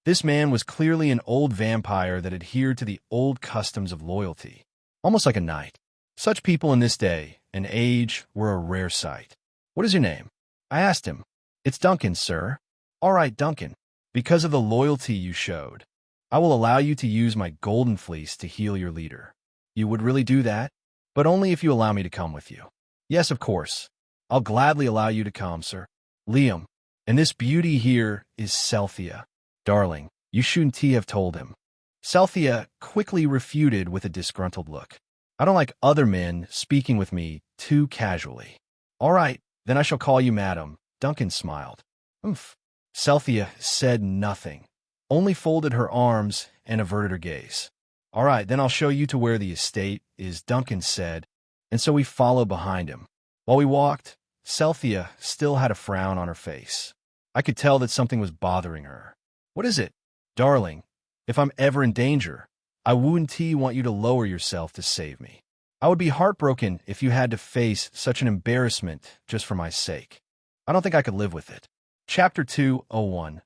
This man was clearly an old vampire that adhered to the old customs of loyalty, almost like a knight. Such people in this day and age were a rare sight. "What is your name?" I asked him. "It's Duncan, sir." "All right, Duncan. Because of the loyalty you showed, I will allow you to use my golden fleece to heal your leader." "You would really do that?" "But only if you allow me to come with you." "Yes, of course. I'll gladly allow you to come, sir." "Liam, and this beauty here is Celthia." "Darling, you shouldn't have told him." Celthia quickly refuted with a disgruntled look. "I don't like other men speaking with me too casually." "All right, then I shall call you madam." Duncan smiled. "Umph." Celthia said nothing, only folded her arms and averted her gaze. "All right, then I'll show you to where the estate is," Duncan said, and so we followed behind him. While we walked, Celthia still had a frown on her face. I could tell that something was bothering her. "What is it?" "Darling, if I'm ever in danger, I wouldn't want you to lower yourself to save me. I would be heartbroken if you had to face such an embarrassment just for my sake. I don't think I could live with it." Chapter 2:01.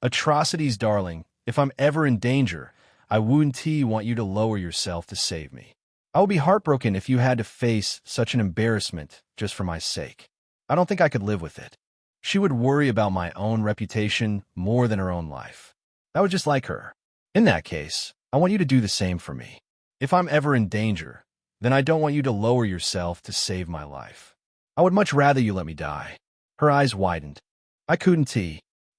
Atrocities. "Darling, if I'm ever in danger, I wouldn't want you to lower yourself to save me. I would be heartbroken if you had to face such an embarrassment just for my sake. I don't think I could live with it." She would worry about my own reputation more than her own life. I was just like her. "In that case, I want you to do the same for me. If I'm ever in danger, then I don't want you to lower yourself to save my life. I would much rather you let me die." Her eyes widened. "I couldn't.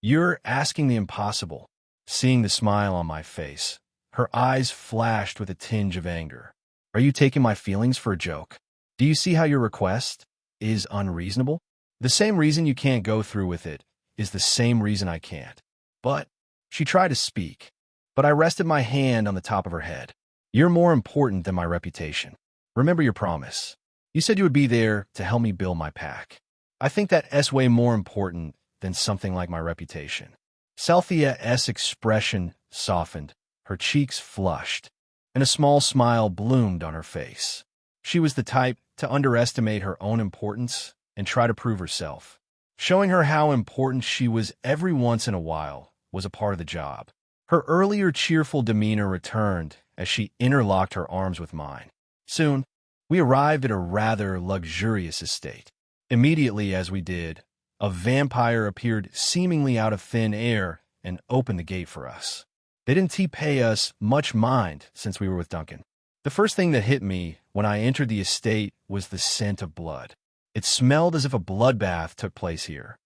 You're asking the impossible." Seeing the smile on my face, her eyes flashed with a tinge of anger. "Are you taking my feelings for a joke? Do you see how your request is unreasonable? The same reason you can't go through with it is the same reason I can't." "But—" She tried to speak, but I rested my hand on the top of her head. "You're more important than my reputation. Remember your promise. You said you would be there to help me build my pack. I think that's way more important than something like my reputation." Celthia's expression softened, her cheeks flushed, and a small smile bloomed on her face. She was the type to underestimate her own importance and try to prove herself. Showing her how important she was every once in a while was a part of the job. Her earlier cheerful demeanor returned as she interlocked her arms with mine. Soon, we arrived at a rather luxurious estate. Immediately as we did, a vampire appeared seemingly out of thin air and opened the gate for us. They didn't pay us much mind since we were with Duncan. The first thing that hit me when I entered the estate was the scent of blood. It smelled as if a bloodbath took place here.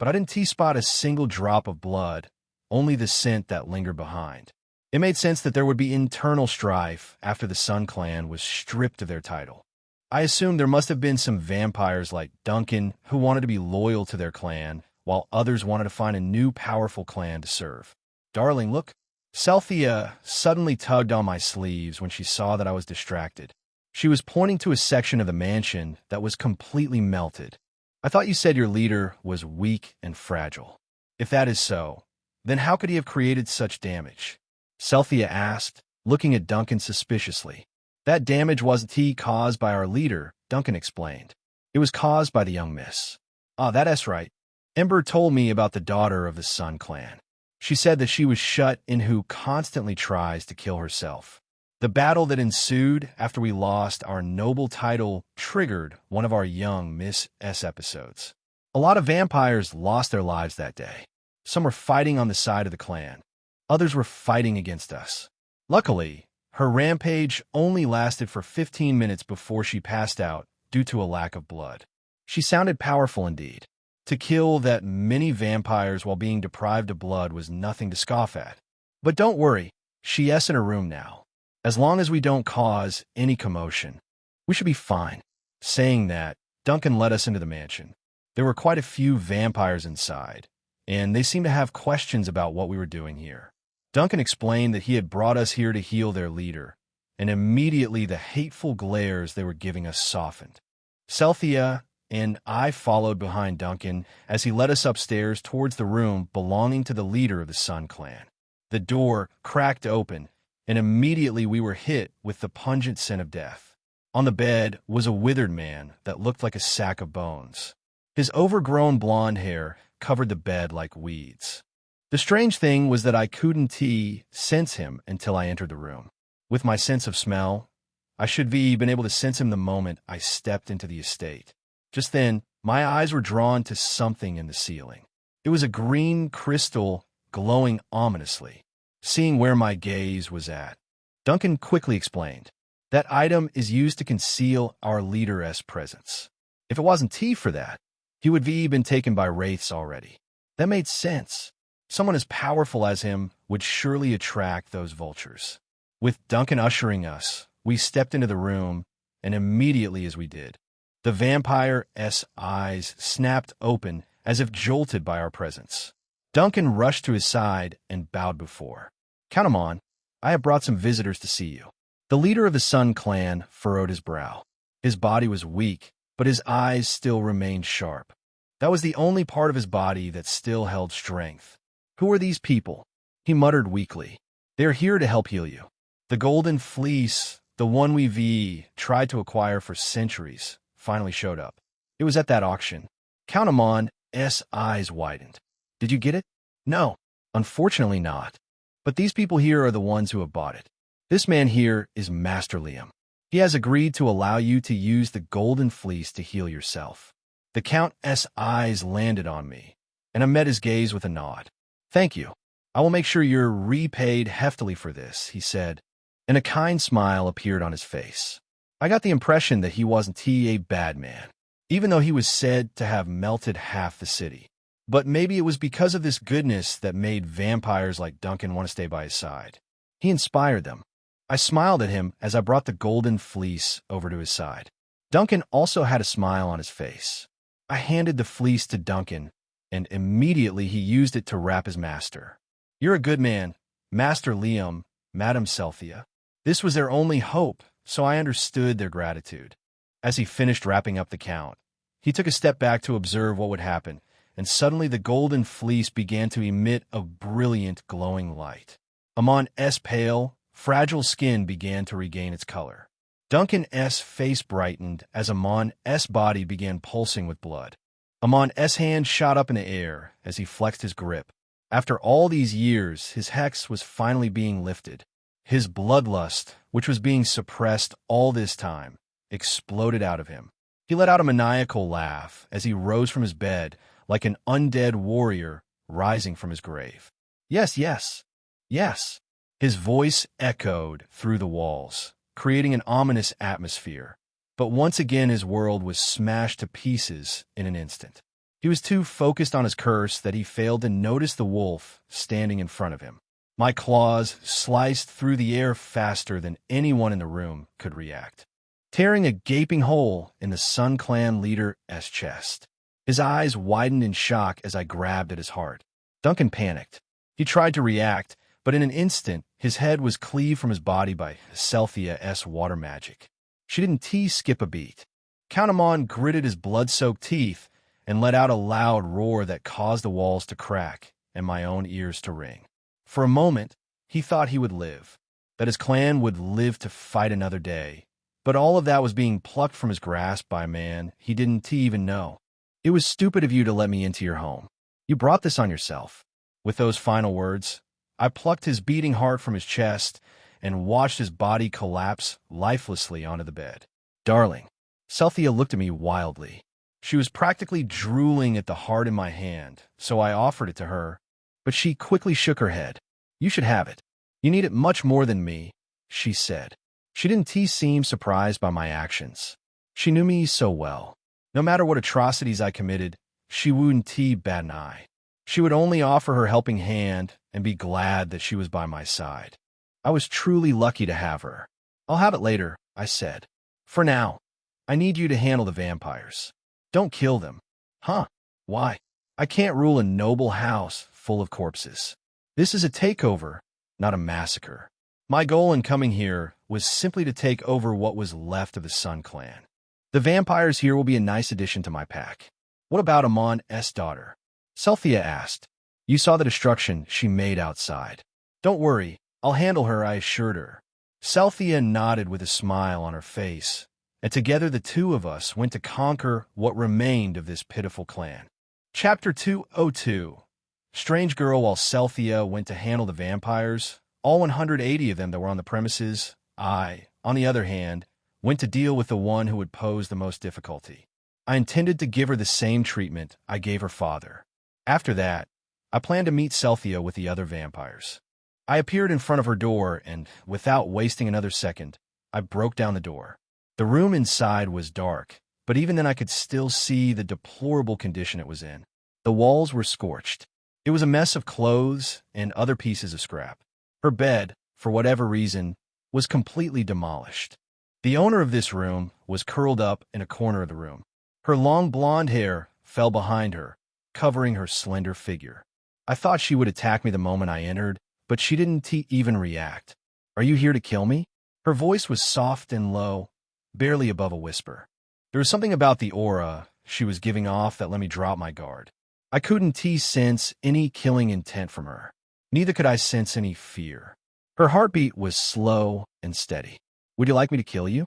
But I didn't spot a single drop of blood, only the scent that lingered behind. It made sense that there would be internal strife after the Sun Clan was stripped of their title. I assumed there must have been some vampires like Duncan who wanted to be loyal to their clan, while others wanted to find a new powerful clan to serve. "Darling, look." Celthia suddenly tugged on my sleeves when she saw that I was distracted. She was pointing to a section of the mansion that was completely melted. "I thought you said your leader was weak and fragile. If that is so, then how could he have created such damage?" Celthia asked, looking at Duncan suspiciously. "That damage wasn't caused by our leader," Duncan explained. "It was caused by the young miss." "Ah, that's right. Ember told me about the daughter of the Sun Clan. She said that she was shut in who constantly tries to kill herself. The battle that ensued after we lost our noble title triggered one of our young Miss S episodes. A lot of vampires lost their lives that day. Some were fighting on the side of the clan. Others were fighting against us. Luckily, her rampage only lasted for 15 minutes before she passed out due to a lack of blood. She sounded powerful indeed. To kill that many vampires while being deprived of blood was nothing to scoff at. But don't worry, she's in her room now. As long as we don't cause any commotion, we should be fine." Saying that, Duncan led us into the mansion. There were quite a few vampires inside, and they seemed to have questions about what we were doing here. Duncan explained that he had brought us here to heal their leader, and immediately the hateful glares they were giving us softened. Celthia and I followed behind Duncan as he led us upstairs towards the room belonging to the leader of the Sun Clan. The door cracked open, and immediately we were hit with the pungent scent of death. On the bed was a withered man that looked like a sack of bones. His overgrown blonde hair covered the bed like weeds. The strange thing was that I couldn't sense him until I entered the room. With my sense of smell, I should have been able to sense him the moment I stepped into the estate. Just then, my eyes were drawn to something in the ceiling. It was a green crystal glowing ominously. Seeing where my gaze was at, Duncan quickly explained, "That item is used to conceal our leader's presence. If it wasn't for that, he would have been taken by wraiths already." That made sense. Someone as powerful as him would surely attract those vultures. With Duncan ushering us, we stepped into the room, and immediately as we did, the vampire's eyes snapped open as if jolted by our presence. Duncan rushed to his side and bowed before. "Count 'em on. I have brought some visitors to see you." The leader of the Sun clan furrowed his brow. His body was weak, but his eyes still remained sharp. That was the only part of his body that still held strength. "Who are these people?" he muttered weakly. "They are here to help heal you. The golden fleece, the one we've tried to acquire for centuries, finally showed up. It was at that auction." Count 'em on's eyes widened. "Did you get it?" "No, unfortunately not. But these people here are the ones who have bought it. This man here is Master Liam. He has agreed to allow you to use the golden fleece to heal yourself." The Count's eyes landed on me, and I met his gaze with a nod. "Thank you. I will make sure you're repaid heftily for this," he said, and a kind smile appeared on his face. I got the impression that he wasn't a bad man, even though he was said to have melted half the city. But maybe it was because of this goodness that made vampires like Duncan want to stay by his side. He inspired them. I smiled at him as I brought the golden fleece over to his side. Duncan also had a smile on his face. I handed the fleece to Duncan, and immediately he used it to wrap his master. "You're a good man, Master Liam, Madam Celthia." This was their only hope, so I understood their gratitude. As he finished wrapping up the Count, he took a step back to observe what would happen, and suddenly the golden fleece began to emit a brilliant, glowing light. Amon's pale, fragile skin began to regain its color. Duncan's face brightened as Amon's body began pulsing with blood. Amon's hand shot up in the air as he flexed his grip. After all these years, his hex was finally being lifted. His bloodlust, which was being suppressed all this time, exploded out of him. He let out a maniacal laugh as he rose from his bed like an undead warrior rising from his grave. "Yes, yes, yes." His voice echoed through the walls, creating an ominous atmosphere. But once again his world was smashed to pieces in an instant. He was too focused on his curse that he failed to notice the wolf standing in front of him. My claws sliced through the air faster than anyone in the room could react, tearing a gaping hole in the Sun Clan leader's chest. His eyes widened in shock as I grabbed at his heart. Duncan panicked. He tried to react, but in an instant, his head was cleaved from his body by Celthia's water magic. She didn't skip a beat. Countamon gritted his blood-soaked teeth and let out a loud roar that caused the walls to crack and my own ears to ring. For a moment, he thought he would live, that his clan would live to fight another day. But all of that was being plucked from his grasp by a man he didn't even know. "It was stupid of you to let me into your home. You brought this on yourself." With those final words, I plucked his beating heart from his chest and watched his body collapse lifelessly onto the bed. "Darling." Celthia looked at me wildly. She was practically drooling at the heart in my hand, so I offered it to her, but she quickly shook her head. "You should have it. You need it much more than me," she said. She didn't seem surprised by my actions. She knew me so well. No matter what atrocities I committed, she wouldn't bat an eye. She would only offer her helping hand and be glad that she was by my side. I was truly lucky to have her. "I'll have it later," I said. "For now, I need you to handle the vampires. Don't kill them." "Huh? Why?" "I can't rule a noble house full of corpses. This is a takeover, not a massacre. My goal in coming here was simply to take over what was left of the Sun Clan. The vampires here will be a nice addition to my pack." "What about Amon's daughter?" Celthia asked. "You saw the destruction she made outside." "Don't worry, I'll handle her," I assured her. Celthia nodded with a smile on her face, and together the two of us went to conquer what remained of this pitiful clan. Chapter 202. Strange girl, while Celthea went to handle the vampires, all 180 of them that were on the premises, I, on the other hand, went to deal with the one who would pose the most difficulty. I intended to give her the same treatment I gave her father. After that, I planned to meet Celthea with the other vampires. I appeared in front of her door, and, without wasting another second, I broke down the door. The room inside was dark, but even then I could still see the deplorable condition it was in. The walls were scorched. It was a mess of clothes and other pieces of scrap. Her bed, for whatever reason, was completely demolished. The owner of this room was curled up in a corner of the room. Her long blonde hair fell behind her, covering her slender figure. I thought she would attack me the moment I entered, but she didn't even react. "Are you here to kill me?" Her voice was soft and low, barely above a whisper. There was something about the aura she was giving off that let me drop my guard. I couldn't sense any killing intent from her. Neither could I sense any fear. Her heartbeat was slow and steady. "Would you like me to kill you?"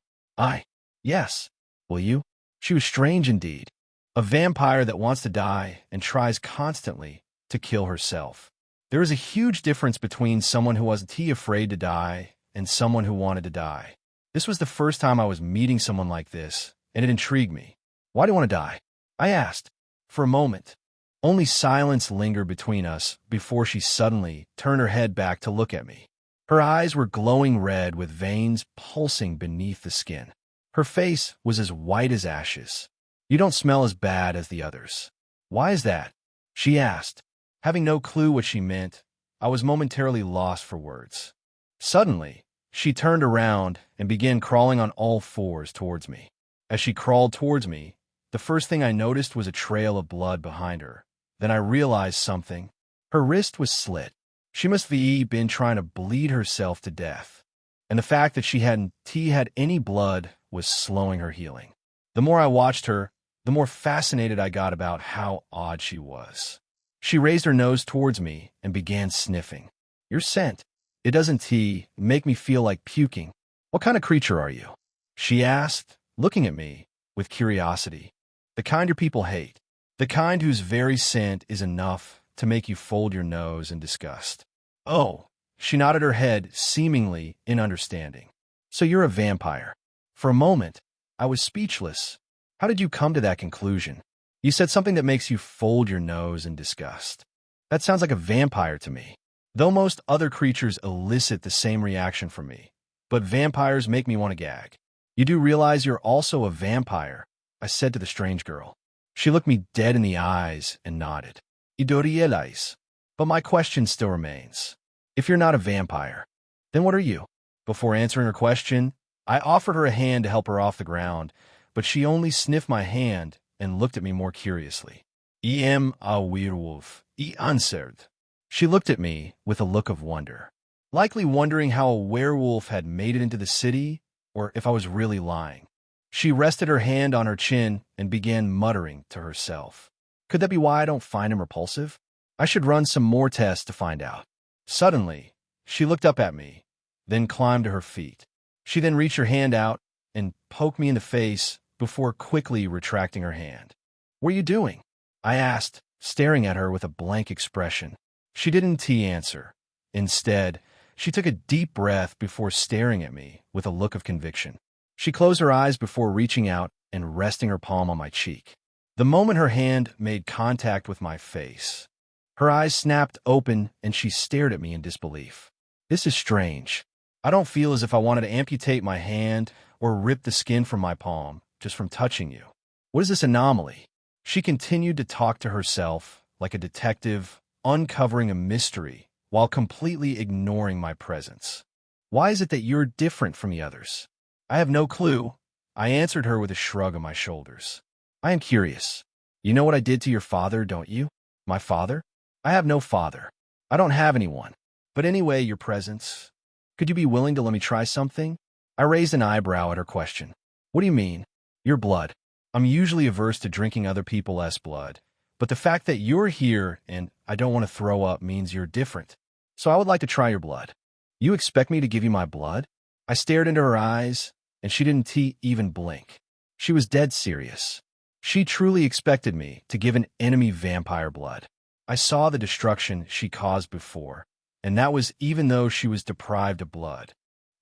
Yes. "Will you?" She was strange indeed. A vampire that wants to die and tries constantly to kill herself. There is a huge difference between someone who wasn't afraid to die and someone who wanted to die. This was the first time I was meeting someone like this, and it intrigued me. "Why do you want to die?" I asked. For a moment, only silence lingered between us before she suddenly turned her head back to look at me. Her eyes were glowing red with veins pulsing beneath the skin. Her face was as white as ashes. "You don't smell as bad as the others." "Why is that?" she asked. Having no clue what she meant, I was momentarily lost for words. Suddenly, she turned around and began crawling on all fours towards me. As she crawled towards me, the first thing I noticed was a trail of blood behind her. Then I realized something. Her wrist was slit. She must have been trying to bleed herself to death. And the fact that she hadn't had any blood was slowing her healing. The more I watched her, the more fascinated I got about how odd she was. She raised her nose towards me and began sniffing. "Your scent. It doesn't make me feel like puking. What kind of creature are you?" she asked, looking at me with curiosity. "The kind your people hate. The kind whose very scent is enough to make you fold your nose in disgust." "Oh." She nodded her head, seemingly in understanding. "So you're a vampire." For a moment, I was speechless. "How did you come to that conclusion?" "You said something that makes you fold your nose in disgust. That sounds like a vampire to me. Though most other creatures elicit the same reaction from me, but vampires make me want to gag." "You do realize you're also a vampire," I said to the strange girl. She looked me dead in the eyes and nodded. "Idorielais." But my question still remains. If you're not a vampire, then what are you? Before answering her question, I offered her a hand to help her off the ground, but she only sniffed my hand and looked at me more curiously. "I am a werewolf," I answered. She looked at me with a look of wonder, likely wondering how a werewolf had made it into the city, or if I was really lying. She rested her hand on her chin and began muttering to herself. Could that be why I don't find him repulsive? I should run some more tests to find out. Suddenly, she looked up at me, then climbed to her feet. She then reached her hand out and poked me in the face before quickly retracting her hand. "What are you doing?" I asked, staring at her with a blank expression. She didn't answer. Instead, she took a deep breath before staring at me with a look of conviction. She closed her eyes before reaching out and resting her palm on my cheek. The moment her hand made contact with my face, her eyes snapped open and she stared at me in disbelief. "This is strange. I don't feel as if I wanted to amputate my hand or rip the skin from my palm just from touching you. What is this anomaly?" She continued to talk to herself like a detective uncovering a mystery while completely ignoring my presence. "Why is it that you're different from the others?" "I have no clue." I answered her with a shrug of my shoulders. "I am curious. You know what I did to your father, don't you?" "My father?" "I have no father. I don't have anyone. But anyway, your presence. Could you be willing to let me try something?" I raised an eyebrow at her question. "What do you mean?" "Your blood. I'm usually averse to drinking other people's blood, but the fact that you're here and I don't want to throw up means you're different. So I would like to try your blood." "You expect me to give you my blood?" I stared into her eyes, and she didn't even blink. She was dead serious. She truly expected me to give an enemy vampire blood. I saw the destruction she caused before, and that was even though she was deprived of blood.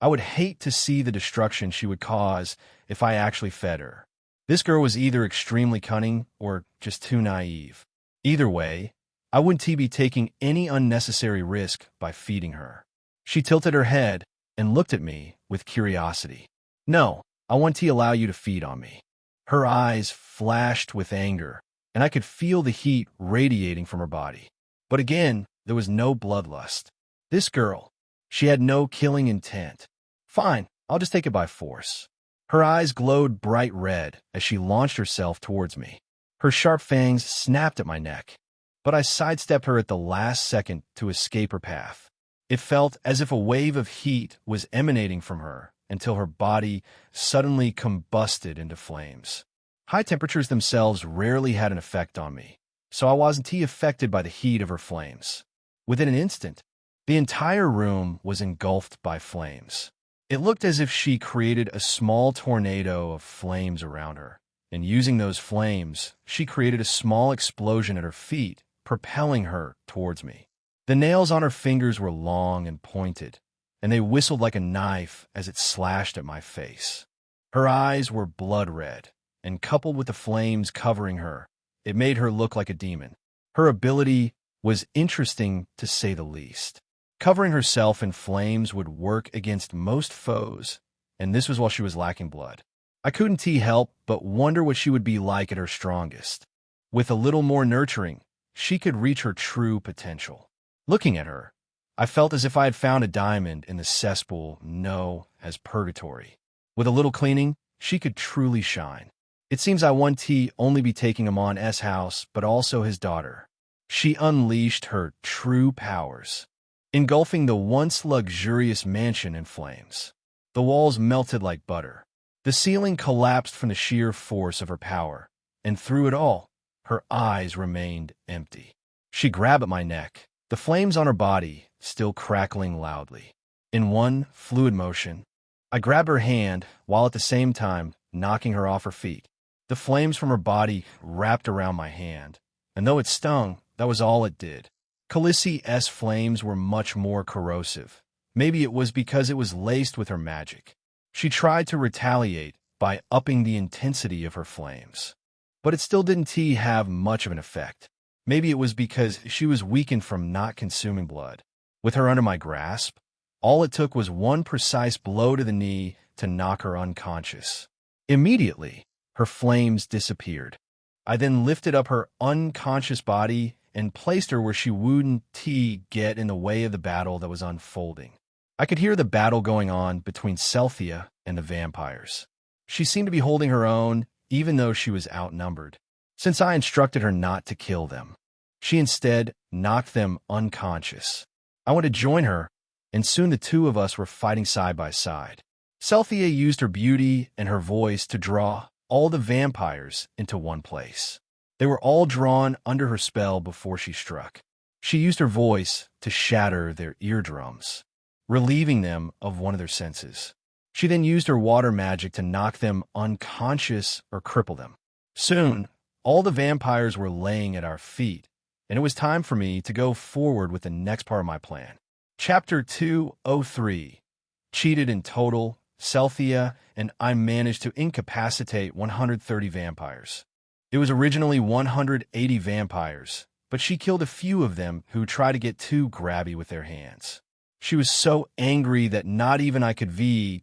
I would hate to see the destruction she would cause if I actually fed her. This girl was either extremely cunning or just too naive. Either way, I wouldn't be taking any unnecessary risk by feeding her. She tilted her head and looked at me with curiosity. No, I want to allow you to feed on me. Her eyes flashed with anger, and I could feel the heat radiating from her body. But again, there was no bloodlust. This girl, she had no killing intent. Fine, I'll just take it by force. Her eyes glowed bright red as she launched herself towards me. Her sharp fangs snapped at my neck, but I sidestepped her at the last second to escape her path. It felt as if a wave of heat was emanating from her until her body suddenly combusted into flames. High temperatures themselves rarely had an effect on me, so I wasn't affected by the heat of her flames. Within an instant, the entire room was engulfed by flames. It looked as if she created a small tornado of flames around her, and using those flames, she created a small explosion at her feet, propelling her towards me. The nails on her fingers were long and pointed, and they whistled like a knife as it slashed at my face. Her eyes were blood red, and coupled with the flames covering her, it made her look like a demon. Her ability was interesting to say the least. Covering herself in flames would work against most foes, and this was while she was lacking blood. I couldn't help but wonder what she would be like at her strongest. With a little more nurturing, she could reach her true potential. Looking at her, I felt as if I had found a diamond in the cesspool known as purgatory. With a little cleaning, she could truly shine. It seems I want to only be taking him on S house, but also his daughter. She unleashed her true powers, engulfing the once luxurious mansion in flames. The walls melted like butter. The ceiling collapsed from the sheer force of her power, and through it all, her eyes remained empty. She grabbed at my neck, the flames on her body still crackling loudly. In one fluid motion, I grabbed her hand while at the same time knocking her off her feet. The flames from her body wrapped around my hand, and though it stung, that was all it did. Khaleesi's flames were much more corrosive. Maybe it was because it was laced with her magic. She tried to retaliate by upping the intensity of her flames, but it still didn't have much of an effect. Maybe it was because she was weakened from not consuming blood. With her under my grasp, all it took was one precise blow to the knee to knock her unconscious. Immediately, her flames disappeared. I then lifted up her unconscious body and placed her where she wouldn't get in the way of the battle that was unfolding. I could hear the battle going on between Selphia and the vampires. She seemed to be holding her own, even though she was outnumbered, since I instructed her not to kill them. She instead knocked them unconscious. I went to join her, and soon the two of us were fighting side by side. Selphia used her beauty and her voice to draw all the vampires into one place. They were all drawn under her spell before she struck. She used her voice to shatter their eardrums, relieving them of one of their senses. She then used her water magic to knock them unconscious or cripple them. Soon, all the vampires were laying at our feet, and it was time for me to go forward with the next part of my plan. Chapter 203. Cheated in total, Selphia and I managed to incapacitate 130 vampires. It was originally 180 vampires, but she killed a few of them who tried to get too grabby with their hands. She was so angry that not even I could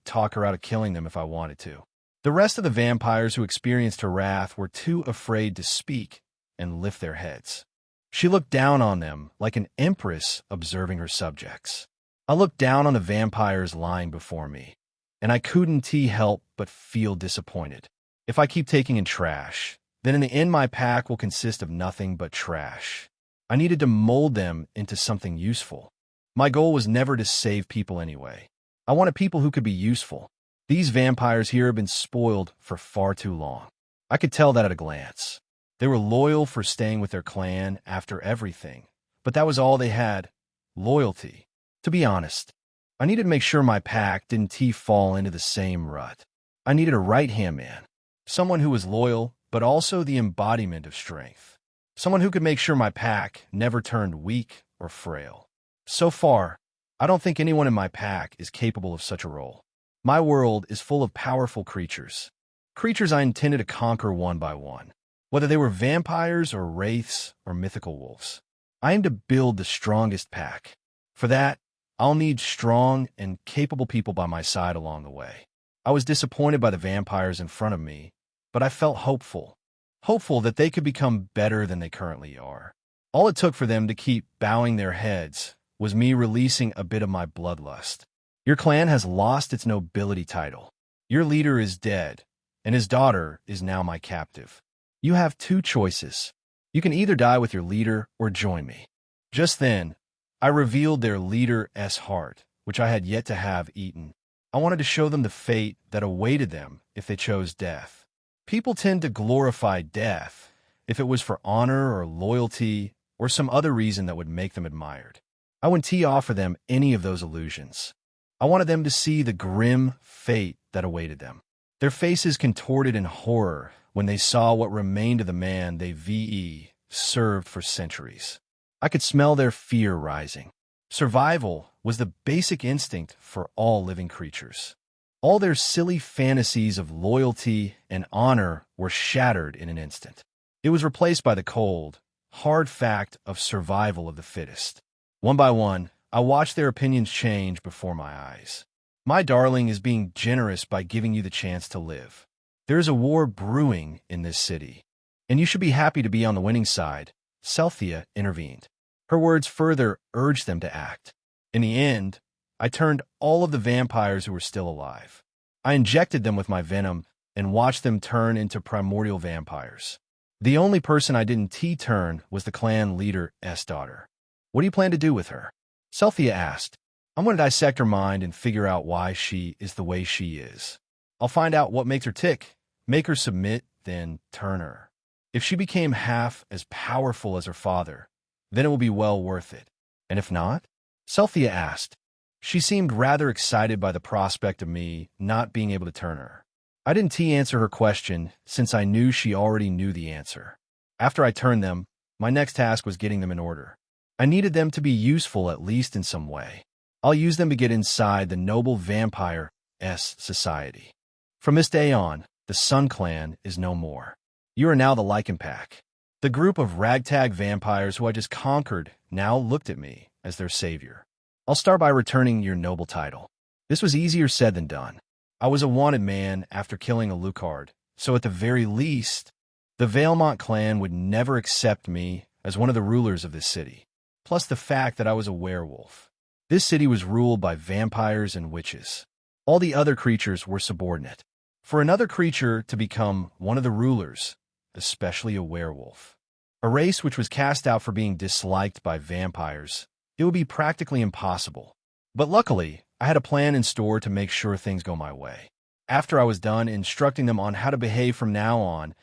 talk her out of killing them if I wanted to. The rest of the vampires who experienced her wrath were too afraid to speak and lift their heads. She looked down on them like an empress observing her subjects. I looked down on the vampires lying before me, and I couldn't help but feel disappointed. If I keep taking in trash, then in the end my pack will consist of nothing but trash. I needed to mold them into something useful. My goal was never to save people anyway. I wanted people who could be useful. These vampires here have been spoiled for far too long. I could tell that at a glance. They were loyal for staying with their clan after everything, but that was all they had, loyalty. To be honest, I needed to make sure my pack didn't fall into the same rut. I needed a right-hand man, someone who was loyal, but also the embodiment of strength. Someone who could make sure my pack never turned weak or frail. So far, I don't think anyone in my pack is capable of such a role. My world is full of powerful creatures. Creatures I intended to conquer one by one, whether they were vampires or wraiths or mythical wolves. I aim to build the strongest pack. For that, I'll need strong and capable people by my side along the way. I was disappointed by the vampires in front of me, but I felt hopeful. Hopeful that they could become better than they currently are. All it took for them to keep bowing their heads was me releasing a bit of my bloodlust. Your clan has lost its nobility title. Your leader is dead, and his daughter is now my captive. You have two choices. You can either die with your leader or join me. Just then, I revealed their leader's heart, which I had yet to have eaten. I wanted to show them the fate that awaited them if they chose death. People tend to glorify death if it was for honor or loyalty or some other reason that would make them admired. I wouldn't offer them any of those illusions. I wanted them to see the grim fate that awaited them. Their faces contorted in horror when they saw what remained of the man they served for centuries. I could smell their fear rising. Survival was the basic instinct for all living creatures. All their silly fantasies of loyalty and honor were shattered in an instant. It was replaced by the cold, hard fact of survival of the fittest. One by one, I watched their opinions change before my eyes. My darling is being generous by giving you the chance to live. There is a war brewing in this city, and you should be happy to be on the winning side. Celthea intervened. Her words further urged them to act. In the end, I turned all of the vampires who were still alive. I injected them with my venom and watched them turn into primordial vampires. The only person I didn't turn was the clan leader's daughter. What do you plan to do with her? Celthea asked. I'm going to dissect her mind and figure out why she is the way she is. I'll find out what makes her tick, make her submit, then turn her. If she became half as powerful as her father, then it will be well worth it. And if not? Celthea asked. She seemed rather excited by the prospect of me not being able to turn her. I didn't answer her question since I knew she already knew the answer. After I turned them, my next task was getting them in order. I needed them to be useful at least in some way. I'll use them to get inside the noble vampire society. From this day on, the Sun Clan is no more. You are now the Lycan Pack. The group of ragtag vampires who I just conquered now looked at me as their savior. I'll start by returning your noble title. This was easier said than done. I was a wanted man after killing Alucard, so at the very least, the Valemont clan would never accept me as one of the rulers of this city. Plus the fact that I was a werewolf. This city was ruled by vampires and witches. All the other creatures were subordinate. For another creature to become one of the rulers, especially a werewolf, a race which was cast out for being disliked by vampires, it would be practically impossible. But luckily, I had a plan in store to make sure things go my way. After I was done instructing them on how to behave from now on,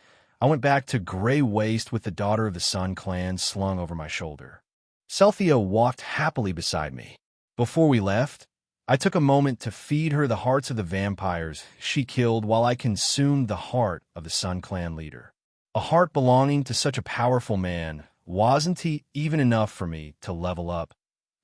I went back to Grey Waste with the daughter of the Sun Clan slung over my shoulder. Celthea walked happily beside me. Before we left, I took a moment to feed her the hearts of the vampires she killed while I consumed the heart of the Sun Clan leader. A heart belonging to such a powerful man wasn't even enough for me to level up,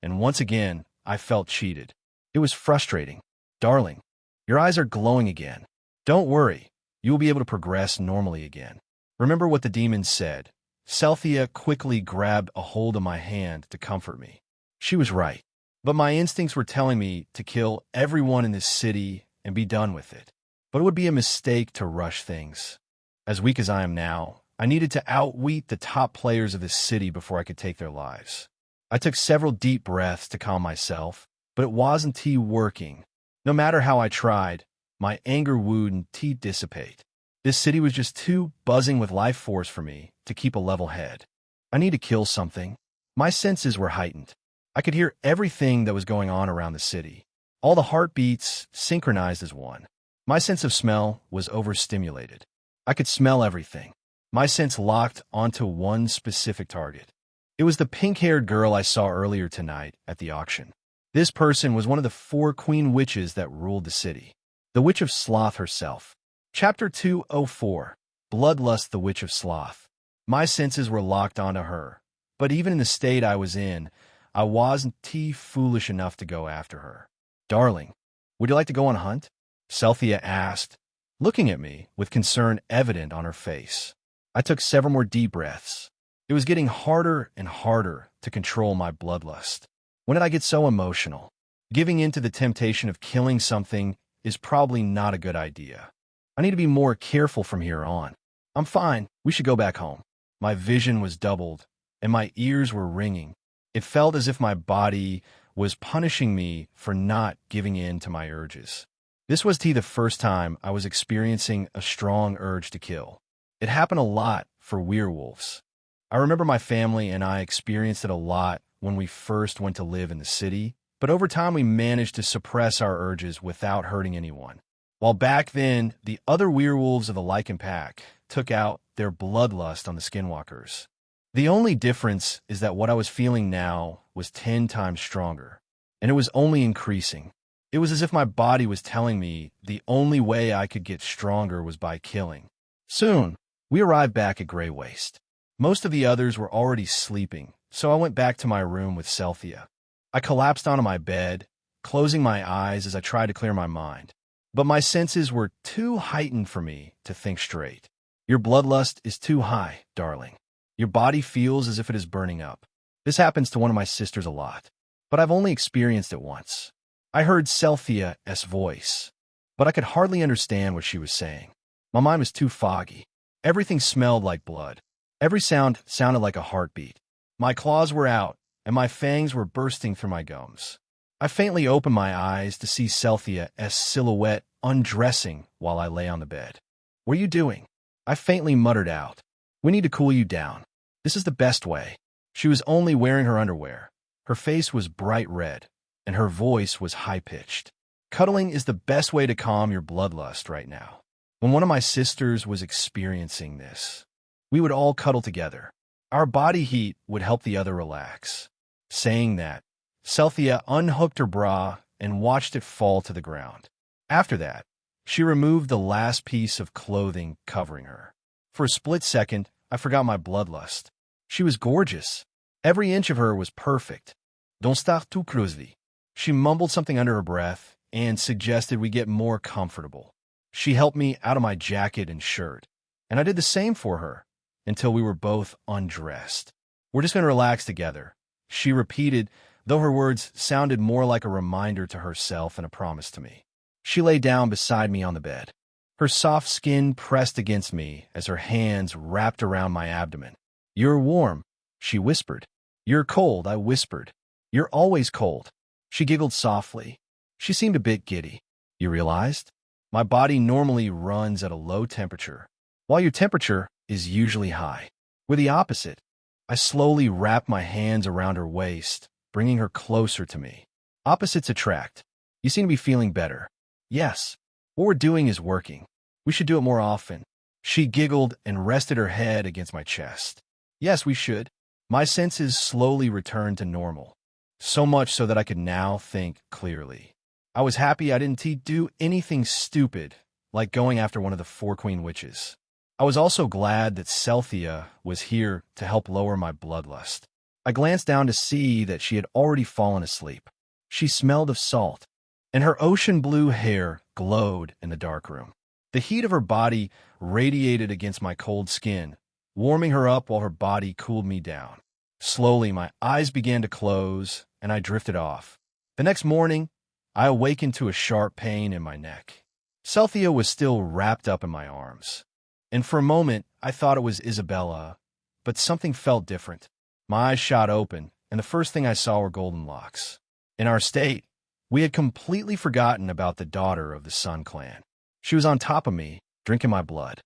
and once again, I felt cheated. It was frustrating. Darling, your eyes are glowing again. Don't worry, you will be able to progress normally again. Remember what the demon said. Celthea quickly grabbed a hold of my hand to comfort me. She was right. But my instincts were telling me to kill everyone in this city and be done with it. But it would be a mistake to rush things. As weak as I am now, I needed to outwit the top players of this city before I could take their lives. I took several deep breaths to calm myself, but it wasn't working. No matter how I tried, my anger wouldn't dissipate. This city was just too buzzing with life force for me to keep a level head. I need to kill something. My senses were heightened. I could hear everything that was going on around the city. All the heartbeats synchronized as one. My sense of smell was overstimulated. I could smell everything. My sense locked onto one specific target. It was the pink-haired girl I saw earlier tonight at the auction. This person was one of the 4 queen witches that ruled the city. The Witch of Sloth herself. Chapter 204. Bloodlust, the Witch of Sloth. My senses were locked onto her, but even in the state I was in, I wasn't foolish enough to go after her. Darling, would you like to go on a hunt? Celthea asked, looking at me with concern evident on her face. I took several more deep breaths. It was getting harder and harder to control my bloodlust. When did I get so emotional? Giving in to the temptation of killing something is probably not a good idea. I need to be more careful from here on. I'm fine. We should go back home. My vision was doubled, and my ears were ringing. It felt as if my body was punishing me for not giving in to my urges. This was the first time I was experiencing a strong urge to kill. It happened a lot for werewolves. I remember my family and I experienced it a lot when we first went to live in the city, but over time we managed to suppress our urges without hurting anyone. While back then, the other werewolves of the Lycan pack took out their bloodlust on the skinwalkers. The only difference is that what I was feeling now was 10 times stronger, and it was only increasing. It was as if my body was telling me the only way I could get stronger was by killing. Soon, we arrived back at Grey Waste. Most of the others were already sleeping, so I went back to my room with Celthea. I collapsed onto my bed, closing my eyes as I tried to clear my mind. But my senses were too heightened for me to think straight. Your bloodlust is too high, darling. Your body feels as if it is burning up. This happens to one of my sisters a lot, but I've only experienced it once. I heard Celthea's voice, but I could hardly understand what she was saying. My mind was too foggy. Everything smelled like blood. Every sound sounded like a heartbeat. My claws were out, and my fangs were bursting through my gums. I faintly opened my eyes to see Celthea's silhouette undressing while I lay on the bed. "What are you doing?" I faintly muttered out. "We need to cool you down. This is the best way." She was only wearing her underwear. Her face was bright red, and her voice was high-pitched. "Cuddling is the best way to calm your bloodlust right now." When one of my sisters was experiencing this, we would all cuddle together. Our body heat would help the other relax. Saying that, Celthea unhooked her bra and watched it fall to the ground. After that, she removed the last piece of clothing covering her. For a split second, I forgot my bloodlust. She was gorgeous. Every inch of her was perfect. "Don't start too closely." She mumbled something under her breath and suggested we get more comfortable. She helped me out of my jacket and shirt, and I did the same for her until we were both undressed. "We're just going to relax together," she repeated, though her words sounded more like a reminder to herself than a promise to me. She lay down beside me on the bed. Her soft skin pressed against me as her hands wrapped around my abdomen. "You're warm," she whispered. "You're cold," I whispered. "You're always cold." She giggled softly. She seemed a bit giddy. "You realized? My body normally runs at a low temperature, while your temperature is usually high. We're the opposite." I slowly wrapped my hands around her waist, bringing her closer to me. "Opposites attract. You seem to be feeling better." "Yes. What we're doing is working. We should do it more often." She giggled and rested her head against my chest. "Yes, we should." My senses slowly returned to normal, so much so that I could now think clearly. I was happy I didn't do anything stupid, like going after one of the four queen witches. I was also glad that Celthea was here to help lower my bloodlust. I glanced down to see that she had already fallen asleep. She smelled of salt, and her ocean blue hair glowed in the darkroom. The heat of her body radiated against my cold skin, warming her up while her body cooled me down. Slowly, my eyes began to close, and I drifted off. The next morning, I awakened to a sharp pain in my neck. Celthea was still wrapped up in my arms, and for a moment I thought it was Isabella, but something felt different. My eyes shot open, and the first thing I saw were golden locks. In our state, we had completely forgotten about the daughter of the Sun Clan. She was on top of me, drinking my blood.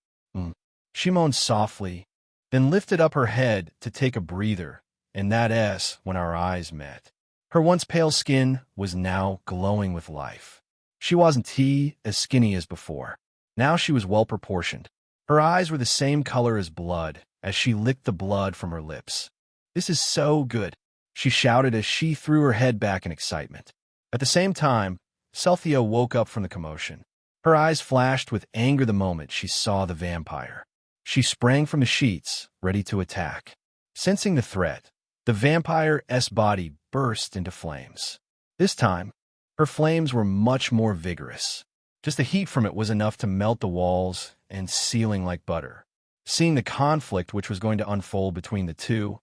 She moaned softly, then lifted up her head to take a breather, and that S when our eyes met. Her once pale skin was now glowing with life. She wasn't as skinny as before. Now she was well-proportioned. Her eyes were the same color as blood as she licked the blood from her lips. "This is so good," she shouted as she threw her head back in excitement. At the same time, Celthea woke up from the commotion. Her eyes flashed with anger the moment she saw the vampire. She sprang from the sheets, ready to attack. Sensing the threat, the vampire's body burst into flames. This time, her flames were much more vigorous. Just the heat from it was enough to melt the walls and ceiling like butter. Seeing the conflict which was going to unfold between the two,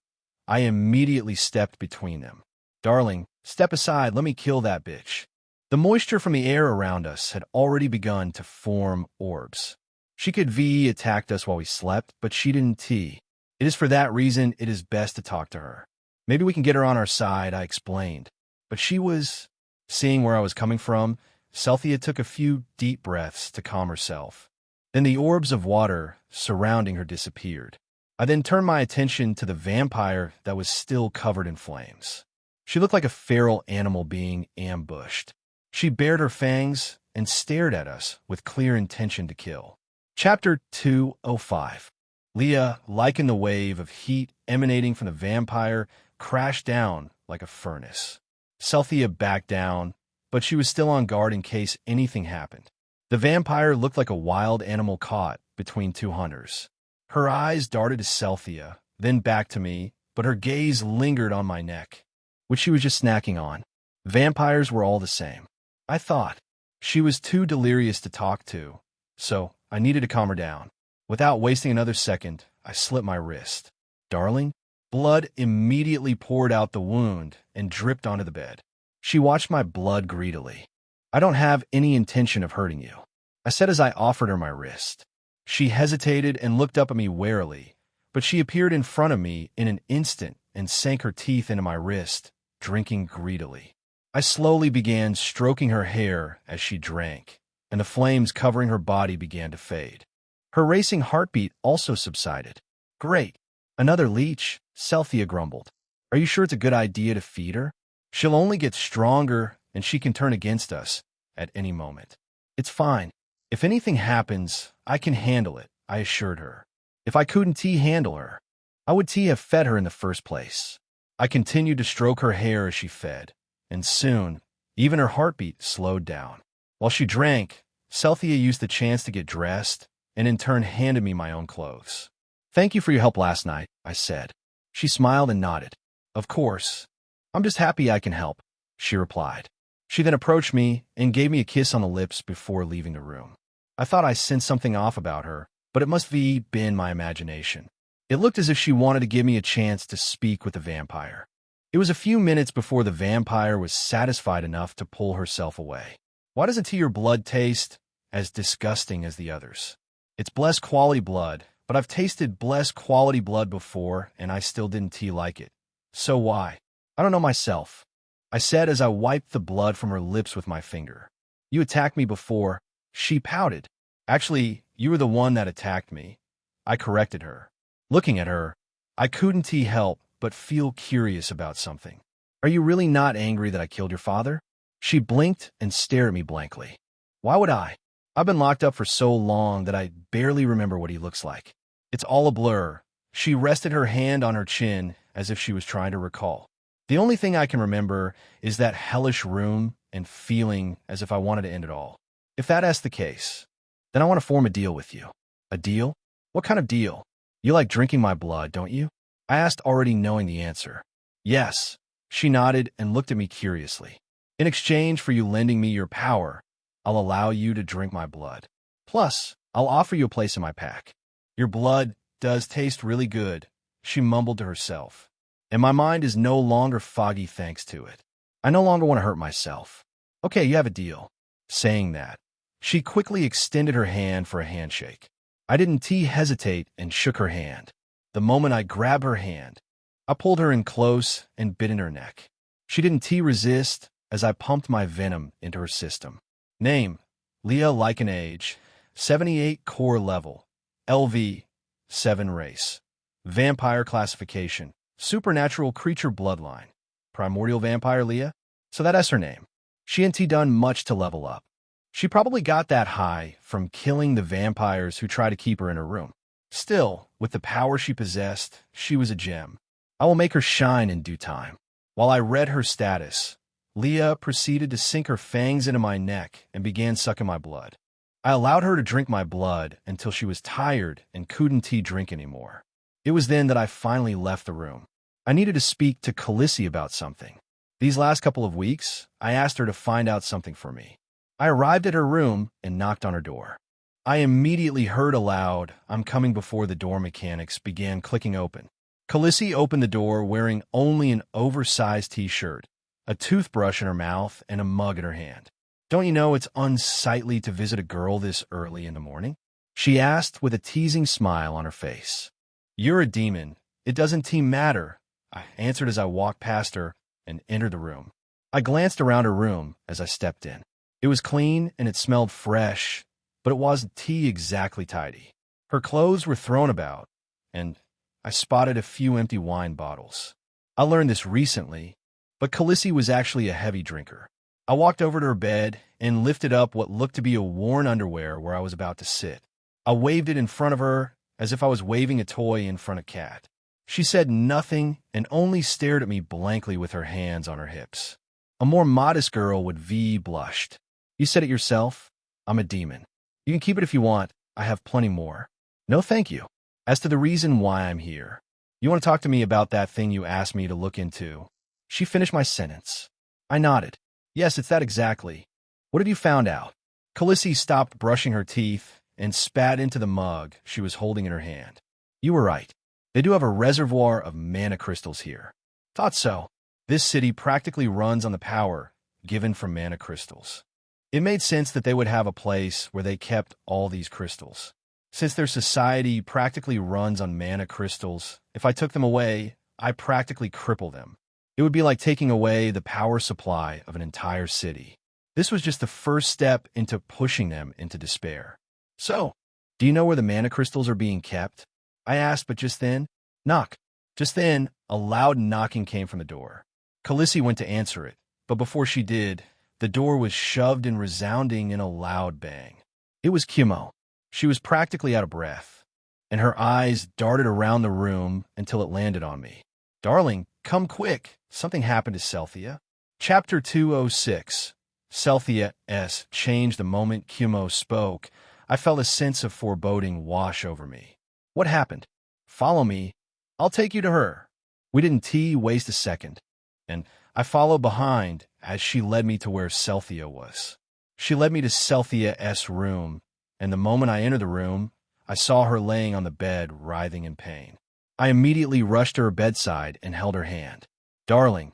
I immediately stepped between them. "Darling, step aside, let me kill that bitch." The moisture from the air around us had already begun to form orbs. She could V attacked us while we slept, but she didn't T. It is for that reason it is best to talk to her. Maybe we can get her on our side, I explained. But she was... Seeing where I was coming from, Celthia took a few deep breaths to calm herself. Then the orbs of water surrounding her disappeared. I then turned my attention to the vampire that was still covered in flames. She looked like a feral animal being ambushed. She bared her fangs and stared at us with clear intention to kill. Chapter 205. Leah, like in the wave of heat emanating from the vampire, crashed down like a furnace. Celthia backed down, but she was still on guard in case anything happened. The vampire looked like a wild animal caught between two hunters. Her eyes darted to Celthia, then back to me, but her gaze lingered on my neck, which she was just snacking on. Vampires were all the same, I thought. She was too delirious to talk to, so I needed to calm her down. Without wasting another second, I slit my wrist. "Darling?" Blood immediately poured out the wound and dripped onto the bed. She watched my blood greedily. "I don't have any intention of hurting you," I said as I offered her my wrist. She hesitated and looked up at me warily, but she appeared in front of me in an instant and sank her teeth into my wrist, drinking greedily. I slowly began stroking her hair as she drank, and the flames covering her body began to fade. Her racing heartbeat also subsided. "Great. Another leech," Celthia grumbled. "Are you sure it's a good idea to feed her? She'll only get stronger, and she can turn against us at any moment." "It's fine. If anything happens, I can handle it," I assured her. If I couldn't handle her, I would have fed her in the first place. I continued to stroke her hair as she fed, and soon, even her heartbeat slowed down. While she drank, Celthia used the chance to get dressed, and in turn handed me my own clothes. "Thank you for your help last night," I said. She smiled and nodded. "Of course. I'm just happy I can help," she replied. She then approached me and gave me a kiss on the lips before leaving the room. I thought I sensed something off about her, but it must have been my imagination. It looked as if she wanted to give me a chance to speak with the vampire. It was a few minutes before the vampire was satisfied enough to pull herself away. "Why doesn't your blood taste as disgusting as the others?" "It's blessed quality blood, but I've tasted blessed quality blood before, and I still didn't like it. So why? I don't know myself," I said as I wiped the blood from her lips with my finger. "You attacked me before." She pouted. "Actually, you were the one that attacked me," I corrected her. Looking at her, I couldn't help but feel curious about something. "Are you really not angry that I killed your father?" She blinked and stared at me blankly. "Why would I? I've been locked up for so long that I barely remember what he looks like. It's all a blur." She rested her hand on her chin as if she was trying to recall. "The only thing I can remember is that hellish room and feeling as if I wanted to end it all. If that's the case, then I want to form a deal with you." "A deal? What kind of deal? You like drinking my blood, don't you?" I asked, already knowing the answer. "Yes." She nodded and looked at me curiously. "In exchange for you lending me your power, I'll allow you to drink my blood. Plus, I'll offer you a place in my pack." "Your blood does taste really good," she mumbled to herself. "And my mind is no longer foggy thanks to it. I no longer want to hurt myself." "Okay, you have a deal." Saying that, she quickly extended her hand for a handshake. I didn't hesitate and shook her hand. The moment I grabbed her hand, I pulled her in close and bit in her neck. She didn't resist as I pumped my venom into her system. Name: Leah Lycan. Age: 78 core level. LV: 7 race. Vampire classification: supernatural creature bloodline. Primordial vampire Leah? So that's her name. She ain't done much to level up. She probably got that high from killing the vampires who tried to keep her in her room. Still, with the power she possessed, she was a gem. I will make her shine in due time. While I read her status, Leah proceeded to sink her fangs into my neck and began sucking my blood. I allowed her to drink my blood until she was tired and couldn't drink anymore. It was then that I finally left the room. I needed to speak to Khaleesi about something. These last couple of weeks, I asked her to find out something for me. I arrived at her room and knocked on her door. I immediately heard a loud, "I'm coming," before the door mechanics began clicking open. Khaleesi opened the door wearing only an oversized t-shirt, a toothbrush in her mouth, and a mug in her hand. "Don't you know it's unsightly to visit a girl this early in the morning?" she asked with a teasing smile on her face. "You're a demon. It doesn't matter," I answered as I walked past her and entered the room. I glanced around her room as I stepped in. It was clean and it smelled fresh, but it wasn't exactly tidy. Her clothes were thrown about, and I spotted a few empty wine bottles. I learned this recently, but Khaleesi was actually a heavy drinker. I walked over to her bed and lifted up what looked to be a worn underwear where I was about to sit. I waved it in front of her as if I was waving a toy in front of Cat. She said nothing and only stared at me blankly with her hands on her hips. A more modest girl would have blushed. "You said it yourself. I'm a demon. You can keep it if you want. I have plenty more." "No, thank you. As to the reason why I'm here, you want to talk to me about that thing you asked me to look into?" She finished my sentence. I nodded. "Yes, it's that exactly. What have you found out?" Khaleesi stopped brushing her teeth and spat into the mug she was holding in her hand. "You were right. They do have a reservoir of mana crystals here." "Thought so. This city practically runs on the power given from mana crystals." It made sense that they would have a place where they kept all these crystals. Since their society practically runs on mana crystals, if I took them away, I practically cripple them. It would be like taking away the power supply of an entire city. This was just the first step into pushing them into despair. "So, do you know where the mana crystals are being kept?" I asked, but just then, knock. Just then, a loud knocking came from the door. Khaleesi went to answer it, but before she did, the door was shoved and resounding in a loud bang. It was Kimo. She was practically out of breath, and her eyes darted around the room until it landed on me. "Darling, come quick. Something happened to Celthia." Chapter 206. Celthia's changed the moment Kimo spoke. I felt a sense of foreboding wash over me. "What happened?" "Follow me. I'll take you to her." We didn't waste a second, and I followed behind as she led me to where Celthia was. She led me to Celthia's room, and the moment I entered the room, I saw her laying on the bed, writhing in pain. I immediately rushed to her bedside and held her hand. "Darling,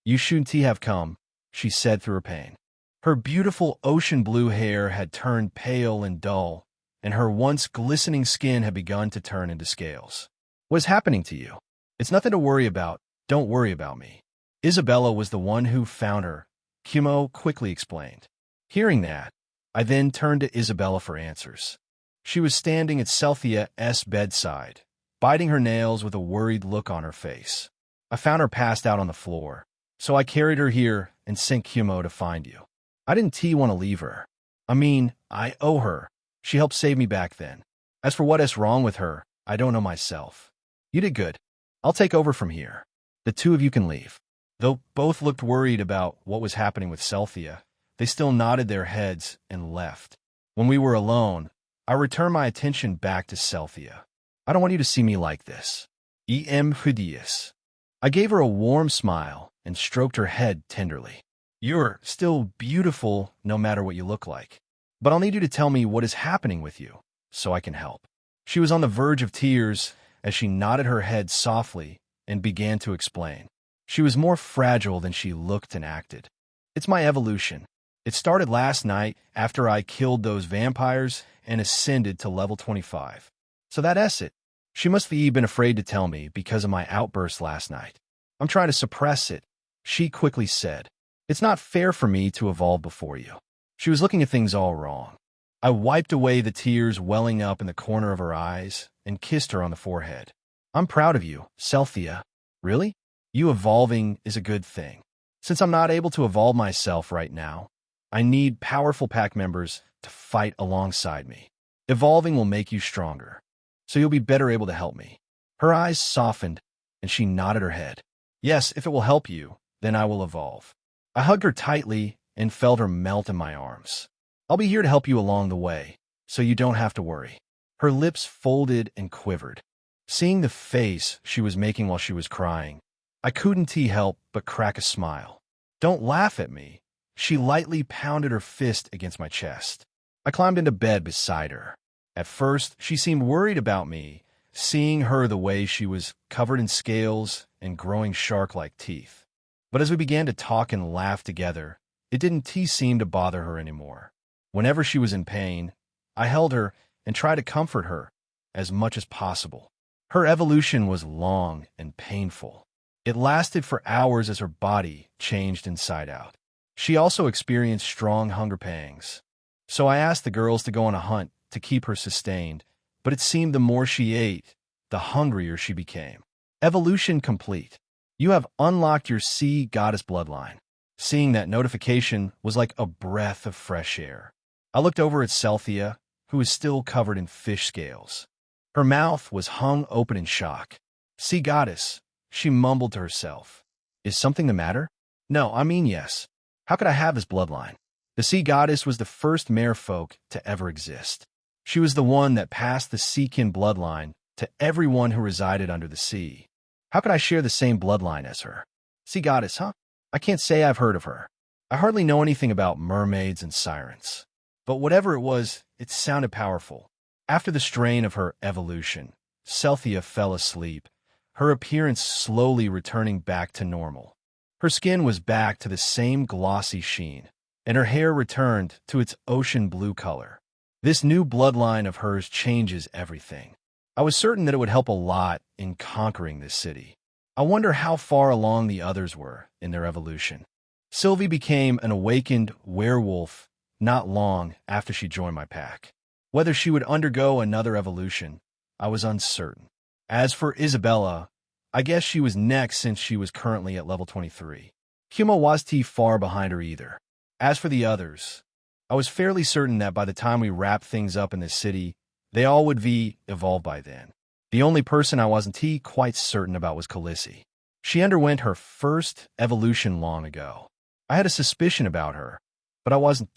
you shouldn't have come," she said through her pain. Her beautiful ocean blue hair had turned pale and dull, and her once glistening skin had begun to turn into scales. "What is happening to you?" "It's nothing to worry about. Don't worry about me. Isabella was the one who found her," Kimo quickly explained. Hearing that, I then turned to Isabella for answers. She was standing at Celthia's bedside, biting her nails with a worried look on her face. "I found her passed out on the floor, so I carried her here and sent Kimo to find you. I didn't want to leave her. I owe her. She helped save me back then. As for what is wrong with her, I don't know myself. You did good. I'll take over from here. The two of you can leave." Though both looked worried about what was happening with Celthia, they still nodded their heads and left. When we were alone, I returned my attention back to Celthia. "I don't want you to see me like this. Hideous." I gave her a warm smile and stroked her head tenderly. "You're still beautiful no matter what you look like. But I'll need you to tell me what is happening with you, so I can help." She was on the verge of tears as she nodded her head softly and began to explain. She was more fragile than she looked and acted. "It's my evolution. It started last night after I killed those vampires and ascended to level 25. So that's it. She must have been afraid to tell me because of my outburst last night. I'm trying to suppress it," she quickly said. "It's not fair for me to evolve before you." She was looking at things all wrong. I wiped away the tears welling up in the corner of her eyes and kissed her on the forehead. "I'm proud of you, Celthia. Really? You evolving is a good thing. Since I'm not able to evolve myself right now, I need powerful pack members to fight alongside me. Evolving will make you stronger, so you'll be better able to help me." Her eyes softened, and she nodded her head. "Yes, if it will help you, then I will evolve." I hugged her tightly and felt her melt in my arms. I'll be here to help you along the way, so you don't have to worry. Her lips folded and quivered. Seeing the face she was making while she was crying, I couldn't help but crack a smile. Don't laugh at me. She lightly pounded her fist against my chest. I climbed into bed beside her. At first, she seemed worried about me, seeing her the way she was covered in scales and growing shark-like teeth. But as we began to talk and laugh together, it didn't seem to bother her anymore. Whenever she was in pain, I held her and tried to comfort her as much as possible. Her evolution was long and painful. It lasted for hours as her body changed inside out. She also experienced strong hunger pangs. So I asked the girls to go on a hunt to keep her sustained, but it seemed the more she ate, the hungrier she became. Evolution complete. You have unlocked your sea goddess bloodline. Seeing that notification was like a breath of fresh air. I looked over at Celthia, who was still covered in fish scales. Her mouth was hung open in shock. Sea goddess, she mumbled to herself. Is something the matter? No, I mean yes. How could I have this bloodline? The sea goddess was the first merfolk to ever exist. She was the one that passed the seakin bloodline to everyone who resided under the sea. How could I share the same bloodline as her? Sea goddess, huh? I can't say I've heard of her. I hardly know anything about mermaids and sirens. But whatever it was, it sounded powerful. After the strain of her evolution, Celthia fell asleep, her appearance slowly returning back to normal. Her skin was back to the same glossy sheen, and her hair returned to its ocean blue color. This new bloodline of hers changes everything. I was certain that it would help a lot in conquering this city. I wonder how far along the others were in their evolution. Sylvie became an awakened werewolf not long after she joined my pack. Whether she would undergo another evolution, I was uncertain. As for Isabella, I guess she was next since she was currently at level 23. Huma wasn't far behind her either. As for the others, I was fairly certain that by the time we wrapped things up in this city, they all would be evolved by then. The only person I wasn't quite certain about was Khaleesi. She underwent her first evolution long ago. I had a suspicion about her, but I wasn't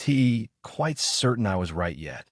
quite certain I was right yet.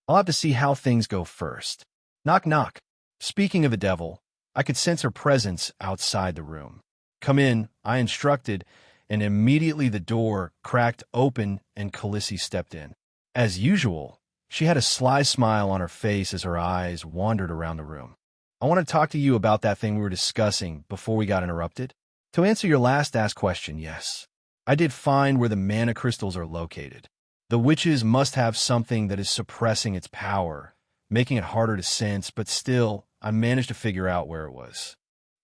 I'll have to see how things go first. Knock, knock. Speaking of the devil, I could sense her presence outside the room. Come in, I instructed, and immediately the door cracked open and Khaleesi stepped in. As usual, she had a sly smile on her face as her eyes wandered around the room. I want to talk to you about that thing we were discussing before we got interrupted. To answer your last asked question, yes. I did find where the mana crystals are located. The witches must have something that is suppressing its power, making it harder to sense, but still, I managed to figure out where it was.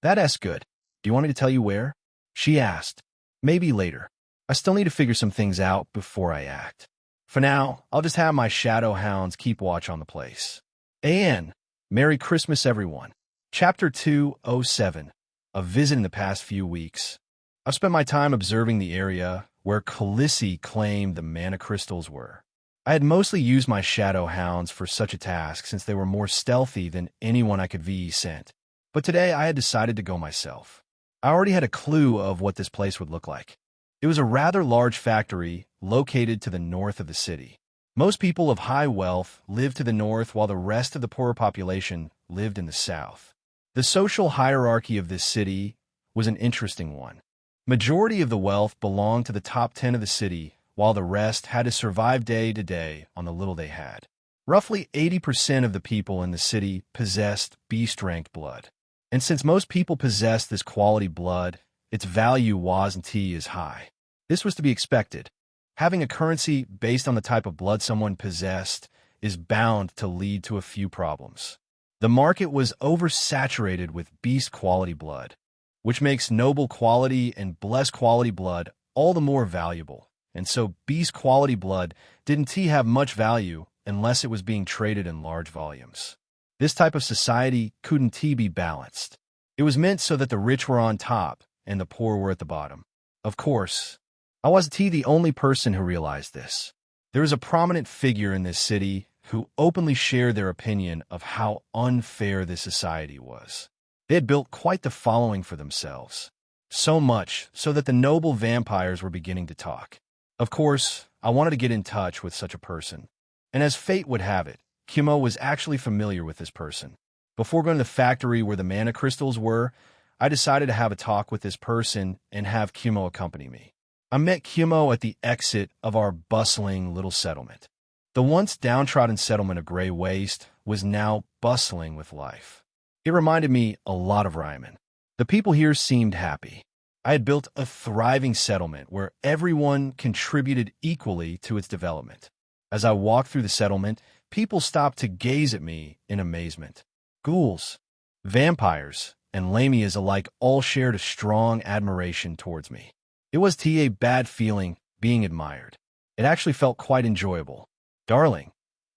That's good. Do you want me to tell you where? She asked. Maybe later. I still need to figure some things out before I act. For now, I'll just have my shadow hounds keep watch on the place. And Merry Christmas, everyone. Chapter 207. A visit in the past few weeks. I've spent my time observing the area where Khaleesi claimed the mana crystals were. I had mostly used my shadow hounds for such a task since they were more stealthy than anyone I could VE scent. But today I had decided to go myself. I already had a clue of what this place would look like. It was a rather large factory located to the north of the city. Most people of high wealth lived to the north while the rest of the poorer population lived in the south. The social hierarchy of this city was an interesting one. Majority of the wealth belonged to the top 10 of the city, while the rest had to survive day to day on the little they had. Roughly 80% of the people in the city possessed beast-ranked blood. And since most people possessed this quality blood, its value wasn't as high. This was to be expected. Having a currency based on the type of blood someone possessed is bound to lead to a few problems. The market was oversaturated with beast-quality blood, which makes noble quality and blessed quality blood all the more valuable. And so beast quality blood didn't have much value unless it was being traded in large volumes. This type of society couldn't be balanced. It was meant so that the rich were on top and the poor were at the bottom. Of course, I wasn't the only person who realized this. There is a prominent figure in this city who openly shared their opinion of how unfair this society was. They had built quite the following for themselves. So much so that the noble vampires were beginning to talk. Of course, I wanted to get in touch with such a person. And as fate would have it, Kumo was actually familiar with this person. Before going to the factory where the mana crystals were, I decided to have a talk with this person and have Kumo accompany me. I met Kumo at the exit of our bustling little settlement. The once downtrodden settlement of Gray Waste was now bustling with life. It reminded me a lot of Ryman. The people here seemed happy. I had built a thriving settlement where everyone contributed equally to its development. As I walked through the settlement, people stopped to gaze at me in amazement. Ghouls, vampires, and lamias alike all shared a strong admiration towards me. It was a bad feeling being admired. It actually felt quite enjoyable. "Darling,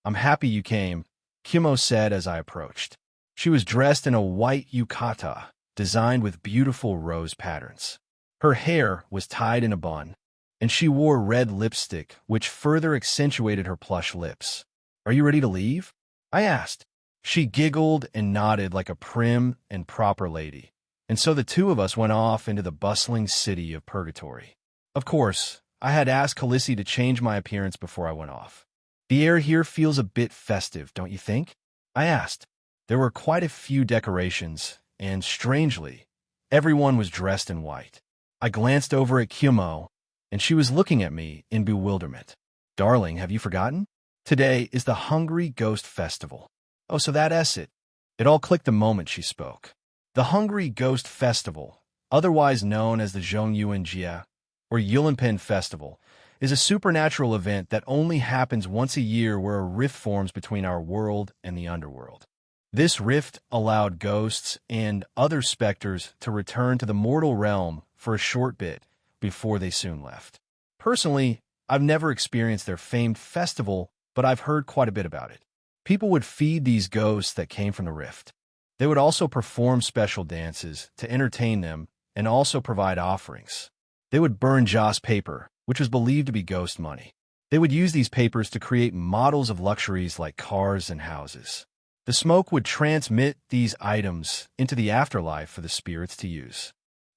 I'm happy you came," Kumo said as I approached. She was dressed in a white yukata, designed with beautiful rose patterns. Her hair was tied in a bun, and she wore red lipstick, which further accentuated her plush lips. "Are you ready to leave?" I asked. She giggled and nodded like a prim and proper lady, and so the two of us went off into the bustling city of Purgatory. Of course, I had asked Khaleesi to change my appearance before I went off. "The air here feels a bit festive, don't you think?" I asked. There were quite a few decorations, and strangely, everyone was dressed in white. I glanced over at Kumo, and she was looking at me in bewilderment. "Darling, have you forgotten? Today is the Hungry Ghost Festival." "Oh, so that's it." It all clicked the moment she spoke. The Hungry Ghost Festival, otherwise known as the Zhongyuanjia, or Yulenpen Festival, is a supernatural event that only happens once a year where a rift forms between our world and the underworld. This rift allowed ghosts and other specters to return to the mortal realm for a short bit before they soon left. Personally, I've never experienced their famed festival, but I've heard quite a bit about it. People would feed these ghosts that came from the rift. They would also perform special dances to entertain them and also provide offerings. They would burn joss paper, which was believed to be ghost money. They would use these papers to create models of luxuries like cars and houses. The smoke would transmit these items into the afterlife for the spirits to use.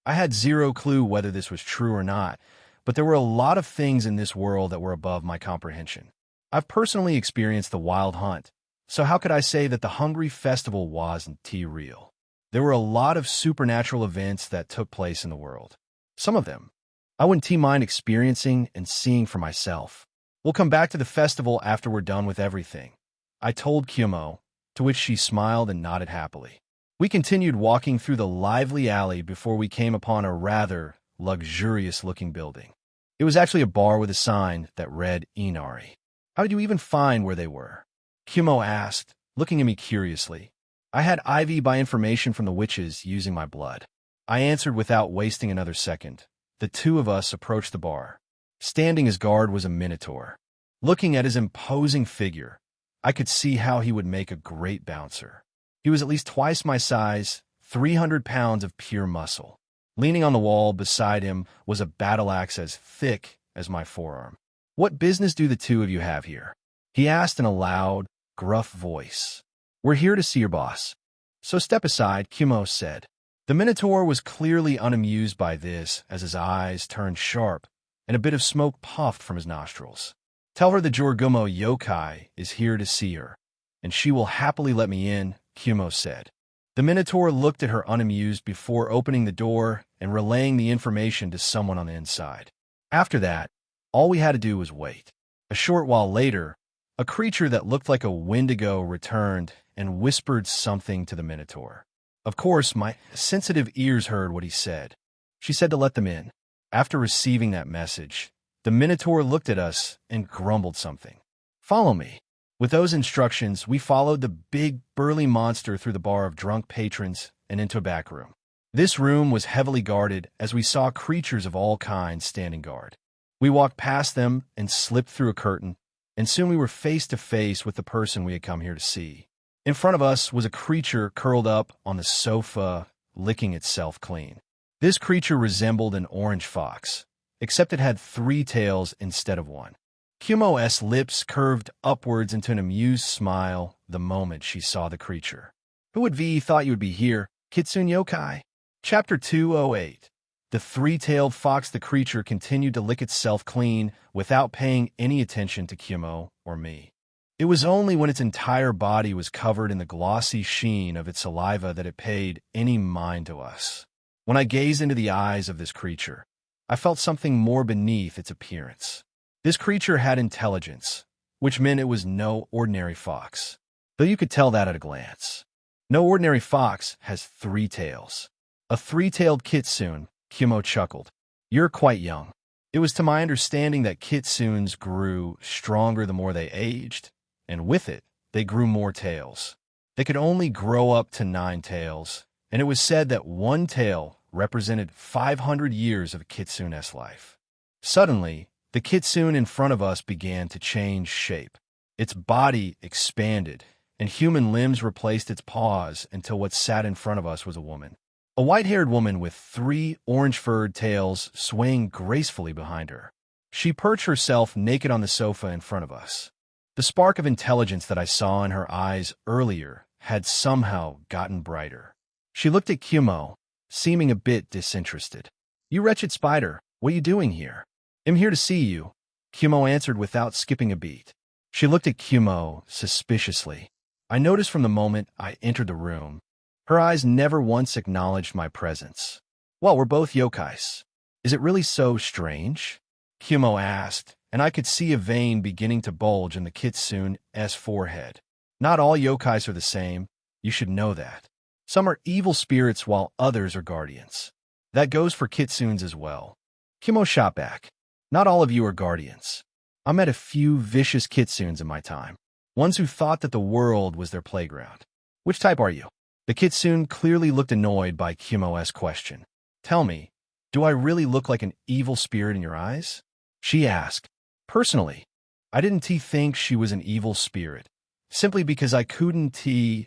I had zero clue whether this was true or not, but there were a lot of things in this world that were above my comprehension. I've personally experienced the wild hunt, so how could I say that the Hungry Festival wasn't real? There were a lot of supernatural events that took place in the world. Some of them I wouldn't mind experiencing and seeing for myself. "We'll come back to the festival after we're done with everything," I told Kumo, to which she smiled and nodded happily. We continued walking through the lively alley before we came upon a rather luxurious-looking building. It was actually a bar with a sign that read Inari. "How did you even find where they were?" Kumo asked, looking at me curiously. "I had IV by information from the witches using my blood." I answered without wasting another second. The two of us approached the bar. Standing as guard was a minotaur. Looking at his imposing figure, I could see how he would make a great bouncer. He was at least twice my size, 300 pounds of pure muscle. Leaning on the wall beside him was a battle axe as thick as my forearm. "What business do the two of you have here?" he asked in a loud, gruff voice. "We're here to see your boss." "So step aside," Kumo said. The Minotaur was clearly unamused by this as his eyes turned sharp and a bit of smoke puffed from his nostrils. "Tell her the Jorgumo yokai is here to see her, and she will happily let me in," Kumo said. The Minotaur looked at her unamused before opening the door and relaying the information to someone on the inside. After that, all we had to do was wait. A short while later, a creature that looked like a Wendigo returned and whispered something to the Minotaur. Of course, my sensitive ears heard what he said. She said to let them in. After receiving that message, the Minotaur looked at us and grumbled something. "Follow me." With those instructions, we followed the big, burly monster through the bar of drunk patrons and into a back room. This room was heavily guarded as we saw creatures of all kinds standing guard. We walked past them and slipped through a curtain, and soon we were face to face with the person we had come here to see. In front of us was a creature curled up on the sofa, licking itself clean. This creature resembled an orange fox, except it had 3 tails instead of 1. Kumo's lips curved upwards into an amused smile the moment she saw the creature. "Who would V thought you would be here, Kitsune Yokai?" Chapter 208. The three-tailed fox, the creature, continued to lick itself clean without paying any attention to Kumo or me. It was only when its entire body was covered in the glossy sheen of its saliva that it paid any mind to us. When I gazed into the eyes of this creature, I felt something more beneath its appearance. This creature had intelligence, which meant it was no ordinary fox, though you could tell that at a glance. No ordinary fox has three tails. A three-tailed kitsune, Kumo chuckled. You're quite young. It was to my understanding that kitsunes grew stronger the more they aged, and with it, they grew more tails. They could only grow up to 9 tails, and it was said that one tail represented 500 years of a kitsune's life. Suddenly, the kitsune in front of us began to change shape. Its body expanded, and human limbs replaced its paws until what sat in front of us was a woman. A white-haired woman with 3 orange-furred tails swaying gracefully behind her. She perched herself naked on the sofa in front of us. The spark of intelligence that I saw in her eyes earlier had somehow gotten brighter. She looked at Kumo, seeming a bit disinterested. You wretched spider, what are you doing here? I'm here to see you, Kumo answered without skipping a beat. She looked at Kumo suspiciously. I noticed from the moment I entered the room, her eyes never once acknowledged my presence. Well, we're both yokais. Is it really so strange? Kumo asked, and I could see a vein beginning to bulge in the kitsune's forehead. Not all yokais are the same. You should know that. Some are evil spirits while others are guardians. That goes for kitsunes as well. Kumo shot back. Not all of you are guardians. I met a few vicious kitsunes in my time. Ones who thought that the world was their playground. Which type are you? The kitsune clearly looked annoyed by Kumo's question. Tell me, do I really look like an evil spirit in your eyes? She asked. Personally, I didn't think she was an evil spirit, simply because I couldn't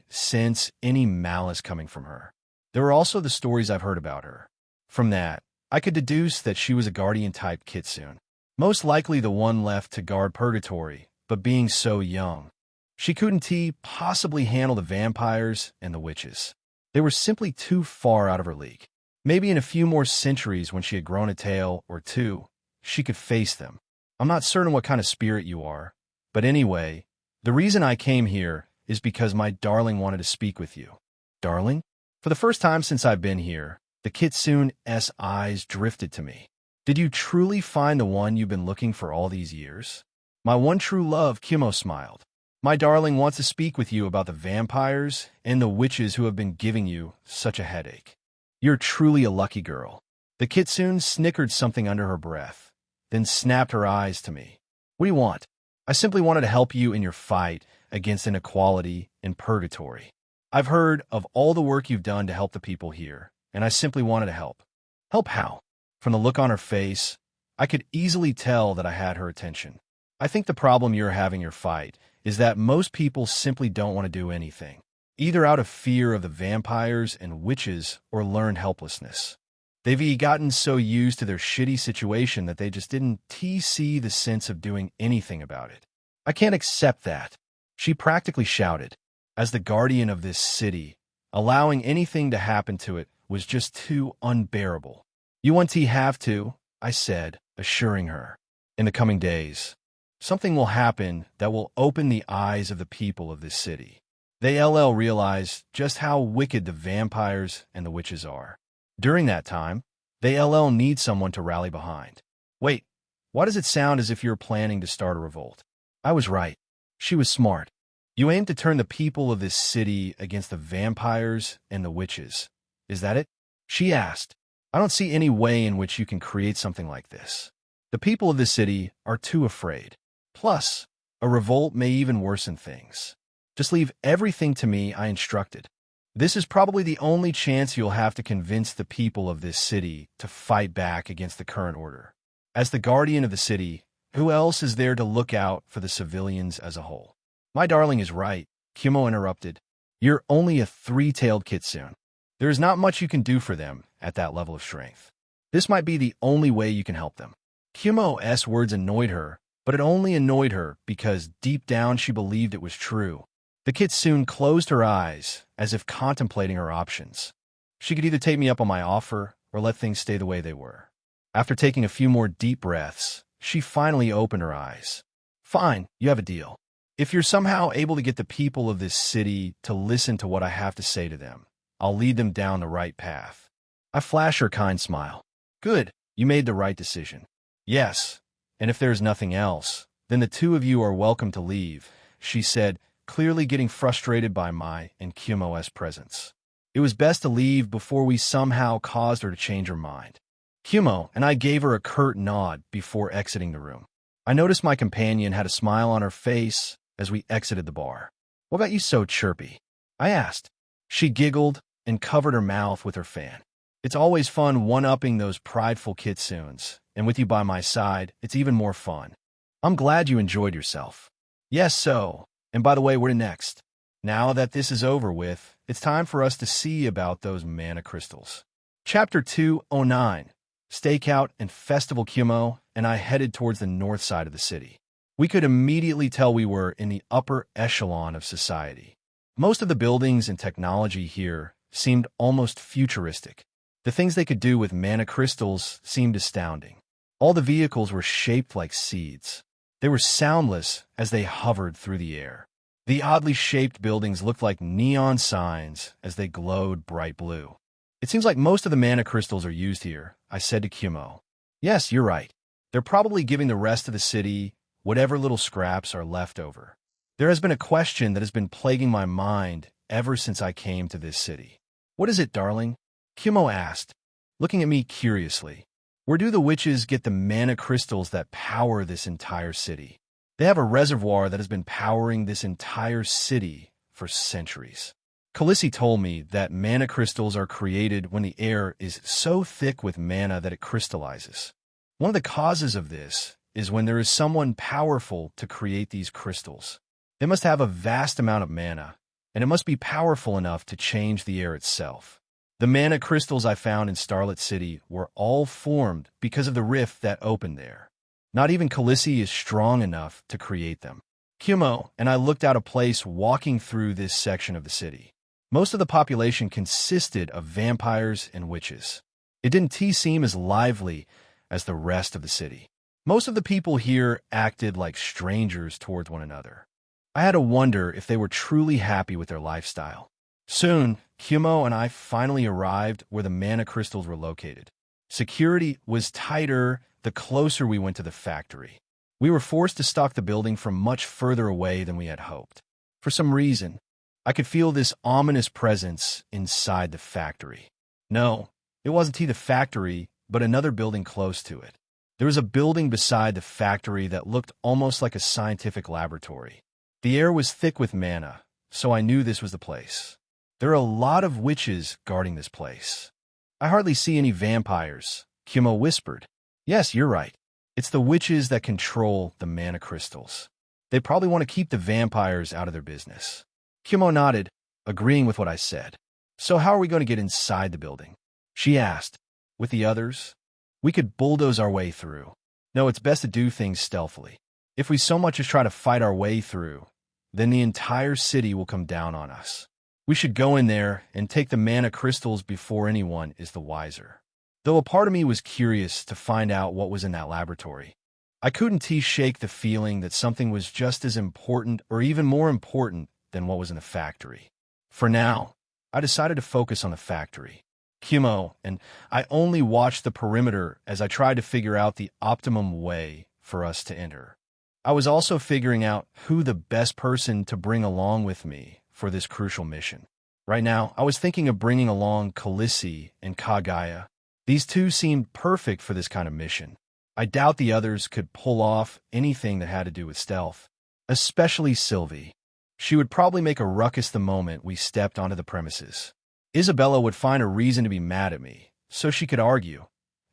sense any malice coming from her. There were also the stories I've heard about her. From that, I could deduce that she was a guardian-type kitsune, most likely the one left to guard purgatory, but being so young, she couldn't possibly handle the vampires and the witches. They were simply too far out of her league. Maybe in a few more centuries when she had grown a tail or two, she could face them. I'm not certain what kind of spirit you are, but anyway, the reason I came here is because my darling wanted to speak with you. Darling? For the first time since I've been here, the kitsune's eyes drifted to me. Did you truly find the one you've been looking for all these years? My one true love, Kumo smiled. My darling wants to speak with you about the vampires and the witches who have been giving you such a headache. You're truly a lucky girl. The kitsune snickered something under her breath, then snapped her eyes to me. What do you want? I simply wanted to help you in your fight against inequality in purgatory. I've heard of all the work you've done to help the people here, and I simply wanted to help. Help how? From the look on her face, I could easily tell that I had her attention. I think the problem you're having your fight is that most people simply don't want to do anything, either out of fear of the vampires and witches or learned helplessness. They've gotten so used to their shitty situation that they just didn't see the sense of doing anything about it. I can't accept that, she practically shouted. As the guardian of this city, allowing anything to happen to it was just too unbearable. You want to have to, I said, assuring her. In the coming days, something will happen that will open the eyes of the people of this city. They'll realize just how wicked the vampires and the witches are. During that time, they'll need someone to rally behind. Wait, why does it sound as if you're planning to start a revolt? I was right. She was smart. You aim to turn the people of this city against the vampires and the witches. Is that it? She asked. I don't see any way in which you can create something like this. The people of this city are too afraid. Plus, a revolt may even worsen things. Just leave everything to me, I instructed. This is probably the only chance you'll have to convince the people of this city to fight back against the current order. As the guardian of the city, who else is there to look out for the civilians as a whole? My darling is right, Kumo interrupted. You're only a three-tailed kitsune. There is not much you can do for them at that level of strength. This might be the only way you can help them. Kumo's words annoyed her, but it only annoyed her because deep down she believed it was true. The kitsune closed her eyes, as if contemplating her options. She could either take me up on my offer, or let things stay the way they were. After taking a few more deep breaths, she finally opened her eyes. Fine, you have a deal. If you're somehow able to get the people of this city to listen to what I have to say to them, I'll lead them down the right path. I flash her a kind smile. Good, you made the right decision. Yes, and if there's nothing else, then the two of you are welcome to leave, she said, clearly getting frustrated by my and Kumo's presence. It was best to leave before we somehow caused her to change her mind. Kumo and I gave her a curt nod before exiting the room. I noticed my companion had a smile on her face as we exited the bar. What got you so chirpy? I asked. She giggled and covered her mouth with her fan. It's always fun one-upping those prideful kitsunes, and with you by my side, it's even more fun. I'm glad you enjoyed yourself. Yes, so. And by the way, we're next. Now that this is over with, it's time for us to see about those mana crystals. Chapter 209. Stakeout and Festival. Kumo and I headed towards the north side of the city. We could immediately tell we were in the upper echelon of society. Most of the buildings and technology here seemed almost futuristic. The things they could do with mana crystals seemed astounding. All the vehicles were shaped like seeds. They were soundless as they hovered through the air. The oddly shaped buildings looked like neon signs as they glowed bright blue. It seems like most of the mana crystals are used here, I said to Kumo. Yes, you're right. They're probably giving the rest of the city whatever little scraps are left over. There has been a question that has been plaguing my mind ever since I came to this city. What is it, darling? Kumo asked, looking at me curiously. Where do the witches get the mana crystals that power this entire city? They have a reservoir that has been powering this entire city for centuries. Khaleesi told me that mana crystals are created when the air is so thick with mana that it crystallizes. One of the causes of this is when there is someone powerful to create these crystals. They must have a vast amount of mana, and it must be powerful enough to change the air itself. The mana crystals I found in Starlit City were all formed because of the rift that opened there. Not even Khaleesi is strong enough to create them. Kumo and I looked out a place walking through this section of the city. Most of the population consisted of vampires and witches. It didn't seem as lively as the rest of the city. Most of the people here acted like strangers towards one another. I had to wonder if they were truly happy with their lifestyle. Soon, Kumo and I finally arrived where the mana crystals were located. Security was tighter the closer we went to the factory. We were forced to stalk the building from much further away than we had hoped. For some reason, I could feel this ominous presence inside the factory. No, it wasn't the factory, but another building close to it. There was a building beside the factory that looked almost like a scientific laboratory. The air was thick with mana, so I knew this was the place. There are a lot of witches guarding this place. I hardly see any vampires, Kumo whispered. Yes, you're right. It's the witches that control the mana crystals. They probably want to keep the vampires out of their business. Kumo nodded, agreeing with what I said. So how are we going to get inside the building? She asked. With the others? We could bulldoze our way through. No, it's best to do things stealthily. If we so much as try to fight our way through, then the entire city will come down on us. We should go in there and take the mana crystals before anyone is the wiser. Though a part of me was curious to find out what was in that laboratory, I couldn't shake the feeling that something was just as important or even more important than what was in the factory. For now, I decided to focus on the factory. Kumo and I only watched the perimeter as I tried to figure out the optimum way for us to enter. I was also figuring out who the best person to bring along with me for this crucial mission. Right now, I was thinking of bringing along Khaleesi and Kaguya. These two seemed perfect for this kind of mission. I doubt the others could pull off anything that had to do with stealth, especially Sylvie. She would probably make a ruckus the moment we stepped onto the premises. Isabella would find a reason to be mad at me, so she could argue,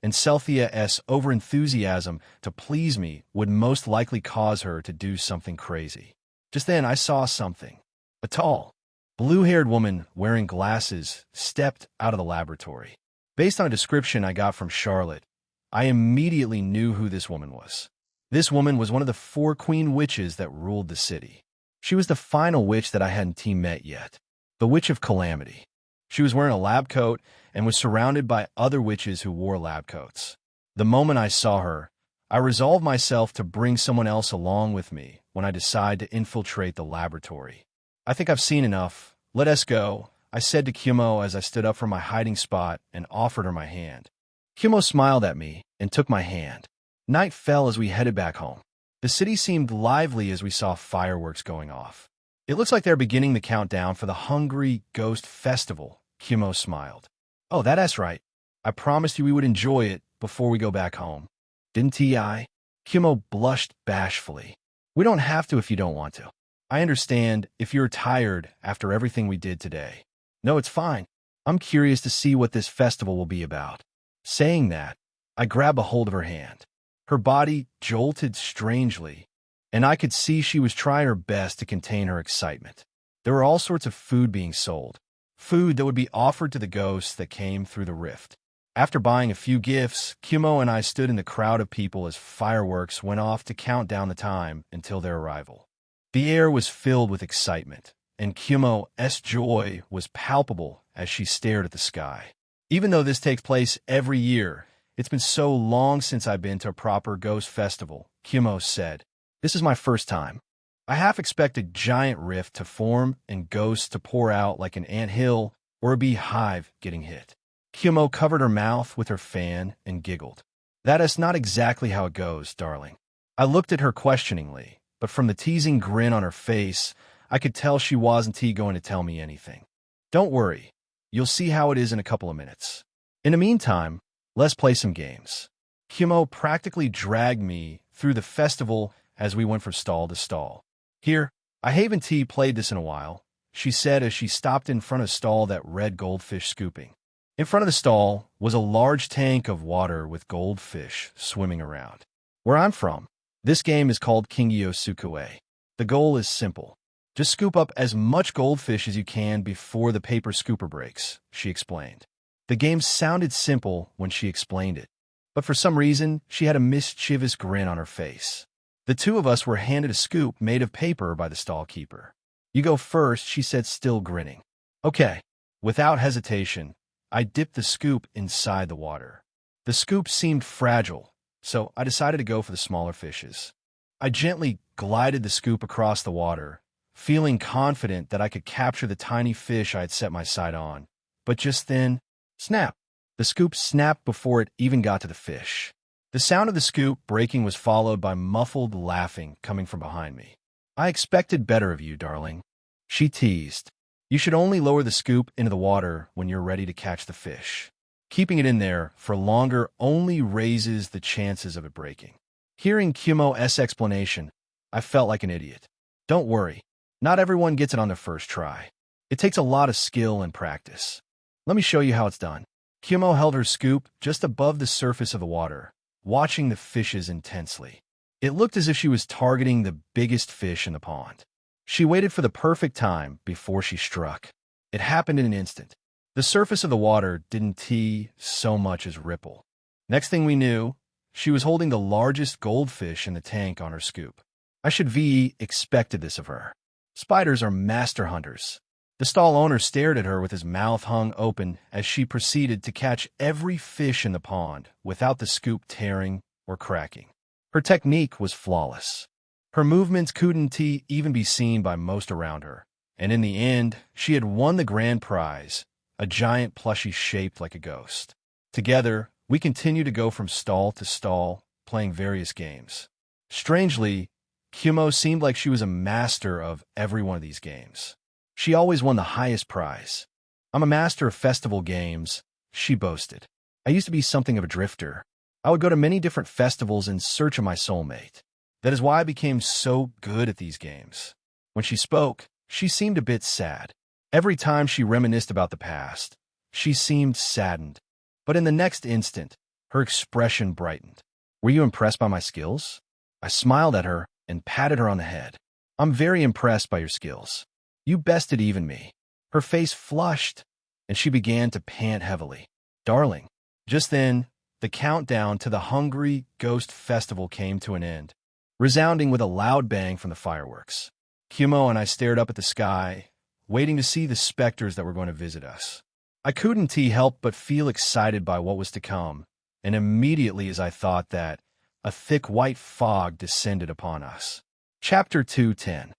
and Celthia's overenthusiasm to please me would most likely cause her to do something crazy. Just then, I saw something. A tall, blue-haired woman wearing glasses stepped out of the laboratory. Based on a description I got from Charlotte, I immediately knew who this woman was. This woman was one of the 4 queen witches that ruled the city. She was the final witch that I hadn't met yet, the Witch of Calamity. She was wearing a lab coat and was surrounded by other witches who wore lab coats. The moment I saw her, I resolved myself to bring someone else along with me when I decide to infiltrate the laboratory. I think I've seen enough. Let us go, I said to Kumo as I stood up from my hiding spot and offered her my hand. Kumo smiled at me and took my hand. Night fell as we headed back home. The city seemed lively as we saw fireworks going off. It looks like they're beginning the countdown for the Hungry Ghost Festival, Kumo smiled. Oh, that's right. I promised you we would enjoy it before we go back home. Didn't I? Kumo blushed bashfully. We don't have to if you don't want to. I understand if you're tired after everything we did today. No, it's fine. I'm curious to see what this festival will be about. Saying that, I grabbed a hold of her hand. Her body jolted strangely, and I could see she was trying her best to contain her excitement. There were all sorts of food being sold, food that would be offered to the ghosts that came through the rift. After buying a few gifts, Kumo and I stood in the crowd of people as fireworks went off to count down the time until their arrival. The air was filled with excitement, and Kumo's joy was palpable as she stared at the sky. Even though this takes place every year, it's been so long since I've been to a proper ghost festival, Kumo said. This is my first time. I half expect a giant rift to form and ghosts to pour out like an anthill or a beehive getting hit. Kumo covered her mouth with her fan and giggled. That is not exactly how it goes, darling. I looked at her questioningly, but from the teasing grin on her face, I could tell she wasn't going to tell me anything. Don't worry. You'll see how it is in a couple of minutes. In the meantime, let's play some games. Kumo practically dragged me through the festival as we went from stall to stall. Here, I haven't played this in a while, she said as she stopped in front of a stall that read Goldfish Scooping. In front of the stall was a large tank of water with goldfish swimming around. Where I'm from, this game is called Kingyo Sukue. The goal is simple. Just scoop up as much goldfish as you can before the paper scooper breaks, she explained. The game sounded simple when she explained it, but for some reason, she had a mischievous grin on her face. The two of us were handed a scoop made of paper by the stall keeper. You go first, she said, still grinning. Okay. Without hesitation, I dipped the scoop inside the water. The scoop seemed fragile, so I decided to go for the smaller fishes. I gently glided the scoop across the water, feeling confident that I could capture the tiny fish I had set my sight on. But just then, snap! The scoop snapped before it even got to the fish. The sound of the scoop breaking was followed by muffled laughing coming from behind me. I expected better of you, darling. She teased. You should only lower the scoop into the water when you're ready to catch the fish. Keeping it in there for longer only raises the chances of it breaking. Hearing Kumo's explanation, I felt like an idiot. Don't worry. Not everyone gets it on their first try. It takes a lot of skill and practice. Let me show you how it's done. Kumo held her scoop just above the surface of the water, watching the fishes intensely. It looked as if she was targeting the biggest fish in the pond. She waited for the perfect time before she struck. It happened in an instant. The surface of the water didn't so much as ripple. Next thing we knew, she was holding the largest goldfish in the tank on her scoop. I should expected this of her. Spiders are master hunters. The stall owner stared at her with his mouth hung open as she proceeded to catch every fish in the pond without the scoop tearing or cracking. Her technique was flawless. Her movements couldn't even be seen by most around her, and in the end, she had won the grand prize, a giant plushie shaped like a ghost. Together, we continued to go from stall to stall, playing various games. Strangely, Kumo seemed like she was a master of every one of these games. She always won the highest prize. I'm a master of festival games, she boasted. I used to be something of a drifter. I would go to many different festivals in search of my soulmate. That is why I became so good at these games. When she spoke, she seemed a bit sad. Every time she reminisced about the past, she seemed saddened. But in the next instant, her expression brightened. Were you impressed by my skills? I smiled at her and patted her on the head. I'm very impressed by your skills. You bested even me. Her face flushed, and she began to pant heavily. Darling. Just then, the countdown to the Hungry Ghost Festival came to an end, resounding with a loud bang from the fireworks. Kumo and I stared up at the sky, waiting to see the specters that were going to visit us. I couldn't help but feel excited by what was to come, and immediately as I thought that, a thick white fog descended upon us. Chapter 2:10.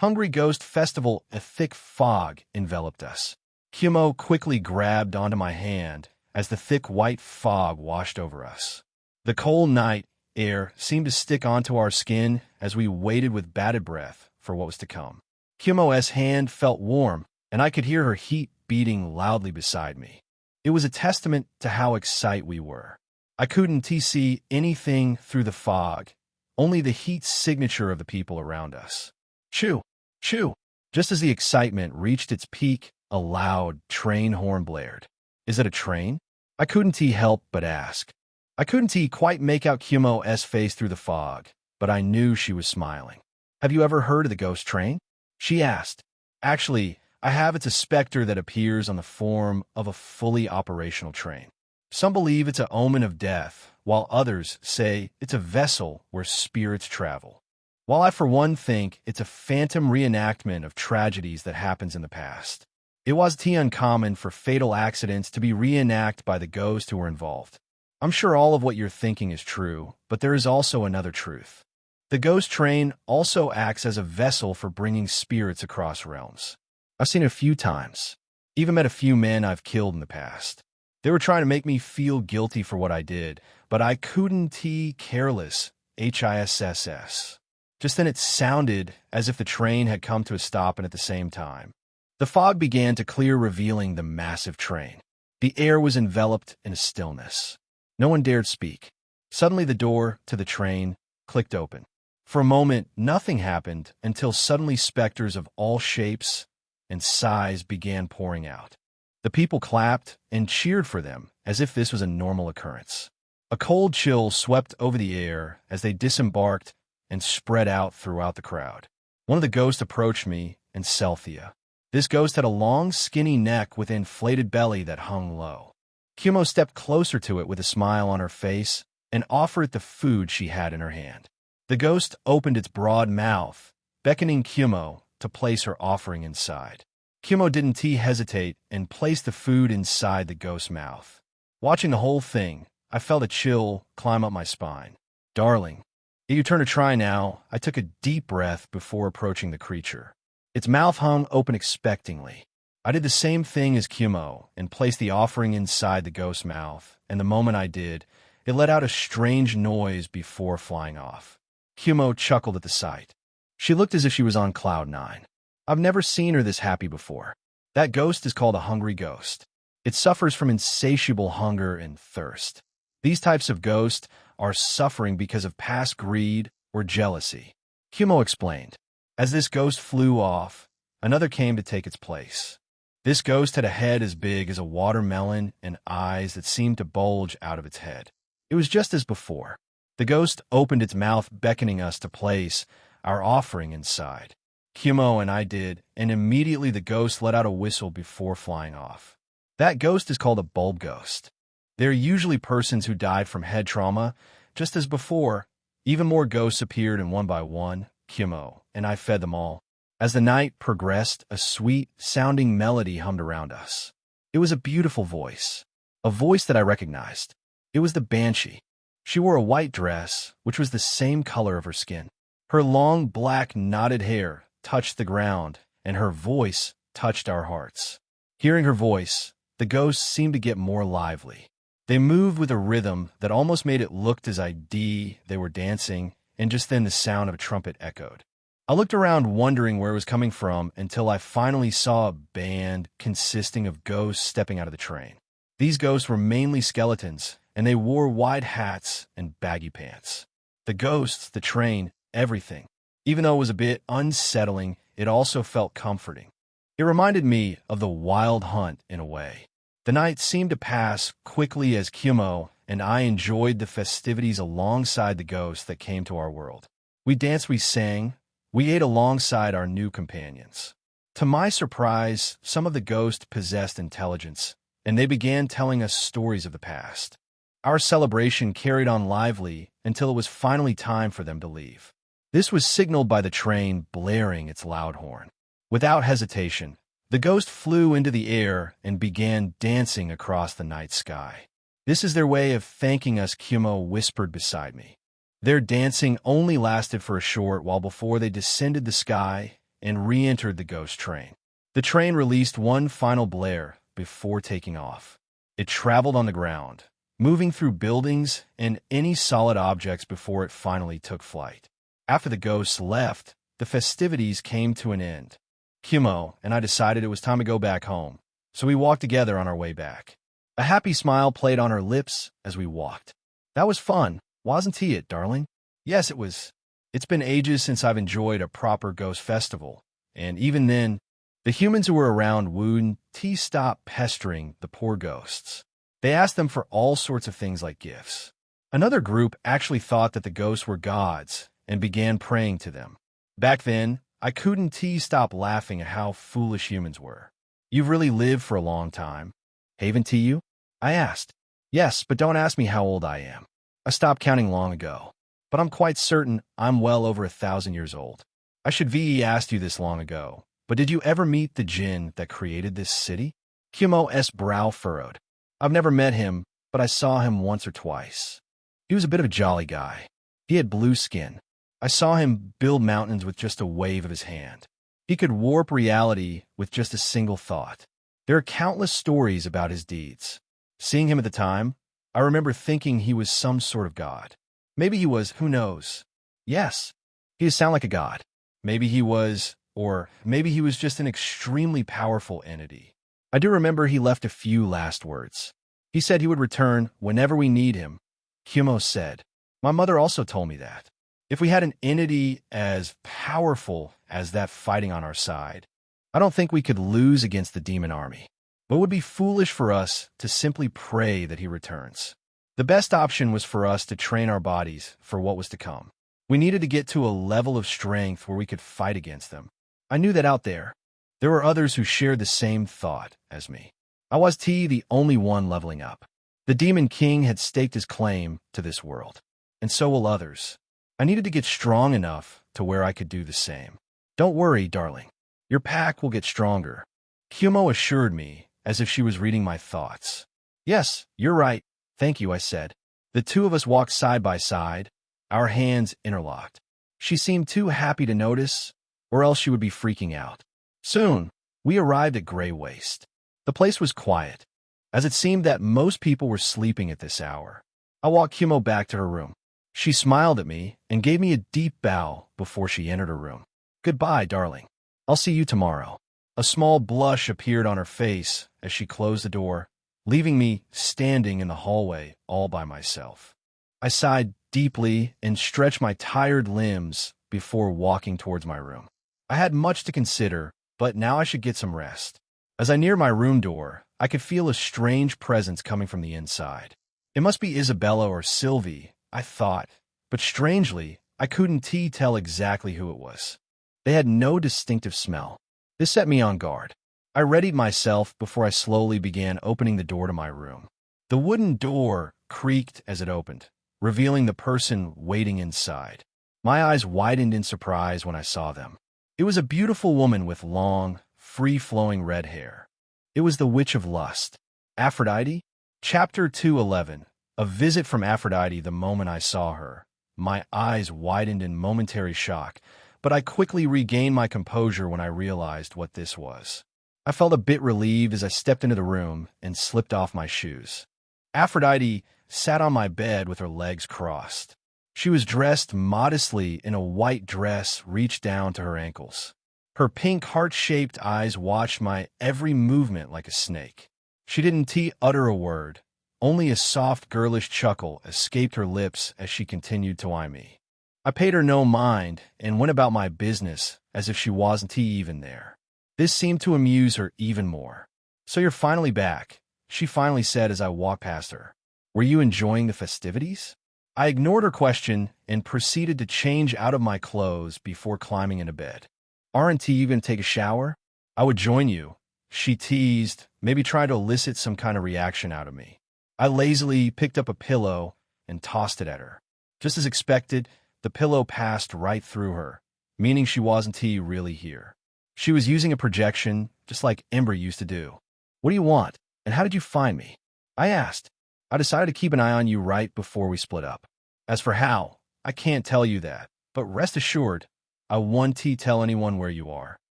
Hungry Ghost Festival. A thick fog enveloped us. Kumo quickly grabbed onto my hand as the thick white fog washed over us. The cold night air seemed to stick onto our skin as we waited with bated breath for what was to come. Kumo's hand felt warm, and I could hear her heat beating loudly beside me. It was a testament to how excited we were. I couldn't see anything through the fog, only the heat signature of the people around us. Choo! Choo! Just as the excitement reached its peak, a loud train horn blared. Is it a train? I couldn't help but ask. I couldn't quite make out Kumo's face through the fog, but I knew she was smiling. Have you ever heard of the ghost train? She asked. Actually, I have. It's a specter that appears on the form of a fully operational train. Some believe it's an omen of death, while others say it's a vessel where spirits travel. While I for one think it's a phantom reenactment of tragedies that happens in the past. It was uncommon for fatal accidents to be reenacted by the ghosts who were involved. I'm sure all of what you're thinking is true, but there is also another truth. The ghost train also acts as a vessel for bringing spirits across realms. I've seen it a few times. Even met a few men I've killed in the past. They were trying to make me feel guilty for what I did, but I couldn't careless, HISSS. Just then it sounded as if the train had come to a stop and at the same time. The fog began to clear, revealing the massive train. The air was enveloped in a stillness. No one dared speak. Suddenly the door to the train clicked open. For a moment, nothing happened until suddenly specters of all shapes and size began pouring out. The people clapped and cheered for them as if this was a normal occurrence. A cold chill swept over the air as they disembarked and spread out throughout the crowd. One of the ghosts approached me, and Celthea. This ghost had a long, skinny neck with an inflated belly that hung low. Kumo stepped closer to it with a smile on her face and offered the food she had in her hand. The ghost opened its broad mouth, beckoning Kumo to place her offering inside. Kumo didn't hesitate and placed the food inside the ghost's mouth. Watching the whole thing, I felt a chill climb up my spine. Darling, it's your turn to try now. I took a deep breath before approaching the creature. Its mouth hung open expectingly. I did the same thing as Kumo and placed the offering inside the ghost's mouth, and the moment I did, it let out a strange noise before flying off. Kumo chuckled at the sight. She looked as if she was on cloud nine. I've never seen her this happy before. That ghost is called a hungry ghost. It suffers from insatiable hunger and thirst. These types of ghosts are suffering because of past greed or jealousy. Kumo explained. As this ghost flew off, another came to take its place. This ghost had a head as big as a watermelon and eyes that seemed to bulge out of its head. It was just as before. The ghost opened its mouth, beckoning us to place our offering inside. Kumo and I did, and immediately the ghost let out a whistle before flying off. That ghost is called a bulb ghost. They're usually persons who died from head trauma. Just as before, even more ghosts appeared, and one by one, Kumo and I fed them all. As the night progressed, a sweet-sounding melody hummed around us. It was a beautiful voice, a voice that I recognized. It was the Banshee. She wore a white dress, which was the same color of her skin. Her long, black, knotted hair touched the ground, and her voice touched our hearts. Hearing her voice, the ghosts seemed to get more lively. They moved with a rhythm that almost made it look as they were dancing, and just then the sound of a trumpet echoed. I looked around wondering where it was coming from until I finally saw a band consisting of ghosts stepping out of the train. These ghosts were mainly skeletons, and they wore wide hats and baggy pants. The ghosts, the train, everything. Even though it was a bit unsettling, it also felt comforting. It reminded me of the Wild Hunt in a way. The night seemed to pass quickly as Kumo and I enjoyed the festivities alongside the ghosts that came to our world. We danced, we sang, we ate alongside our new companions. To my surprise, some of the ghosts possessed intelligence, and they began telling us stories of the past. Our celebration carried on lively until it was finally time for them to leave. This was signaled by the train blaring its loud horn. Without hesitation, The ghost flew into the air and began dancing across the night sky. "This is their way of thanking us," Kumo whispered beside me. Their dancing only lasted for a short while before they descended the sky and re-entered the ghost train. The train released one final blare before taking off. It traveled on the ground, moving through buildings and any solid objects before it finally took flight. After the ghosts left, the festivities came to an end. Kumo and I decided it was time to go back home, so we walked together on our way back. A happy smile played on her lips as we walked. "That was fun, wasn't it, darling?" "Yes, it was. It's been ages since I've enjoyed a proper ghost festival, and even then, the humans who were around wouldn't stop pestering the poor ghosts. They asked them for all sorts of things like gifts. Another group actually thought that the ghosts were gods and began praying to them. Back then, I couldn't stop laughing at how foolish humans were. You've really lived for a long time, haven't you?" I asked. "Yes, but don't ask me how old I am. I stopped counting long ago, but I'm quite certain I'm well over 1,000 years old. I should have asked you this long ago, but did you ever meet the djinn that created this city?" Kumo's brow furrowed. "I've never met him, but I saw him once or twice. He was a bit of a jolly guy. He had blue skin. I saw him build mountains with just a wave of his hand. He could warp reality with just a single thought. There are countless stories about his deeds. Seeing him at the time, I remember thinking he was some sort of god. Maybe he was, who knows? Yes, he does sound like a god. Maybe he was, or maybe he was just an extremely powerful entity. I do remember he left a few last words. He said he would return whenever we need him." Kumo said. "My mother also told me that. If we had an entity as powerful as that fighting on our side, I don't think we could lose against the demon army. But it would be foolish for us to simply pray that he returns. The best option was for us to train our bodies for what was to come. We needed to get to a level of strength where we could fight against them. I knew that out there were others who shared the same thought as me. I was the only one leveling up. The Demon King had staked his claim to this world, and so will others. I needed to get strong enough to where I could do the same. Don't worry, darling. Your pack will get stronger," Kumo assured me, as if she was reading my thoughts. "Yes, you're right. Thank you," I said. The two of us walked side by side, our hands interlocked. She seemed too happy to notice, or else she would be freaking out. Soon, we arrived at Grey Waste. The place was quiet, as it seemed that most people were sleeping at this hour. I walked Kumo back to her room. She smiled at me and gave me a deep bow before she entered her room. "Goodbye, darling. I'll see you tomorrow." A small blush appeared on her face as she closed the door, leaving me standing in the hallway all by myself. I sighed deeply and stretched my tired limbs before walking towards my room. I had much to consider, but now I should get some rest. As I neared my room door, I could feel a strange presence coming from the inside. It must be Isabella or Sylvie, I thought, but strangely, I couldn't tell exactly who it was. They had no distinctive smell. This set me on guard. I readied myself before I slowly began opening the door to my room. The wooden door creaked as it opened, revealing the person waiting inside. My eyes widened in surprise when I saw them. It was a beautiful woman with long, free-flowing red hair. It was the Witch of Lust, Aphrodite. Chapter 2:11. A visit from Aphrodite. The moment I saw her, my eyes widened in momentary shock, but I quickly regained my composure when I realized what this was. I felt a bit relieved as I stepped into the room and slipped off my shoes. Aphrodite sat on my bed with her legs crossed. She was dressed modestly in a white dress reached down to her ankles. Her pink heart-shaped eyes watched my every movement like a snake. She didn't utter a word. Only a soft, girlish chuckle escaped her lips as she continued to eye me. I paid her no mind and went about my business as if she wasn't even there. This seemed to amuse her even more. "So you're finally back," she finally said as I walked past her. "Were you enjoying the festivities?" I ignored her question and proceeded to change out of my clothes before climbing into bed. "Aren't you going to take a shower?" "I would join you," she teased, maybe trying to elicit some kind of reaction out of me. I lazily picked up a pillow and tossed it at her. Just as expected, the pillow passed right through her, meaning she wasn't really here. She was using a projection, just like Ember used to do. What do you want, and how did you find me? I asked. I decided to keep an eye on you right before we split up. As for how, I can't tell you that, but rest assured, I won't tell anyone where you are.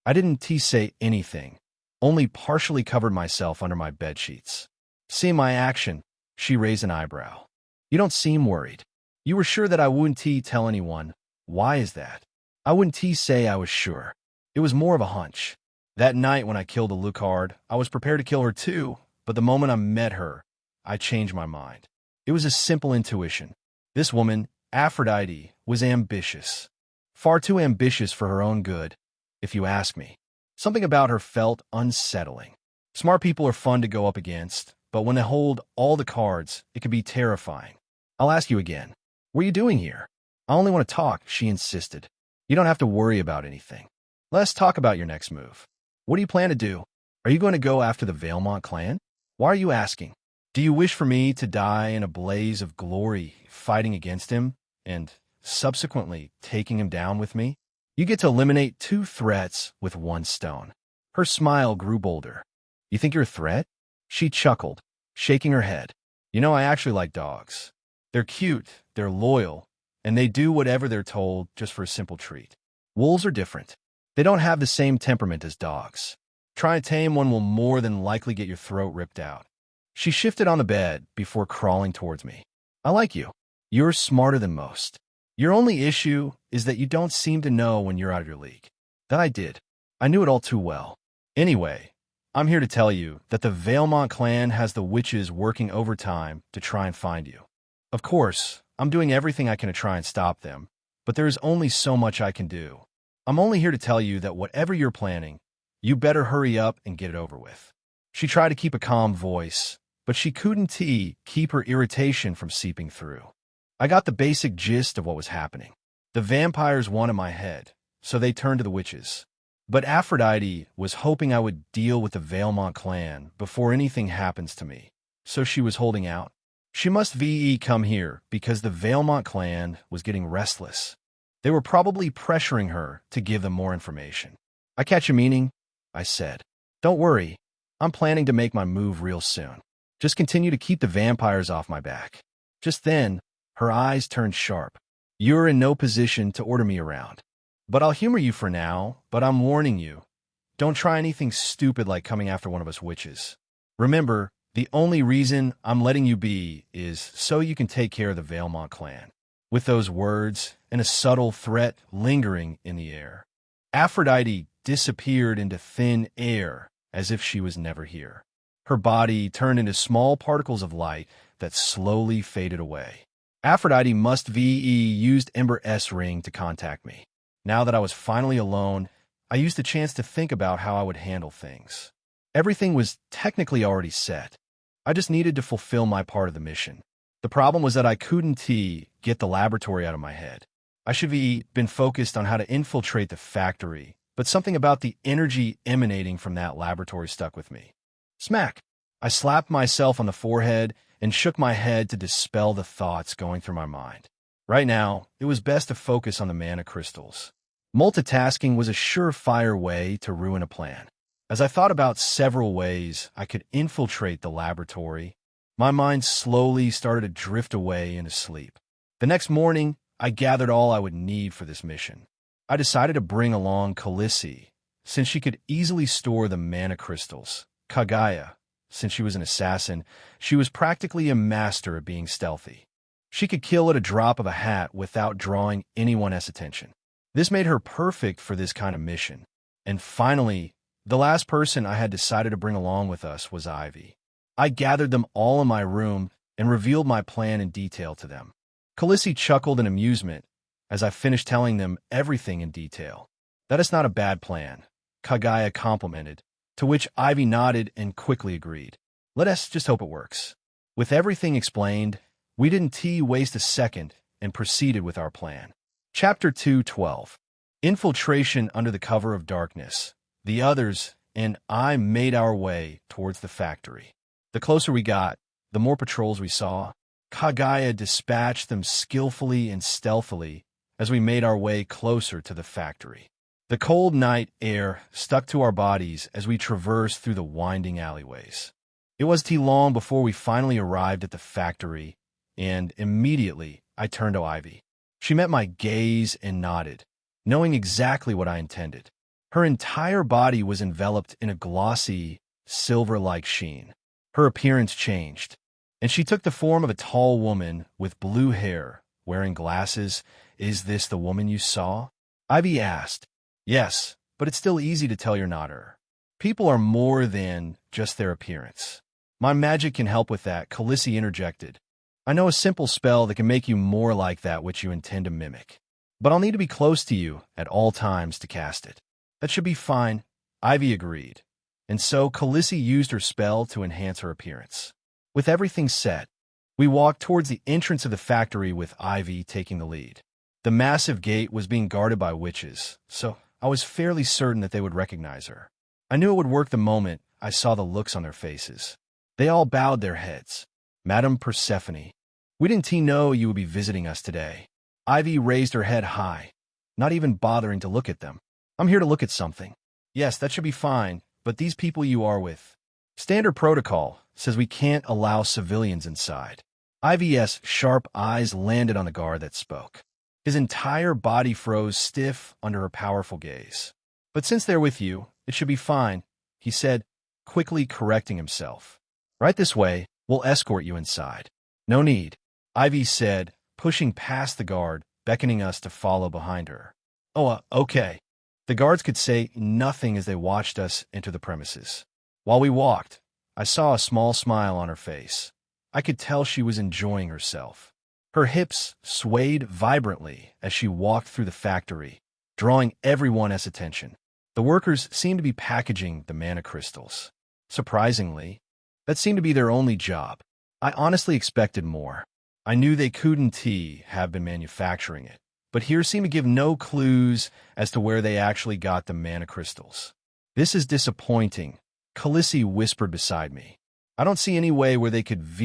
I didn't say anything, only partially covered myself under my bedsheets. Seeing my action, she raised an eyebrow. You don't seem worried. You were sure that I wouldn't tell anyone. Why is that? I wouldn't say I was sure. It was more of a hunch. That night when I killed Alucard, I was prepared to kill her too, but the moment I met her, I changed my mind. It was a simple intuition. This woman, Aphrodite, was ambitious. Far too ambitious for her own good, if you ask me. Something about her felt unsettling. Smart people are fun to go up against, but when they hold all the cards, it can be terrifying. I'll ask you again. What are you doing here? I only want to talk, she insisted. You don't have to worry about anything. Let's talk about your next move. What do you plan to do? Are you going to go after the Valemont clan? Why are you asking? Do you wish for me to die in a blaze of glory fighting against him and subsequently taking him down with me? You get to eliminate 2 threats with 1 stone. Her smile grew bolder. You think you're a threat? She chuckled, shaking her head. You know, I actually like dogs. They're cute, they're loyal, and they do whatever they're told just for a simple treat. Wolves are different. They don't have the same temperament as dogs. Try to tame one will more than likely get your throat ripped out. She shifted on the bed before crawling towards me. I like you. You're smarter than most. Your only issue is that you don't seem to know when you're out of your league. That I did. I knew it all too well. Anyway, I'm here to tell you that the Valemont clan has the witches working overtime to try and find you. Of course, I'm doing everything I can to try and stop them, but there is only so much I can do. I'm only here to tell you that whatever you're planning, you better hurry up and get it over with. She tried to keep a calm voice, but she couldn't keep her irritation from seeping through. I got the basic gist of what was happening. The vampires wanted my head, so they turned to the witches. But Aphrodite was hoping I would deal with the Valemont clan before anything happens to me, so she was holding out. She must come here because the Valemont clan was getting restless. They were probably pressuring her to give them more information. I catch your meaning, I said. Don't worry, I'm planning to make my move real soon. Just continue to keep the vampires off my back. Just then, her eyes turned sharp. You're in no position to order me around. But I'll humor you for now, but I'm warning you. Don't try anything stupid like coming after one of us witches. Remember, the only reason I'm letting you be is so you can take care of the Valemont clan. With those words and a subtle threat lingering in the air, Aphrodite disappeared into thin air as if she was never here. Her body turned into small particles of light that slowly faded away. Aphrodite must used Ember S ring to contact me. Now that I was finally alone, I used the chance to think about how I would handle things. Everything was technically already set. I just needed to fulfill my part of the mission. The problem was that I couldn't get the laboratory out of my head. I should have been focused on how to infiltrate the factory, but something about the energy emanating from that laboratory stuck with me. Smack! I slapped myself on the forehead and shook my head to dispel the thoughts going through my mind. Right now, it was best to focus on the mana crystals. Multitasking was a surefire way to ruin a plan. As I thought about several ways I could infiltrate the laboratory, my mind slowly started to drift away into sleep. The next morning, I gathered all I would need for this mission. I decided to bring along Khaleesi, since she could easily store the mana crystals. Kagaya, since she was an assassin, she was practically a master at being stealthy. She could kill at a drop of a hat without drawing anyone's attention. This made her perfect for this kind of mission. And finally, the last person I had decided to bring along with us was Ivy. I gathered them all in my room and revealed my plan in detail to them. Khaleesi chuckled in amusement as I finished telling them everything in detail. That is not a bad plan, Kagaya complimented, to which Ivy nodded and quickly agreed. Let us just hope it works. With everything explained, we didn't waste a second and proceeded with our plan. Chapter 2:12. Infiltration under the cover of darkness. The others and I made our way towards the factory. The closer we got, the more patrols we saw. Kagaya dispatched them skillfully and stealthily as we made our way closer to the factory. The cold night air stuck to our bodies as we traversed through the winding alleyways. It wasn't too long before we finally arrived at the factory, and immediately I turned to Ivy. She met my gaze and nodded, knowing exactly what I intended. Her entire body was enveloped in a glossy, silver-like sheen. Her appearance changed, and she took the form of a tall woman with blue hair, wearing glasses. "Is this the woman you saw?" Ivy asked. "Yes, but it's still easy to tell you're not her. People are more than just their appearance." "My magic can help with that," Khaleesi interjected. "I know a simple spell that can make you more like that which you intend to mimic. But I'll need to be close to you at all times to cast it." "That should be fine," Ivy agreed. And so Khaleesi used her spell to enhance her appearance. With everything set, we walked towards the entrance of the factory with Ivy taking the lead. The massive gate was being guarded by witches, so I was fairly certain that they would recognize her. I knew it would work the moment I saw the looks on their faces. They all bowed their heads. "Madam Persephone, we didn't know you would be visiting us today." Ivy raised her head high, not even bothering to look at them. "I'm here to look at something." "Yes, that should be fine, but these people you are with. Standard protocol says we can't allow civilians inside." Ivy's sharp eyes landed on the guard that spoke. His entire body froze stiff under her powerful gaze. "But since they're with you, it should be fine," he said, quickly correcting himself. "Right this way, we'll escort you inside." "No need," Ivy said, pushing past the guard, beckoning us to follow behind her. "Oh, okay." The guards could say nothing as they watched us enter the premises. While we walked, I saw a small smile on her face. I could tell she was enjoying herself. Her hips swayed vibrantly as she walked through the factory, drawing everyone's attention. The workers seemed to be packaging the mana crystals. Surprisingly, that seemed to be their only job. I honestly expected more. I knew they couldn't have been manufacturing it, but here seemed to give no clues as to where they actually got the mana crystals. "This is disappointing," Khaleesi whispered beside me. "I don't see any way where they could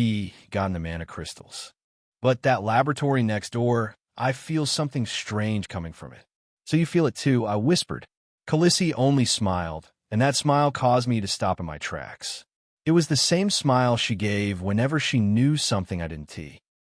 gotten the mana crystals. But that laboratory next door, I feel something strange coming from it." "So you feel it too?" I whispered. Khaleesi only smiled, and that smile caused me to stop in my tracks. It was the same smile she gave whenever she knew something I didn't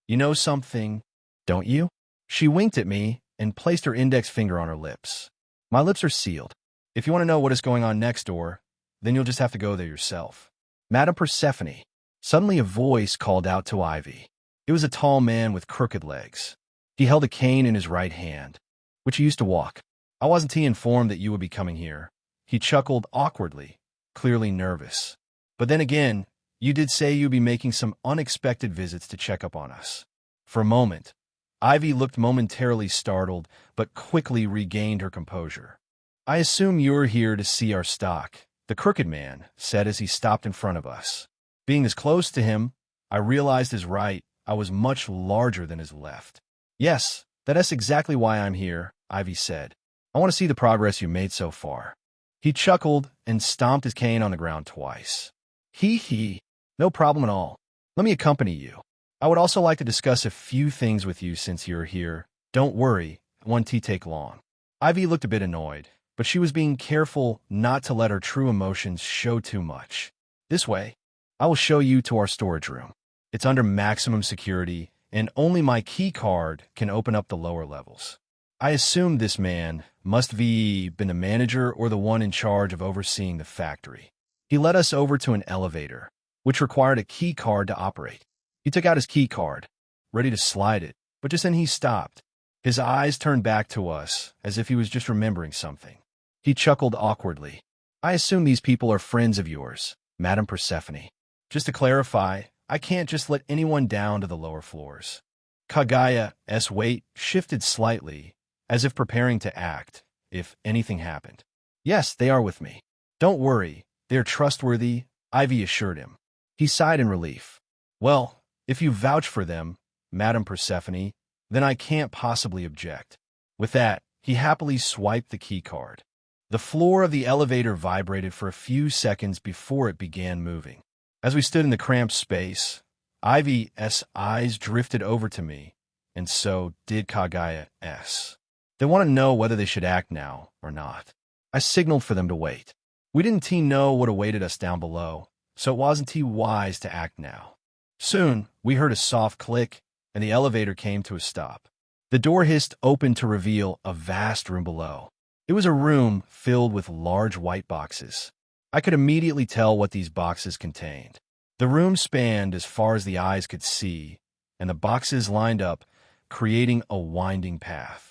"You know something, don't you?" She winked at me and placed her index finger on her lips. "My lips are sealed. If you want to know what is going on next door, then you'll just have to go there yourself." "Madam Persephone." Suddenly a voice called out to Ivy. It was a tall man with crooked legs. He held a cane in his right hand, which he used to walk. "I wasn't informed that you would be coming here." He chuckled awkwardly, clearly nervous. "But then again, you did say you'd be making some unexpected visits to check up on us." For a moment, Ivy looked momentarily startled, but quickly regained her composure. "I assume you're here to see our stock," the crooked man said as he stopped in front of us. Being as close to him, I realized his right I was much larger than his left. "Yes, that's exactly why I'm here," Ivy said. "I want to see the progress you made so far." He chuckled and stomped his cane on the ground twice. He. "No problem at all. Let me accompany you. I would also like to discuss a few things with you since you're here. Don't worry, it won't take long." Ivy looked a bit annoyed, but she was being careful not to let her true emotions show too much. "This way. I will show you to our storage room. It's under maximum security, and only my key card can open up the lower levels." I assumed this man must be been the manager or the one in charge of overseeing the factory. He led us over to an elevator, which required a key card to operate. He took out his key card, ready to slide it, but just then he stopped. His eyes turned back to us, as if he was just remembering something. He chuckled awkwardly. "I assume these people are friends of yours, Madam Persephone. Just to clarify, I can't just let anyone down to the lower floors." Kagaya's weight shifted slightly, as if preparing to act, if anything happened. "Yes, they are with me. Don't worry, they are trustworthy," Ivy assured him. He sighed in relief. "Well, if you vouch for them, Madam Persephone, then I can't possibly object." With that, he happily swiped the key card. The floor of the elevator vibrated for a few seconds before it began moving. As we stood in the cramped space, Ivy's eyes drifted over to me, and so did Kagaya's. They want to know whether they should act now or not. I signaled for them to wait. We didn't know what awaited us down below, so it wasn't wise to act now. Soon, we heard a soft click, and the elevator came to a stop. The door hissed open to reveal a vast room below. It was a room filled with large white boxes. I could immediately tell what these boxes contained. The room spanned as far as the eyes could see, and the boxes lined up, creating a winding path.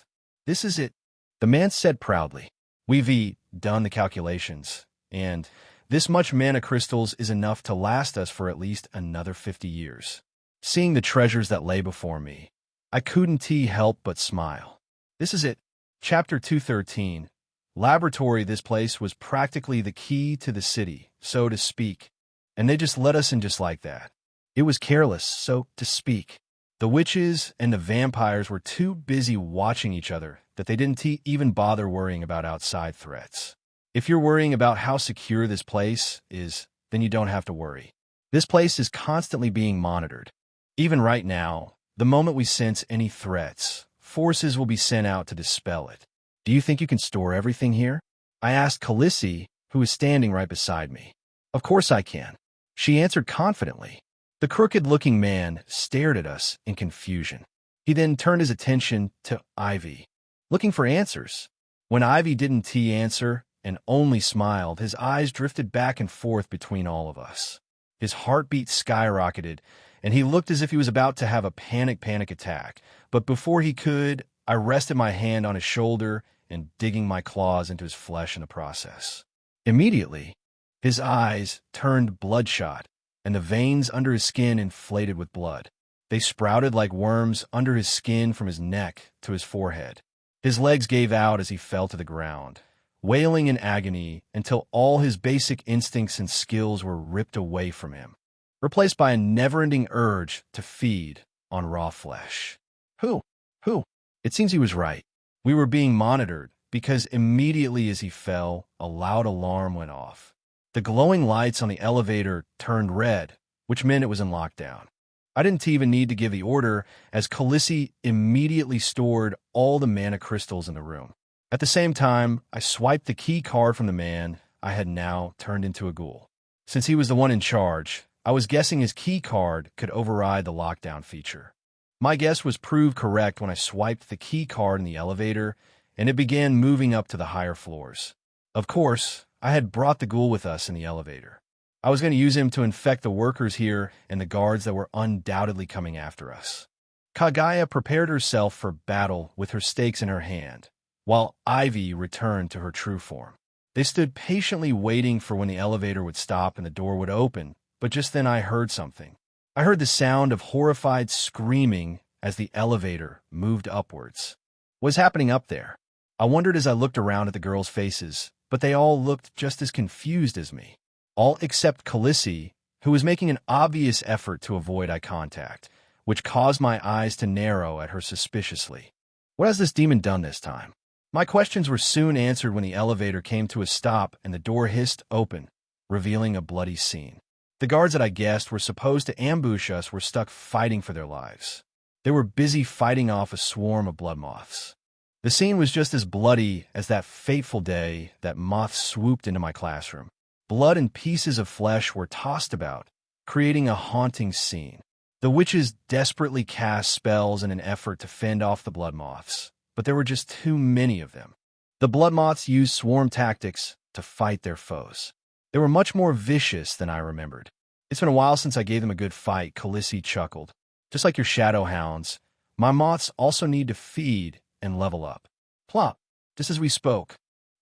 "This is it," the man said proudly. "We've done the calculations, and this much mana crystals is enough to last us for at least another 50 years. Seeing the treasures that lay before me, I couldn't help but smile. This is it. Chapter 213. Laboratory. This place was practically the key to the city, so to speak, and they just let us in just like that. It was careless, so to speak. The witches and the vampires were too busy watching each other that they didn't even bother worrying about outside threats. If you're worrying about how secure this place is, then you don't have to worry. This place is constantly being monitored. Even right now, the moment we sense any threats, forces will be sent out to dispel it. Do you think you can store everything here? I asked Khaleesi, who was standing right beside me. Of course I can. She answered confidently. The crooked-looking man stared at us in confusion. He then turned his attention to Ivy, looking for answers. When Ivy didn't answer and only smiled, his eyes drifted back and forth between all of us. His heartbeat skyrocketed, and he looked as if he was about to have a panic attack. But before he could, I rested my hand on his shoulder and digging my claws into his flesh in the process. Immediately, his eyes turned bloodshot, and the veins under his skin inflated with blood. They sprouted like worms under his skin from his neck to his forehead. His legs gave out as he fell to the ground, wailing in agony until all his basic instincts and skills were ripped away from him, replaced by a never-ending urge to feed on raw flesh. Who? It seems he was right. We were being monitored because immediately as he fell, a loud alarm went off. The glowing lights on the elevator turned red, which meant it was in lockdown. I didn't even need to give the order, as Khaleesi immediately stored all the mana crystals in the room. At the same time, I swiped the key card from the man I had now turned into a ghoul. Since he was the one in charge, I was guessing his key card could override the lockdown feature. My guess was proved correct when I swiped the key card in the elevator, and it began moving up to the higher floors. Of course, I had brought the ghoul with us in the elevator. I was going to use him to infect the workers here and the guards that were undoubtedly coming after us. Kagaya prepared herself for battle with her stakes in her hand, while Ivy returned to her true form. They stood patiently waiting for when the elevator would stop and the door would open, but just then I heard something. I heard the sound of horrified screaming as the elevator moved upwards. What was happening up there? I wondered as I looked around at the girls' faces, but they all looked just as confused as me. All except Khaleesi, who was making an obvious effort to avoid eye contact, which caused my eyes to narrow at her suspiciously. What has this demon done this time? My questions were soon answered when the elevator came to a stop and the door hissed open, revealing a bloody scene. The guards that I guessed were supposed to ambush us were stuck fighting for their lives. They were busy fighting off a swarm of blood moths. The scene was just as bloody as that fateful day that moths swooped into my classroom. Blood and pieces of flesh were tossed about, creating a haunting scene. The witches desperately cast spells in an effort to fend off the blood moths, but there were just too many of them. The blood moths used swarm tactics to fight their foes. They were much more vicious than I remembered. It's been a while since I gave them a good fight, Khaleesi chuckled. Just like your shadow hounds, my moths also need to feed and level up. Plop! Just as we spoke,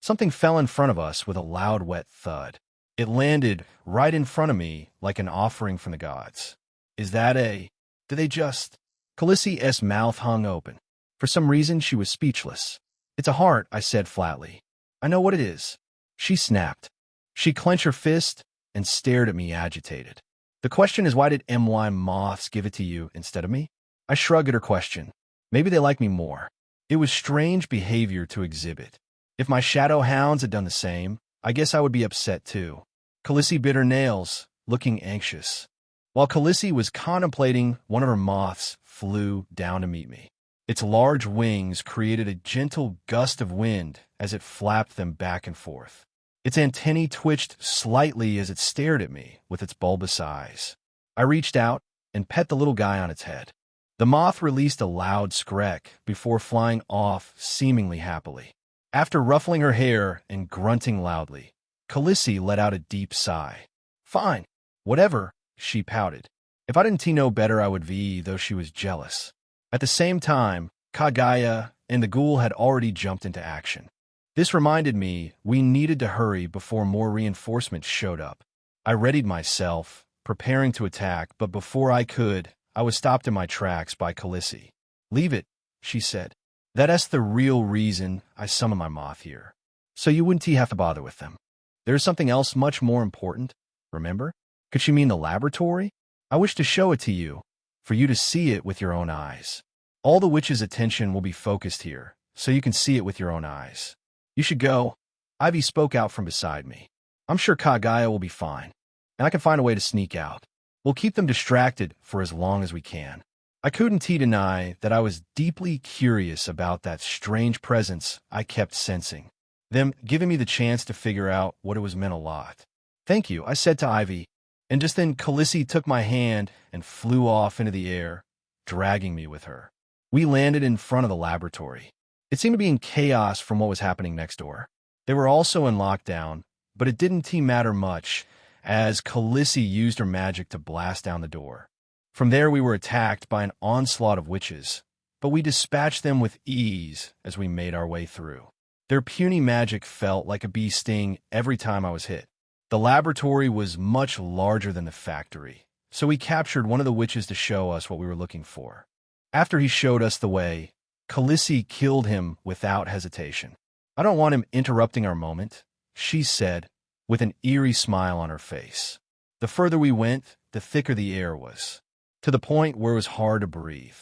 something fell in front of us with a loud, wet thud. It landed right in front of me like an offering from the gods. Is that a... Did they just... Khaleesi's mouth hung open. For some reason, she was speechless. It's a heart, I said flatly. I know what it is. She snapped. She clenched her fist and stared at me agitated. The question is, why did MY moths give it to you instead of me? I shrugged at her question. Maybe they like me more. It was strange behavior to exhibit. If my shadow hounds had done the same, I guess I would be upset too. Khaleesi bit her nails, looking anxious. While Khaleesi was contemplating, one of her moths flew down to meet me. Its large wings created a gentle gust of wind as it flapped them back and forth. Its antennae twitched slightly as it stared at me with its bulbous eyes. I reached out and pet the little guy on its head. The moth released a loud skrek before flying off seemingly happily. After ruffling her hair and grunting loudly, Khaleesi let out a deep sigh. "Fine. Whatever," she pouted. If I didn't know better, I would be, though she was jealous. At the same time, Kagaya and the ghoul had already jumped into action. This reminded me we needed to hurry before more reinforcements showed up. I readied myself, preparing to attack, but before I could, I was stopped in my tracks by Khaleesi. "Leave it," she said. "That's the real reason I summoned my moth here. So you wouldn't have to bother with them. There's something else much more important, remember? Could she mean the laboratory? I wish to show it to you, for you to see it with your own eyes. All the witch's attention will be focused here, so you can see it with your own eyes. You should go." Ivy spoke out from beside me. "I'm sure Kagaya will be fine, and I can find a way to sneak out. We'll keep them distracted for as long as we can." I couldn't deny that I was deeply curious about that strange presence I kept sensing. Them giving me the chance to figure out what it was meant a lot. "Thank you," I said to Ivy, and just then Khaleesi took my hand and flew off into the air, dragging me with her. We landed in front of the laboratory. It seemed to be in chaos from what was happening next door. They were also in lockdown, but it didn't matter much, as Khaleesi used her magic to blast down the door. From there we were attacked by an onslaught of witches, but we dispatched them with ease as we made our way through. Their puny magic felt like a bee sting every time I was hit. The laboratory was much larger than the factory, so we captured one of the witches to show us what we were looking for. After he showed us the way, Khaleesi killed him without hesitation. "I don't want him interrupting our moment," she said, with an eerie smile on her face. The further we went, the thicker the air was, to the point where it was hard to breathe.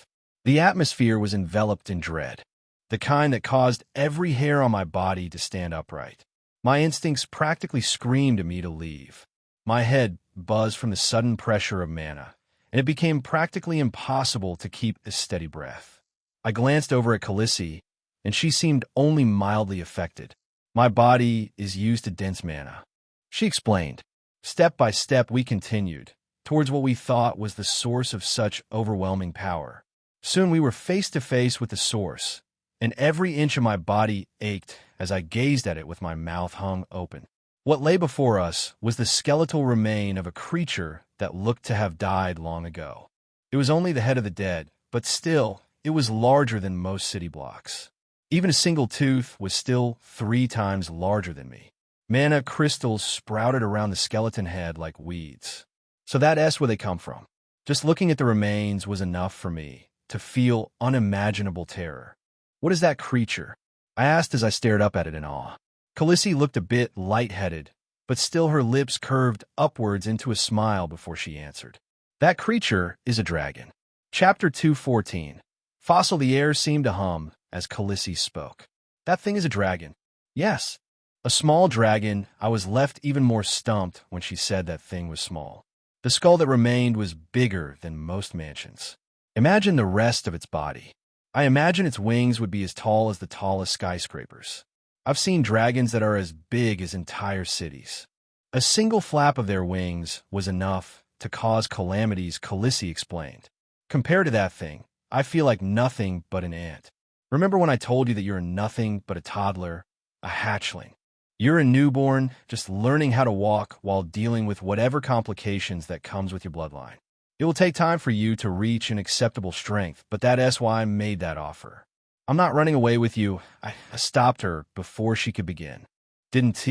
The atmosphere was enveloped in dread, the kind that caused every hair on my body to stand upright. My instincts practically screamed at me to leave. My head buzzed from the sudden pressure of mana, and it became practically impossible to keep a steady breath. I glanced over at Khaleesi, and she seemed only mildly affected. "My body is used to dense mana," she explained. Step by step we continued, towards what we thought was the source of such overwhelming power. Soon we were face to face with the source, and every inch of my body ached as I gazed at it with my mouth hung open. What lay before us was the skeletal remain of a creature that looked to have died long ago. It was only the head of the dead, but still, it was larger than most city blocks. Even a single tooth was still 3 times larger than me. Mana crystals sprouted around the skeleton head like weeds. So that's where they come from. Just looking at the remains was enough for me to feel unimaginable terror. "What is that creature?" I asked as I stared up at it in awe. Khaleesi looked a bit lightheaded, but still her lips curved upwards into a smile before she answered. "That creature is a dragon." Chapter 214. Fossil. The air seemed to hum as Khaleesi spoke. "That thing is a dragon." "Yes." A small dragon. I was left even more stumped when she said that thing was small. The skull that remained was bigger than most mansions. Imagine the rest of its body. I imagine its wings would be as tall as the tallest skyscrapers. I've seen dragons that are as big as entire cities. A single flap of their wings was enough to cause calamities, Khaleesi explained. Compared to that thing, I feel like nothing but an ant. Remember when I told you that you're nothing but a toddler, a hatchling? You're a newborn, just learning how to walk while dealing with whatever complications that comes with your bloodline. It will take time for you to reach an acceptable strength, but that's why I made that offer. I'm not running away with you. I stopped her before she could begin. "Didn't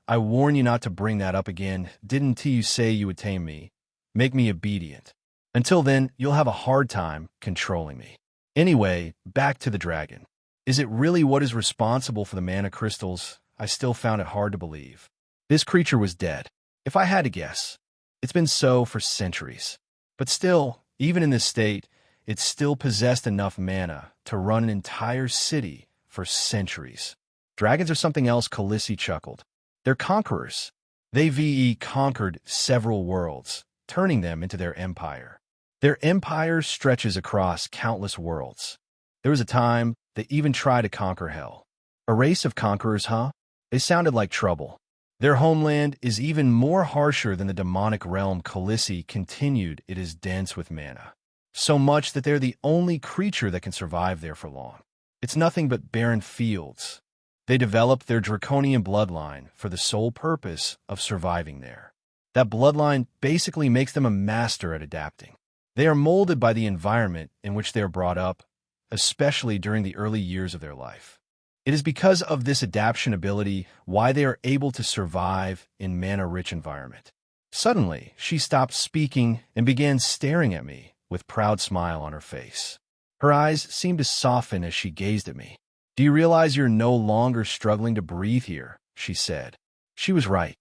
I warn you not to bring that up again? Didn't you say you would tame me? Make me obedient. Until then, you'll have a hard time controlling me." Anyway, back to the dragon. Is it really what is responsible for the mana crystals? I still found it hard to believe. This creature was dead. If I had to guess, it's been so for centuries. But still, even in this state, it still possessed enough mana to run an entire city for centuries. Dragons are something else, Khaleesi chuckled. They're conquerors. They conquered several worlds, turning them into their empire. Their empire stretches across countless worlds. There was a time they even tried to conquer hell. A race of conquerors, huh? They sounded like trouble. Their homeland is even more harsher than the demonic realm Khaleesi continued. It is dense with mana. So much that they're the only creature that can survive there for long. It's nothing but barren fields. They developed their draconian bloodline for the sole purpose of surviving there. That bloodline basically makes them a master at adapting. They are molded by the environment in which they are brought up, especially during the early years of their life. It is because of this adaptation ability why they are able to survive in mana-rich environment. Suddenly, she stopped speaking and began staring at me with proud smile on her face. Her eyes seemed to soften as she gazed at me. "Do you realize you're no longer struggling to breathe here?" she said. She was right.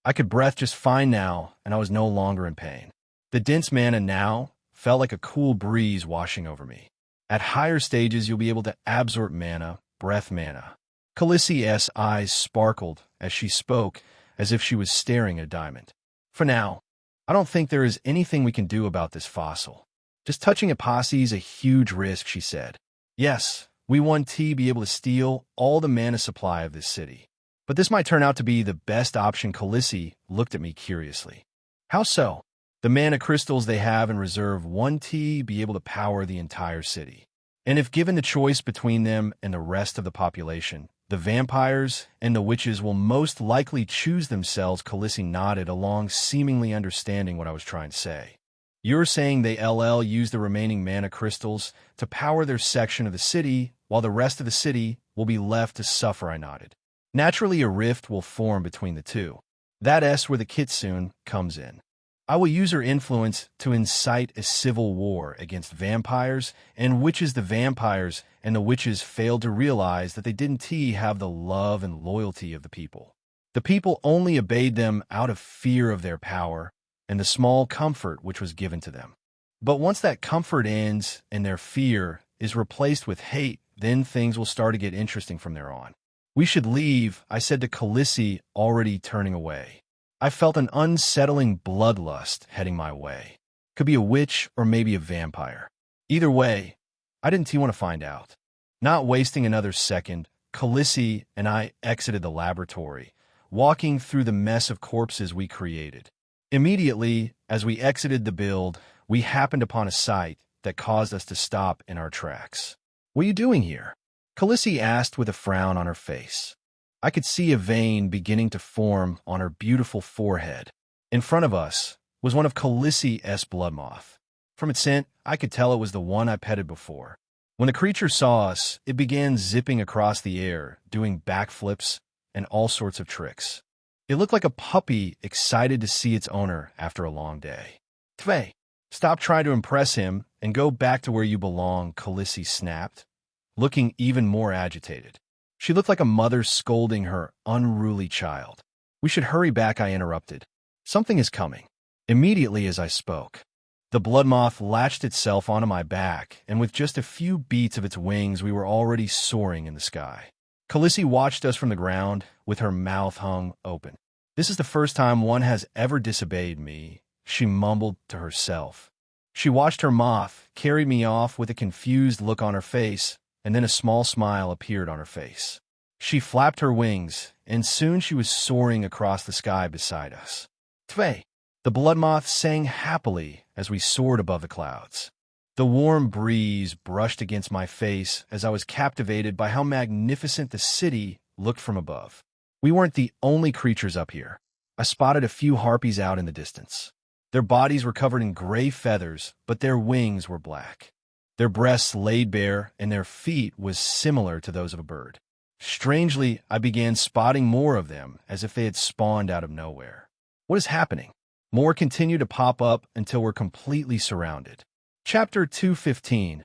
I could breathe just fine now, and I was no longer in pain. The dense mana now felt like a cool breeze washing over me. At higher stages, you'll be able to absorb mana, breath mana. Khaleesi's eyes sparkled as she spoke, as if she was staring at a diamond. "For now, I don't think there is anything we can do about this fossil. Just touching a posse is a huge risk," she said. "Yes, we want to be able to steal all the mana supply of this city. But this might turn out to be the best option." Khaleesi looked at me curiously. "How so?" "The mana crystals they have in reserve want to be able to power the entire city. And if given the choice between them and the rest of the population, the vampires and the witches will most likely choose themselves." Khaleesi nodded along, seemingly understanding what I was trying to say. "You're saying they use the remaining mana crystals to power their section of the city, while the rest of the city will be left to suffer?" I nodded. "Naturally, a rift will form between the two. That's where the Kitsune comes in. I will use her influence to incite a civil war against vampires and witches. The vampires and the witches failed to realize that they didn't have the love and loyalty of the people. The people only obeyed them out of fear of their power and the small comfort which was given to them. But once that comfort ends and their fear is replaced with hate, then things will start to get interesting from there on." "We should leave," I said to Khaleesi, already turning away. I felt an unsettling bloodlust heading my way. Could be a witch or maybe a vampire. Either way, I didn't want to find out. Not wasting another second, Khaleesi and I exited the laboratory, walking through the mess of corpses we created. Immediately, as we exited the build, we happened upon a sight that caused us to stop in our tracks. "What are you doing here?" Khaleesi asked with a frown on her face. I could see a vein beginning to form on her beautiful forehead. In front of us was one of Khaleesi's blood moth. From its scent, I could tell it was the one I petted before. When the creature saw us, it began zipping across the air, doing backflips and all sorts of tricks. It looked like a puppy excited to see its owner after a long day. "Tve, stop trying to impress him and go back to where you belong," Khaleesi snapped, looking even more agitated. She looked like a mother scolding her unruly child. "We should hurry back," I interrupted. "Something is coming." Immediately as I spoke, the blood moth latched itself onto my back, and with just a few beats of its wings, we were already soaring in the sky. Khaleesi watched us from the ground with her mouth hung open. "This is the first time one has ever disobeyed me," she mumbled to herself. She watched her moth carry me off with a confused look on her face, and then a small smile appeared on her face. She flapped her wings, and soon she was soaring across the sky beside us. "Tve," the blood moth sang happily as we soared above the clouds. The warm breeze brushed against my face as I was captivated by how magnificent the city looked from above. We weren't the only creatures up here. I spotted a few harpies out in the distance. Their bodies were covered in gray feathers, but their wings were black. Their breasts laid bare, and their feet was similar to those of a bird. Strangely, I began spotting more of them, as if they had spawned out of nowhere. What is happening? More continue to pop up until we're completely surrounded. Chapter 215.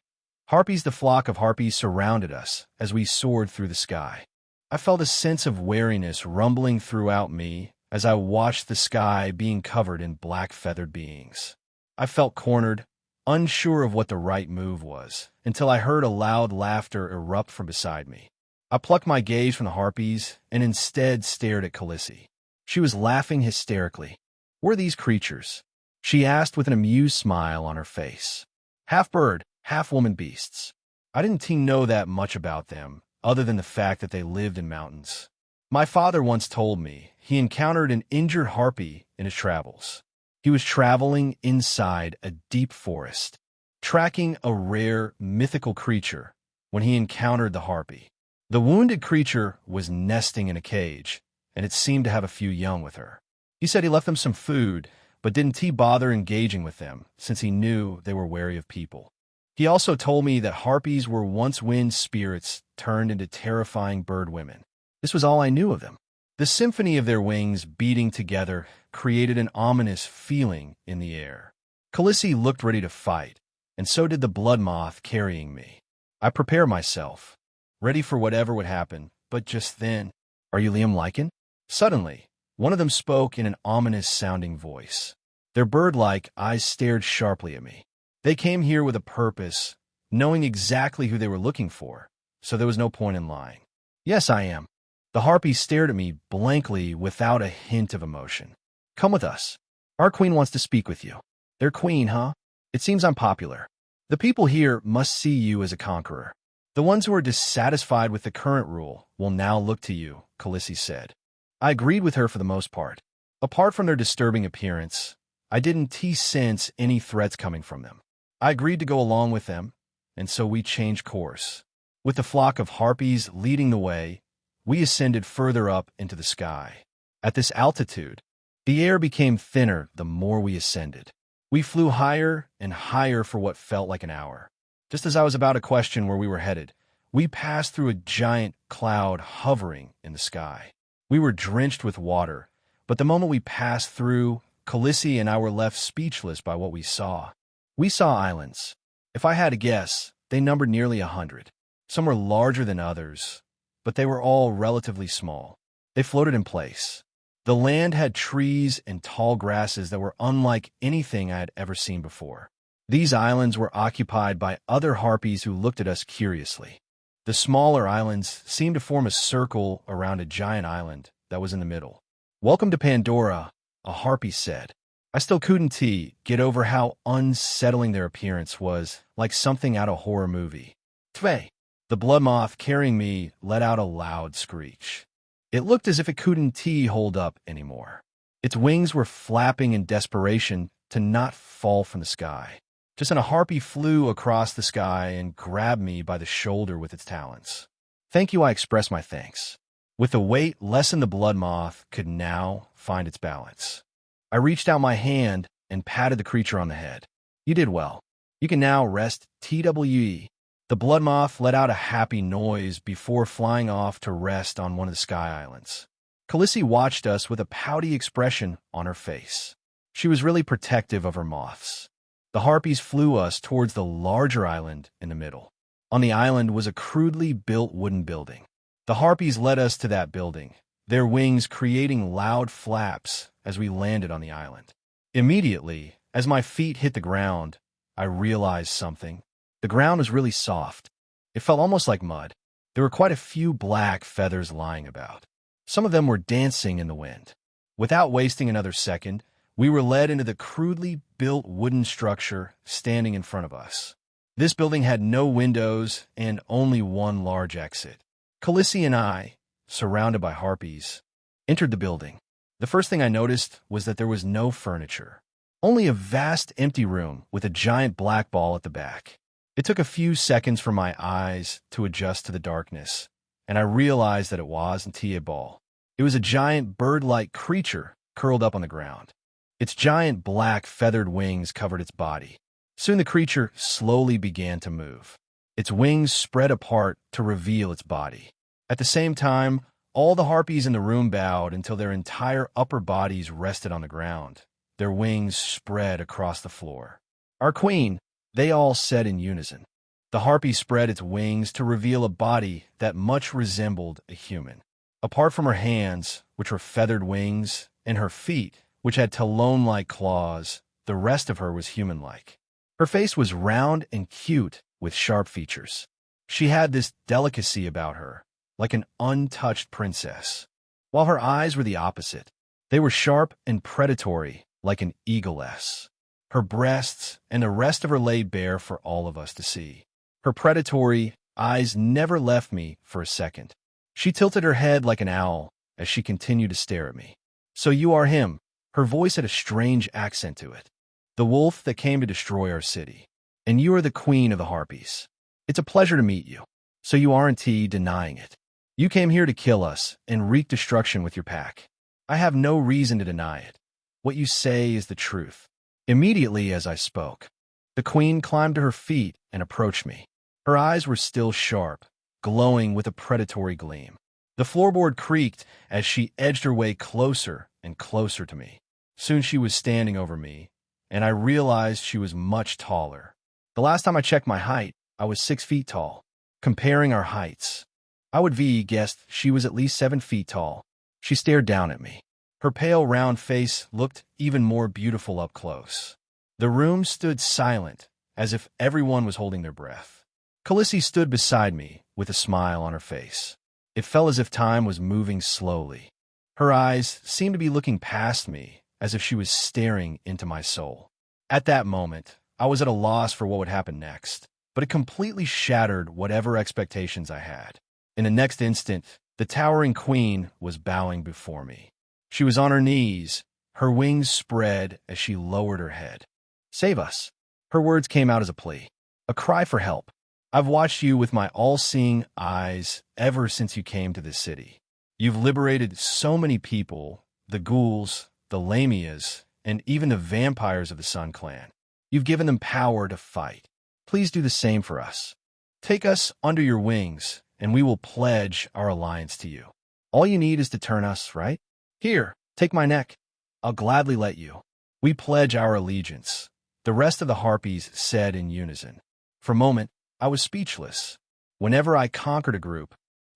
Harpies. The flock of harpies surrounded us as we soared through the sky. I felt a sense of wariness rumbling throughout me as I watched the sky being covered in black feathered beings. I felt cornered, unsure of what the right move was, until I heard a loud laughter erupt from beside me. I plucked my gaze from the harpies and instead stared at Khaleesi. She was laughing hysterically. "What are these creatures?" she asked with an amused smile on her face. "Half bird, half woman beasts." I didn't know that much about them, other than the fact that they lived in mountains. My father once told me he encountered an injured harpy in his travels. He was traveling inside a deep forest, tracking a rare mythical creature when he encountered the harpy. The wounded creature was nesting in a cage, and it seemed to have a few young with her. He said he left them some food, but didn't bother engaging with them since he knew they were wary of people. He also told me that harpies were once wind spirits turned into terrifying bird women. This was all I knew of them. The symphony of their wings beating together created an ominous feeling in the air. Khaleesi looked ready to fight, and so did the blood moth carrying me. I prepared myself, ready for whatever would happen, but just then, "Are you Liam Lycan?" Suddenly, one of them spoke in an ominous-sounding voice. Their bird-like eyes stared sharply at me. They came here with a purpose, knowing exactly who they were looking for, so there was no point in lying. "Yes, I am." The harpy stared at me blankly without a hint of emotion. "Come with us. Our queen wants to speak with you." "Their queen, huh? It seems I'm popular. The people here must see you as a conqueror. The ones who are dissatisfied with the current rule will now look to you," Khaleesi said. I agreed with her for the most part. Apart from their disturbing appearance, I didn't sense any threats coming from them. I agreed to go along with them, and so we changed course. With the flock of harpies leading the way, we ascended further up into the sky. At this altitude, the air became thinner the more we ascended. We flew higher and higher for what felt like an hour. Just as I was about to question where we were headed, we passed through a giant cloud hovering in the sky. We were drenched with water, but the moment we passed through, Khaleesi and I were left speechless by what we saw. We saw islands. If I had to guess, they numbered nearly 100. Some were larger than others, but they were all relatively small. They floated in place. The land had trees and tall grasses that were unlike anything I had ever seen before. These islands were occupied by other harpies who looked at us curiously. The smaller islands seemed to form a circle around a giant island that was in the middle. "Welcome to Pandora," a harpy said. I still couldn't get over how unsettling their appearance was, like something out of a horror movie. "Tve." The blood moth carrying me let out a loud screech. It looked as if it couldn't hold up anymore. Its wings were flapping in desperation to not fall from the sky. Just then a harpy flew across the sky and grabbed me by the shoulder with its talons. "Thank you," I expressed my thanks. With the weight lessened, the blood moth could now find its balance. I reached out my hand and patted the creature on the head. "You did well. You can now rest TWE." The blood moth let out a happy noise before flying off to rest on one of the sky islands. Khaleesi watched us with a pouty expression on her face. She was really protective of her moths. The harpies flew us towards the larger island in the middle. On the island was a crudely built wooden building. The harpies led us to that building, their wings creating loud flaps as we landed on the island. Immediately, as my feet hit the ground, I realized something. The ground was really soft. It felt almost like mud. There were quite a few black feathers lying about. Some of them were dancing in the wind. Without wasting another second, we were led into the crudely built wooden structure standing in front of us. This building had no windows and only one large exit. Khaleesi and I, surrounded by harpies, entered the building. The first thing I noticed was that there was no furniture. Only a vast empty room with a giant black ball at the back. It took a few seconds for my eyes to adjust to the darkness, and I realized that it wasn't a ball. It was a giant bird-like creature curled up on the ground. Its giant black feathered wings covered its body. Soon the creature slowly began to move. Its wings spread apart to reveal its body. At the same time, all the harpies in the room bowed until their entire upper bodies rested on the ground. Their wings spread across the floor. "Our queen," they all said in unison. The harpy spread its wings to reveal a body that much resembled a human. Apart from her hands, which were feathered wings, and her feet, which had talon-like claws, the rest of her was human-like. Her face was round and cute with sharp features. She had this delicacy about her, like an untouched princess, while her eyes were the opposite. They were sharp and predatory, like an eagless. Her breasts and the rest of her lay bare for all of us to see. Her predatory eyes never left me for a second. She tilted her head like an owl as she continued to stare at me. So you are him. Her voice had a strange accent to it. The wolf that came to destroy our city. And you are the queen of the Harpies. It's a pleasure to meet you. So you aren't denying it. You came here to kill us and wreak destruction with your pack. I have no reason to deny it. What you say is the truth. Immediately as I spoke, the queen climbed to her feet and approached me. Her eyes were still sharp, glowing with a predatory gleam. The floorboard creaked as she edged her way closer and closer to me. Soon she was standing over me, and I realized she was much taller. The last time I checked my height, I was 6 feet tall. Comparing our heights, I would guessed she was at least 7 feet tall. She stared down at me. Her pale, round face looked even more beautiful up close. The room stood silent, as if everyone was holding their breath. Khaleesi stood beside me, with a smile on her face. It felt as if time was moving slowly. Her eyes seemed to be looking past me, as if she was staring into my soul. At that moment, I was at a loss for what would happen next, but it completely shattered whatever expectations I had. In the next instant, the towering queen was bowing before me. She was on her knees, her wings spread as she lowered her head. Save us. Her words came out as a plea, a cry for help. I've watched you with my all-seeing eyes ever since you came to this city. You've liberated so many people, the ghouls, the Lamias, and even the vampires of the Sun Clan. You've given them power to fight. Please do the same for us. Take us under your wings, and we will pledge our alliance to you. All you need is to turn us, right? Here, take my neck. I'll gladly let you. We pledge our allegiance, the rest of the Harpies said in unison. For a moment, I was speechless. Whenever I conquered a group,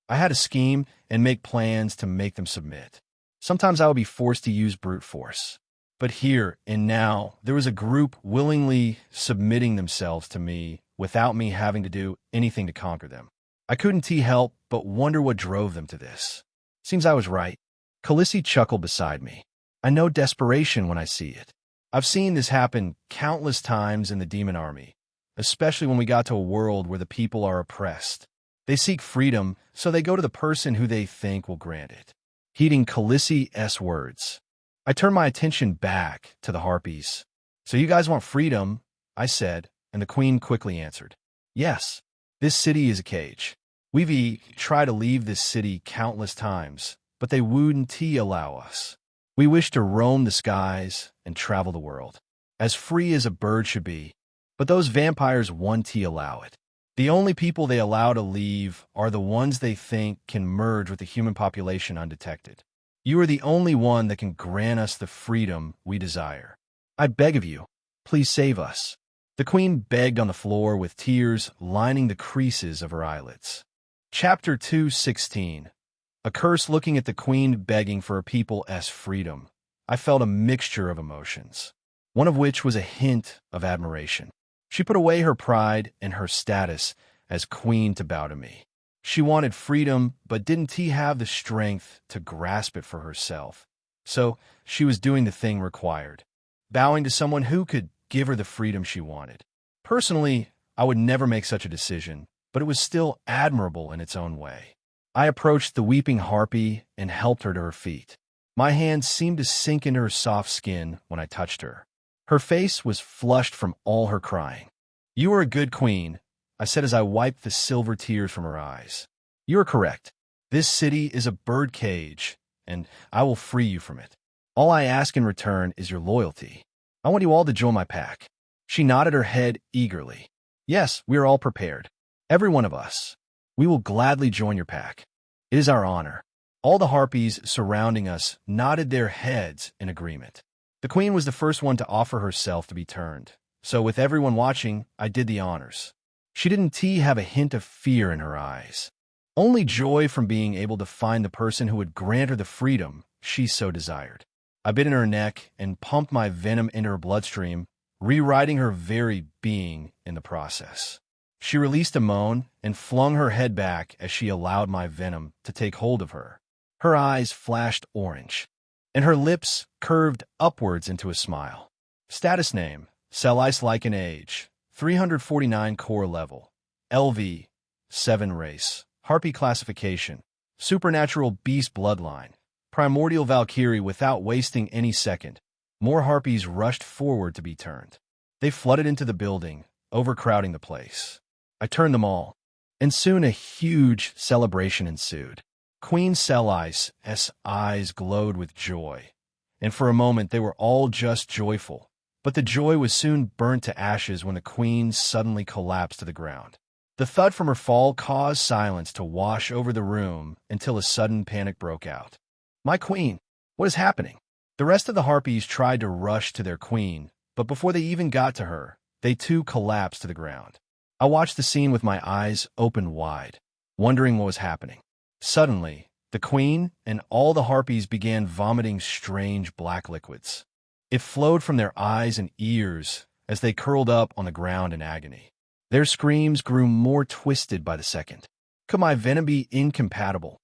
I had to scheme and make plans to make them submit. Sometimes I would be forced to use brute force. But here and now, there was a group willingly submitting themselves to me without me having to do anything to conquer them. I couldn't help but wonder what drove them to this. Seems I was right. Khaleesi chuckled beside me. I know desperation when I see it. I've seen this happen countless times in the demon army, especially when we got to a world where the people are oppressed. They seek freedom, so they go to the person who they think will grant it. Heeding Khaleesi's words, I turned my attention back to the Harpies. So you guys want freedom, I said, and the queen quickly answered. Yes, this city is a cage. We've tried to leave this city countless times, but they wouldn't allow us. We wish to roam the skies and travel the world, as free as a bird should be, but those vampires won't allow it. The only people they allow to leave are the ones they think can merge with the human population undetected. You are the only one that can grant us the freedom we desire. I beg of you, please save us. The queen begged on the floor with tears lining the creases of her eyelids. Chapter 2:16. A curse. Looking at the queen begging for her people's freedom, I felt a mixture of emotions, one of which was a hint of admiration. She put away her pride and her status as queen to bow to me. She wanted freedom, but didn't have the strength to grasp it for herself. So she was doing the thing required, bowing to someone who could give her the freedom she wanted. Personally, I would never make such a decision, but it was still admirable in its own way. I approached the weeping harpy and helped her to her feet. My hands seemed to sink into her soft skin when I touched her. Her face was flushed from all her crying. You are a good queen, I said as I wiped the silver tears from her eyes. You are correct. This city is a bird cage, and I will free you from it. All I ask in return is your loyalty. I want you all to join my pack. She nodded her head eagerly. Yes, we are all prepared. Every one of us. We will gladly join your pack. It is our honor. All the harpies surrounding us nodded their heads in agreement. The queen was the first one to offer herself to be turned, so with everyone watching, I did the honors. She didn't have a hint of fear in her eyes. Only joy from being able to find the person who would grant her the freedom she so desired. I bit in her neck and pumped my venom into her bloodstream, rewriting her very being in the process. She released a moan and flung her head back as she allowed my venom to take hold of her. Her eyes flashed orange, and her lips curved upwards into a smile. Status name, Celice Lycan age, 349 core level. LV 7 race, Harpy classification, supernatural beast bloodline, primordial Valkyrie. Without wasting any second, more harpies rushed forward to be turned. They flooded into the building, overcrowding the place. I turned them all, and soon a huge celebration ensued. Queen Celice's eyes glowed with joy, and for a moment they were all just joyful. But the joy was soon burnt to ashes when the queen suddenly collapsed to the ground. The thud from her fall caused silence to wash over the room until a sudden panic broke out. "My queen! What is happening?" The rest of the harpies tried to rush to their queen, but before they even got to her, they too collapsed to the ground. I watched the scene with my eyes open wide, wondering what was happening. Suddenly, the queen and all the harpies began vomiting strange black liquids. It flowed from their eyes and ears as they curled up on the ground in agony. Their screams grew more twisted by the second. Could my venom be incompatible?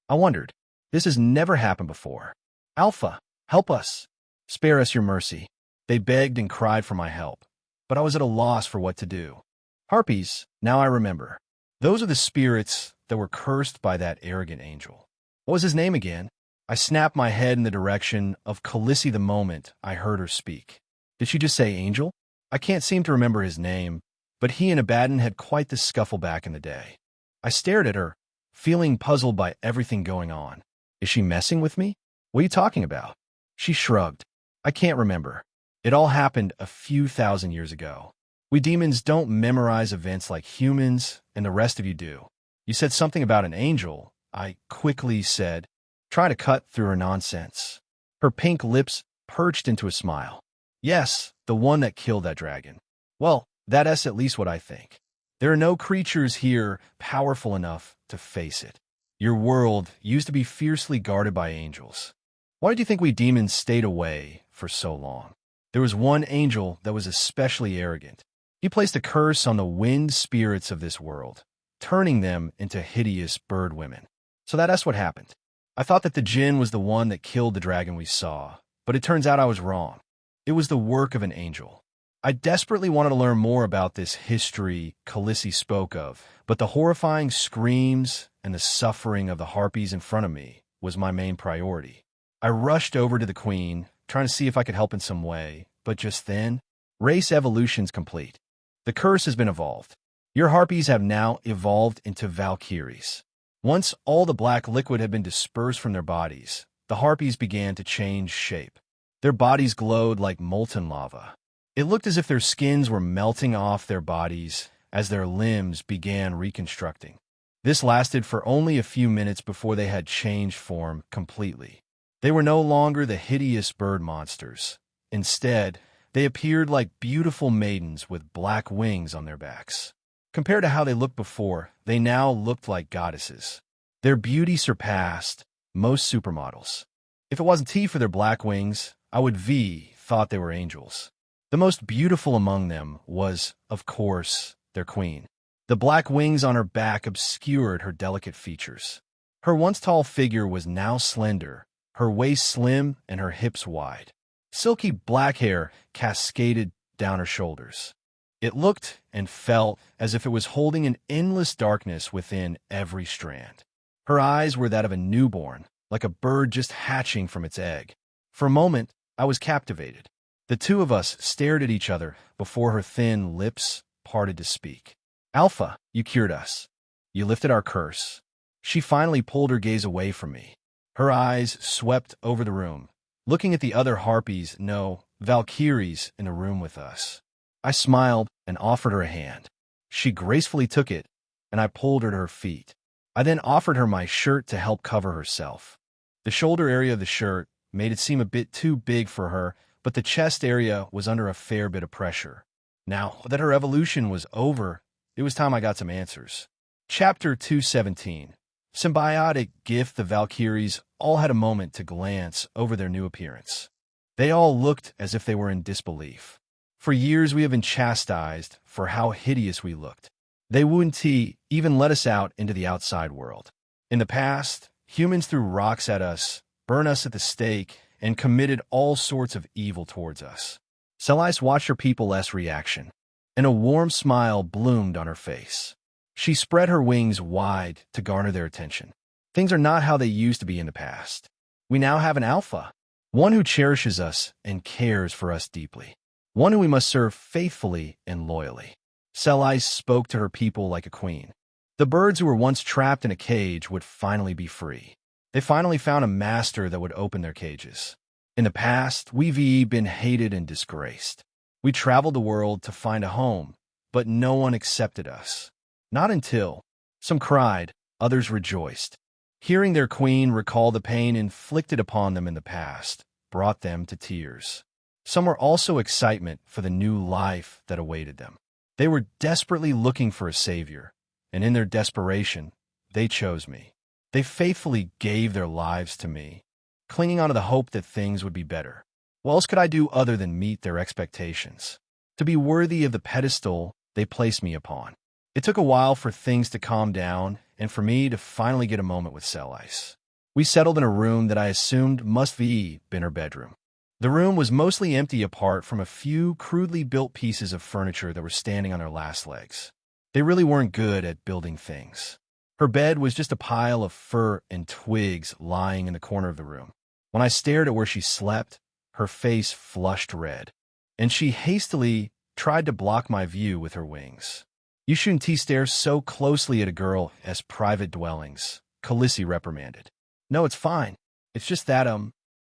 I wondered. This has never happened before. "Alpha, help us. Spare us your mercy." They begged and cried for my help, but I was at a loss for what to do. Harpies, now I remember. Those are the spirits that were cursed by that arrogant angel. What was his name again? I snapped my head in the direction of Khaleesi the moment I heard her speak. Did she just say angel? I can't seem to remember his name, but he and Abaddon had quite the scuffle back in the day. I stared at her, feeling puzzled by everything going on. Is she messing with me? What are you talking about? She shrugged. I can't remember. It all happened a few thousand years ago. We demons don't memorize events like humans, and the rest of you do. You said something about an angel, I quickly said, trying to cut through her nonsense. Her pink lips perched into a smile. Yes, the one that killed that dragon. Well, that's at least what I think. There are no creatures here powerful enough to face it. Your world used to be fiercely guarded by angels. Why did you think we demons stayed away for so long? There was one angel that was especially arrogant. He placed a curse on the wind spirits of this world, turning them into hideous bird women. So that's what happened. I thought that the Jinn was the one that killed the dragon we saw, but it turns out I was wrong. It was the work of an angel. I desperately wanted to learn more about this history Khaleesi spoke of, but the horrifying screams and the suffering of the harpies in front of me was my main priority. I rushed over to the queen, trying to see if I could help in some way, but just then, race evolution's complete. The curse has been evolved. Your harpies have now evolved into Valkyries. Once all the black liquid had been dispersed from their bodies, the harpies began to change shape. Their bodies glowed like molten lava. It looked as if their skins were melting off their bodies as their limbs began reconstructing. This lasted for only a few minutes before they had changed form completely. They were no longer the hideous bird monsters. Instead, they appeared like beautiful maidens with black wings on their backs. Compared to how they looked before, they now looked like goddesses. Their beauty surpassed most supermodels. If it wasn't for their black wings, I would thought they were angels. The most beautiful among them was, of course, their queen. The black wings on her back obscured her delicate features. Her once tall figure was now slender, her waist slim and her hips wide. Silky black hair cascaded down her shoulders. It looked and felt as if it was holding an endless darkness within every strand. Her eyes were that of a newborn, like a bird just hatching from its egg. For a moment, I was captivated. The two of us stared at each other before her thin lips parted to speak. "Alpha, you cured us. You lifted our curse." She finally pulled her gaze away from me. Her eyes swept over the room, looking at the other harpies, no, Valkyries, in the room with us. I smiled and offered her a hand. She gracefully took it, and I pulled her to her feet. I then offered her my shirt to help cover herself. The shoulder area of the shirt made it seem a bit too big for her, but the chest area was under a fair bit of pressure. Now that her evolution was over, it was time I got some answers. Chapter 217. Symbiotic gift. The Valkyries all had a moment to glance over their new appearance. They all looked as if they were in disbelief. For years we have been chastised for how hideous we looked. They wouldn't even let us out into the outside world. In the past, humans threw rocks at us, burned us at the stake, and committed all sorts of evil towards us. Celice watched her people's reaction, and a warm smile bloomed on her face. She spread her wings wide to garner their attention. Things are not how they used to be in the past. We now have an alpha, one who cherishes us and cares for us deeply, one who we must serve faithfully and loyally. Selise spoke to her people like a queen. The birds who were once trapped in a cage would finally be free. They finally found a master that would open their cages. In the past, we've been hated and disgraced. We traveled the world to find a home, but no one accepted us. Not until some cried, others rejoiced. Hearing their queen recall the pain inflicted upon them in the past brought them to tears. Some were also excitement for the new life that awaited them. They were desperately looking for a savior, and in their desperation, they chose me. They faithfully gave their lives to me, clinging onto the hope that things would be better. What else could I do other than meet their expectations? To be worthy of the pedestal they placed me upon. It took a while for things to calm down and for me to finally get a moment with Selise. We settled in a room that I assumed must be been her bedroom. The room was mostly empty apart from a few crudely built pieces of furniture that were standing on their last legs. They really weren't good at building things. Her bed was just a pile of fur and twigs lying in the corner of the room. When I stared at where she slept, her face flushed red, and she hastily tried to block my view with her wings. You shouldn't stare so closely at a girl as private dwellings, Khaleesi reprimanded. No, it's fine. It's just that,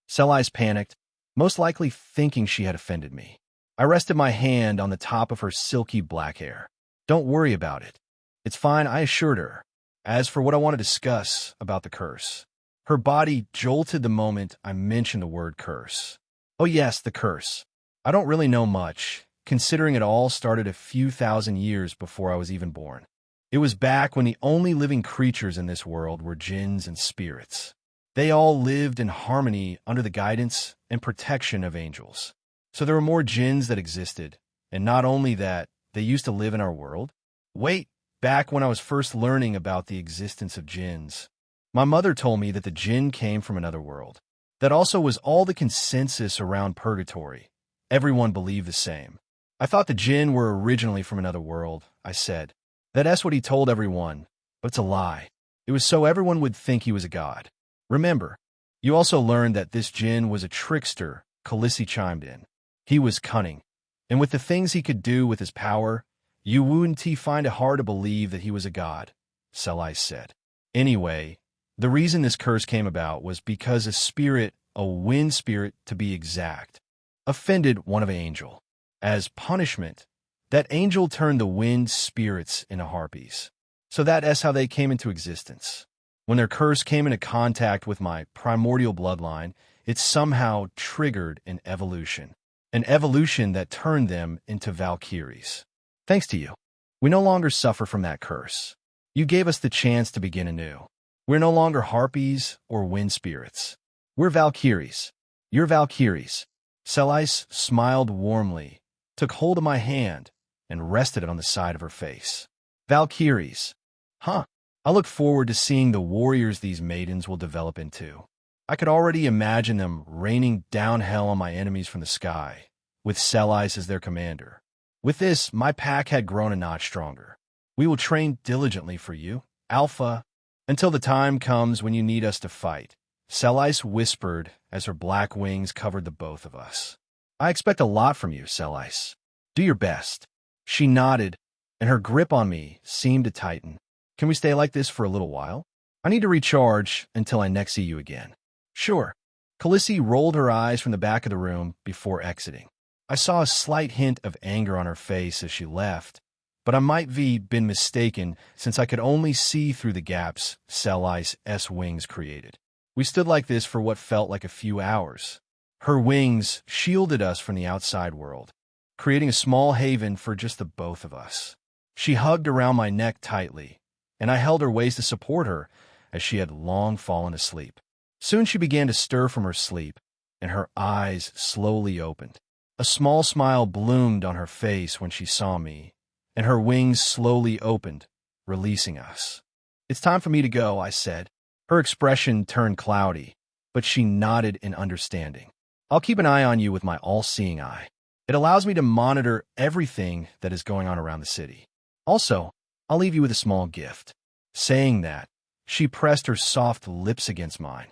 Selise panicked, most likely thinking she had offended me. I rested my hand on the top of her silky black hair. Don't worry about it. It's fine, I assured her. As for what I want to discuss about the curse, her body jolted the moment I mentioned the word curse. Oh yes, the curse. I don't really know much, considering it all started a few thousand years before I was even born. It was back when the only living creatures in this world were jinns and spirits. They all lived in harmony under the guidance and protection of angels. So there were more jinns that existed, and not only that, they used to live in our world. Wait, back when I was first learning about the existence of jinns, my mother told me that the jinn came from another world. That also was all the consensus around purgatory. Everyone believed the same. I thought the jinn were originally from another world, I said. That's what he told everyone, but it's a lie. It was so everyone would think he was a god. Remember, you also learned that this jinn was a trickster, Khaleesi chimed in. He was cunning, and with the things he could do with his power, you wouldn't find it hard to believe that he was a god, Selise said. Anyway, the reason this curse came about was because a spirit, a wind spirit to be exact, offended one of an angel. As punishment, that angel turned the wind spirits into harpies. So that's how they came into existence. When their curse came into contact with my primordial bloodline, it somehow triggered an evolution that turned them into Valkyries. Thanks to you, we no longer suffer from that curse. You gave us the chance to begin anew. We're no longer harpies or wind spirits. We're Valkyries. You're Valkyries. Selise smiled warmly, took hold of my hand, and rested it on the side of her face. Valkyries. Huh. I look forward to seeing the warriors these maidens will develop into. I could already imagine them raining down hell on my enemies from the sky, with Selise as their commander. With this, my pack had grown a notch stronger. We will train diligently for you, Alpha, until the time comes when you need us to fight, Selise whispered as her black wings covered the both of us. I expect a lot from you, Selise. Do your best. She nodded, and her grip on me seemed to tighten. Can we stay like this for a little while? I need to recharge until I next see you again. Sure. Khaleesi rolled her eyes from the back of the room before exiting. I saw a slight hint of anger on her face as she left, but I might have been mistaken since I could only see through the gaps Selise's wings created. We stood like this for what felt like a few hours. Her wings shielded us from the outside world, creating a small haven for just the both of us. She hugged around my neck tightly, and I held her waist to support her as she had long fallen asleep. Soon she began to stir from her sleep, and her eyes slowly opened. A small smile bloomed on her face when she saw me, and her wings slowly opened, releasing us. It's time for me to go, I said. Her expression turned cloudy, but she nodded in understanding. I'll keep an eye on you with my all-seeing eye. It allows me to monitor everything that is going on around the city. Also, I'll leave you with a small gift." Saying that, she pressed her soft lips against mine.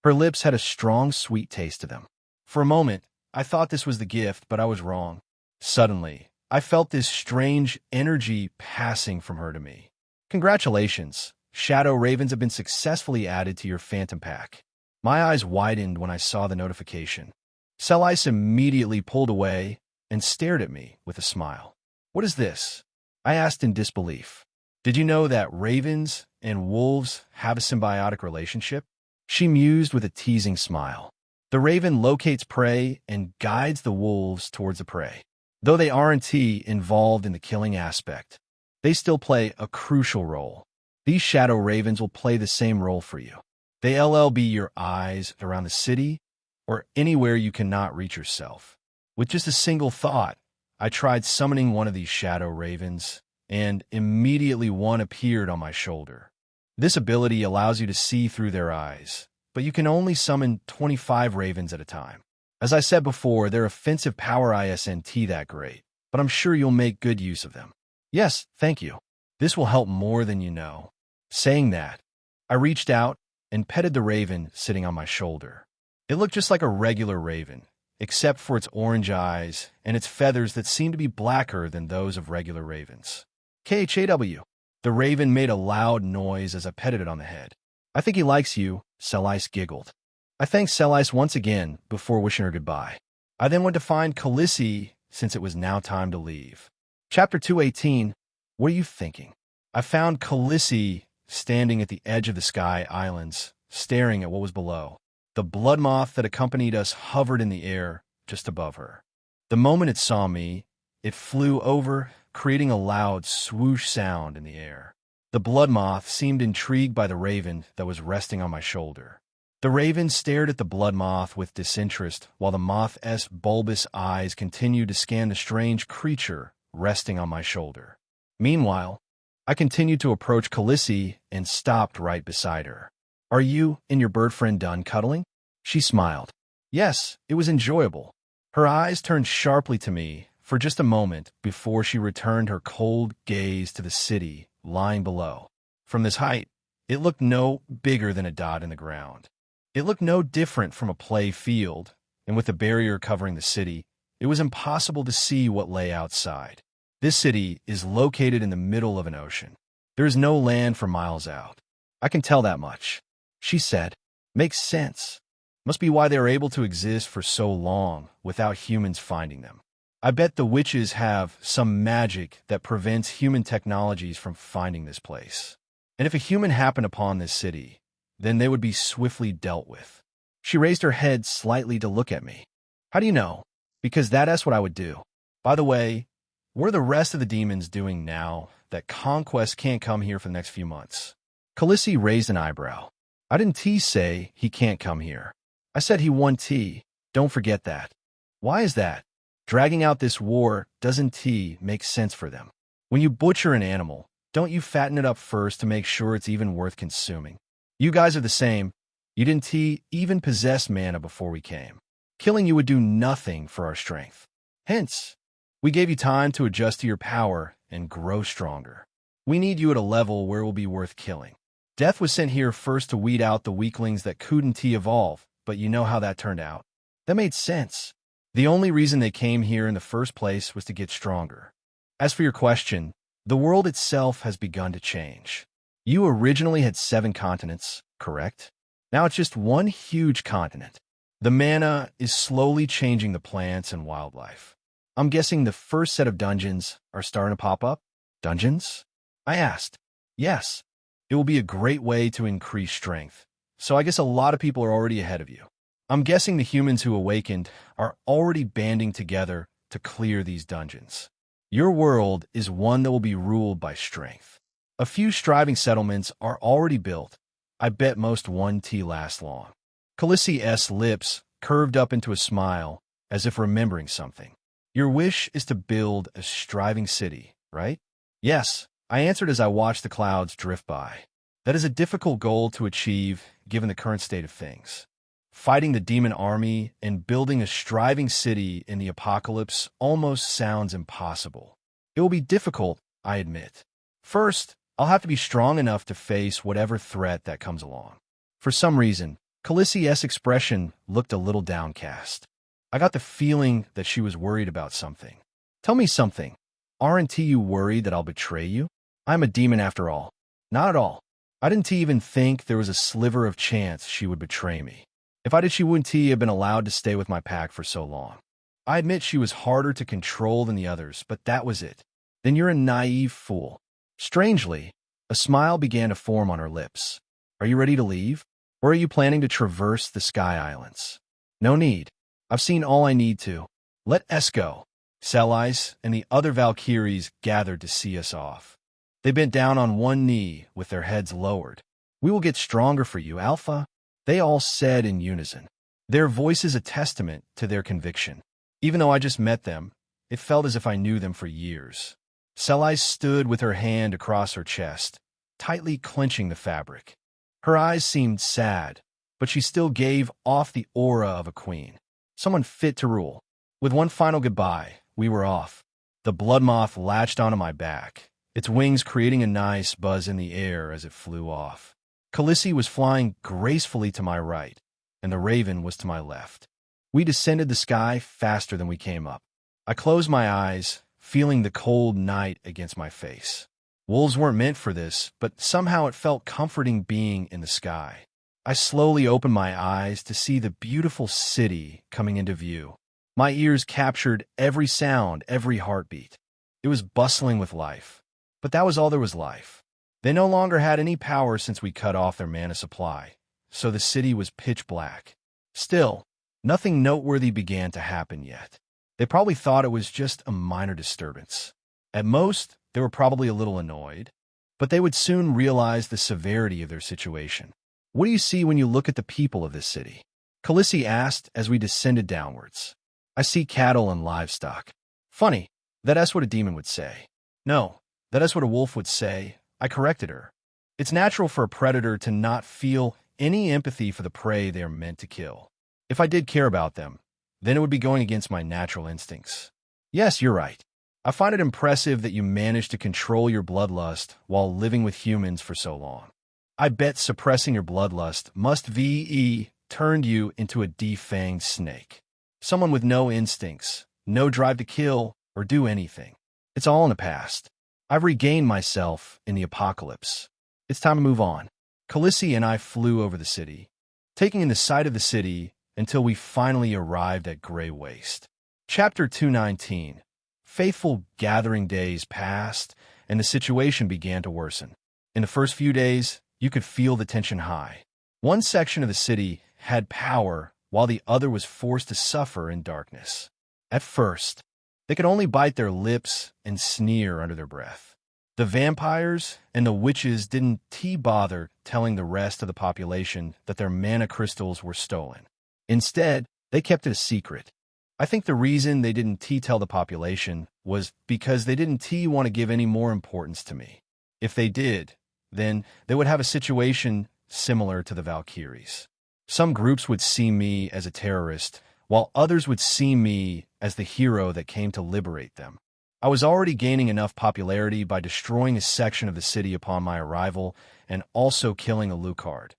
Her lips had a strong, sweet taste to them. For a moment, I thought this was the gift, but I was wrong. Suddenly, I felt this strange energy passing from her to me. "Congratulations. Shadow Ravens have been successfully added to your Phantom Pack." My eyes widened when I saw the notification. Celice immediately pulled away and stared at me with a smile. "What is this?" I asked in disbelief. "Did you know that ravens and wolves have a symbiotic relationship?" She mused with a teasing smile. "The raven locates prey and guides the wolves towards the prey. Though they aren't involved in the killing aspect, they still play a crucial role. These shadow ravens will play the same role for you. They'll be your eyes around the city or anywhere you cannot reach yourself." With just a single thought, I tried summoning one of these shadow ravens, and immediately one appeared on my shoulder. This ability allows you to see through their eyes, but you can only summon 25 ravens at a time. As I said before, their offensive power isn't that great, but I'm sure you'll make good use of them. "Yes, thank you. This will help more than you know." Saying that, I reached out and petted the raven sitting on my shoulder. It looked just like a regular raven, except for its orange eyes and its feathers that seemed to be blacker than those of regular ravens. "KHAW." The raven made a loud noise as I petted it on the head. "I think he likes you," Celice giggled. I thanked Celice once again before wishing her goodbye. I then went to find Khaleesi since it was now time to leave. Chapter 218, What Are You Thinking? I found Khaleesi standing at the edge of the Sky Islands, staring at what was below. The blood moth that accompanied us hovered in the air just above her. The moment it saw me, it flew over, creating a loud swoosh sound in the air. The blood moth seemed intrigued by the raven that was resting on my shoulder. The raven stared at the blood moth with disinterest, while the moth's bulbous eyes continued to scan the strange creature resting on my shoulder. Meanwhile, I continued to approach Khaleesi and stopped right beside her. "Are you and your bird friend done cuddling?" She smiled. "Yes, it was enjoyable." Her eyes turned sharply to me for just a moment before she returned her cold gaze to the city lying below. From this height, it looked no bigger than a dot in the ground. It looked no different from a play field, and with the barrier covering the city, it was impossible to see what lay outside. This city is located in the middle of an ocean. There is no land for miles out. "I can tell that much," she said. "Makes sense. Must be why they are able to exist for so long without humans finding them. I bet the witches have some magic that prevents human technologies from finding this place. And if a human happened upon this city, then they would be swiftly dealt with." She raised her head slightly to look at me. "How do you know?" "Because that's what I would do. By the way, what are the rest of the demons doing now that Conquest can't come here for the next few months?" Khaleesi raised an eyebrow. "I didn't say he can't come here. I said he won tea. Don't forget that." "Why is that?" "Dragging out this war doesn't make sense for them. When you butcher an animal, don't you fatten it up first to make sure it's even worth consuming? You guys are the same. You didn't even possess mana before we came. Killing you would do nothing for our strength. Hence, we gave you time to adjust to your power and grow stronger. We need you at a level where it will be worth killing. Death was sent here first to weed out the weaklings that couldn't evolve, but you know how that turned out. That made sense. The only reason they came here in the first place was to get stronger. As for your question, the world itself has begun to change. You originally had 7 continents, correct? Now it's just one huge continent. The mana is slowly changing the plants and wildlife. I'm guessing the first set of dungeons are starting to pop up? Dungeons? I asked. Yes. It will be a great way to increase strength. So I guess a lot of people are already ahead of you. I'm guessing the humans who awakened are already banding together to clear these dungeons. Your world is one that will be ruled by strength. A few striving settlements are already built. I bet most won't last long. Khaleesi's lips curved up into a smile, as if remembering something. Your wish is to build a striving city, right? Yes, I answered as I watched the clouds drift by. That is a difficult goal to achieve, given the current state of things. Fighting the demon army and building a striving city in the apocalypse almost sounds impossible. It will be difficult, I admit. First, I'll have to be strong enough to face whatever threat that comes along. For some reason, Calissie's expression looked a little downcast. I got the feeling that she was worried about something. Tell me something. Aren't you worried that I'll betray you? I'm a demon after all. Not at all. I didn't even think there was a sliver of chance she would betray me. If I did, she wouldn't have been allowed to stay with my pack for so long. I admit she was harder to control than the others, but that was it. Then you're a naive fool. Strangely, a smile began to form on her lips. Are you ready to leave? Or are you planning to traverse the Sky Islands? No need. I've seen all I need to. Let us go. Selise and the other Valkyries gathered to see us off. They bent down on one knee with their heads lowered. We will get stronger for you, Alpha, they all said in unison. Their voices a testament to their conviction. Even though I just met them, it felt as if I knew them for years. Selise stood with her hand across her chest, tightly clenching the fabric. Her eyes seemed sad, but she still gave off the aura of a queen, someone fit to rule. With one final goodbye, we were off. The blood moth latched onto my back, its wings creating a nice buzz in the air as it flew off. Calissie was flying gracefully to my right, and the raven was to my left. We descended the sky faster than we came up. I closed my eyes, feeling the cold night against my face. Wolves weren't meant for this, but somehow it felt comforting being in the sky. I slowly opened my eyes to see the beautiful city coming into view. My ears captured every sound, every heartbeat. It was bustling with life. But that was all there was life. They no longer had any power since we cut off their mana supply, so the city was pitch black. Still, nothing noteworthy began to happen yet. They probably thought it was just a minor disturbance. At most, they were probably a little annoyed, but they would soon realize the severity of their situation. What do you see when you look at the people of this city? Calissie asked as we descended downwards. I see cattle and livestock. Funny, that's what a demon would say. No, that's what a wolf would say. I corrected her. It's natural for a predator to not feel any empathy for the prey they are meant to kill. If I did care about them, then it would be going against my natural instincts. Yes, you're right. I find it impressive that you managed to control your bloodlust while living with humans for so long. I bet suppressing your bloodlust must have turned you into a defanged snake. Someone with no instincts, no drive to kill or do anything. It's all in the past. I've regained myself in the apocalypse. It's time to move on. Calissie and I flew over the city, taking in the sight of the city until we finally arrived at Grey Waste. Chapter 219. Faithful gathering days passed, and the situation began to worsen. In the first few days, you could feel the tension high. One section of the city had power, while the other was forced to suffer in darkness. At first, they could only bite their lips and sneer under their breath. The vampires and the witches didn't bother telling the rest of the population that their mana crystals were stolen. Instead, they kept it a secret. I think the reason they didn't tell the population was because they didn't want to give any more importance to me. If they did, then they would have a situation similar to the Valkyries. Some groups would see me as a terrorist, while others would see me as the hero that came to liberate them. I was already gaining enough popularity by destroying a section of the city upon my arrival and also killing a Lucard.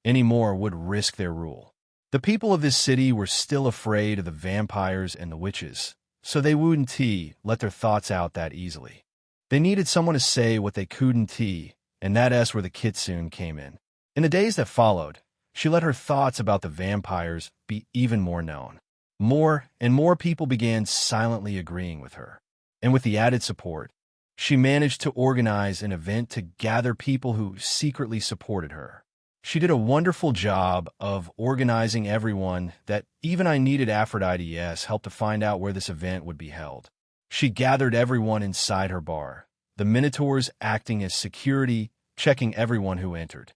Any more would risk their rule. The people of this city were still afraid of the vampires and the witches, so they wouldn't let their thoughts out that easily. They needed someone to say what they couldn't, and that's where the Kitsune came in. In the days that followed, she let her thoughts about the vampires be even more known. More and more people began silently agreeing with her. And with the added support, she managed to organize an event to gather people who secretly supported her. She did a wonderful job of organizing everyone that even I needed Aphrodite's help to find out where this event would be held. She gathered everyone inside her bar, the Minotaurs acting as security, checking everyone who entered.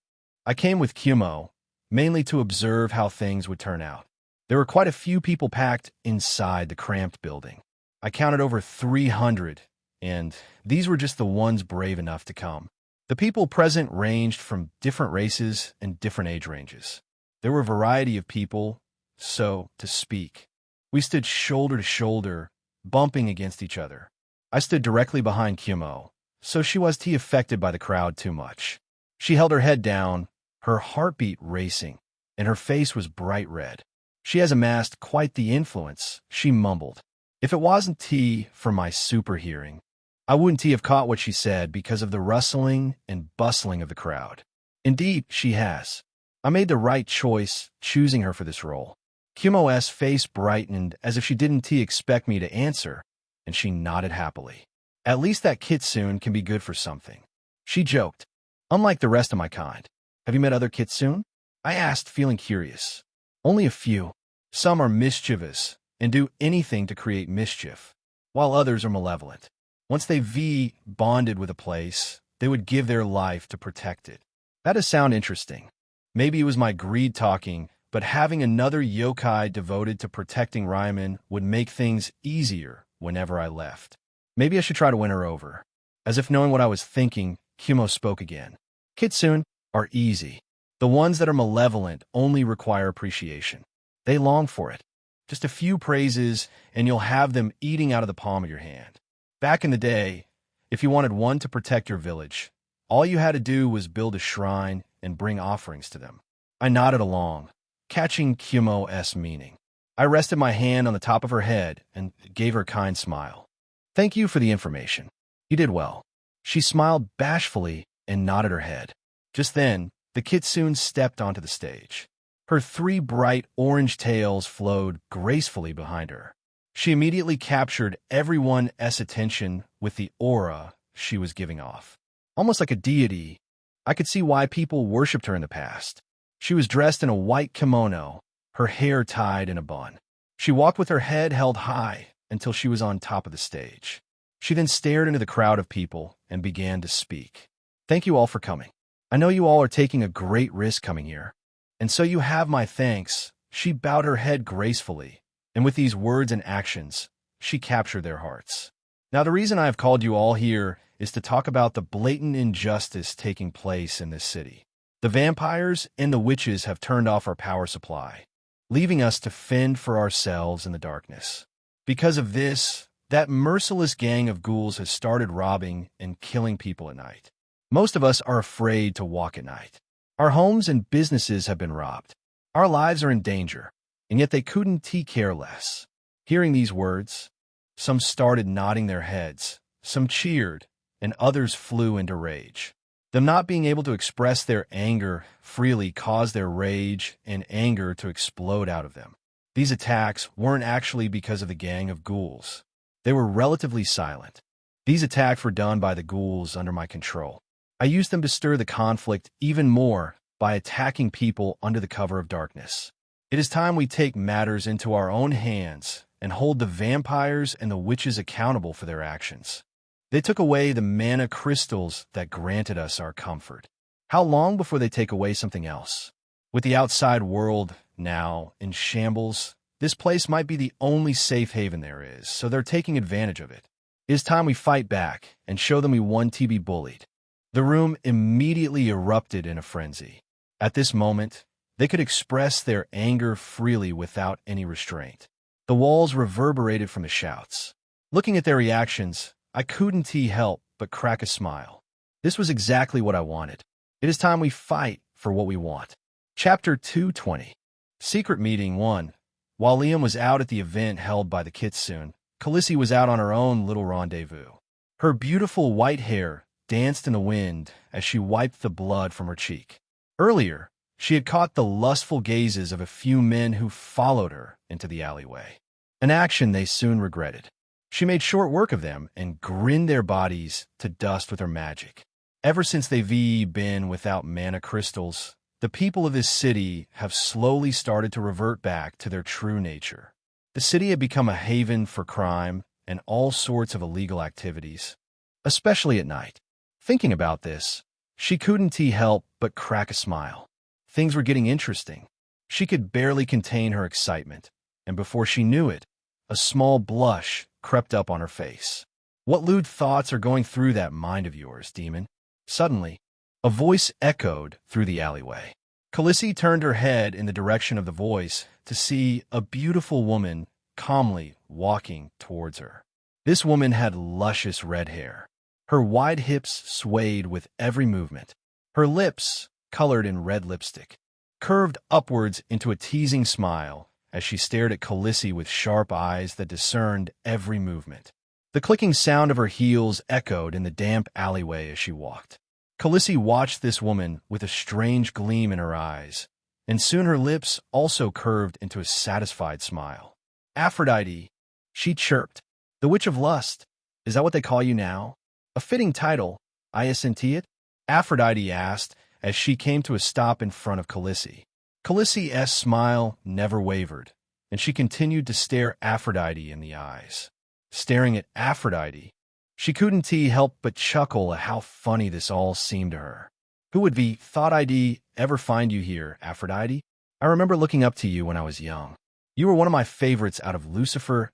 I came with Kumo, mainly to observe how things would turn out. There were quite a few people packed inside the cramped building. I counted over 300, and these were just the ones brave enough to come. The people present ranged from different races and different age ranges. There were a variety of people, so to speak. We stood shoulder to shoulder, bumping against each other. I stood directly behind Kumo, so she was affected by the crowd too much. She held her head down, her heartbeat racing, and her face was bright red. She has amassed quite the influence, she mumbled. If it wasn't tea for my super hearing, I wouldn't have caught what she said because of the rustling and bustling of the crowd. Indeed, she has. I made the right choice choosing her for this role. Kumo's face brightened as if she didn't expect me to answer, and she nodded happily. At least that kitsune can be good for something. She joked. Unlike the rest of my kind. Have you met other kitsune? I asked, feeling curious. Only a few. Some are mischievous and do anything to create mischief, while others are malevolent. Once they bonded with a place, they would give their life to protect it. That does sound interesting. Maybe it was my greed talking, but having another yokai devoted to protecting Ryman would make things easier whenever I left. Maybe I should try to win her over. As if knowing what I was thinking, Kumo spoke again. Kitsune are easy. The ones that are malevolent only require appreciation. They long for it. Just a few praises, and you'll have them eating out of the palm of your hand. Back in the day, if you wanted one to protect your village, all you had to do was build a shrine and bring offerings to them. I nodded along, catching Kumo's meaning. I rested my hand on the top of her head and gave her a kind smile. Thank you for the information. You did well. She smiled bashfully and nodded her head. Just then, the kitsune stepped onto the stage. Her 3 bright orange tails flowed gracefully behind her. She immediately captured everyone's attention with the aura she was giving off. Almost like a deity, I could see why people worshipped her in the past. She was dressed in a white kimono, her hair tied in a bun. She walked with her head held high until she was on top of the stage. She then stared into the crowd of people and began to speak. Thank you all for coming. I know you all are taking a great risk coming here, and so you have my thanks. She bowed her head gracefully, and with these words and actions, she captured their hearts. Now, the reason I have called you all here is to talk about the blatant injustice taking place in this city. The vampires and the witches have turned off our power supply, leaving us to fend for ourselves in the darkness. Because of this, that merciless gang of ghouls has started robbing and killing people at night. Most of us are afraid to walk at night. Our homes and businesses have been robbed. Our lives are in danger, and yet they couldn't care less. Hearing these words, some started nodding their heads, some cheered, and others flew into rage. Them not being able to express their anger freely caused their rage and anger to explode out of them. These attacks weren't actually because of the gang of ghouls. They were relatively silent. These attacks were done by the ghouls under my control. I used them to stir the conflict even more by attacking people under the cover of darkness. It is time we take matters into our own hands and hold the vampires and the witches accountable for their actions. They took away the mana crystals that granted us our comfort. How long before they take away something else? With the outside world now in shambles, this place might be the only safe haven there is, so they're taking advantage of it. It is time we fight back and show them we want to be bullied. The room immediately erupted in a frenzy. At this moment, they could express their anger freely without any restraint. The walls reverberated from the shouts. Looking at their reactions, I couldn't help but crack a smile. This was exactly what I wanted. It is time we fight for what we want. Chapter 220. Secret Meeting 1. While Liam was out at the event held by the kitsune, Khaleesi was out on her own little rendezvous. Her beautiful white hair danced in the wind as she wiped the blood from her cheek. Earlier, she had caught the lustful gazes of a few men who followed her into the alleyway, an action they soon regretted. She made short work of them and grinned their bodies to dust with her magic. Ever since they've been without mana crystals, the people of this city have slowly started to revert back to their true nature. The city had become a haven for crime and all sorts of illegal activities, especially at night. Thinking about this, she couldn't help but crack a smile. Things were getting interesting. She could barely contain her excitement, and before she knew it, a small blush crept up on her face. What lewd thoughts are going through that mind of yours, demon? Suddenly, a voice echoed through the alleyway. Khaleesi turned her head in the direction of the voice to see a beautiful woman calmly walking towards her. This woman had luscious red hair. Her wide hips swayed with every movement. Her lips, colored in red lipstick, curved upwards into a teasing smile as she stared at Khaleesi with sharp eyes that discerned every movement. The clicking sound of her heels echoed in the damp alleyway as she walked. Khaleesi watched this woman with a strange gleam in her eyes, and soon her lips also curved into a satisfied smile. "Aphrodite," she chirped. "The Witch of Lust. Is that what they call you now? A fitting title, I assent it?" Aphrodite asked as she came to a stop in front of Khaleesi. Khaleesi's smile never wavered, and she continued to stare Aphrodite in the eyes. Staring at Aphrodite, she couldn't help but chuckle at how funny this all seemed to her. "Who would be thought I'd ever find you here, Aphrodite? I remember looking up to you when I was young. You were one of my favorites out of Lucifer's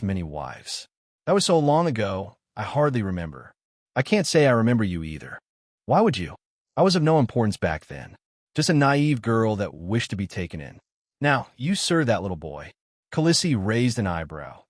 many wives. That was so long ago, I hardly remember. I can't say I remember you either. Why would you? I was of no importance back then. Just a naive girl that wished to be taken in. Now, you serve that little boy." Khaleesi raised an eyebrow.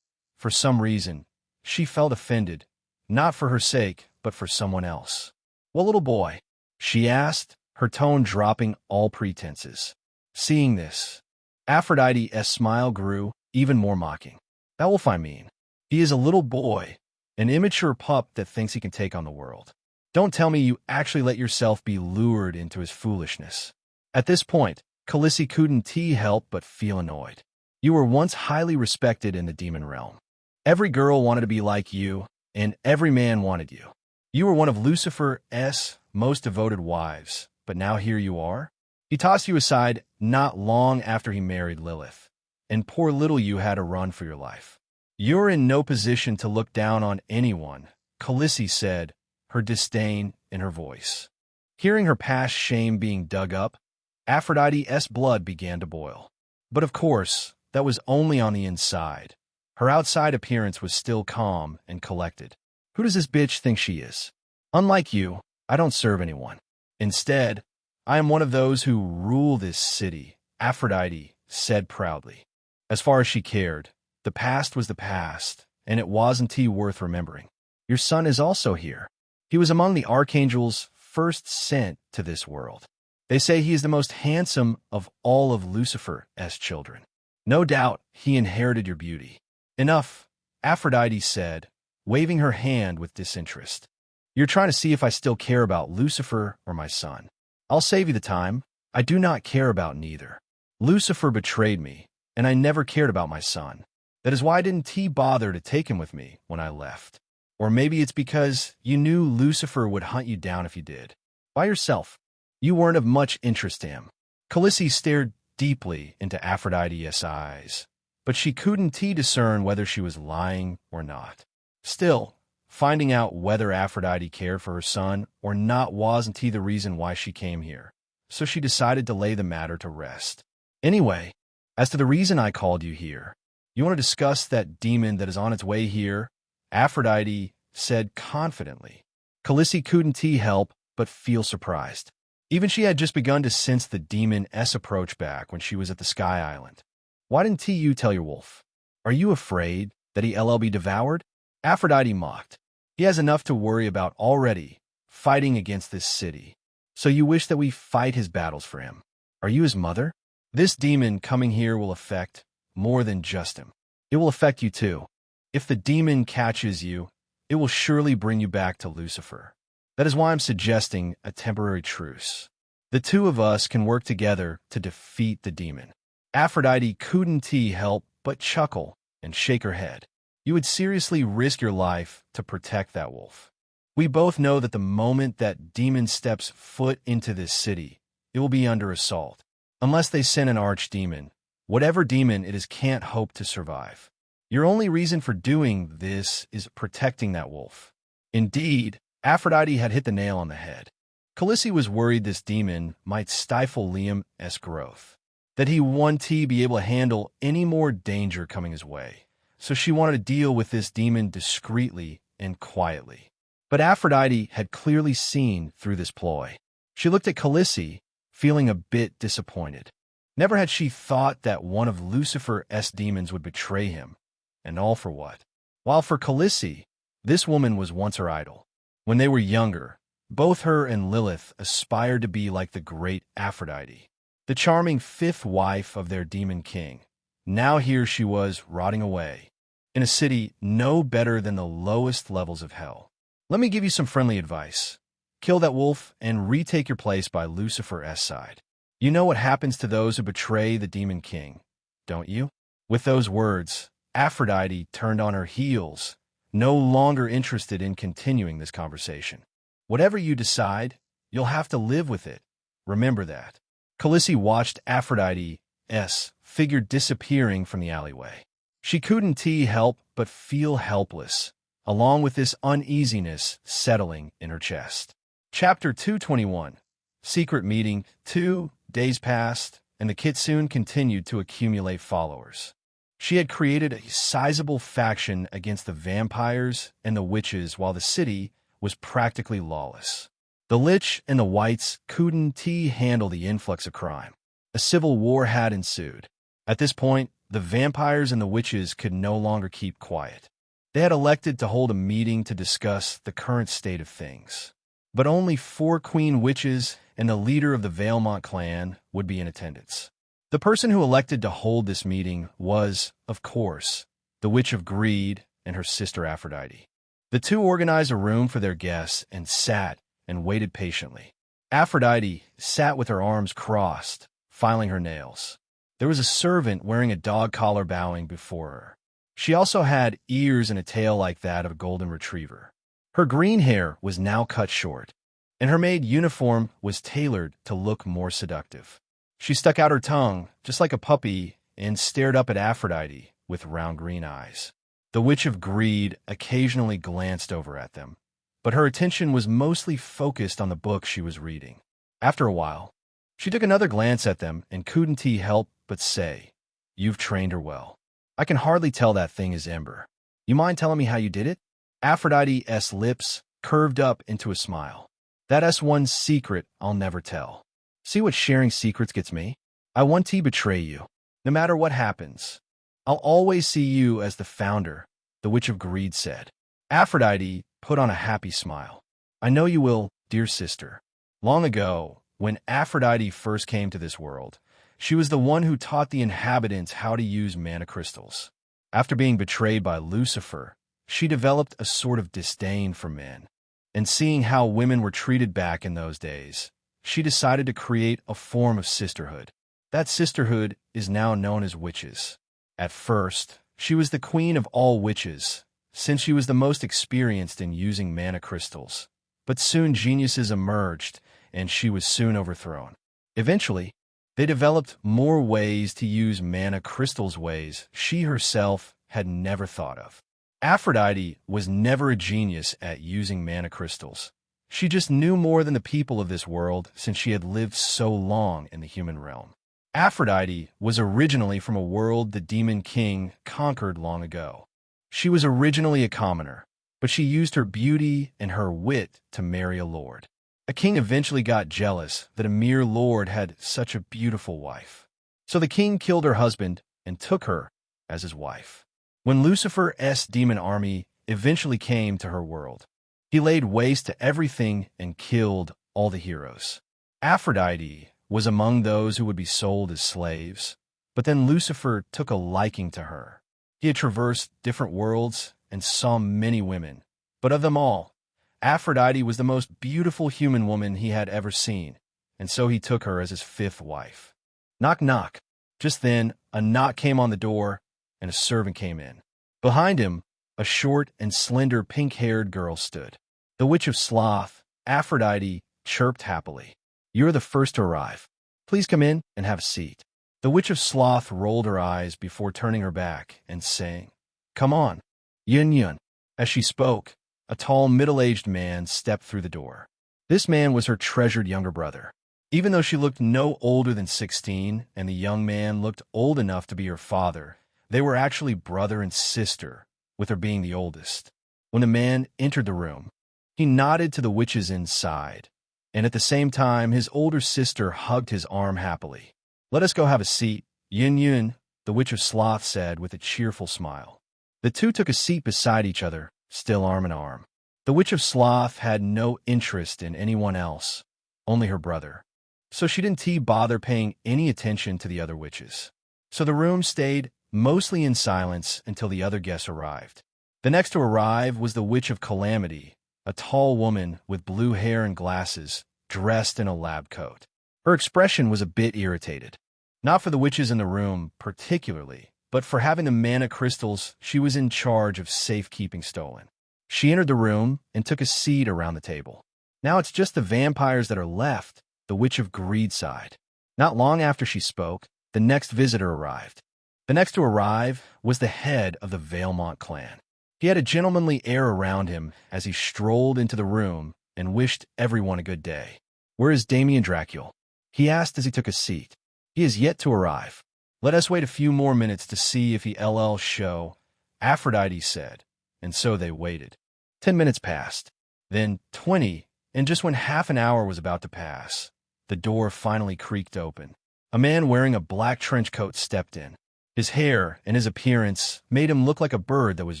For some reason, she felt offended, not for her sake, but for someone else. "What little boy?" she asked, her tone dropping all pretenses. Seeing this, Aphrodite's smile grew even more mocking. "That wolf, I mean. He is a little boy, an immature pup that thinks he can take on the world. Don't tell me you actually let yourself be lured into his foolishness." At this point, Khaleesi couldn't help but feel annoyed. "You were once highly respected in the demon realm. Every girl wanted to be like you, and every man wanted you. You were one of Lucifer's most devoted wives, but now here you are? He tossed you aside not long after he married Lilith, and poor little you had to run for your life. You're in no position to look down on anyone," Khaleesi said, her disdain in her voice. Hearing her past shame being dug up, Aphrodite's blood began to boil. But of course, that was only on the inside. Her outside appearance was still calm and collected. "Who does this bitch think she is? Unlike you, I don't serve anyone. Instead, I am one of those who rule this city," Aphrodite said proudly. As far as she cared, the past was the past, and it wasn't worth remembering. "Your son is also here. He was among the archangels first sent to this world. They say he is the most handsome of all of Lucifer's children. No doubt he inherited your beauty." "Enough," Aphrodite said, waving her hand with disinterest. "You're trying to see if I still care about Lucifer or my son. I'll save you the time. I do not care about neither. Lucifer betrayed me, and I never cared about my son. That is why I didn't bother to take him with me when I left. Or maybe it's because you knew Lucifer would hunt you down if you did. By yourself. You weren't of much interest to him." Khaleesi stared deeply into Aphrodite's eyes, but she couldn't discern whether she was lying or not. Still, finding out whether Aphrodite cared for her son or not wasn't the reason why she came here, so she decided to lay the matter to rest. "Anyway, as to the reason I called you here, you want to discuss that demon that is on its way here?" Aphrodite said confidently. Khaleesi couldn't help but feel surprised. Even she had just begun to sense the demon's approach back when she was at the Sky Island. "Why didn't you tell your wolf? Are you afraid that he'll be devoured?" Aphrodite mocked. "He has enough to worry about already, fighting against this city. So you wish that we fight his battles for him? Are you his mother? This demon coming here will affect more than just him. It will affect you too. If the demon catches you, it will surely bring you back to Lucifer. That is why I'm suggesting a temporary truce. The two of us can work together to defeat the demon." Aphrodite couldn't help but chuckle and shake her head. "You would seriously risk your life to protect that wolf. We both know that the moment that demon steps foot into this city, it will be under assault. Unless they send an archdemon, whatever demon it is can't hope to survive. Your only reason for doing this is protecting that wolf." Indeed, Aphrodite had hit the nail on the head. Khaleesi was worried this demon might stifle Liam's growth, that he wouldn't be able to handle any more danger coming his way, so she wanted to deal with this demon discreetly and quietly. But Aphrodite had clearly seen through this ploy. She looked at Khaleesi, feeling a bit disappointed. Never had she thought that one of Lucifer's demons would betray him, and all for what? While for Khaleesi, this woman was once her idol. When they were younger, both her and Lilith aspired to be like the great Aphrodite, the charming fifth wife of their demon king. Now here she was rotting away, in a city no better than the lowest levels of hell. Let me give you some friendly advice. Kill that wolf and retake your place by Lucifer's side. You know what happens to those who betray the demon king, don't you? With those words, Aphrodite turned on her heels, no longer interested in continuing this conversation. Whatever you decide, you'll have to live with it. Remember that. Khaleesi watched Aphrodite's figure disappearing from the alleyway. She couldn't help but feel helpless, along with this uneasiness settling in her chest. Chapter 221. Secret Meeting. 2 days passed, and the Kitsune continued to accumulate followers. She had created a sizable faction against the vampires and the witches while the city was practically lawless. The Lich and the Whites couldn't handle the influx of crime. A civil war had ensued. At this point, the vampires and the witches could no longer keep quiet. They had elected to hold a meeting to discuss the current state of things. But only 4 queen witches and the leader of the Valemont clan would be in attendance. The person who elected to hold this meeting was, of course, the Witch of Greed and her sister Aphrodite. The two organized a room for their guests and sat and waited patiently. Aphrodite sat with her arms crossed, filing her nails. There was a servant wearing a dog collar bowing before her. She also had ears and a tail like that of a golden retriever. Her green hair was now cut short, and her maid uniform was tailored to look more seductive. She stuck out her tongue, just like a puppy, and stared up at Aphrodite with round green eyes. The Witch of Greed occasionally glanced over at them, but her attention was mostly focused on the book she was reading. After a while, she took another glance at them and couldn't help but say, "You've trained her well. I can hardly tell that thing is Ember. You mind telling me how you did it?" Aphrodite's lips curved up into a smile. "That's one secret I'll never tell. See what sharing secrets gets me? I want to betray you. No matter what happens, I'll always see you as the founder," the Witch of Greed said. Aphrodite put on a happy smile. "I know you will, dear sister." Long ago, when Aphrodite first came to this world, she was the one who taught the inhabitants how to use mana crystals. After being betrayed by Lucifer, she developed a sort of disdain for men. And seeing how women were treated back in those days, she decided to create a form of sisterhood. That sisterhood is now known as witches. At first, she was the queen of all witches, since she was the most experienced in using mana crystals. But soon geniuses emerged, and she was soon overthrown. Eventually, they developed more ways to use mana crystals, ways she herself had never thought of. Aphrodite was never a genius at using mana crystals. She just knew more than the people of this world since she had lived so long in the human realm. Aphrodite was originally from a world the Demon King conquered long ago. She was originally a commoner, but she used her beauty and her wit to marry a lord. A king eventually got jealous that a mere lord had such a beautiful wife. So the king killed her husband and took her as his wife. When Lucifer's demon army eventually came to her world, he laid waste to everything and killed all the heroes. Aphrodite was among those who would be sold as slaves, but then Lucifer took a liking to her. He had traversed different worlds and saw many women, but of them all, Aphrodite was the most beautiful human woman he had ever seen, and so he took her as his 5th wife. Knock, knock. Just then, a knock came on the door, and a servant came in. Behind him, a short and slender pink-haired girl stood. The Witch of Sloth, Aphrodite, chirped happily. "You're the first to arrive. Please come in and have a seat." The Witch of Sloth rolled her eyes before turning her back and saying, "Come on, Yun Yun." As she spoke, a tall, middle-aged man stepped through the door. This man was her treasured younger brother. Even though she looked no older than 16 and the young man looked old enough to be her father, they were actually brother and sister, with her being the oldest. When the man entered the room, he nodded to the witches inside, and at the same time his older sister hugged his arm happily. "Let us go have a seat, Yun Yun," the Witch of Sloth said with a cheerful smile. The two took a seat beside each other, still arm in arm. The Witch of Sloth had no interest in anyone else, only her brother. So she didn't bother paying any attention to the other witches. So the room stayed mostly in silence until the other guests arrived. The next to arrive was the Witch of Calamity, a tall woman with blue hair and glasses, dressed in a lab coat. Her expression was a bit irritated. Not for the witches in the room particularly, but for having the mana crystals she was in charge of safekeeping stolen. She entered the room and took a seat around the table. Now it's just the vampires that are left, the Witch of Greed sighed. Not long after she spoke, the next visitor arrived. The next to arrive was the head of the Valemont clan. He had a gentlemanly air around him as he strolled into the room and wished everyone a good day. "Where is Damien Dracul?" he asked as he took a seat. "He is yet to arrive. Let us wait a few more minutes to see if he'll show," Aphrodite said, and so they waited. 10 minutes passed, then 20, and just when half an hour was about to pass, the door finally creaked open. A man wearing a black trench coat stepped in. His hair and his appearance made him look like a bird that was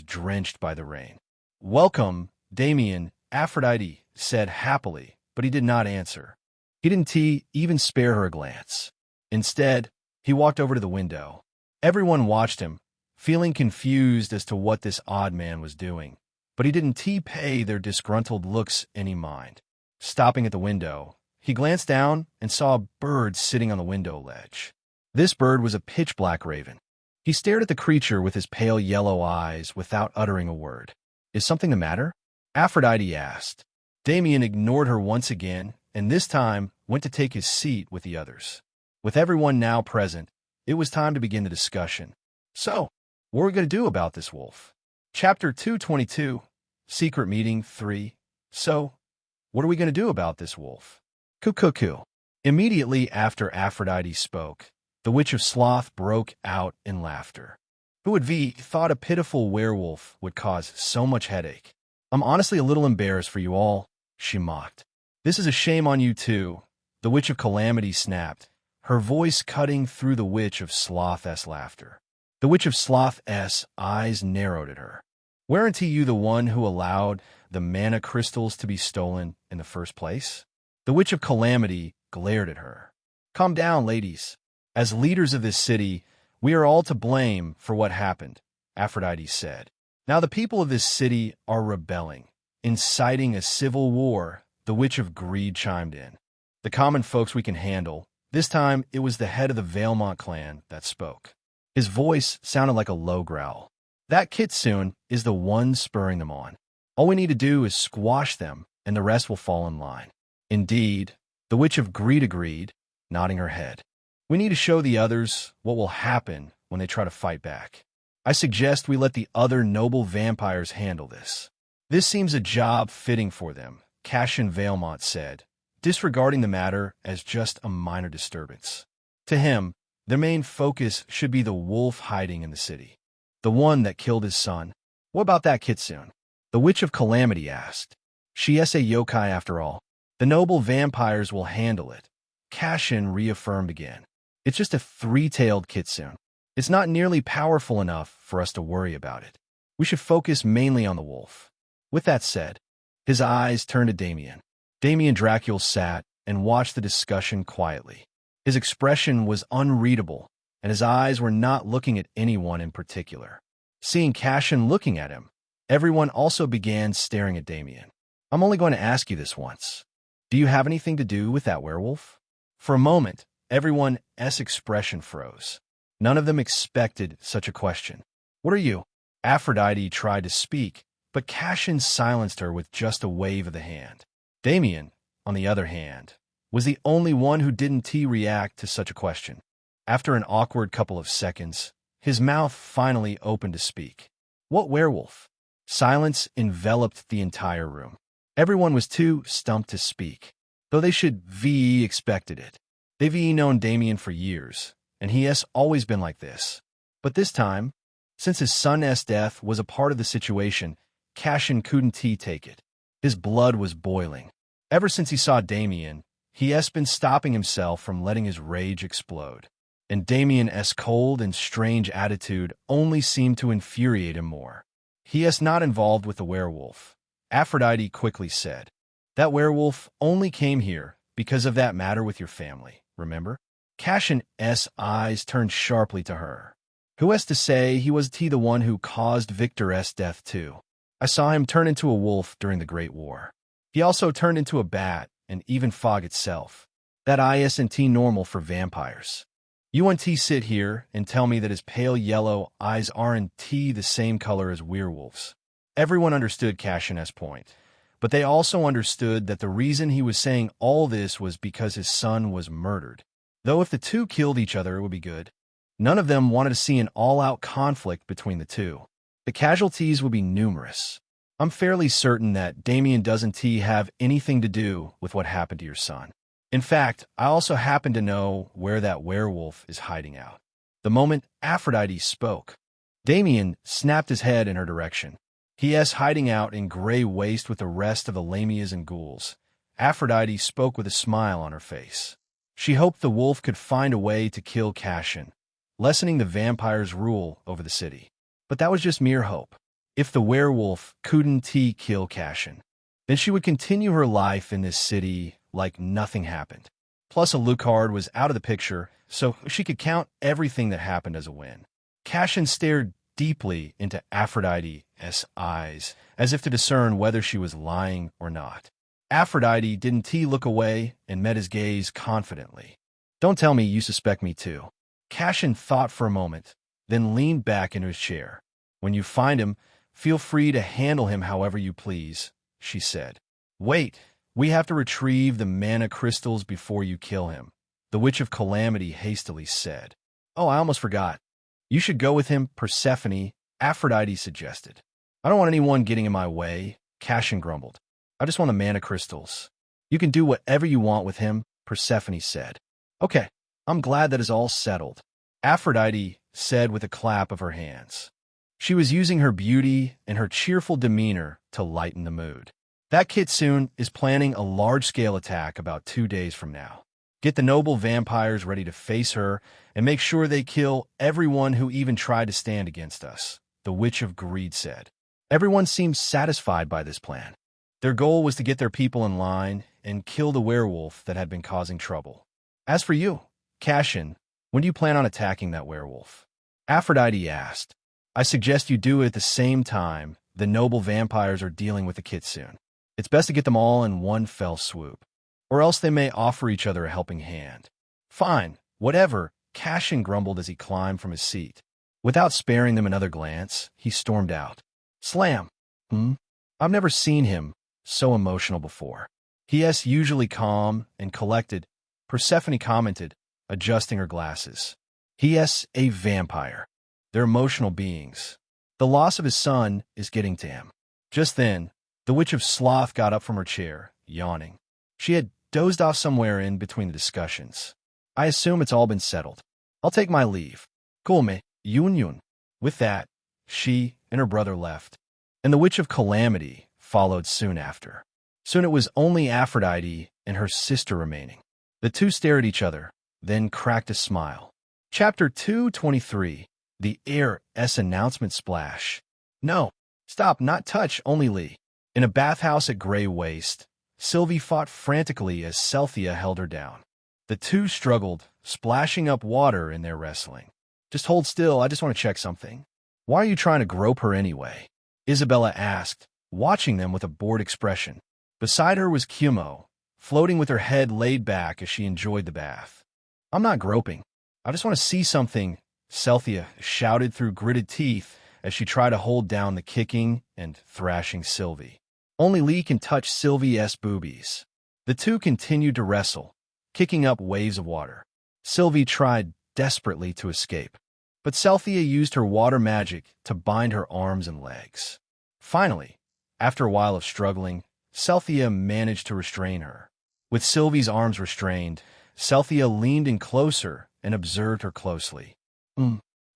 drenched by the rain. "Welcome, Damien," Aphrodite said happily, but he did not answer. He didn't even spare her a glance. Instead, he walked over to the window. Everyone watched him, feeling confused as to what this odd man was doing, but he didn't pay their disgruntled looks any mind. Stopping at the window, he glanced down and saw a bird sitting on the window ledge. This bird was a pitch-black raven. He stared at the creature with his pale yellow eyes without uttering a word. "Is something the matter?" Aphrodite asked. Damien ignored her once again, and this time went to take his seat with the others. With everyone now present, it was time to begin the discussion. "So, what are we going to do about this wolf?" Chapter 222, Secret Meeting 3. "So, what are we going to do about this wolf?" Cuckoo. Immediately after Aphrodite spoke, the Witch of Sloth broke out in laughter. Who would thought a pitiful werewolf would cause so much headache? "I'm honestly a little embarrassed for you all," she mocked. "This is a shame on you too," the Witch of Calamity snapped, her voice cutting through the Witch of Sloth's laughter. The Witch of Sloth's eyes narrowed at her. "Weren't you the one who allowed the mana crystals to be stolen in the first place?" The Witch of Calamity glared at her. "Calm down, ladies. As leaders of this city, we are all to blame for what happened," Aphrodite said. "Now the people of this city are rebelling, inciting a civil war," the Witch of Greed chimed in. "The common folks we can handle." This time, it was the head of the Valemont clan that spoke. His voice sounded like a low growl. "That kitsune is the one spurring them on. All we need to do is squash them, and the rest will fall in line." "Indeed," the Witch of Greed agreed, nodding her head. "We need to show the others what will happen when they try to fight back. I suggest we let the other noble vampires handle this. This seems a job fitting for them," Cassian Valemont said, disregarding the matter as just a minor disturbance. To him, their main focus should be the wolf hiding in the city, the one that killed his son. "What about that kitsune?" the Witch of Calamity asked. "She's a yokai after all. The noble vampires will handle it," Cassian reaffirmed again. "It's just a three-tailed kitsune. It's not nearly powerful enough for us to worry about it. We should focus mainly on the wolf." With that said, his eyes turned to Damien. Damien Dracul sat and watched the discussion quietly. His expression was unreadable, and his eyes were not looking at anyone in particular. Seeing Cassian looking at him, everyone also began staring at Damien. "I'm only going to ask you this once. Do you have anything to do with that werewolf?" For a moment, everyone's expression froze. None of them expected such a question. "What are you?" Aphrodite tried to speak, but Cassian silenced her with just a wave of the hand. Damien, on the other hand, was the only one who didn't react to such a question. After an awkward couple of seconds, his mouth finally opened to speak. "What werewolf?" Silence enveloped the entire room. Everyone was too stumped to speak, though they should expected it. They've known Damien for years, and he has always been like this. But this time, since his son's death was a part of the situation, Cassian couldn't take it. His blood was boiling. Ever since he saw Damien, he has been stopping himself from letting his rage explode. And Damien's cold and strange attitude only seemed to infuriate him more. He is not involved with the werewolf. Aphrodite quickly said. That werewolf only came here because of that matter with your family, remember? Cassian's eyes turned sharply to her. Who has to say he was the one who caused Victor's death too? I saw him turn into a wolf during the Great War. He also turned into a bat and even fog itself. That isn't normal for vampires. You want to sit here and tell me that his pale yellow eyes aren't the same color as werewolves. Everyone understood Cassian's point, but they also understood that the reason he was saying all this was because his son was murdered. Though if the two killed each other, it would be good. None of them wanted to see an all-out conflict between the two. The casualties would be numerous. I'm fairly certain that Damien doesn't have anything to do with what happened to your son. In fact, I also happen to know where that werewolf is hiding out. The moment Aphrodite spoke, Damien snapped his head in her direction. He is hiding out in Grey Waste with the rest of the Lamias and ghouls. Aphrodite spoke with a smile on her face. She hoped the wolf could find a way to kill Cassian, lessening the vampire's rule over the city. But that was just mere hope. If the werewolf couldn't kill Cassian, then she would continue her life in this city like nothing happened. Plus, Alucard was out of the picture, so she could count everything that happened as a win. Cassian stared deeply into Aphrodite's eyes, as if to discern whether she was lying or not. Aphrodite didn't look away and met his gaze confidently. Don't tell me you suspect me too. Cassian thought for a moment, then leaned back into his chair. When you find him, feel free to handle him however you please, she said. Wait, we have to retrieve the mana crystals before you kill him, the Witch of Calamity hastily said. Oh, I almost forgot. You should go with him, Persephone, Aphrodite suggested. I don't want anyone getting in my way, Cassian grumbled. I just want the mana crystals. You can do whatever you want with him, Persephone said. Okay, I'm glad that is all settled, Aphrodite said with a clap of her hands. She was using her beauty and her cheerful demeanor to lighten the mood. That Kitsune is planning a large-scale attack about 2 days from now. Get the noble vampires ready to face her and make sure they kill everyone who even tried to stand against us, the Witch of Greed said. Everyone seemed satisfied by this plan. Their goal was to get their people in line and kill the werewolf that had been causing trouble. As for you, Cassian, when do you plan on attacking that werewolf? Aphrodite asked. I suggest you do it at the same time the noble vampires are dealing with the Kitsune. It's best to get them all in one fell swoop, or else they may offer each other a helping hand. Fine, whatever, Cassian grumbled as he climbed from his seat. Without sparing them another glance, he stormed out. Slam! I've never seen him so emotional before. He is usually calm and collected, Persephone commented, adjusting her glasses. He is a vampire. They're emotional beings. The loss of his son is getting to him. Just then, the Witch of Sloth got up from her chair, yawning. She had dozed off somewhere in between the discussions. I assume it's all been settled. I'll take my leave. Kulme, Yun. With that, she and her brother left, and the Witch of Calamity followed soon after. Soon it was only Aphrodite and her sister remaining. The two stared at each other, then cracked a smile. Chapter 223. The Heir's Announcement Splash. No, stop, not touch, only Lee. In a bathhouse at Grey Waste, Sylvie fought frantically as Celthia held her down. The two struggled, splashing up water in their wrestling. Just hold still, I just want to check something. Why are you trying to grope her anyway? Isabella asked, watching them with a bored expression. Beside her was Kumo, floating with her head laid back as she enjoyed the bath. I'm not groping. I just want to see something, Celthia shouted through gritted teeth as she tried to hold down the kicking and thrashing Sylvie. Only Lee can touch Sylvie's boobies. The two continued to wrestle, kicking up waves of water. Sylvie tried desperately to escape, but Celthia used her water magic to bind her arms and legs. Finally, after a while of struggling, Celthia managed to restrain her. With Sylvie's arms restrained, Celthia leaned in closer and observed her closely.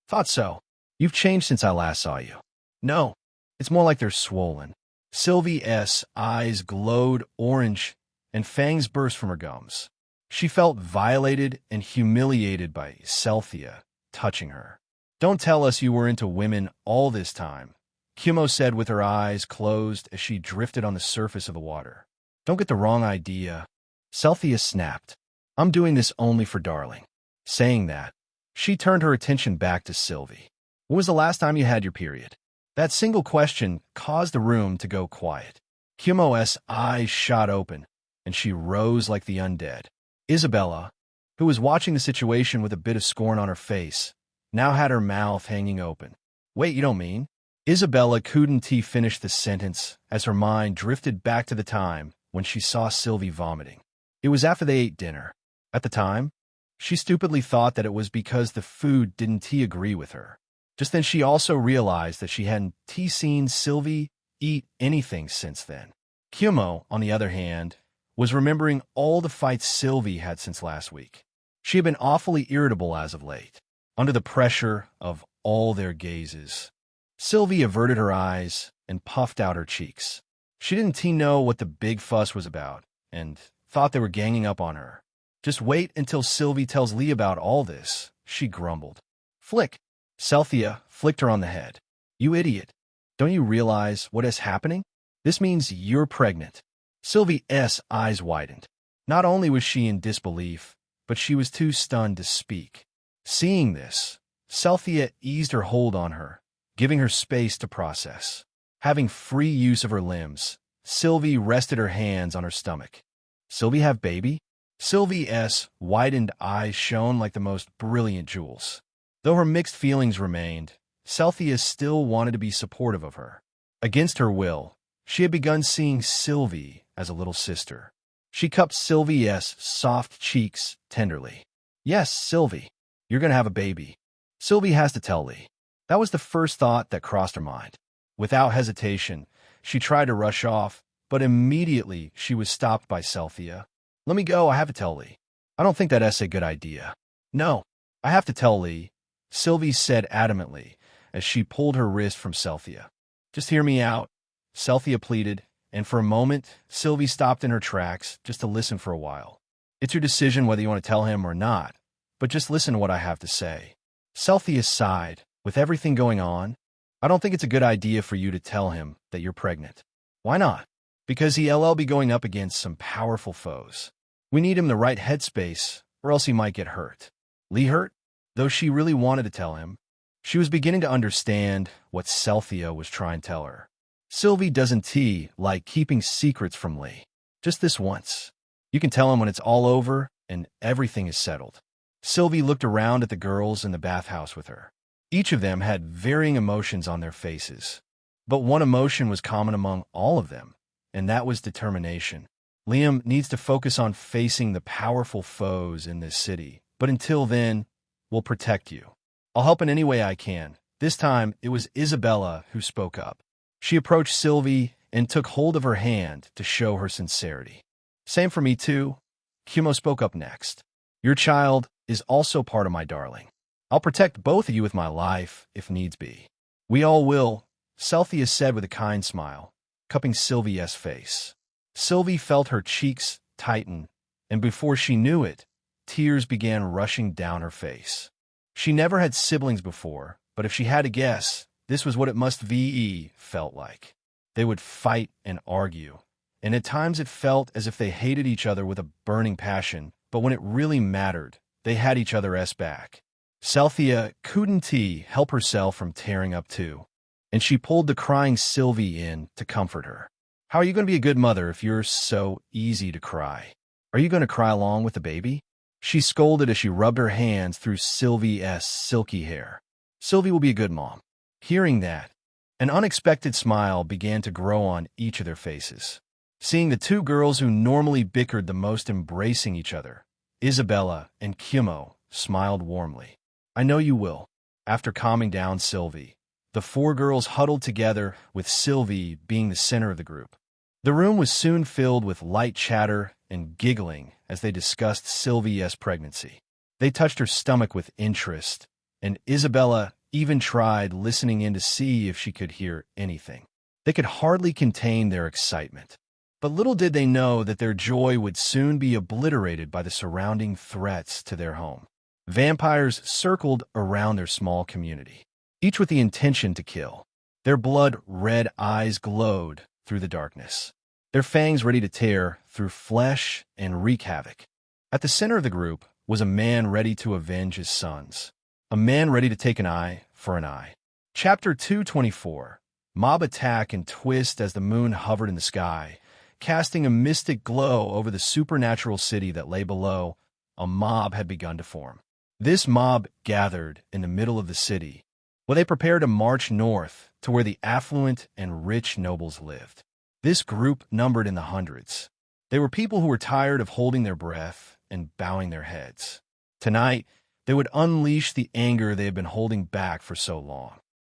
Thought so. You've changed since I last saw you. No, it's more like they're swollen. Sylvie's eyes glowed orange and fangs burst from her gums. She felt violated and humiliated by Celthia touching her. Don't tell us you were into women all this time, Kumo said with her eyes closed as she drifted on the surface of the water. Don't get the wrong idea. Celthea snapped. I'm doing this only for Darling. Saying that, she turned her attention back to Sylvie. When was the last time you had your period? That single question caused the room to go quiet. Kumo's eyes shot open, and she rose like the undead. Isabella, who was watching the situation with a bit of scorn on her face, now had her mouth hanging open. Wait, you don't mean? Isabella couldn't finish the sentence as her mind drifted back to the time when she saw Sylvie vomiting. It was after they ate dinner. At the time, she stupidly thought that it was because the food didn't agree with her. Just then she also realized that she hadn't seen Sylvie eat anything since then. Kumo, on the other hand, was remembering all the fights Sylvie had since last week. She had been awfully irritable as of late, under the pressure of all their gazes. Sylvie averted her eyes and puffed out her cheeks. She didn't know what the big fuss was about, and thought they were ganging up on her. Just wait until Sylvie tells Lee about all this, she grumbled. Flick. Celthea flicked her on the head. You idiot. Don't you realize what is happening? This means you're pregnant. Sylvie's eyes widened. Not only was she in disbelief, but she was too stunned to speak. Seeing this, Celthea eased her hold on her, giving her space to process. Having free use of her limbs, Sylvie rested her hands on her stomach. Sylvie have baby? Sylvie's widened eyes shone like the most brilliant jewels. Though her mixed feelings remained, Celthea still wanted to be supportive of her. Against her will, she had begun seeing Sylvie as a little sister. She cupped Sylvie's soft cheeks tenderly. Yes, Sylvie, you're going to have a baby. Sylvie has to tell Lee. That was the first thought that crossed her mind. Without hesitation, she tried to rush off, but immediately she was stopped by Celthea. Let me go, I have to tell Lee. I don't think that's a good idea. No, I have to tell Lee, Sylvie said adamantly as she pulled her wrist from Celthea. Just hear me out, Celthea pleaded, and for a moment, Sylvie stopped in her tracks just to listen for a while. It's your decision whether you want to tell him or not, but just listen to what I have to say. Celthea sighed. With everything going on, I don't think it's a good idea for you to tell him that you're pregnant. Why not? Because he'll be going up against some powerful foes. We need him in the right headspace, or else he might get hurt. Lee hurt? Though she really wanted to tell him, she was beginning to understand what Celthea was trying to tell her. Sylvie doesn't like keeping secrets from Lee. Just this once. You can tell him when it's all over and everything is settled. Sylvie looked around at the girls in the bathhouse with her. Each of them had varying emotions on their faces. But one emotion was common among all of them, and that was determination. Liam needs to focus on facing the powerful foes in this city, but until then, we'll protect you. I'll help in any way I can. This time, it was Isabella who spoke up. She approached Sylvie and took hold of her hand to show her sincerity. Same for me too. Kumo spoke up next. Your child is also part of my darling. I'll protect both of you with my life, if needs be. We all will, Celthea said with a kind smile, cupping Sylvie's face. Sylvie felt her cheeks tighten, and before she knew it, tears began rushing down her face. She never had siblings before, but if she had to guess, this was what it must felt like. They would fight and argue, and at times it felt as if they hated each other with a burning passion, but when it really mattered, they had each other's back. Celthea couldn't help herself from tearing up too, and she pulled the crying Sylvie in to comfort her. How are you going to be a good mother if you're so easy to cry? Are you going to cry along with the baby? She scolded as she rubbed her hands through Sylvie's silky hair. Sylvie will be a good mom. Hearing that, an unexpected smile began to grow on each of their faces. Seeing the two girls who normally bickered the most embracing each other, Isabella and Kumo smiled warmly. I know you will. After calming down Sylvie, the four girls huddled together with Sylvie being the center of the group. The room was soon filled with light chatter and giggling as they discussed Sylvie's pregnancy. They touched her stomach with interest, and Isabella even tried listening in to see if she could hear anything. They could hardly contain their excitement. But little did they know that their joy would soon be obliterated by the surrounding threats to their home. Vampires circled around their small community, each with the intention to kill. Their blood-red eyes glowed through the darkness, their fangs ready to tear through flesh and wreak havoc. At the center of the group was a man ready to avenge his sons, a man ready to take an eye for an eye. Chapter 224. Mob attack and twist. As the moon hovered in the sky, casting a mystic glow over the supernatural city that lay below, a mob had begun to form. This mob gathered in the middle of the city, while they prepared to march north to where the affluent and rich nobles lived. This group numbered in the hundreds. They were people who were tired of holding their breath and bowing their heads. Tonight, they would unleash the anger they had been holding back for so long.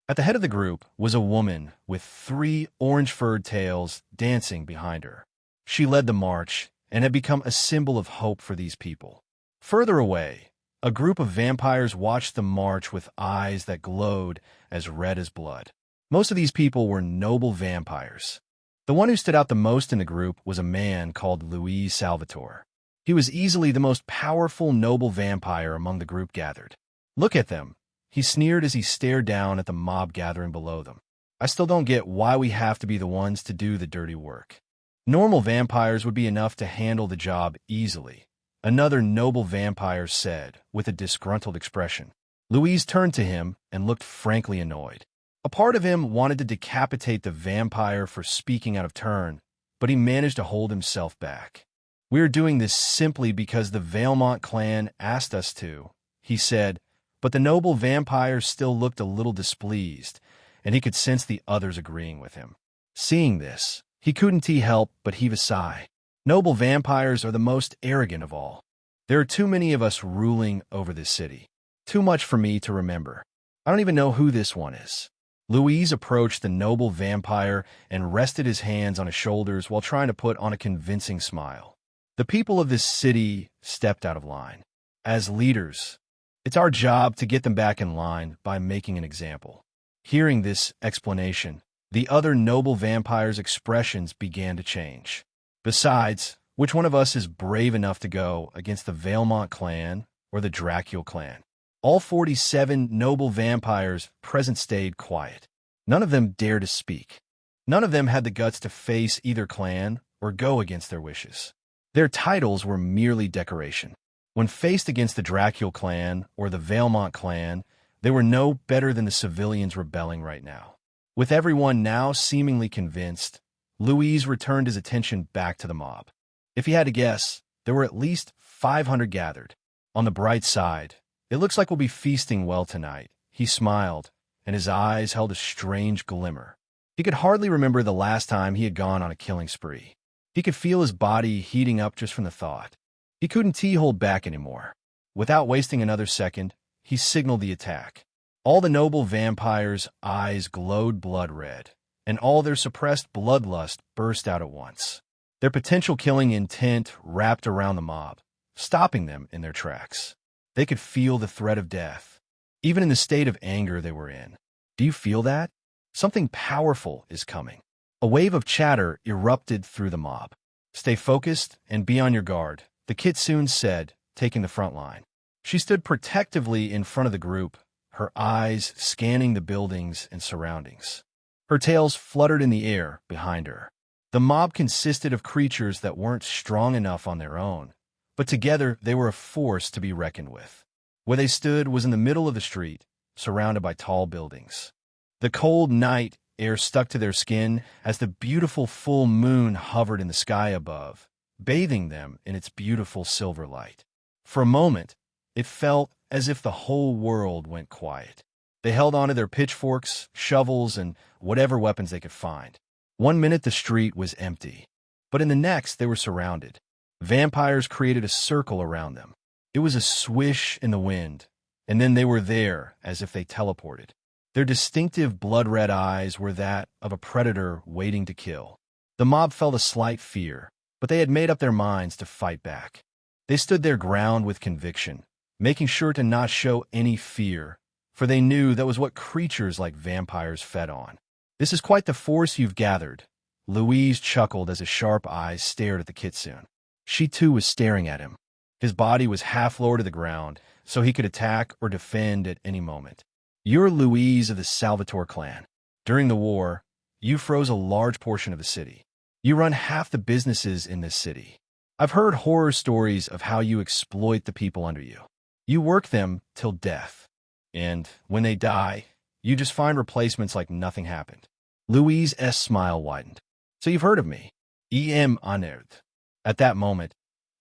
At the head of the group was a woman with 3 orange-furred tails dancing behind her. She led the march and had become a symbol of hope for these people. Further away, a group of vampires watched the march with eyes that glowed as red as blood. Most of these people were noble vampires. The one who stood out the most in the group was a man called Luis Salvatore. He was easily the most powerful noble vampire among the group gathered. "Look at them," he sneered as he stared down at the mob gathering below them. "I still don't get why we have to be the ones to do the dirty work. Normal vampires would be enough to handle the job easily," another noble vampire said with a disgruntled expression. Luis turned to him and looked frankly annoyed. A part of him wanted to decapitate the vampire for speaking out of turn, but he managed to hold himself back. "We are doing this simply because the Valemont clan asked us to," he said, but the noble vampire still looked a little displeased, and he could sense the others agreeing with him. Seeing this, he couldn't help but heave a sigh. Noble vampires are the most arrogant of all. There are too many of us ruling over this city. Too much for me to remember. I don't even know who this one is. Luis approached the noble vampire and rested his hands on his shoulders while trying to put on a convincing smile. "The people of this city stepped out of line. As leaders, it's our job to get them back in line by making an example." Hearing this explanation, the other noble vampires' expressions began to change. "Besides, which one of us is brave enough to go against the Valemont clan or the Dracul clan?" All 47 noble vampires present stayed quiet. None of them dared to speak. None of them had the guts to face either clan or go against their wishes. Their titles were merely decoration. When faced against the Dracul clan or the Valemont clan, they were no better than the civilians rebelling right now. With everyone now seemingly convinced, Luis returned his attention back to the mob. If he had to guess, there were at least 500 gathered. On the bright side, "It looks like we'll be feasting well tonight," he smiled, and his eyes held a strange glimmer. He could hardly remember the last time he had gone on a killing spree. He could feel his body heating up just from the thought. He couldn't hold back anymore. Without wasting another second, he signaled the attack. All the noble vampires' eyes glowed blood red, and all their suppressed bloodlust burst out at once. Their potential killing intent wrapped around the mob, stopping them in their tracks. They could feel the threat of death, even in the state of anger they were in. "Do you feel that? Something powerful is coming." A wave of chatter erupted through the mob. "Stay focused and be on your guard," the kitsune said, taking the front line. She stood protectively in front of the group, her eyes scanning the buildings and surroundings. Her tails fluttered in the air behind her. The mob consisted of creatures that weren't strong enough on their own, but together they were a force to be reckoned with. Where they stood was in the middle of the street, surrounded by tall buildings. The cold night air stuck to their skin as the beautiful full moon hovered in the sky above, bathing them in its beautiful silver light. For a moment, it felt as if the whole world went quiet. They held onto their pitchforks, shovels, and whatever weapons they could find. One minute the street was empty, but in the next they were surrounded. Vampires created a circle around them. It was a swish in the wind, and then they were there as if they teleported. Their distinctive blood-red eyes were that of a predator waiting to kill. The mob felt a slight fear, but they had made up their minds to fight back. They stood their ground with conviction, making sure to not show any fear, for they knew that was what creatures like vampires fed on. "This is quite the force you've gathered," Louise chuckled as his sharp eyes stared at the kitsune. She too was staring at him. His body was half lower to the ground, so he could attack or defend at any moment. "You're Louise of the Salvatore clan. During the war, you froze a large portion of the city. You run half the businesses in this city. I've heard horror stories of how you exploit the people under you. You work them till death. And when they die, you just find replacements like nothing happened. Louise's smile widened. So you've heard of me. E.M. Honored. At that moment,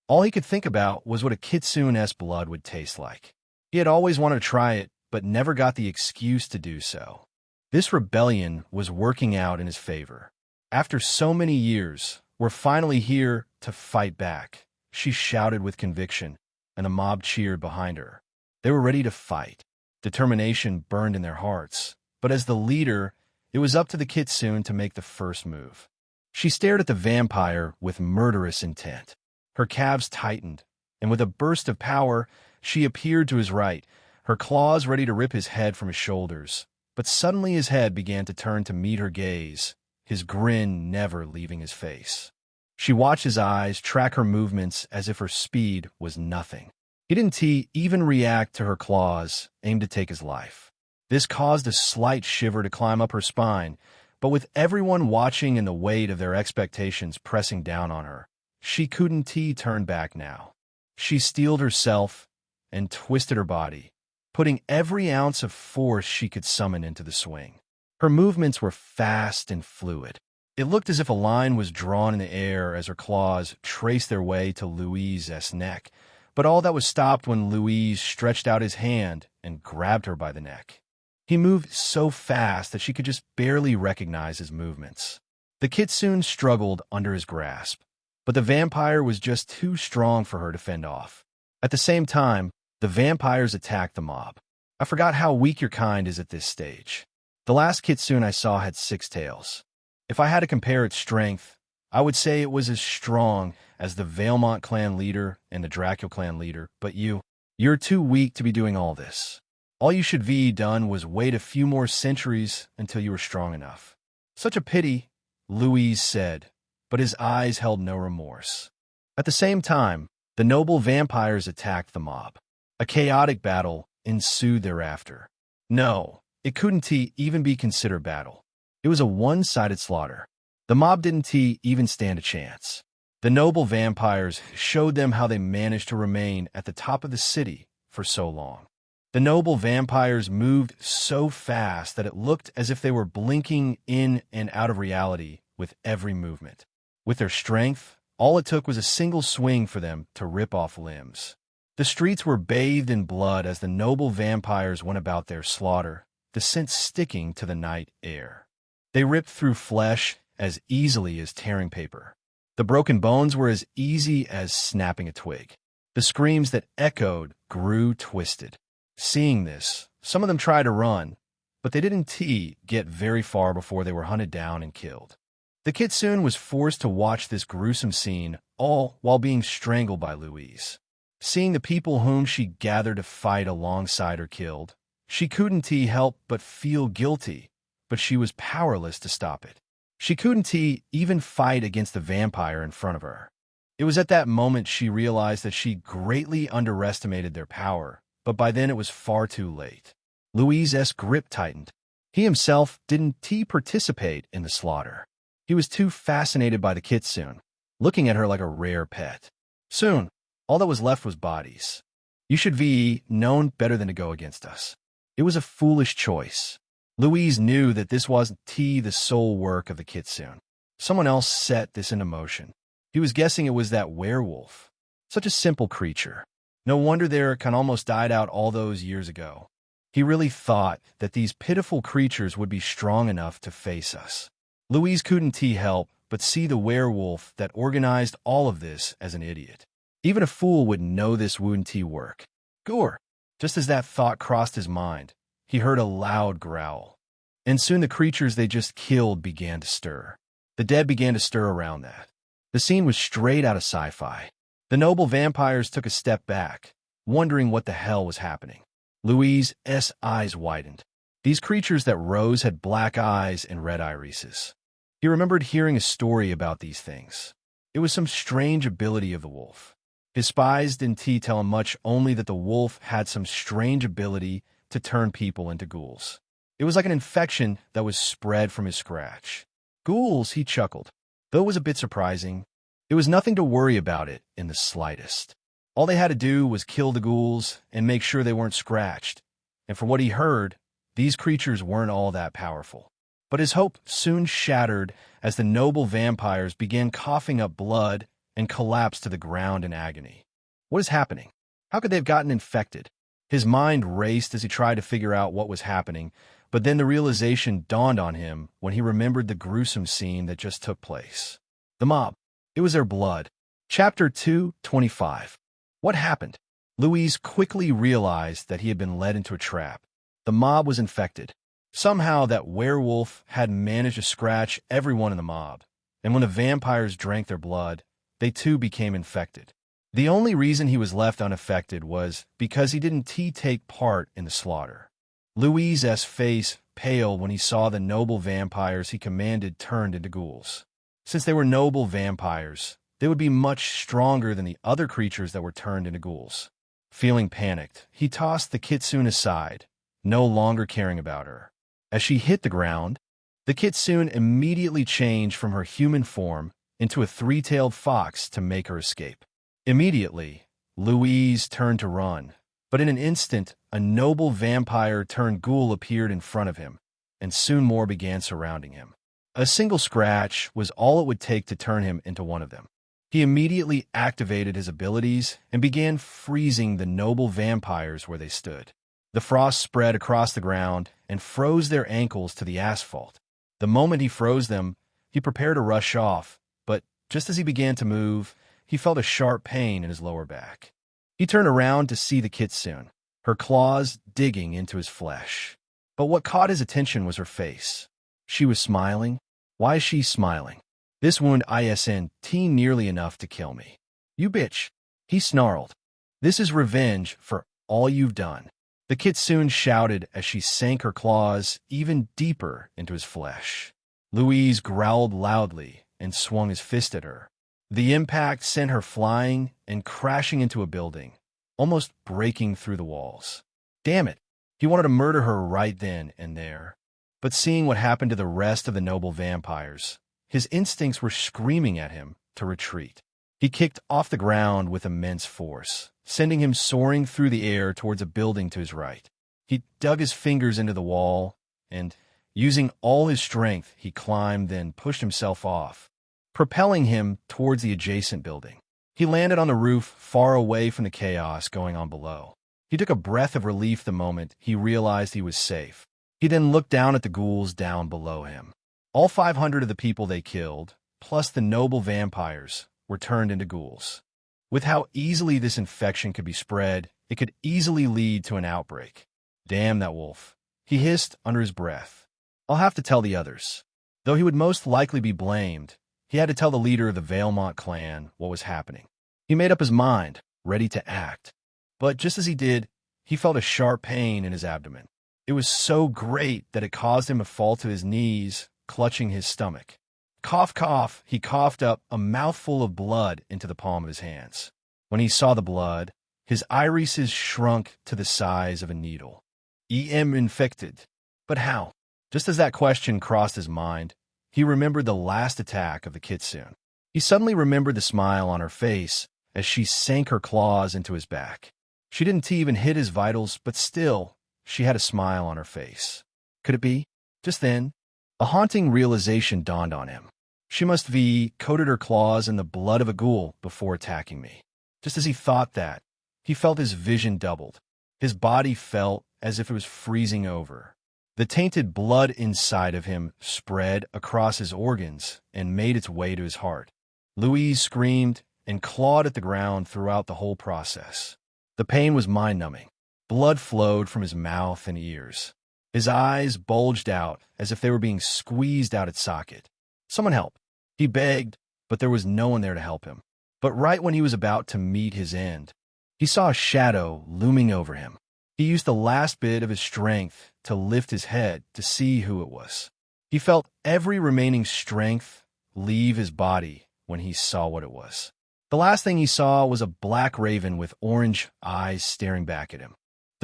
all he could think about was what a kitsune's blood would taste like. He had always wanted to try it, but never got the excuse to do so. This rebellion was working out in his favor. After so many years, we're finally here to fight back, she shouted with conviction, and the mob cheered behind her. They were ready to fight. Determination burned in their hearts, but as the leader, it was up to the kitsune to make the first move. She stared at the vampire with murderous intent. Her calves tightened, and with a burst of power, she appeared to his right, her claws ready to rip his head from his shoulders. But suddenly his head began to turn to meet her gaze, his grin never leaving his face. She watched his eyes track her movements as if her speed was nothing. He didn't even react to her claws, aimed to take his life. This caused a slight shiver to climb up her spine, but with everyone watching and the weight of their expectations pressing down on her, she couldn't turn back now. She steeled herself and twisted her body, putting every ounce of force she could summon into the swing. Her movements were fast and fluid. It looked as if a line was drawn in the air as her claws traced their way to Louise's neck, but all that was stopped when Louise stretched out his hand and grabbed her by the neck. He moved so fast that she could just barely recognize his movements. The kitsune struggled under his grasp, but the vampire was just too strong for her to fend off. At the same time, the vampires attacked the mob. I forgot how weak your kind is at this stage. The last kitsune I saw had 6 tails. If I had to compare its strength, I would say it was as strong as the Valemont clan leader and the Dracula clan leader, but you're too weak to be doing all this. All you should be done was wait a few more centuries until you were strong enough. Such a pity, Louise said, but his eyes held no remorse. At the same time, the noble vampires attacked the mob. A chaotic battle ensued thereafter. No, it couldn't even be considered battle. It was a one-sided slaughter. The mob didn't even stand a chance. The noble vampires showed them how they managed to remain at the top of the city for so long. The noble vampires moved so fast that it looked as if they were blinking in and out of reality with every movement. With their strength, all it took was a single swing for them to rip off limbs. The streets were bathed in blood as the noble vampires went about their slaughter, the scent sticking to the night air. They ripped through flesh as easily as tearing paper. The broken bones were as easy as snapping a twig. The screams that echoed grew twisted. Seeing this, some of them tried to run, but they didn't get very far before they were hunted down and killed. The kitsune was forced to watch this gruesome scene, all while being strangled by Louise. Seeing the people whom she gathered to fight alongside her killed, she couldn't help but feel guilty, but she was powerless to stop it. She couldn't even fight against the vampire in front of her. It was at that moment she realized that she greatly underestimated their power, but by then it was far too late. Louise's grip tightened. He himself didn't participate in the slaughter. He was too fascinated by the kitsune, looking at her like a rare pet. Soon, all that was left was bodies. You should be known better than to go against us. It was a foolish choice. Louise knew that this wasn't the sole work of the kitsune. Someone else set this into motion. He was guessing it was that werewolf. Such a simple creature. No wonder their kind almost died out all those years ago. He really thought that these pitiful creatures would be strong enough to face us. Louise couldn't help but see the werewolf that organized all of this as an idiot. Even a fool would know this wouldn't work. Gore! Just as that thought crossed his mind, he heard a loud growl. And soon the creatures they just killed began to stir. The dead began to stir around that. The scene was straight out of sci-fi. The noble vampires took a step back, wondering what the hell was happening. Louise's eyes widened. These creatures that rose had black eyes and red irises. He remembered hearing a story about these things. It was some strange ability of the wolf. His spies didn't tell him much, only that the wolf had some strange ability to turn people into ghouls. It It was like an infection that was spread from his scratch. Ghouls, he chuckled. Though it was a bit surprising, it was nothing to worry about it in the slightest. All they had to do was kill the ghouls and make sure they weren't scratched. And from what he heard, these creatures weren't all that powerful. But his hope soon shattered as the noble vampires began coughing up blood and collapsed to the ground in agony. What is happening? How could they have gotten infected? His mind raced as he tried to figure out what was happening, but then the realization dawned on him when he remembered the gruesome scene that just took place. The mob. It was their blood. Chapter 2:25. What happened? Louise quickly realized that he had been led into a trap. The mob was infected. Somehow that werewolf had managed to scratch everyone in the mob, and when the vampires drank their blood, they too became infected. The only reason he was left unaffected was because he didn't take part in the slaughter. Louise's face paled when he saw the noble vampires he commanded turned into ghouls. Since they were noble vampires, they would be much stronger than the other creatures that were turned into ghouls. Feeling panicked, he tossed the kitsune aside, no longer caring about her. As she hit the ground, the kitsune immediately changed from her human form into a three-tailed fox to make her escape. Immediately, Louise turned to run, but in an instant, a noble vampire-turned-ghoul appeared in front of him, and soon more began surrounding him. A single scratch was all it would take to turn him into one of them. He immediately activated his abilities and began freezing the noble vampires where they stood. The frost spread across the ground and froze their ankles to the asphalt. The moment he froze them, he prepared to rush off, but just as he began to move, he felt a sharp pain in his lower back. He turned around to see the kitsune, her claws digging into his flesh. But what caught his attention was her face. She was smiling. Why is she smiling? This wound isn't nearly enough to kill me. You bitch, he snarled. This is revenge for all you've done. The kitsune shouted as she sank her claws even deeper into his flesh. Louise growled loudly and swung his fist at her. The impact sent her flying and crashing into a building, almost breaking through the walls. Damn it, he wanted to murder her right then and there. But seeing what happened to the rest of the noble vampires, his instincts were screaming at him to retreat. He kicked off the ground with immense force, sending him soaring through the air towards a building to his right. He dug his fingers into the wall, and, using all his strength, he climbed, then pushed himself off, propelling him towards the adjacent building. He landed on the roof, far away from the chaos going on below. He took a breath of relief the moment he realized he was safe. He then looked down at the ghouls down below him. All 500 of the people they killed, plus the noble vampires, were turned into ghouls. With how easily this infection could be spread, it could easily lead to an outbreak. Damn that wolf, he hissed under his breath. I'll have to tell the others. Though he would most likely be blamed, he had to tell the leader of the Valemont clan what was happening. He made up his mind, ready to act. But just as he did, he felt a sharp pain in his abdomen. It was so great that it caused him to fall to his knees, clutching his stomach. Cough, cough, he coughed up a mouthful of blood into the palm of his hands. When he saw the blood, his irises shrunk to the size of a needle. "Am infected. But how?" Just as that question crossed his mind, he remembered the last attack of the kitsune. He suddenly remembered the smile on her face as she sank her claws into his back. She didn't even hit his vitals, but still, she had a smile on her face. Could it be? Just then, a haunting realization dawned on him. She must have coated her claws in the blood of a ghoul before attacking me. Just as he thought that, he felt his vision doubled. His body felt as if it was freezing over. The tainted blood inside of him spread across his organs and made its way to his heart. Louise screamed and clawed at the ground throughout the whole process. The pain was mind-numbing. Blood flowed from his mouth and ears. His eyes bulged out as if they were being squeezed out its socket. Someone help. He begged, but there was no one there to help him. But right when he was about to meet his end, he saw a shadow looming over him. He used the last bit of his strength to lift his head to see who it was. He felt every remaining strength leave his body when he saw what it was. The last thing he saw was a black raven with orange eyes staring back at him.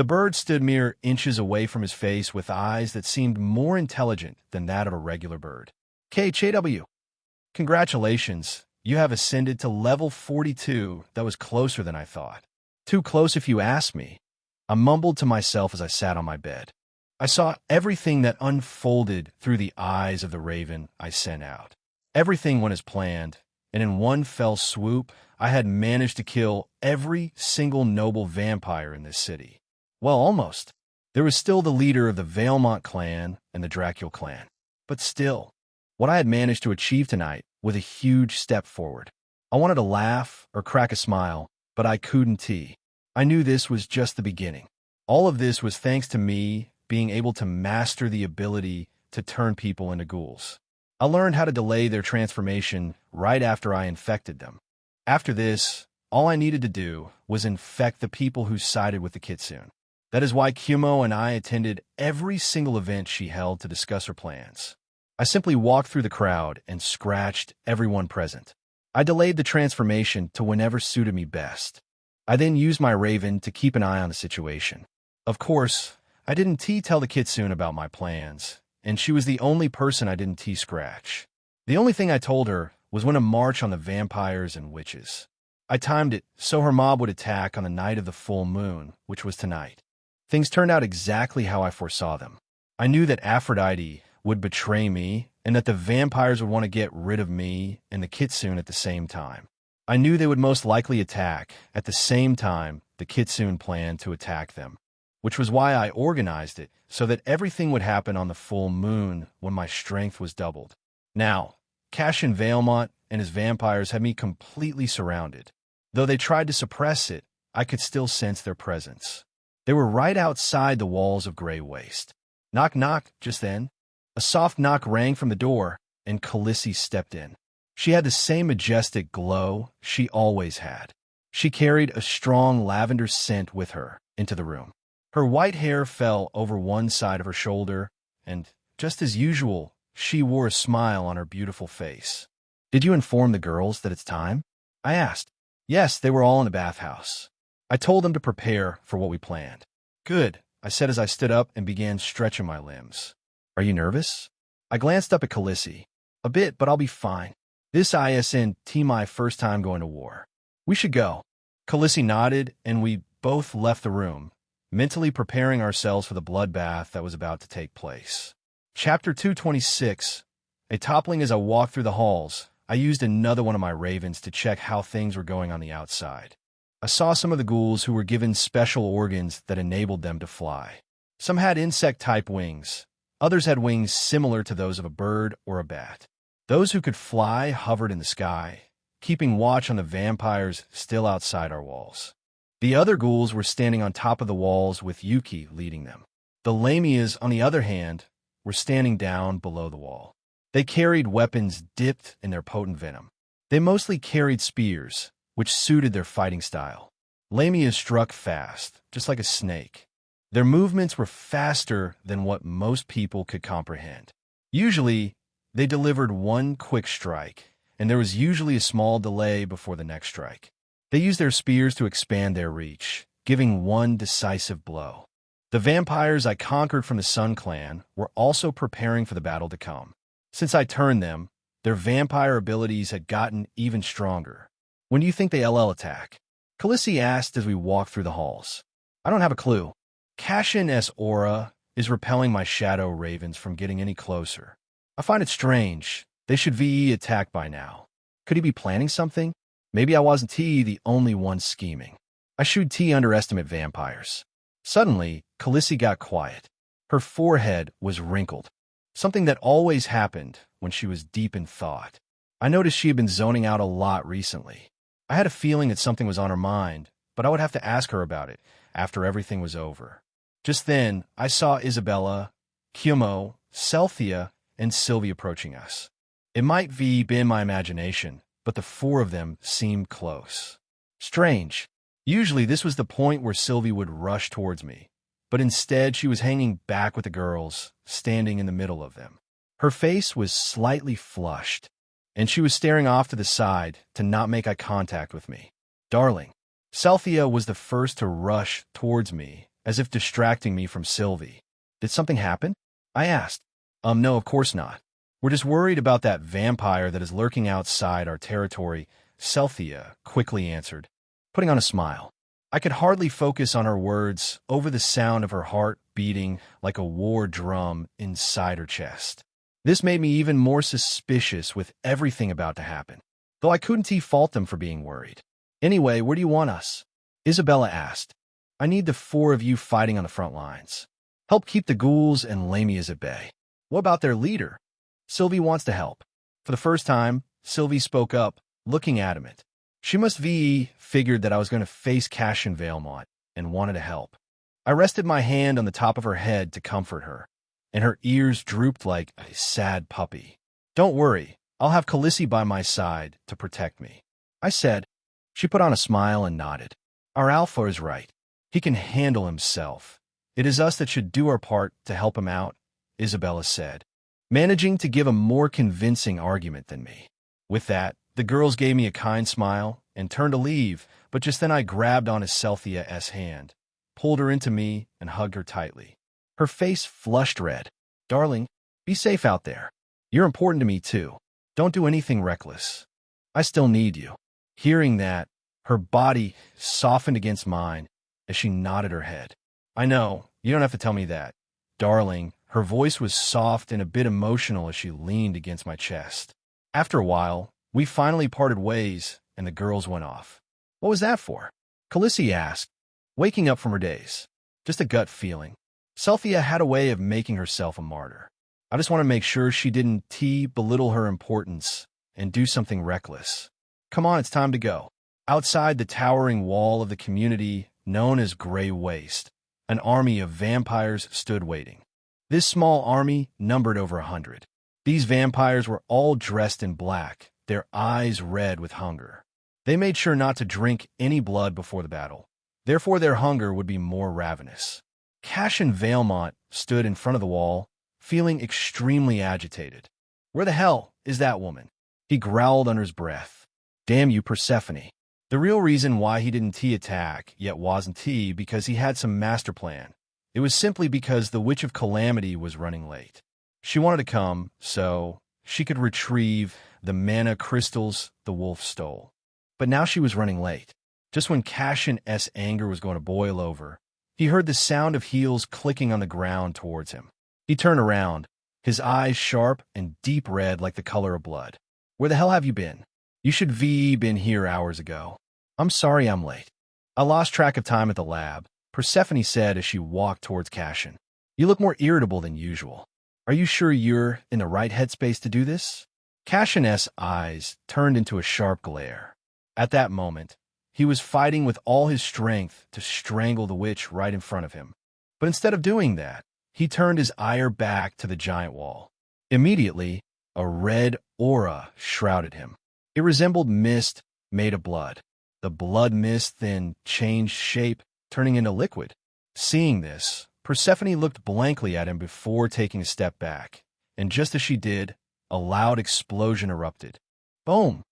The bird stood mere inches away from his face with eyes that seemed more intelligent than that of a regular bird. KHAW. Congratulations, you have ascended to level 42. That was closer than I thought. Too close if you ask me. I mumbled to myself as I sat on my bed. I saw everything that unfolded through the eyes of the raven I sent out. Everything went as planned, and in one fell swoop, I had managed to kill every single noble vampire in this city. Well, almost. There was still the leader of the Valemont clan and the Dracul clan. But still, what I had managed to achieve tonight was a huge step forward. I wanted to laugh or crack a smile, but I couldn't. I knew this was just the beginning. All of this was thanks to me being able to master the ability to turn people into ghouls. I learned how to delay their transformation right after I infected them. After this, all I needed to do was infect the people who sided with the Kitsune. That is why Kumo and I attended every single event she held to discuss her plans. I simply walked through the crowd and scratched everyone present. I delayed the transformation to whenever suited me best. I then used my raven to keep an eye on the situation. Of course, I didn't tell the Kitsune about my plans, and she was the only person I didn't scratch. The only thing I told her was when to march on the vampires and witches. I timed it so her mob would attack on the night of the full moon, which was tonight. Things turned out exactly how I foresaw them. I knew that Aphrodite would betray me and that the vampires would want to get rid of me and the Kitsune at the same time. I knew they would most likely attack at the same time the Kitsune planned to attack them, which was why I organized it so that everything would happen on the full moon when my strength was doubled. Now, Cassian Valemont and his vampires had me completely surrounded. Though they tried to suppress it, I could still sense their presence. They were right outside the walls of Grey Waste. Knock, knock, just then. A soft knock rang from the door, and Khaleesi stepped in. She had the same majestic glow she always had. She carried a strong lavender scent with her into the room. Her white hair fell over one side of her shoulder, and, just as usual, she wore a smile on her beautiful face. "Did you inform the girls that it's time?" I asked. Yes, they were all in the bathhouse. I told them to prepare for what we planned. "Good," I said as I stood up and began stretching my limbs. "Are you nervous?" I glanced up at Khaleesi. "A bit, but I'll be fine. This isn't my first time going to war. We should go." Khaleesi nodded, and we both left the room, mentally preparing ourselves for the bloodbath that was about to take place. Chapter 226. A toppling. As I walked through the halls, I used another one of my ravens to check how things were going on the outside. I saw some of the ghouls who were given special organs that enabled them to fly. Some had insect-type wings. Others had wings similar to those of a bird or a bat. Those who could fly hovered in the sky, keeping watch on the vampires still outside our walls. The other ghouls were standing on top of the walls with Yuki leading them. The Lamias, on the other hand, were standing down below the wall. They carried weapons dipped in their potent venom. They mostly carried spears, which suited their fighting style. Lamia struck fast, just like a snake. Their movements were faster than what most people could comprehend. Usually, they delivered one quick strike, and there was usually a small delay before the next strike. They used their spears to expand their reach, giving one decisive blow. The vampires I conquered from the Sun Clan were also preparing for the battle to come. Since I turned them, their vampire abilities had gotten even stronger. "When do you think they'll attack?" Khaleesi asked as we walked through the halls. "I don't have a clue. Cassian's aura is repelling my shadow ravens from getting any closer. I find it strange. They should be attacked by now. Could he be planning something? Maybe I wasn't the only one scheming. I should underestimate vampires." Suddenly, Khaleesi got quiet. Her forehead was wrinkled, something that always happened when she was deep in thought. I noticed she had been zoning out a lot recently. I had a feeling that something was on her mind, but I would have to ask her about it after everything was over. Just then, I saw Isabella, Kumo, Celthia, and Sylvie approaching us. It might be been my imagination, but the four of them seemed close. Strange. Usually this was the point where Sylvie would rush towards me, but instead she was hanging back with the girls, standing in the middle of them. Her face was slightly flushed, and she was staring off to the side to not make eye contact with me. "Darling." Celthia was the first to rush towards me as if distracting me from Sylvie. Did something happen? I asked. No, of course not. We're just worried about that vampire that is lurking outside our territory, Cynthia quickly answered, putting on a smile. I could hardly focus on her words over the sound of her heart beating like a war drum inside her chest. This made me even more suspicious with everything about to happen, though I couldn't fault them for being worried. Anyway, where do you want us? Isabella asked. I need the four of you fighting on the front lines. Help keep the ghouls and Lamias at bay. What about their leader? Sylvie wants to help. For the first time, Sylvie spoke up, looking adamant. She must be figured that I was going to face Cassian Valmont and wanted to help. I rested my hand on the top of her head to comfort her, and her ears drooped like a sad puppy. Don't worry, I'll have Khaleesi by my side to protect me, I said. She put on a smile and nodded. Our alpha is right. He can handle himself. It is us that should do our part to help him out, Isabella said, managing to give a more convincing argument than me. With that, the girls gave me a kind smile and turned to leave, but just then I grabbed onto Cynthia's hand, pulled her into me, and hugged her tightly. Her face flushed red. Darling, be safe out there. You're important to me too. Don't do anything reckless. I still need you. Hearing that, her body softened against mine as she nodded her head. I know, you don't have to tell me that. Darling, her voice was soft and a bit emotional as she leaned against my chest. After a while, we finally parted ways, and the girls went off. What was that for? Khaleesi asked, waking up from her daze. Just a gut feeling. Cynthia had a way of making herself a martyr. I just want to make sure she didn't belittle her importance and do something reckless. Come on, it's time to go. Outside the towering wall of the community known as Grey Waste, an army of vampires stood waiting. This small army numbered over 100. These vampires were all dressed in black, their eyes red with hunger. They made sure not to drink any blood before the battle. Therefore, their hunger would be more ravenous. Cassian Valmont stood in front of the wall, feeling extremely agitated. Where the hell is that woman? He growled under his breath. Damn you, Persephone. The real reason why he didn't attack yet wasn't because he had some master plan. It was simply because the Witch of Calamity was running late. She wanted to come so she could retrieve the mana crystals the wolf stole. But now she was running late. Just when Cassian's anger was going to boil over, he heard the sound of heels clicking on the ground towards him. He turned around, his eyes sharp and deep red like the color of blood. Where the hell have you been? You should been here hours ago. I'm sorry I'm late. I lost track of time at the lab, Persephone said as she walked towards Cassian. You look more irritable than usual. Are you sure you're in the right headspace to do this? Cassian's eyes turned into a sharp glare. At that moment, he was fighting with all his strength to strangle the witch right in front of him. But instead of doing that, he turned his ire back to the giant wall. Immediately, a red aura shrouded him. It resembled mist made of blood. The blood mist then changed shape, turning into liquid. Seeing this, Persephone looked blankly at him before taking a step back, and just as she did, a loud explosion erupted. Boom!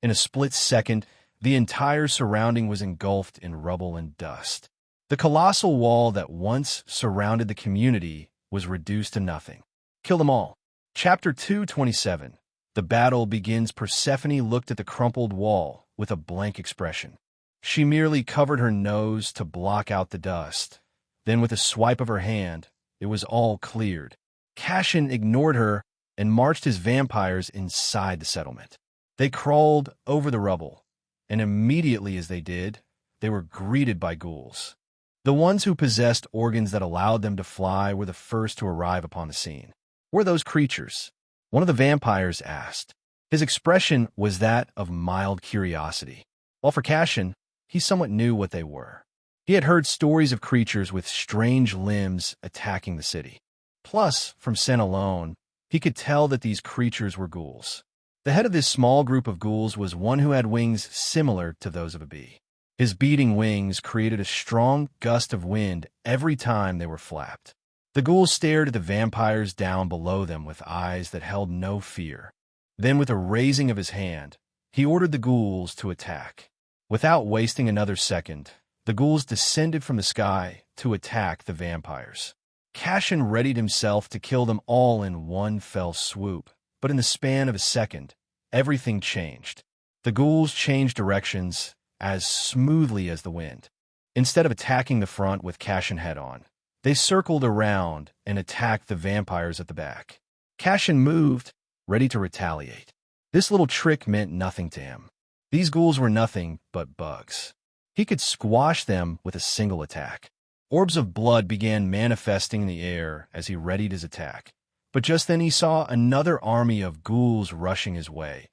In a split second, the entire surrounding was engulfed in rubble and dust. The colossal wall that once surrounded the community was reduced to nothing. Kill them all. Chapter 227. The battle begins. Persephone looked at the crumpled wall with a blank expression. She merely covered her nose to block out the dust. Then with a swipe of her hand, it was all cleared. Cassian ignored her and marched his vampires inside the settlement. They crawled over the rubble, and immediately as they did, they were greeted by ghouls. The ones who possessed organs that allowed them to fly were the first to arrive upon the scene. Who are those creatures? One of the vampires asked. His expression was that of mild curiosity. While for Cassian, he somewhat knew what they were. He had heard stories of creatures with strange limbs attacking the city. Plus, from scent alone, he could tell that these creatures were ghouls. The head of this small group of ghouls was one who had wings similar to those of a bee. His beating wings created a strong gust of wind every time they were flapped. The ghouls stared at the vampires down below them with eyes that held no fear. Then, with a raising of his hand, he ordered the ghouls to attack. Without wasting another second, the ghouls descended from the sky to attack the vampires. Cashin readied himself to kill them all in one fell swoop, but in the span of a second, everything changed. The ghouls changed directions as smoothly as the wind. Instead of attacking the front with Cashin head-on, they circled around and attacked the vampires at the back. Cashin moved, ready to retaliate. This little trick meant nothing to him. These ghouls were nothing but bugs. He could squash them with a single attack. Orbs of blood began manifesting in the air as he readied his attack. But just then he saw another army of ghouls rushing his way.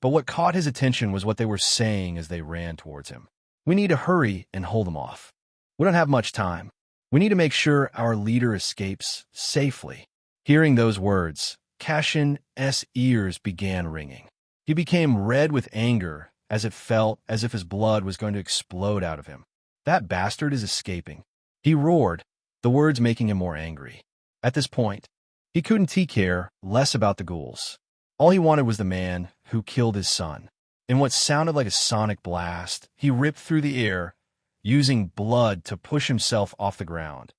But what caught his attention was what they were saying as they ran towards him. "We need to hurry and hold them off. We don't have much time. We need to make sure our leader escapes safely." Hearing those words, Cashin's ears began ringing. He became red with anger as it felt as if his blood was going to explode out of him. "That bastard is escaping," he roared, the words making him more angry. At this point, he couldn't care less about the ghouls. All he wanted was the man who killed his son. In what sounded like a sonic blast, he ripped through the air, using blood to push himself off the ground.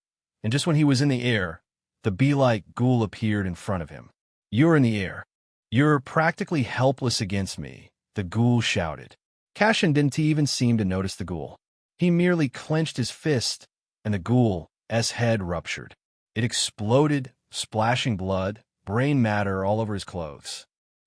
And just when he was in the air, the bee-like ghoul appeared in front of him. "You're in the air. You're practically helpless against me," the ghoul shouted. Cashin didn't even seem to notice the ghoul. He merely clenched his fist, and the ghoul's head ruptured. It exploded, splashing blood, brain matter all over his clothes.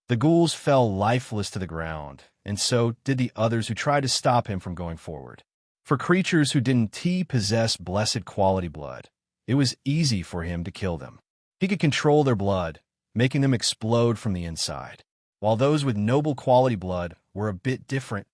The ghouls fell lifeless to the ground, and so did the others who tried to stop him from going forward. For creatures who didn't possess blessed quality blood, it was easy for him to kill them. He could control their blood, making them explode from the inside. While those with noble quality blood were a bit different,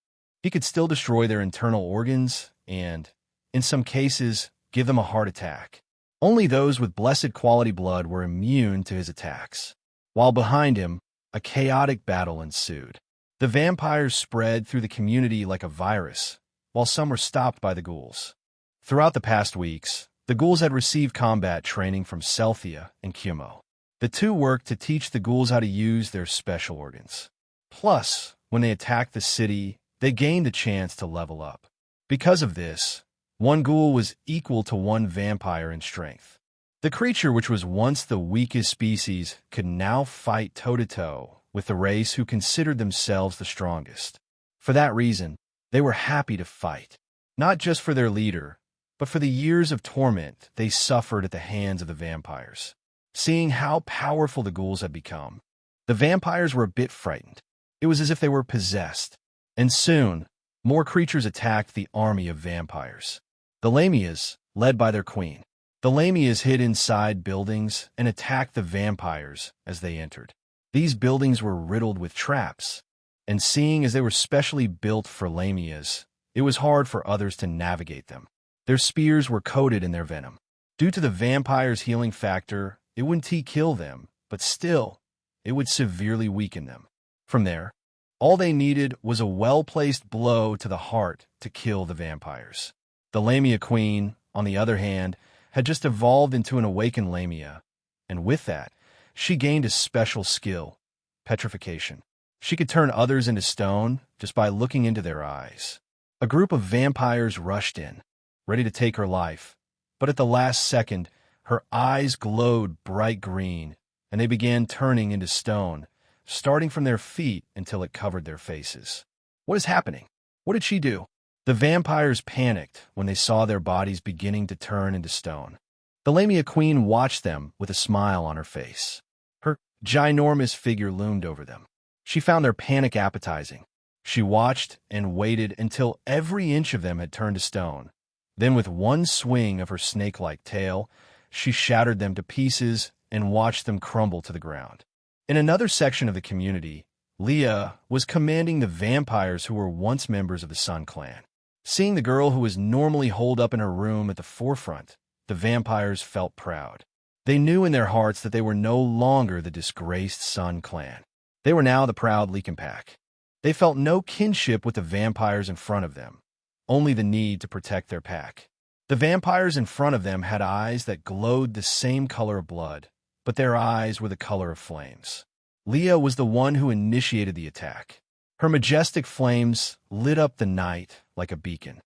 he could still destroy their internal organs and, in some cases, give them a heart attack. Only those with blessed quality blood were immune to his attacks. While behind him, a chaotic battle ensued. The vampires spread through the community like a virus, while some were stopped by the ghouls. Throughout the past weeks, the ghouls had received combat training from Celthia and Kimo. The two worked to teach the ghouls how to use their special organs. Plus, when they attacked the city, they gained a chance to level up. Because of this, one ghoul was equal to one vampire in strength. The creature, which was once the weakest species, could now fight toe-to-toe with the race who considered themselves the strongest. For that reason, they were happy to fight, not just for their leader, but for the years of torment they suffered at the hands of the vampires. Seeing how powerful the ghouls had become, the vampires were a bit frightened. It was as if they were possessed. And soon, more creatures attacked the army of vampires. The Lamias, led by their queen. The Lamias hid inside buildings and attacked the vampires as they entered. These buildings were riddled with traps, and seeing as they were specially built for Lamias, it was hard for others to navigate them. Their spears were coated in their venom. Due to the vampires' healing factor, it wouldn't kill them, but still, it would severely weaken them. From there, all they needed was a well-placed blow to the heart to kill the vampires. The Lamia Queen, on the other hand, had just evolved into an awakened Lamia, and with that, she gained a special skill, petrification. She could turn others into stone just by looking into their eyes. A group of vampires rushed in, ready to take her life, but at the last second, her eyes glowed bright green, and they began turning into stone, starting from their feet until it covered their faces. What is happening? What did she do? The vampires panicked when they saw their bodies beginning to turn into stone. The Lamia Queen watched them with a smile on her face. Her ginormous figure loomed over them. She found their panic appetizing. She watched and waited until every inch of them had turned to stone. Then with one swing of her snake-like tail, she shattered them to pieces and watched them crumble to the ground. In another section of the community, Leah was commanding the vampires who were once members of the Sun Clan. Seeing the girl who was normally holed up in her room at the forefront, the vampires felt proud. They knew in their hearts that they were no longer the disgraced Sun Clan. They were now the proud Leakin Pack. They felt no kinship with the vampires in front of them, only the need to protect their pack. The vampires in front of them had eyes that glowed the same color of blood, but their eyes were the color of flames. Leah was the one who initiated the attack. Her majestic flames lit up the night like a beacon.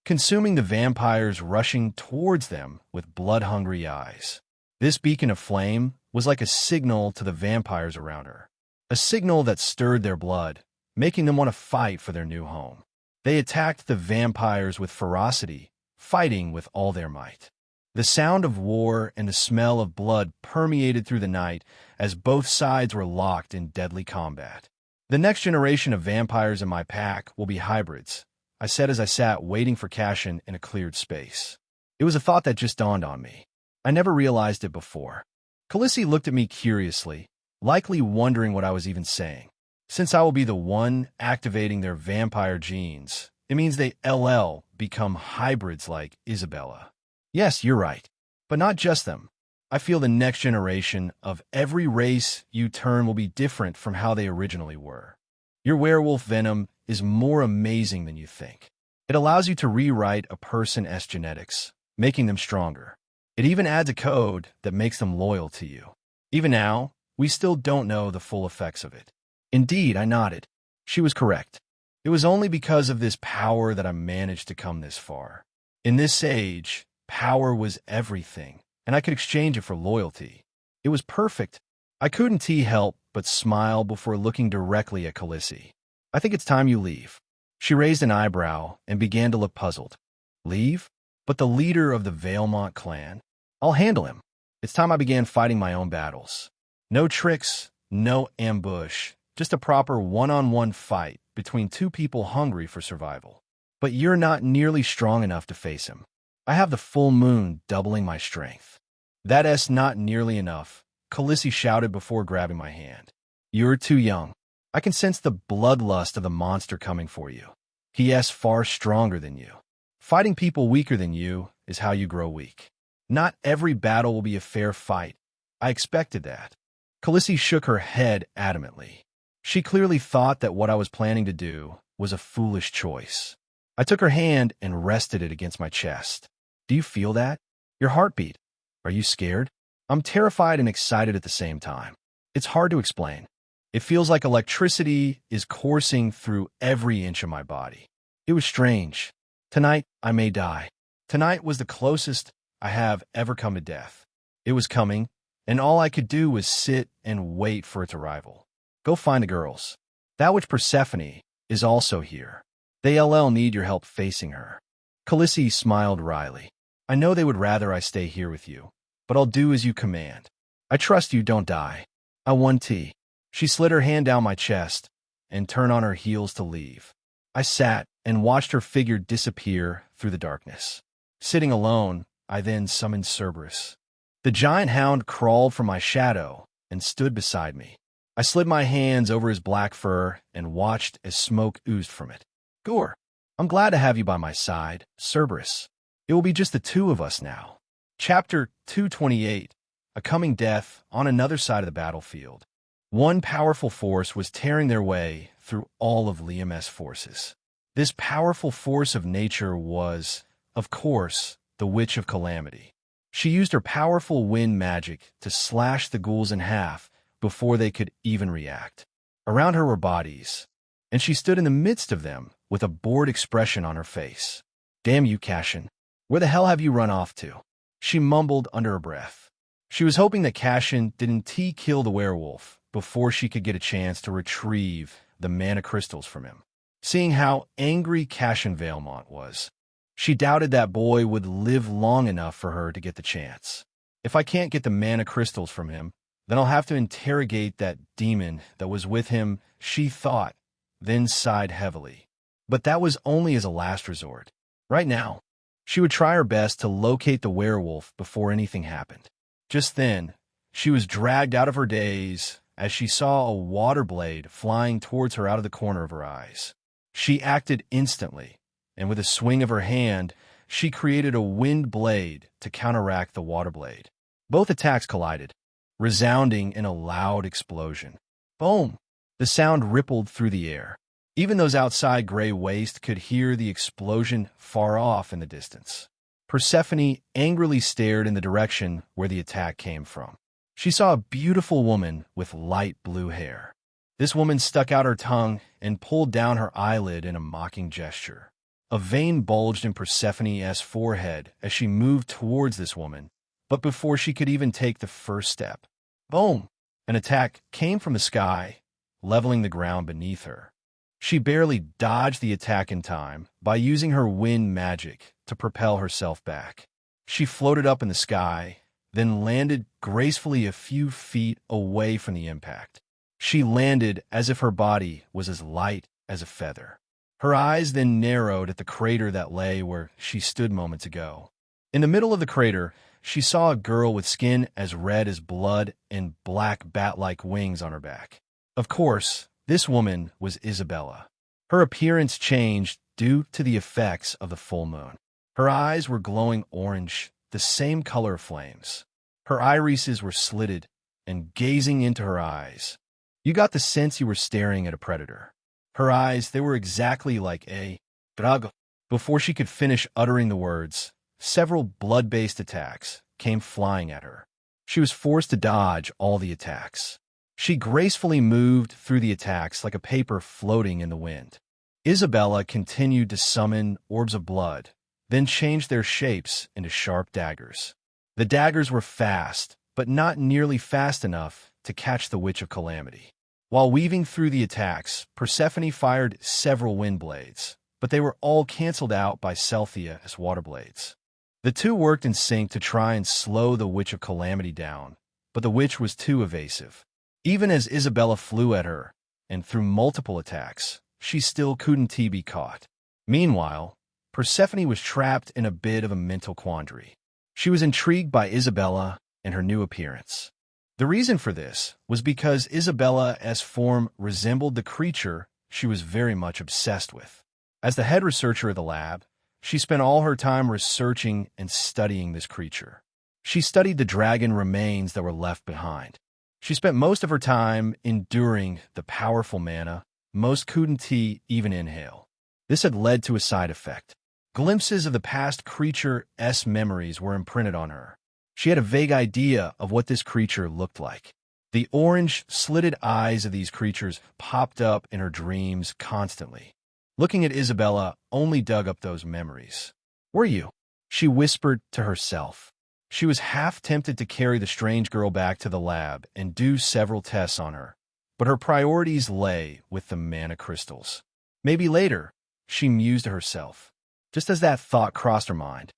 consuming the vampires rushing towards them with blood-hungry eyes. This beacon of flame was like a signal to the vampires around her, a signal that stirred their blood, making them want to fight for their new home. They attacked the vampires with ferocity, fighting with all their might. The sound of war and the smell of blood permeated through the night as both sides were locked in deadly combat. The next generation of vampires in my pack will be hybrids, I said as I sat waiting for Cassian in a cleared space. It was a thought that just dawned on me. I never realized it before. Khaleesi looked at me curiously, likely wondering what I was even saying. Since I will be the one activating their vampire genes, it means they LL become hybrids like Isabella. Yes, you're right. But not just them. I feel the next generation of every race you turn will be different from how they originally were. Your werewolf venom is more amazing than you think. It allows you to rewrite a person's genetics, making them stronger. It even adds a code that makes them loyal to you. Even now, we still don't know the full effects of it. Indeed, I nodded. She was correct. It was only because of this power that I managed to come this far. In this age, power was everything, and I could exchange it for loyalty. It was perfect. I couldn't help but smile before looking directly at Khaleesi. I think it's time you leave. She raised an eyebrow and began to look puzzled. Leave? But the leader of the Valemont clan? I'll handle him. It's time I began fighting my own battles. No tricks, no ambush, just a proper one-on-one fight between two people hungry for survival. But you're not nearly strong enough to face him. I have the full moon doubling my strength. That's not nearly enough, Khaleesi shouted before grabbing my hand. You're too young. I can sense the bloodlust of the monster coming for you. He is far stronger than you. Fighting people weaker than you is how you grow weak. Not every battle will be a fair fight. I expected that. Khaleesi shook her head adamantly. She clearly thought that what I was planning to do was a foolish choice. I took her hand and rested it against my chest. Do you feel that? Your heartbeat. Are you scared? I'm terrified and excited at the same time. It's hard to explain. It feels like electricity is coursing through every inch of my body. It was strange. Tonight, I may die. Tonight was the closest I have ever come to death. It was coming, and all I could do was sit and wait for its arrival. Go find the girls. That witch Persephone is also here. They need your help facing her. Khaleesi smiled wryly. I know they would rather I stay here with you, but I'll do as you command. I trust you don't die. I want tea. She slid her hand down my chest and turned on her heels to leave. I sat and watched her figure disappear through the darkness. Sitting alone, I then summoned Cerberus. The giant hound crawled from my shadow and stood beside me. I slid my hands over his black fur and watched as smoke oozed from it. Gore, I'm glad to have you by my side, Cerberus. It will be just the two of us now. Chapter 228, A Coming Death on Another Side of the Battlefield. One powerful force was tearing their way through all of Liam's forces. This powerful force of nature was, of course, the Witch of Calamity. She used her powerful wind magic to slash the ghouls in half before they could even react. Around her were bodies, and she stood in the midst of them with a bored expression on her face. Damn you, Cassian. Where the hell have you run off to? She mumbled under her breath. She was hoping that Cassian didn't kill the werewolf before she could get a chance to retrieve the mana crystals from him. Seeing how angry Cassian Valemont was, she doubted that boy would live long enough for her to get the chance. If I can't get the mana crystals from him, then I'll have to interrogate that demon that was with him, she thought, then sighed heavily. But that was only as a last resort. Right now, she would try her best to locate the werewolf before anything happened. Just then, she was dragged out of her daze as she saw a water blade flying towards her out of the corner of her eyes. She acted instantly, and with a swing of her hand, she created a wind blade to counteract the water blade. Both attacks collided, resounding in a loud explosion. Boom! The sound rippled through the air. Even those outside Grey Waste could hear the explosion far off in the distance. Persephone angrily stared in the direction where the attack came from. She saw a beautiful woman with light blue hair. This woman stuck out her tongue and pulled down her eyelid in a mocking gesture. A vein bulged in Persephone's forehead as she moved towards this woman, but before she could even take the first step, boom! An attack came from the sky, leveling the ground beneath her. She barely dodged the attack in time by using her wind magic to propel herself back. She floated up in the sky, then landed gracefully a few feet away from the impact. She landed as if her body was as light as a feather. Her eyes then narrowed at the crater that lay where she stood moments ago. In the middle of the crater, she saw a girl with skin as red as blood and black bat-like wings on her back. Of course, this woman was Isabella. Her appearance changed due to the effects of the full moon. Her eyes were glowing orange, the same color of flames. Her irises were slitted, and gazing into her eyes, you got the sense you were staring at a predator. Her eyes, they were exactly like a drago. Before she could finish uttering the words, several blood-based attacks came flying at her. She was forced to dodge all the attacks. She gracefully moved through the attacks like a paper floating in the wind. Isabella continued to summon orbs of blood, then changed their shapes into sharp daggers. The daggers were fast, but not nearly fast enough to catch the Witch of Calamity. While weaving through the attacks, Persephone fired several wind blades, but they were all canceled out by Celthia's water blades. The two worked in sync to try and slow the Witch of Calamity down, but the witch was too evasive. Even as Isabella flew at her, and through multiple attacks, she still couldn't be caught. Meanwhile, Persephone was trapped in a bit of a mental quandary. She was intrigued by Isabella and her new appearance. The reason for this was because Isabella's form resembled the creature she was very much obsessed with. As the head researcher of the lab, she spent all her time researching and studying this creature. She studied the dragon remains that were left behind. She spent most of her time enduring the powerful mana most couldn't even inhale. This had led to a side effect. Glimpses of the past creature's memories were imprinted on her. She had a vague idea of what this creature looked like. The orange, slitted eyes of these creatures popped up in her dreams constantly. Looking at Isabella only dug up those memories. "Were you?" she whispered to herself. She was half tempted to carry the strange girl back to the lab and do several tests on her, but her priorities lay with the mana crystals. Maybe later, she mused to herself. Just as that thought crossed her mind,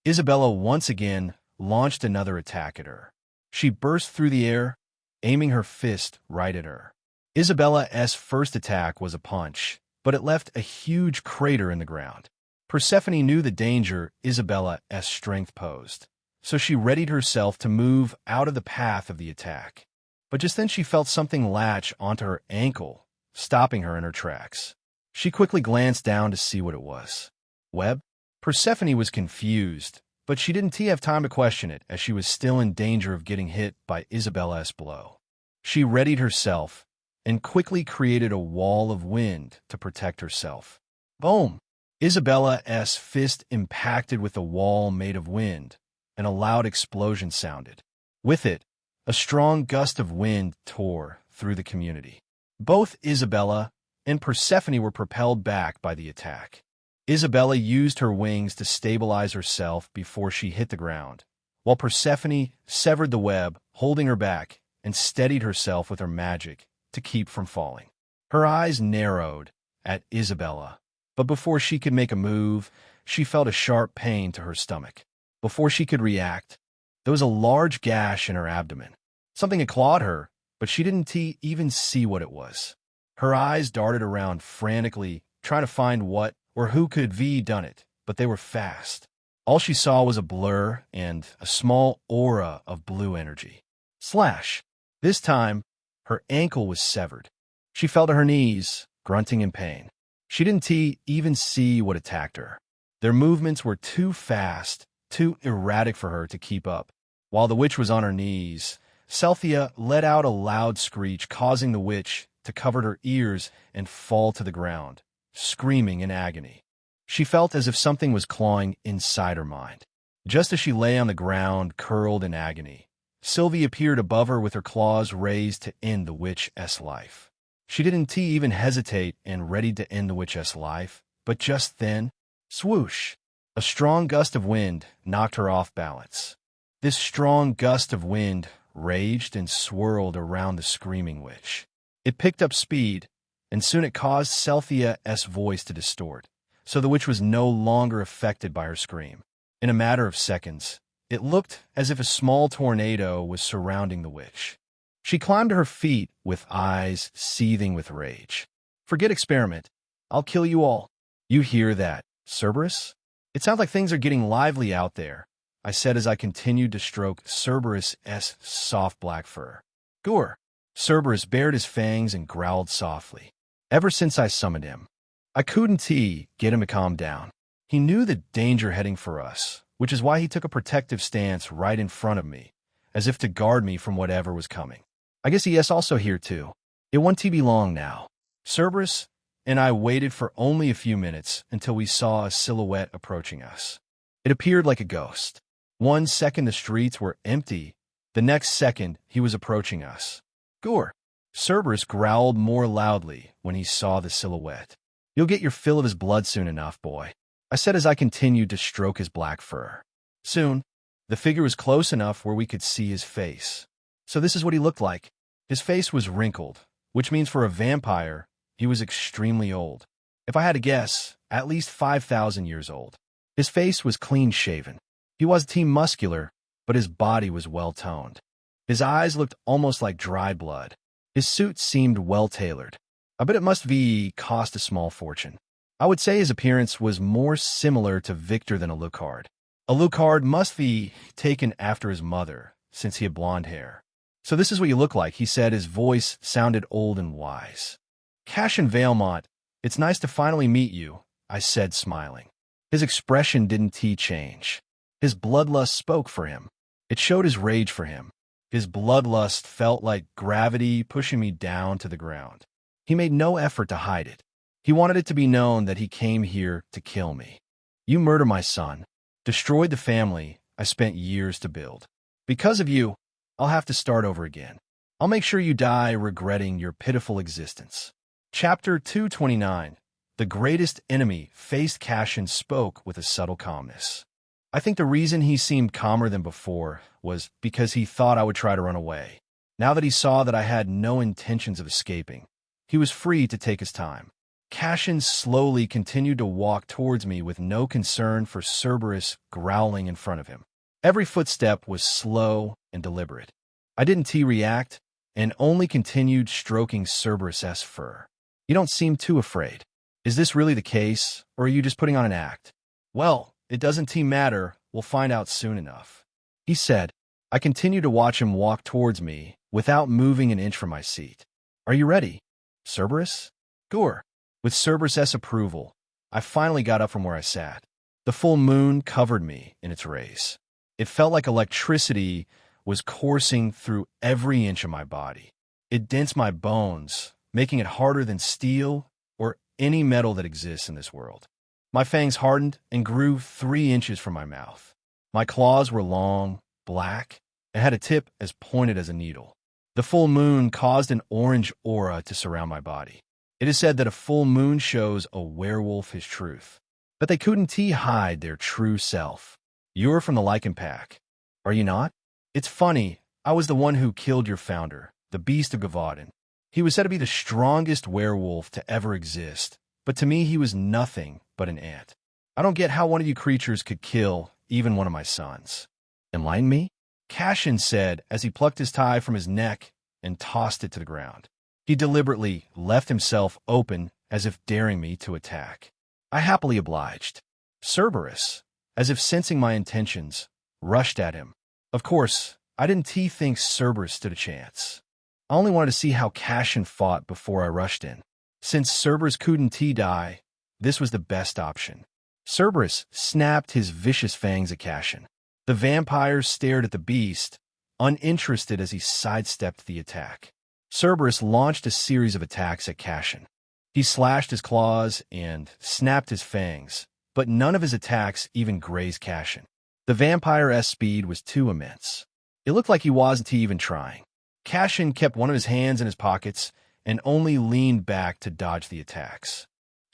Isabella once again launched another attack at her. She burst through the air, aiming her fist right at her. Isabella's first attack was a punch, but it left a huge crater in the ground. Persephone knew the danger Isabella's strength posed, so she readied herself to move out of the path of the attack. But just then she felt something latch onto her ankle, stopping her in her tracks. She quickly glanced down to see what it was. Web? Persephone was confused, but she didn't have time to question it as she was still in danger of getting hit by Isabella's blow. She readied herself and quickly created a wall of wind to protect herself. Boom! Isabella's fist impacted with a wall made of wind, and a loud explosion sounded. With it, a strong gust of wind tore through the community. Both Isabella and Persephone were propelled back by the attack. Isabella used her wings to stabilize herself before she hit the ground, while Persephone severed the web, holding her back, and steadied herself with her magic to keep from falling. Her eyes narrowed at Isabella, but before she could make a move, she felt a sharp pain to her stomach. Before she could react, there was a large gash in her abdomen. Something had clawed her, but she didn't even see what it was. Her eyes darted around frantically, trying to find what or who could have done it, but they were fast. All she saw was a blur and a small aura of blue energy. Slash! This time, her ankle was severed. She fell to her knees, grunting in pain. She didn't even see what attacked her. Their movements were too fast, too erratic for her to keep up. While the witch was on her knees, Celthia let out a loud screech, causing the witch to cover her ears and fall to the ground, screaming in agony. She felt as if something was clawing inside her mind. Just as she lay on the ground, curled in agony, Sylvie appeared above her with her claws raised to end the witch's life. She didn't even hesitate and ready to end the witch's life, but just then, Swoosh! A strong gust of wind knocked her off balance. This strong gust of wind raged and swirled around the screaming witch. It picked up speed, and soon it caused Celthia's voice to distort, so the witch was no longer affected by her scream. In a matter of seconds, it looked as if a small tornado was surrounding the witch. She climbed to her feet with eyes seething with rage. "Forget experiment. I'll kill you all." "You hear that, Cerberus? It sounds like things are getting lively out there," I said as I continued to stroke Cerberus's soft black fur. "Gore." Cerberus bared his fangs and growled softly. "Ever since I summoned him, I couldn't get him to calm down. He knew the danger heading for us, which is why he took a protective stance right in front of me, as if to guard me from whatever was coming. I guess he is also here too. It won't be long now." Cerberus and I waited for only a few minutes until we saw a silhouette approaching us. It appeared like a ghost. One second the streets were empty, the next second he was approaching us. "Gore." Cerberus growled more loudly when he saw the silhouette. "You'll get your fill of his blood soon enough, boy," I said as I continued to stroke his black fur. Soon, the figure was close enough where we could see his face. So this is what he looked like. His face was wrinkled, which means for a vampire, he was extremely old. If I had to guess, at least 5,000 years old. His face was clean-shaven. He wasn't muscular, but his body was well-toned. His eyes looked almost like dried blood. His suit seemed well-tailored. I bet it must be cost a small fortune. I would say his appearance was more similar to Victor than Alucard. Alucard must be taken after his mother, since he had blonde hair. "So this is what you look like," he said. His voice sounded old and wise. "Cassian Valmont, it's nice to finally meet you," I said, smiling. His expression didn't change. His bloodlust spoke for him. It showed his rage for him. His bloodlust felt like gravity pushing me down to the ground. He made no effort to hide it. He wanted it to be known that he came here to kill me. "You murdered my son, destroyed the family I spent years to build. Because of you, I'll have to start over again. I'll make sure you die regretting your pitiful existence." Chapter 229. The greatest enemy faced. Cassian spoke with a subtle calmness. I think the reason he seemed calmer than before was because he thought I would try to run away. Now that he saw that I had no intentions of escaping, he was free to take his time. Cassian slowly continued to walk towards me with no concern for Cerberus growling in front of him. Every footstep was slow and deliberate. I didn't react and only continued stroking Cerberus's fur. "You don't seem too afraid. Is this really the case, or are you just putting on an act?" "Well, it doesn't matter. We'll find out soon enough," he said. I continued to watch him walk towards me without moving an inch from my seat. "Are you ready, Cerberus?" "Gore." With Cerberus's approval, I finally got up from where I sat. The full moon covered me in its rays. It felt like electricity was coursing through every inch of my body. It densed my bones, making it harder than steel or any metal that exists in this world. My fangs hardened and grew 3 inches from my mouth. My claws were long, black, and had a tip as pointed as a needle. The full moon caused an orange aura to surround my body. It is said that a full moon shows a werewolf his truth, but they couldn't hide their true self. "You're from the Lycan Pack, are you not?" "It's funny, I was the one who killed your founder, the Beast of Gavaudan. He was said to be the strongest werewolf to ever exist, but to me he was nothing but an ant. I don't get how one of you creatures could kill even one of my sons." "Enlighten me?" Cassian said as he plucked his tie from his neck and tossed it to the ground. He deliberately left himself open as if daring me to attack. I happily obliged. Cerberus, as if sensing my intentions, rushed at him. Of course, I didn't think Cerberus stood a chance. I only wanted to see how Cassian fought before I rushed in. Since Cerberus couldn't die, this was the best option. Cerberus snapped his vicious fangs at Cassian. The vampire stared at the beast, uninterested as he sidestepped the attack. Cerberus launched a series of attacks at Cassian. He slashed his claws and snapped his fangs, but none of his attacks even grazed Cassian. The vampire's speed was too immense. It looked like he wasn't even trying. Cassian kept one of his hands in his pockets and only leaned back to dodge the attacks.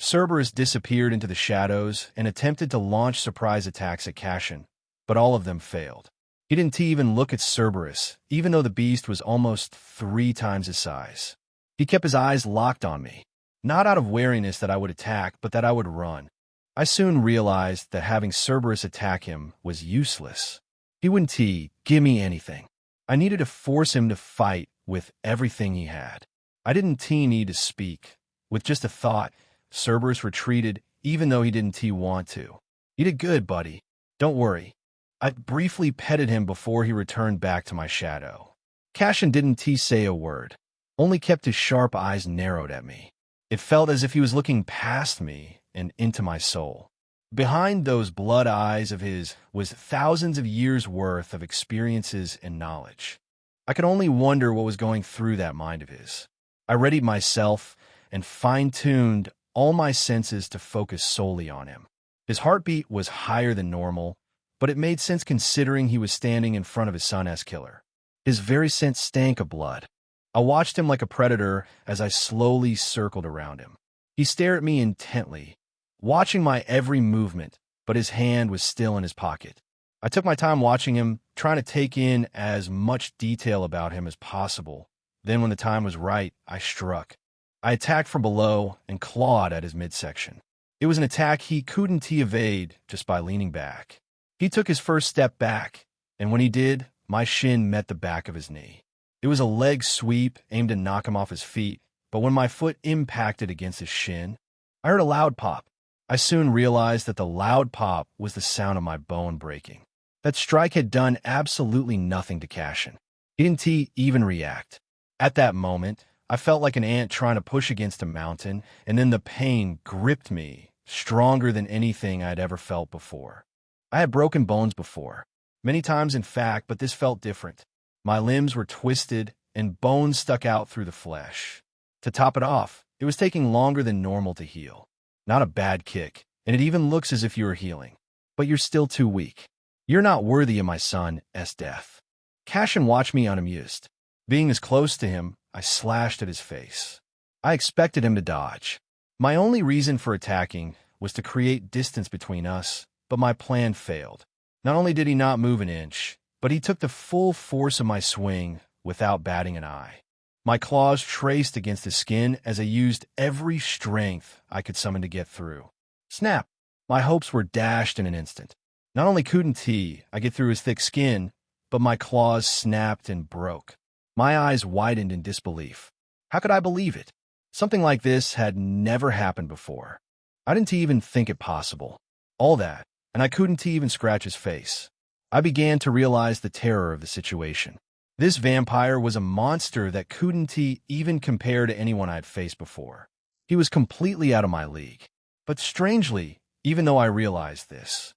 Cerberus disappeared into the shadows and attempted to launch surprise attacks at Cashin, but all of them failed. He didn't even look at Cerberus, even though the beast was almost 3 times his size. He kept his eyes locked on me, not out of wariness that I would attack, but that I would run. I soon realized that having Cerberus attack him was useless. He wouldn't give me anything. I needed to force him to fight with everything he had. I didn't need to speak. With just a thought, Cerberus retreated, even though he didn't want to. "You did good, buddy. Don't worry." I briefly petted him before he returned back to my shadow. Cashin didn't say a word, only kept his sharp eyes narrowed at me. It felt as if he was looking past me and into my soul. Behind those blood eyes of his was thousands of years' worth of experiences and knowledge. I could only wonder what was going through that mind of his. I readied myself and fine-tuned all my senses to focus solely on him. His heartbeat was higher than normal, but it made sense considering he was standing in front of his son's killer. His very scent stank of blood. I watched him like a predator as I slowly circled around him. He stared at me intently, watching my every movement, but his hand was still in his pocket. I took my time watching him, trying to take in as much detail about him as possible. Then when the time was right, I struck. I attacked from below and clawed at his midsection. It was an attack he couldn't evade just by leaning back. He took his first step back, and when he did, my shin met the back of his knee. It was a leg sweep aimed to knock him off his feet, but when my foot impacted against his shin, I heard a loud pop. I soon realized that the loud pop was the sound of my bone breaking. That strike had done absolutely nothing to Cashin. He didn't even react. At that moment, I felt like an ant trying to push against a mountain, and then the pain gripped me, stronger than anything I'd ever felt before. I had broken bones before, many times in fact, but this felt different. My limbs were twisted, and bones stuck out through the flesh. To top it off, it was taking longer than normal to heal. Not a bad kick, and it even looks as if you were healing. But you're still too weak. You're not worthy of my son's death. Cashin watched me unamused. Being as close to him, I slashed at his face. I expected him to dodge. My only reason for attacking was to create distance between us, but my plan failed. Not only did he not move an inch, but he took the full force of my swing without batting an eye. My claws traced against his skin as I used every strength I could summon to get through. Snap! My hopes were dashed in an instant. Not only couldn't I get through his thick skin, but my claws snapped and broke. My eyes widened in disbelief. How could I believe it? Something like this had never happened before. I didn't even think it possible. All that, and I couldn't even scratch his face. I began to realize the terror of the situation. This vampire was a monster that couldn't even compare to anyone I'd faced before. He was completely out of my league. But strangely, even though I realized this,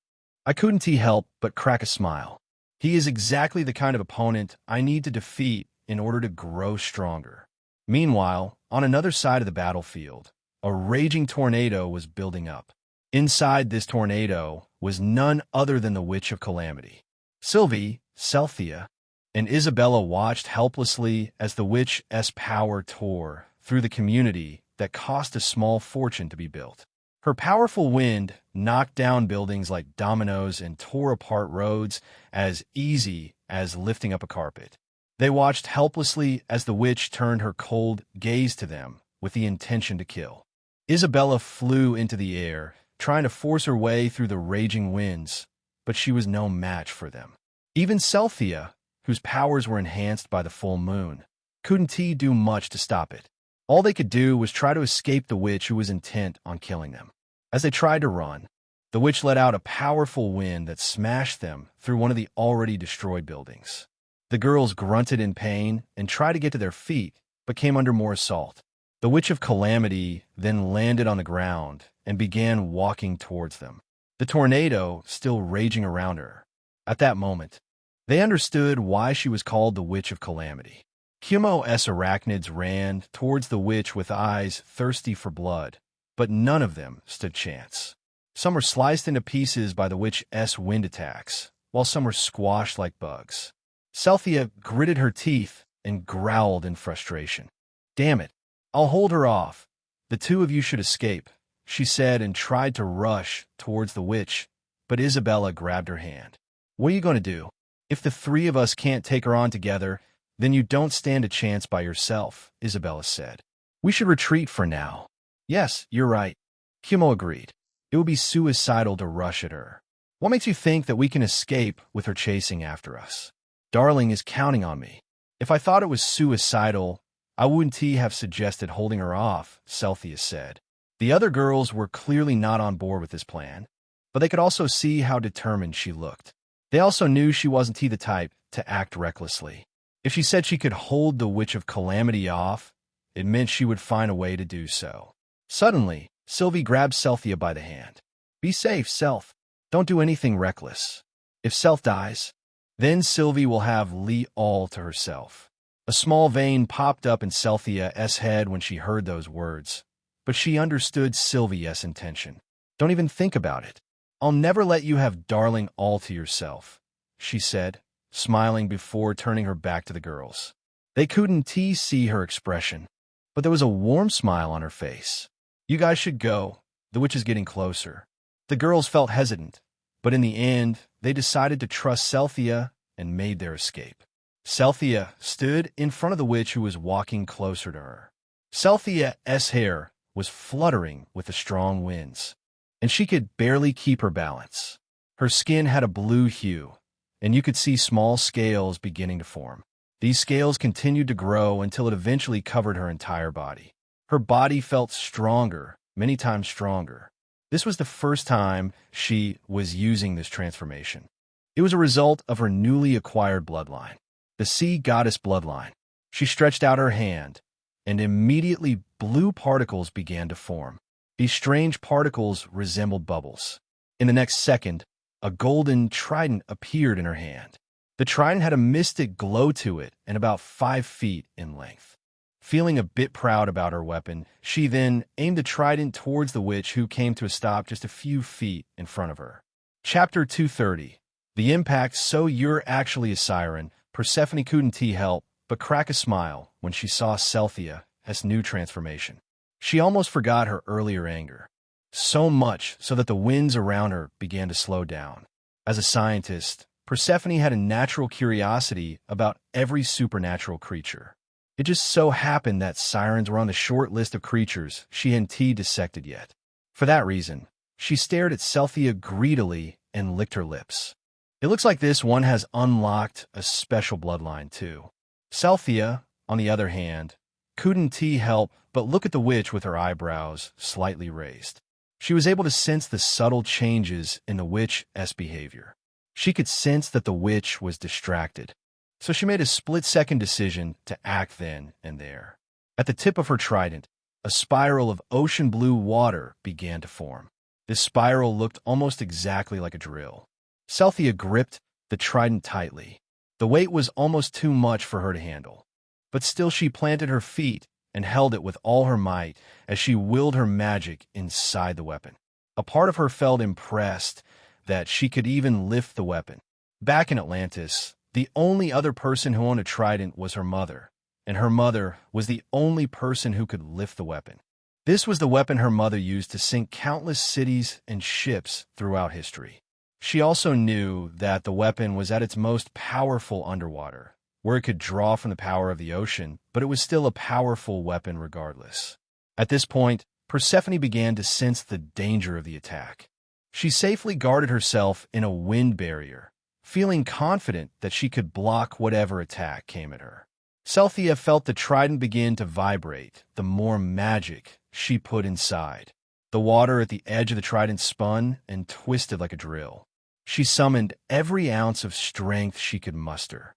I couldn't help but crack a smile. He is exactly the kind of opponent I need to defeat in order to grow stronger. Meanwhile, on another side of the battlefield, a raging tornado was building up. Inside this tornado was none other than the Witch of Calamity. Sylvie, Celthia, and Isabella watched helplessly as the witch's power tore through the community that cost a small fortune to be built. Her powerful wind knocked down buildings like dominoes and tore apart roads as easy as lifting up a carpet. They watched helplessly as the witch turned her cold gaze to them with the intention to kill. Isabella flew into the air, trying to force her way through the raging winds, but she was no match for them. Even Celthia, whose powers were enhanced by the full moon, couldn't do much to stop it. All they could do was try to escape the witch who was intent on killing them. As they tried to run, the witch let out a powerful wind that smashed them through one of the already destroyed buildings. The girls grunted in pain and tried to get to their feet, but came under more assault. The Witch of Calamity then landed on the ground and began walking towards them, the tornado still raging around her. At that moment, they understood why she was called the Witch of Calamity. Kumo's arachnids ran towards the witch with eyes thirsty for blood, but none of them stood chance. Some were sliced into pieces by the witch's wind attacks, while some were squashed like bugs. Celthia gritted her teeth and growled in frustration. "Damn it, I'll hold her off. The two of you should escape, she said and tried to rush towards the witch, but Isabella grabbed her hand. What are you going to do? If the three of us can't take her on together, then you don't stand a chance by yourself, Isabella said. We should retreat for now. Yes, you're right. Kumo agreed. It would be suicidal to rush at her. What makes you think that we can escape with her chasing after us? Darling is counting on me. If I thought it was suicidal, I wouldn't have suggested holding her off, Celthea said. The other girls were clearly not on board with this plan, but they could also see how determined she looked. They also knew she wasn't the type to act recklessly. If she said she could hold the Witch of Calamity off, it meant she would find a way to do so. Suddenly, Sylvie grabbed Celthea by the hand. Be safe, Self. Don't do anything reckless. If Self dies, then Sylvie will have Lee all to herself. A small vein popped up in Celthea's head when she heard those words, but she understood Sylvie's intention. Don't even think about it. I'll never let you have Darling all to yourself, she said, smiling before turning her back to the girls. They couldn't see her expression, but there was a warm smile on her face. You guys should go. The witch is getting closer. The girls felt hesitant, but in the end, they decided to trust Celthea and made their escape. Celthea stood in front of the witch who was walking closer to her. Celthea's hair was fluttering with the strong winds, and she could barely keep her balance. Her skin had a blue hue, and you could see small scales beginning to form. These scales continued to grow until it eventually covered her entire body. Her body felt stronger, many times stronger. This was the first time she was using this transformation. It was a result of her newly acquired bloodline, the sea goddess bloodline. She stretched out her hand, and immediately blue particles began to form. These strange particles resembled bubbles. In the next second, a golden trident appeared in her hand. The trident had a mystic glow to it and about 5 feet in length. Feeling a bit proud about her weapon, she then aimed the trident towards the witch who came to a stop just a few feet in front of her. Chapter 230. The impact. So you're actually a siren. Persephone couldn't help but crack a smile when she saw Celthea's new transformation. She almost forgot her earlier anger, so much so that the winds around her began to slow down. As a scientist, Persephone had a natural curiosity about every supernatural creature. It just so happened that sirens were on the short list of creatures she hadn't dissected yet. For that reason, she stared at Celthea greedily and licked her lips. It looks like this one has unlocked a special bloodline too. Celthea, on the other hand, couldn't help but look at the witch with her eyebrows slightly raised. She was able to sense the subtle changes in the witch's behavior. She could sense that the witch was distracted, so she made a split-second decision to act then and there. At the tip of her trident, a spiral of ocean blue water began to form. This spiral looked almost exactly like a drill. Celthea gripped the trident tightly. The weight was almost too much for her to handle, but still she planted her feet and held it with all her might as she willed her magic inside the weapon. A part of her felt impressed that she could even lift the weapon. Back in Atlantis, the only other person who owned a trident was her mother, and her mother was the only person who could lift the weapon. This was the weapon her mother used to sink countless cities and ships throughout history. She also knew that the weapon was at its most powerful underwater, where it could draw from the power of the ocean, but it was still a powerful weapon regardless. At this point, Persephone began to sense the danger of the attack. She safely guarded herself in a wind barrier, feeling confident that she could block whatever attack came at her. Celthea felt the trident begin to vibrate the more magic she put inside. The water at the edge of the trident spun and twisted like a drill. She summoned every ounce of strength she could muster.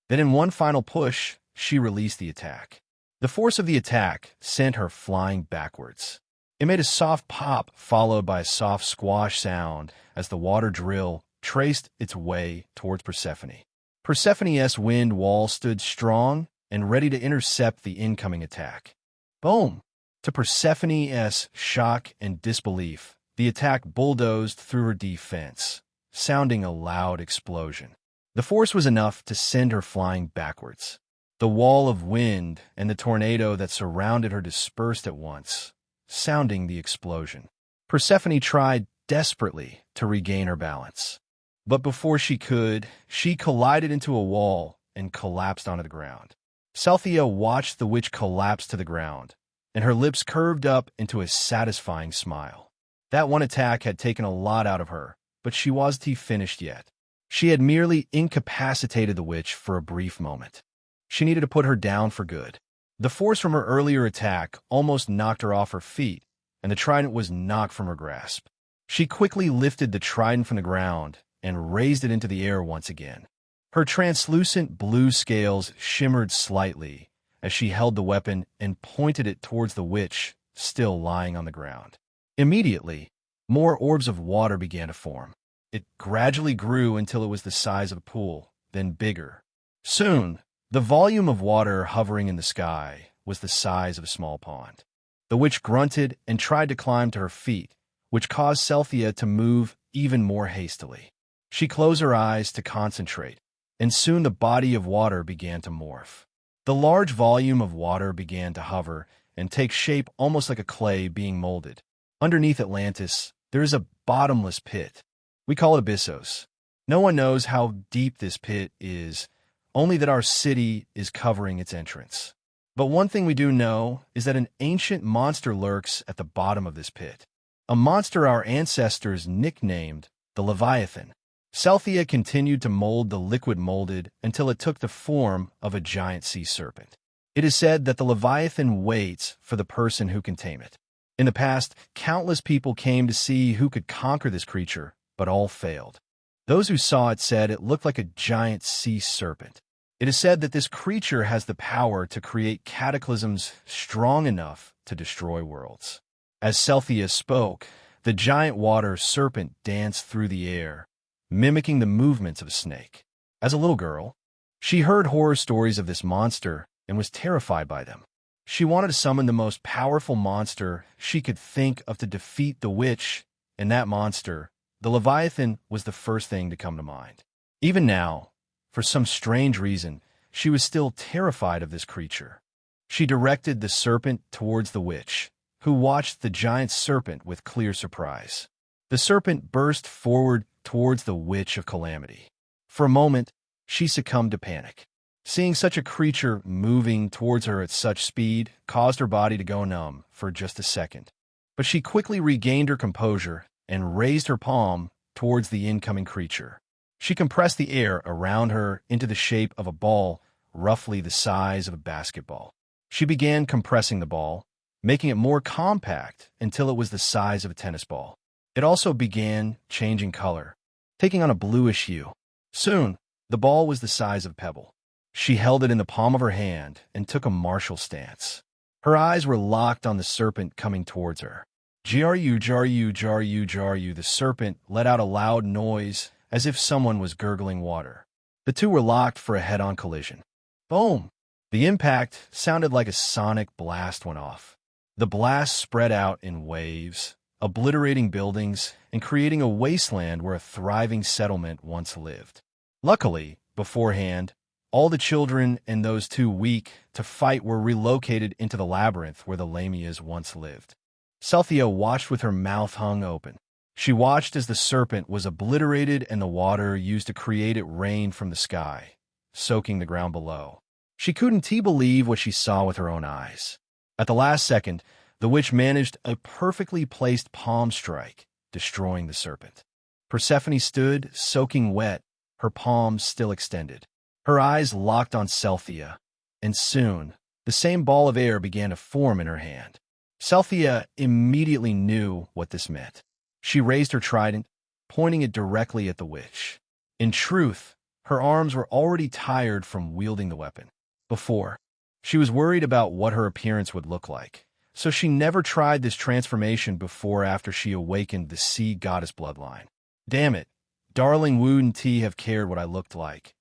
Then in one final push, she released the attack. The force of the attack sent her flying backwards. It made a soft pop followed by a soft squash sound as the water drill traced its way towards Persephone. Persephone's wind wall stood strong and ready to intercept the incoming attack. Boom! To Persephone's shock and disbelief, the attack bulldozed through her defense, sounding a loud explosion. The force was enough to send her flying backwards. The wall of wind and the tornado that surrounded her dispersed at once, sounding the explosion. Persephone tried desperately to regain her balance. But before she could, she collided into a wall and collapsed onto the ground. Cynthia watched the witch collapse to the ground, and her lips curved up into a satisfying smile. That one attack had taken a lot out of her, but she wasn't finished yet. She had merely incapacitated the witch for a brief moment. She needed to put her down for good. The force from her earlier attack almost knocked her off her feet, and the trident was knocked from her grasp. She quickly lifted the trident from the ground and raised it into the air once again. Her translucent blue scales shimmered slightly as she held the weapon and pointed it towards the witch still lying on the ground. Immediately, more orbs of water began to form. It gradually grew until it was the size of a pool, then bigger. Soon, the volume of water hovering in the sky was the size of a small pond. The witch grunted and tried to climb to her feet, which caused Cynthia to move even more hastily. She closed her eyes to concentrate, and soon the body of water began to morph. The large volume of water began to hover and take shape almost like a clay being molded. Underneath Atlantis, there is a bottomless pit. We call it Abyssos. No one knows how deep this pit is, only that our city is covering its entrance. But one thing we do know is that an ancient monster lurks at the bottom of this pit. A monster our ancestors nicknamed the Leviathan. Cynthia continued to mold the liquid molded until it took the form of a giant sea serpent. It is said that the Leviathan waits for the person who can tame it. In the past, countless people came to see who could conquer this creature, but all failed. Those who saw it said it looked like a giant sea serpent. It is said that this creature has the power to create cataclysms strong enough to destroy worlds. As Cynthia spoke, the giant water serpent danced through the air, mimicking the movements of a snake. As a little girl, she heard horror stories of this monster and was terrified by them. She wanted to summon the most powerful monster she could think of to defeat the witch, and that monster, the Leviathan, was the first thing to come to mind. Even now, for some strange reason, she was still terrified of this creature. She directed the serpent towards the witch, who watched the giant serpent with clear surprise. The serpent burst forward towards the Witch of Calamity. For a moment, she succumbed to panic. Seeing such a creature moving towards her at such speed caused her body to go numb for just a second. But she quickly regained her composure and raised her palm towards the incoming creature. She compressed the air around her into the shape of a ball roughly the size of a basketball. She began compressing the ball, making it more compact until it was the size of a tennis ball. It also began changing color, taking on a bluish hue. Soon, the ball was the size of a pebble. She held it in the palm of her hand and took a martial stance. Her eyes were locked on the serpent coming towards her. Jaryu, jaryu, jaryu, jaryu. The serpent let out a loud noise as if someone was gurgling water. The two were locked for a head-on collision. Boom! The impact sounded like a sonic blast went off. The blast spread out in waves, obliterating buildings and creating a wasteland where a thriving settlement once lived. Luckily, beforehand, all the children and those too weak to fight were relocated into the labyrinth where the Lamias once lived. Cynthia watched with her mouth hung open. She watched as the serpent was obliterated and the water used to create it rain from the sky, soaking the ground below. She couldn't believe what she saw with her own eyes. At the last second, the witch managed a perfectly placed palm strike, destroying the serpent. Persephone stood, soaking wet, her palms still extended. Her eyes locked on Cynthia, and soon, the same ball of air began to form in her hand. Cynthia immediately knew what this meant. She raised her trident, pointing it directly at the witch. In truth, her arms were already tired from wielding the weapon. Before, she was worried about what her appearance would look like, so she never tried this transformation before after she awakened the sea goddess bloodline. Damn it, darling wouldn't he have cared what I looked like.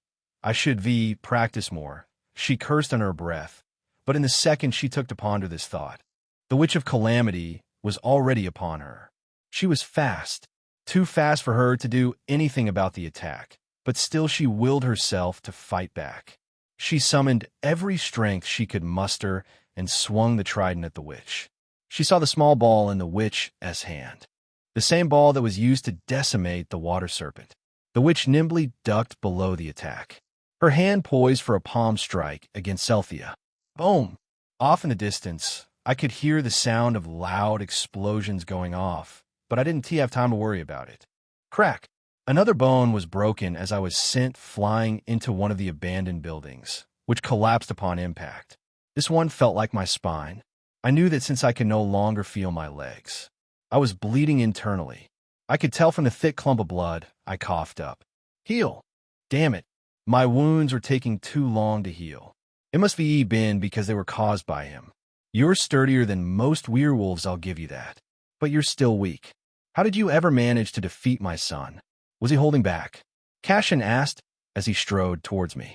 I should practice more, she cursed under her breath, but in the second she took to ponder this thought, the Witch of Calamity was already upon her. She was fast, too fast for her to do anything about the attack, but still she willed herself to fight back. She summoned every strength she could muster and swung the trident at the witch. She saw the small ball in the witch's hand. the same ball that was used to decimate the water serpent. The witch nimbly ducked below the attack, her hand poised for a palm strike against Cynthia. Boom! Off in the distance, I could hear the sound of loud explosions going off, but I didn't have time to worry about it. Crack! Another bone was broken as I was sent flying into one of the abandoned buildings, which collapsed upon impact. This one felt like my spine. I knew that since I could no longer feel my legs, I was bleeding internally. I could tell from the thick clump of blood. I coughed up. Heal! Damn it. My wounds were taking too long to heal. It must be been because they were caused by him. You're sturdier than most werewolves, I'll give you that. But you're still weak. How did you ever manage to defeat my son? Was he holding back? Cassian asked as he strode towards me.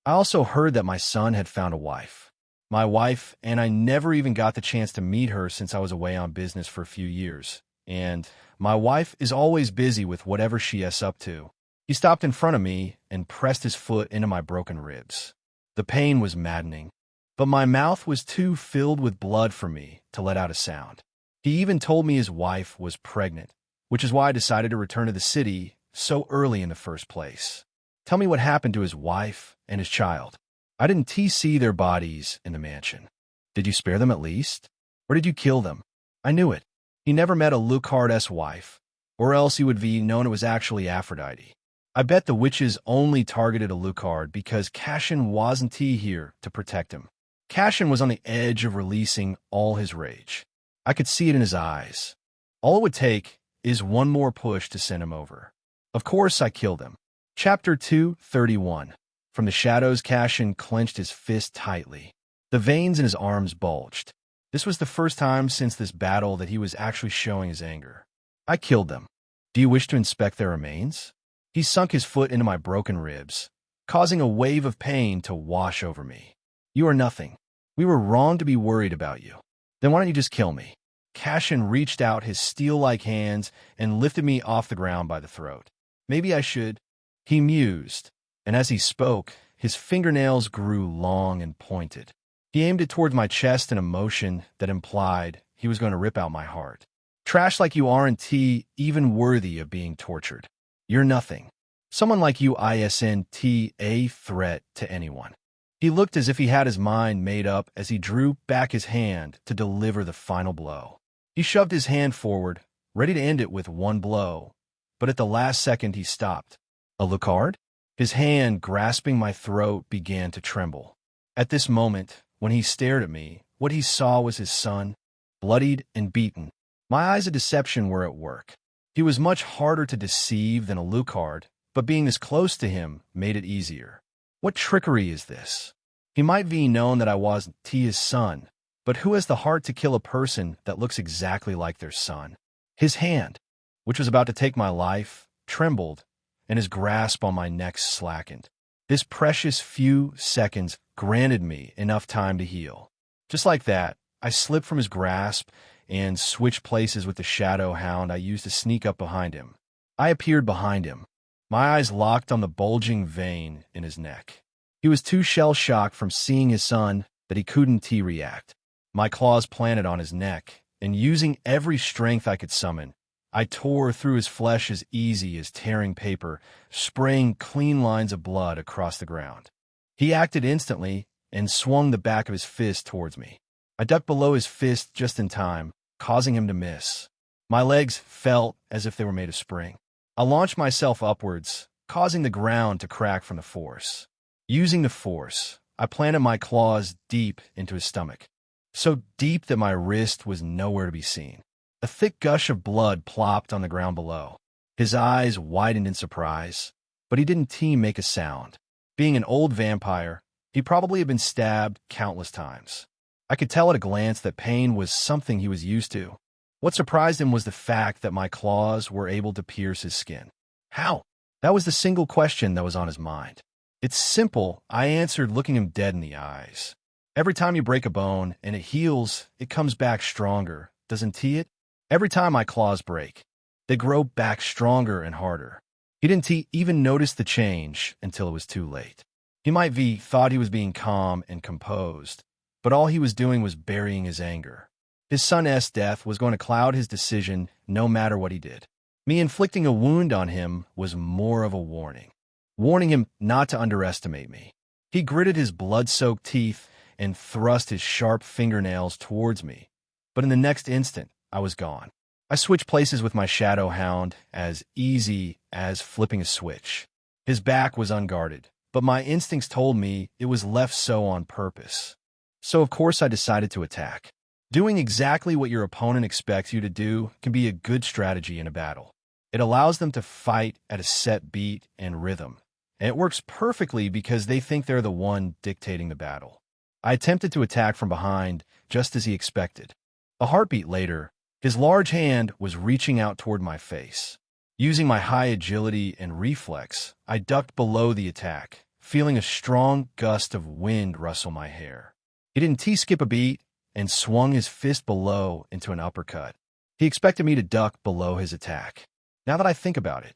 I also heard that my son had found a wife. My wife, and I never even got the chance to meet her since I was away on business for a few years. And my wife is always busy with whatever she is up to. He stopped in front of me and pressed his foot into my broken ribs. The pain was maddening, but my mouth was too filled with blood for me to let out a sound. He even told me his wife was pregnant, which is why I decided to return to the city so early in the first place. Tell me what happened to his wife and his child. I didn't see their bodies in the mansion. Did you spare them at least? Or did you kill them? I knew it. He never met Alucard's wife, or else he would be known it was actually Aphrodite. I bet the witches only targeted Alucard because Cassian wasn't here to protect him. Cassian was on the edge of releasing all his rage. I could see it in his eyes. All it would take is one more push to send him over. Of course, I killed him. Chapter 231. From the shadows, Cassian clenched his fist tightly. The veins in his arms bulged. This was the first time since this battle that he was actually showing his anger. I killed them. Do you wish to inspect their remains? He sunk his foot into my broken ribs, causing a wave of pain to wash over me. You are nothing. We were wrong to be worried about you. Then why don't you just kill me? Cassian reached out his steel-like hands and lifted me off the ground by the throat. Maybe I should. He mused, and as he spoke, his fingernails grew long and pointed. He aimed it towards my chest in a motion that implied he was going to rip out my heart. Trash like you aren't even worthy of being tortured. You're nothing. Someone like you isn't a threat to anyone. He looked as if he had his mind made up as he drew back his hand to deliver the final blow. He shoved his hand forward, ready to end it with one blow, but at the last second he stopped. Alucard? His hand grasping my throat began to tremble. At this moment, when he stared at me, what he saw was his son, bloodied and beaten. My eyes of deception were at work. He was much harder to deceive than Alucard, but being this close to him made it easier. What trickery is this? He might be known that I wasn't his son, but who has the heart to kill a person that looks exactly like their son? His hand, which was about to take my life, trembled, and his grasp on my neck slackened. This precious few seconds granted me enough time to heal. Just like that, I slipped from his grasp and switched places with the shadow hound I used to sneak up behind him. I appeared behind him, my eyes locked on the bulging vein in his neck. He was too shell-shocked from seeing his son that he couldn't react. My claws planted on his neck, and using every strength I could summon, I tore through his flesh as easy as tearing paper, spraying clean lines of blood across the ground. He acted instantly and swung the back of his fist towards me. I ducked below his fist just in time, causing him to miss. My legs felt as if they were made of spring. I launched myself upwards, causing the ground to crack from the force. Using the force, I planted my claws deep into his stomach, so deep that my wrist was nowhere to be seen. A thick gush of blood plopped on the ground below. His eyes widened in surprise, but he didn't make a sound. Being an old vampire, he probably had been stabbed countless times. I could tell at a glance that pain was something he was used to. What surprised him was the fact that my claws were able to pierce his skin. How? That was the single question that was on his mind. It's simple, I answered, looking him dead in the eyes. Every time you break a bone and it heals, it comes back stronger, doesn't it? Every time my claws break, they grow back stronger and harder. He didn't even notice the change until it was too late. He might thought he was being calm and composed, but all he was doing was burying his anger. His son's death was going to cloud his decision no matter what he did. Me inflicting a wound on him was more of a warning, warning him not to underestimate me. He gritted his blood-soaked teeth and thrust his sharp fingernails towards me, but in the next instant, I was gone. I switched places with my shadow hound as easy as flipping a switch. His back was unguarded, but my instincts told me it was left so on purpose. So of course I decided to attack. Doing exactly what your opponent expects you to do can be a good strategy in a battle. It allows them to fight at a set beat and rhythm, and it works perfectly because they think they're the one dictating the battle. I attempted to attack from behind, just as he expected. A heartbeat later, his large hand was reaching out toward my face. Using my high agility and reflex, I ducked below the attack, feeling a strong gust of wind rustle my hair. He didn't T-skip a beat and swung his fist below into an uppercut. He expected me to duck below his attack. Now that I think about it,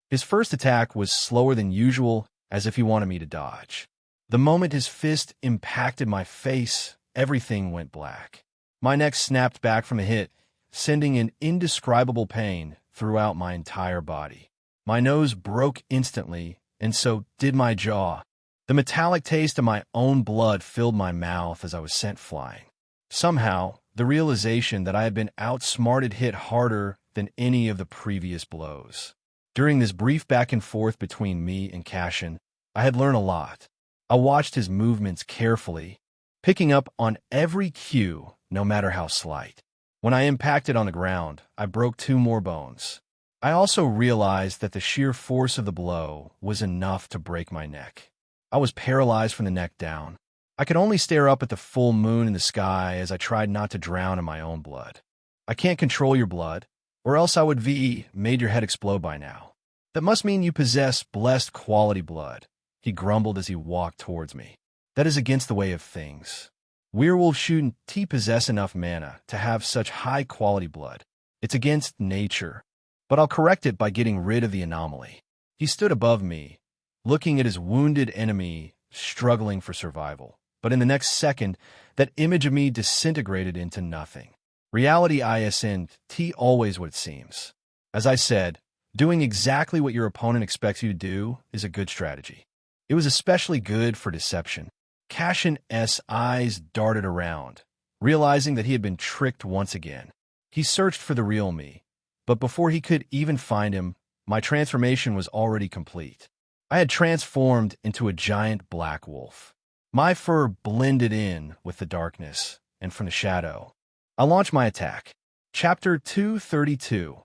his first attack was slower than usual, as if he wanted me to dodge. The moment his fist impacted my face, everything went black. My neck snapped back from the hit, sending an indescribable pain throughout my entire body. My nose broke instantly, and so did my jaw. The metallic taste of my own blood filled my mouth as I was sent flying. Somehow, the realization that I had been outsmarted hit harder than any of the previous blows. During this brief back and forth between me and Cashin, I had learned a lot. I watched his movements carefully, picking up on every cue, no matter how slight. When I impacted on the ground, I broke 2 more bones. I also realized that the sheer force of the blow was enough to break my neck. I was paralyzed from the neck down. I could only stare up at the full moon in the sky as I tried not to drown in my own blood. I can't control your blood, or else I would made your head explode by now. That must mean you possess blessed quality blood, he grumbled as he walked towards me. That is against the way of things. Werewolves shouldn't possess enough mana to have such high-quality blood. It's against nature, but I'll correct it by getting rid of the anomaly. He stood above me, looking at his wounded enemy struggling for survival. But in the next second, that image of me disintegrated into nothing. Reality isn't always what it seems. As I said, doing exactly what your opponent expects you to do is a good strategy. It was especially good for deception. Cashin's eyes darted around, realizing that he had been tricked once again. He searched for the real me, but before he could even find him, my transformation was already complete. I had transformed into a giant black wolf. My fur blended in with the darkness, and from the shadow, I launched my attack. Chapter 232.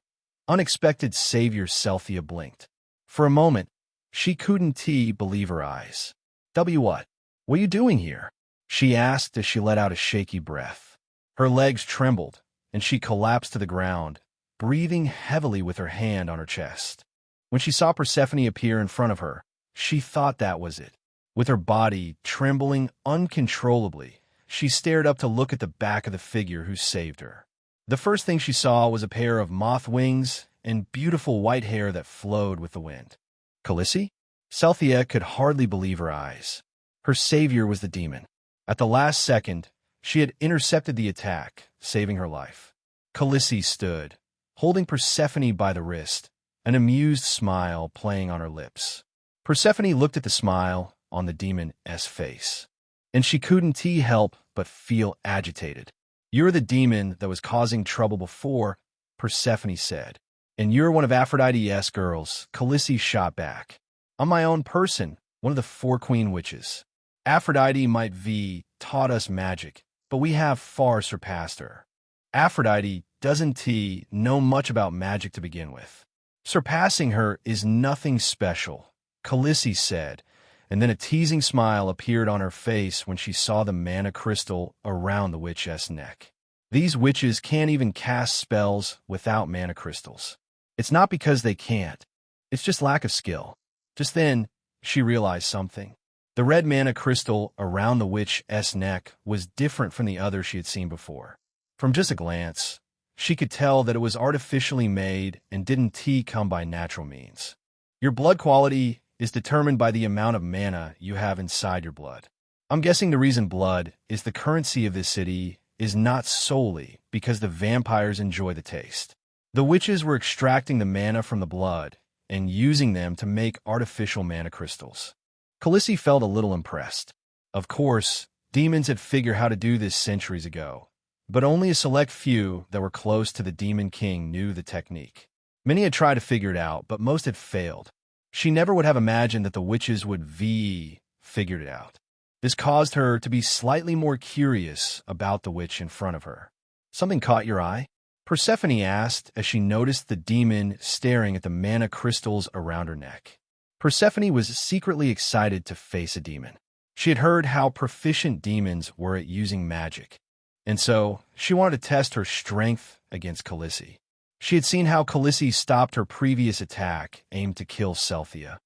Unexpected Savior. Celthia blinked. For a moment, she couldn't believe her eyes. What are you doing here? She asked as she let out a shaky breath. Her legs trembled, and she collapsed to the ground, breathing heavily with her hand on her chest. When she saw Persephone appear in front of her, she thought that was it. With her body trembling uncontrollably, she stared up to look at the back of the figure who saved her. The first thing she saw was a pair of moth wings and beautiful white hair that flowed with the wind. Khaleesi? Celthia could hardly believe her eyes. Her savior was the demon. At the last second, she had intercepted the attack, saving her life. Khaleesi stood, holding Persephone by the wrist, an amused smile playing on her lips. Persephone looked at the smile on the demon's face, and she couldn't help but feel agitated. You're the demon that was causing trouble before, Persephone said. And you're one of Aphrodite's girls, Khaleesi shot back. I'm my own person, one of the 4 queen witches. Aphrodite might taught us magic, but we have far surpassed her. Aphrodite doesn't know much about magic to begin with. Surpassing her is nothing special, Khaleesi said, and then a teasing smile appeared on her face when she saw the mana crystal around the witch's neck. These witches can't even cast spells without mana crystals. It's not because they can't. It's just lack of skill. Just then, she realized something. The red mana crystal around the witch's neck was different from the other she had seen before. From just a glance, she could tell that it was artificially made and didn't come by natural means. Your blood quality is determined by the amount of mana you have inside your blood. I'm guessing the reason blood is the currency of this city is not solely because the vampires enjoy the taste. The witches were extracting the mana from the blood and using them to make artificial mana crystals. Khaleesi felt a little impressed. Of course, demons had figured how to do this centuries ago, but only a select few that were close to the Demon King knew the technique. Many had tried to figure it out, but most had failed. She never would have imagined that the witches would figured it out. This caused her to be slightly more curious about the witch in front of her. "Something caught your eye?" Persephone asked as she noticed the demon staring at the mana crystals around her neck. Persephone was secretly excited to face a demon. She had heard how proficient demons were at using magic, and so she wanted to test her strength against Khaleesi. She had seen how Khaleesi stopped her previous attack aimed to kill Selphia,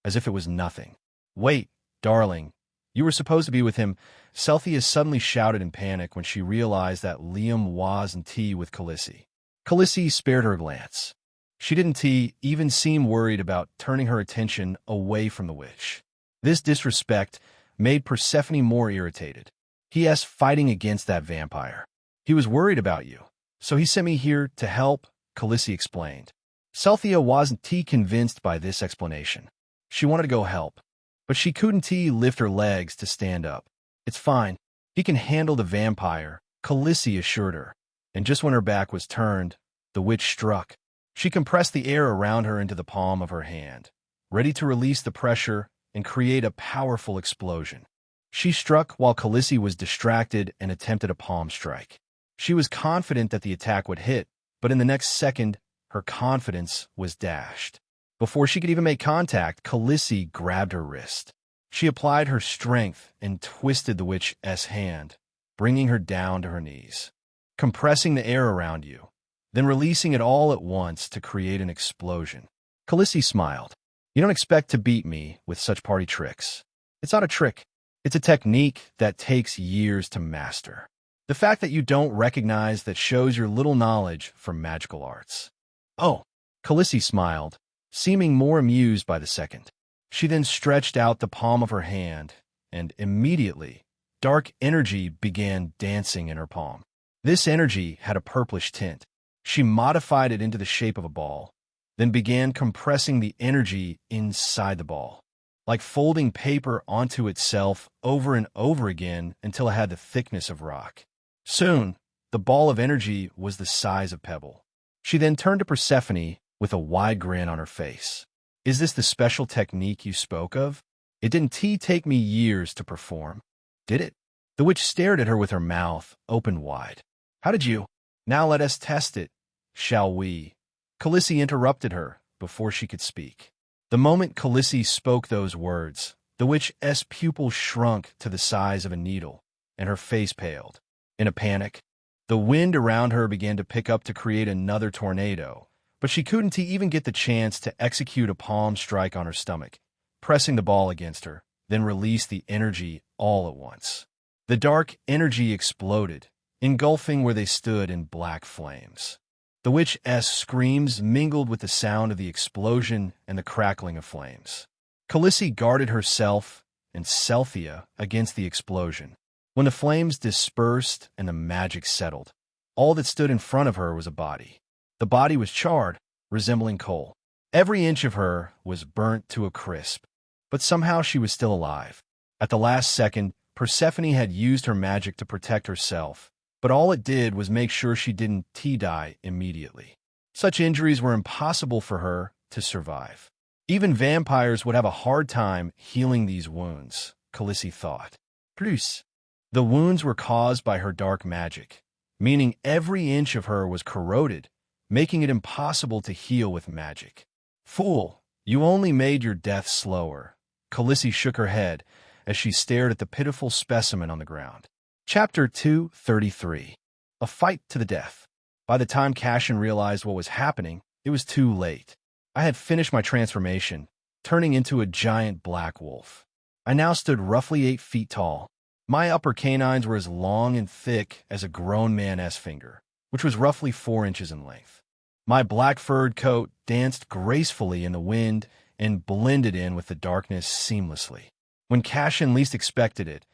as if it was nothing. "Wait, darling, you were supposed to be with him." Selphia suddenly shouted in panic when she realized that Liam wasn't with Khaleesi. Khaleesi spared her a glance. She didn't even seem worried about turning her attention away from the witch. This disrespect made Persephone more irritated. "He is fighting against that vampire. He was worried about you, so he sent me here to help," Khaleesi explained. Selphia wasn't convinced by this explanation. She wanted to go help, but she couldn't lift her legs to stand up. "It's fine. He can handle the vampire," Khaleesi assured her. And just when her back was turned, the witch struck. She compressed the air around her into the palm of her hand, ready to release the pressure and create a powerful explosion. She struck while Khaleesi was distracted and attempted a palm strike. She was confident that the attack would hit, but in the next second, her confidence was dashed. Before she could even make contact, Khaleesi grabbed her wrist. She applied her strength and twisted the witch's hand, bringing her down to her knees, compressing the air around you, then releasing it all at once to create an explosion. Khaleesi smiled. "You don't expect to beat me with such party tricks. It's not a trick. It's a technique that takes years to master. The fact that you don't recognize that shows your little knowledge from magical arts." "Oh," Khaleesi smiled, seeming more amused by the second. She then stretched out the palm of her hand, and immediately, dark energy began dancing in her palm. This energy had a purplish tint. She modified it into the shape of a ball, then began compressing the energy inside the ball, like folding paper onto itself over and over again until it had the thickness of rock. Soon, the ball of energy was the size of pebble. She then turned to Persephone with a wide grin on her face. "Is this the special technique you spoke of? It didn't take me years to perform, did it?" The witch stared at her with her mouth open wide. "How did you? Now let us test it, shall we?" Khaleesi interrupted her before she could speak. The moment Khaleesi spoke those words, the witch's pupil shrunk to the size of a needle, and her face paled. In a panic, the wind around her began to pick up to create another tornado, but she couldn't even get the chance to execute a palm strike on her stomach, pressing the ball against her, then release the energy all at once. The dark energy exploded, engulfing where they stood in black flames. The witch's screams mingled with the sound of the explosion and the crackling of flames. Khaleesi guarded herself and Selphia against the explosion. When the flames dispersed and the magic settled, all that stood in front of her was a body. The body was charred, resembling coal. Every inch of her was burnt to a crisp, but somehow she was still alive. At the last second, Persephone had used her magic to protect herself, but all it did was make sure she didn't die immediately. Such injuries were impossible for her to survive. Even vampires would have a hard time healing these wounds, Khaleesi thought. Plus, the wounds were caused by her dark magic, meaning every inch of her was corroded, making it impossible to heal with magic. "Fool, you only made your death slower." Khaleesi shook her head as she stared at the pitiful specimen on the ground. Chapter 233. A Fight to the Death. By the time Cashin realized what was happening, it was too late. I had finished my transformation, turning into a giant black wolf. I now stood roughly 8 feet tall. My upper canines were as long and thick as a grown man's finger, which was roughly 4 inches in length. My black furred coat danced gracefully in the wind and blended in with the darkness seamlessly. When Cashin least expected it,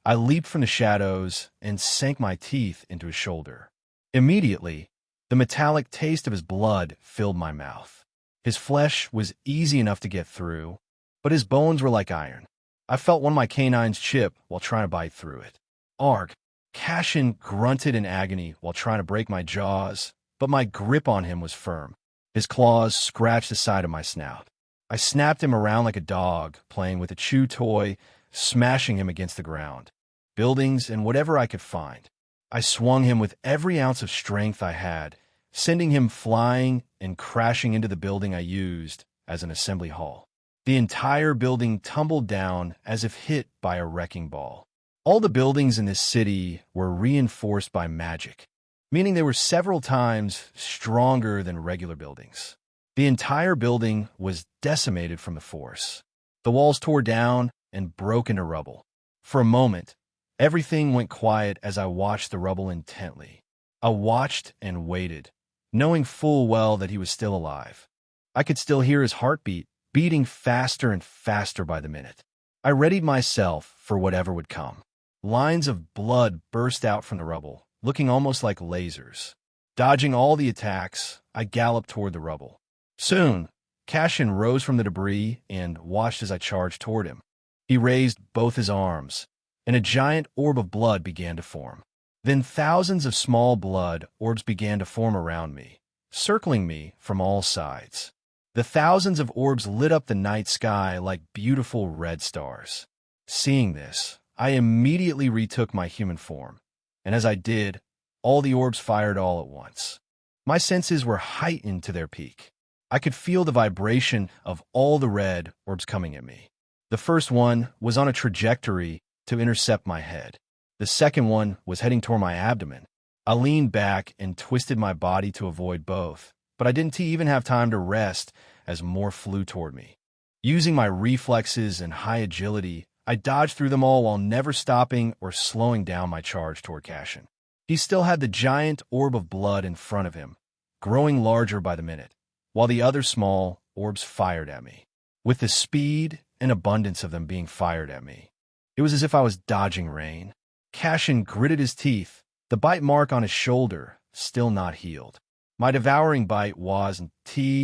I leaped from the shadows and sank my teeth into his shoulder. Immediately, the metallic taste of his blood filled my mouth. His flesh was easy enough to get through, but his bones were like iron. I felt one of my canines chip while trying to bite through it. Arg! Cashin grunted in agony while trying to break my jaws, but my grip on him was firm. His claws scratched the side of my snout. I snapped him around like a dog, playing with a chew toy, smashing him against the ground, buildings, and whatever I could find. I swung him with every ounce of strength I had, sending him flying and crashing into the building I used as an assembly hall. The entire building tumbled down as if hit by a wrecking ball. All the buildings in this city were reinforced by magic, meaning they were several times stronger than regular buildings. The entire building was decimated from the force. The walls tore down and broke into rubble. For a moment, everything went quiet as I watched the rubble intently. I watched and waited, knowing full well that he was still alive. I could still hear his heartbeat, beating faster and faster by the minute. I readied myself for whatever would come. Lines of blood burst out from the rubble, looking almost like lasers. Dodging all the attacks, I galloped toward the rubble. Soon, Cashin rose from the debris and watched as I charged toward him. He raised both his arms, and a giant orb of blood began to form. Then thousands of small blood orbs began to form around me, circling me from all sides. The thousands of orbs lit up the night sky like beautiful red stars. Seeing this, I immediately retook my human form, and as I did, all the orbs fired all at once. My senses were heightened to their peak. I could feel the vibration of all the red orbs coming at me. The first one was on a trajectory to intercept my head. The second one was heading toward my abdomen. I leaned back and twisted my body to avoid both, but I didn't even have time to rest as more flew toward me. Using my reflexes and high agility, I dodged through them all while never stopping or slowing down my charge toward Cashin. He still had the giant orb of blood in front of him, growing larger by the minute, while the other small orbs fired at me. With the speed and abundance of them being fired at me, it was as if I was dodging rain. Cashin gritted his teeth, the bite mark on his shoulder still not healed. My devouring bite wasn't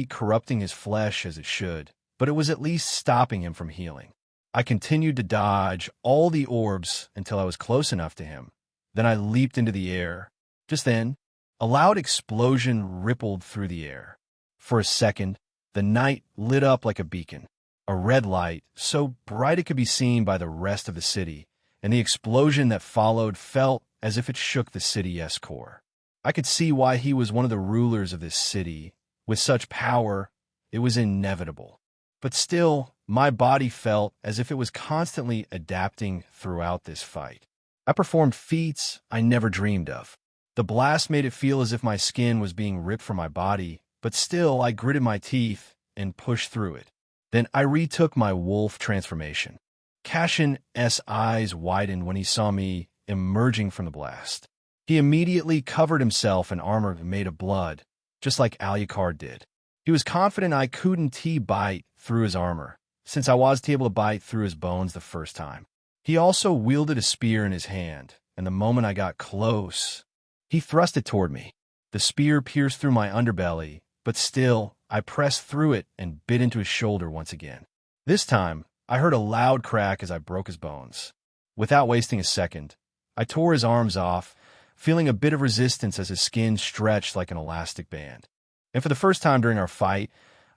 corrupting his flesh as it should, but it was at least stopping him from healing. I continued to dodge all the orbs until I was close enough to him. Then I leaped into the air. Just then, a loud explosion rippled through the air. For a second, the night lit up like a beacon, a red light so bright it could be seen by the rest of the city, and the explosion that followed felt as if it shook the city's core. I could see why he was one of the rulers of this city. With such power, it was inevitable. But still, my body felt as if it was constantly adapting throughout this fight. I performed feats I never dreamed of. The blast made it feel as if my skin was being ripped from my body, but still I gritted my teeth and pushed through it. Then I retook my wolf transformation. Cashin's eyes widened when he saw me emerging from the blast. He immediately covered himself in armor made of blood, just like Alucard did. He was confident I couldn't bite through his armor, since I was able to bite through his bones the first time. He also wielded a spear in his hand, and the moment I got close, he thrust it toward me. The spear pierced through my underbelly, but still, I pressed through it and bit into his shoulder once again. This time, I heard a loud crack as I broke his bones. Without wasting a second, I tore his arms off, feeling a bit of resistance as his skin stretched like an elastic band. And for the first time during our fight,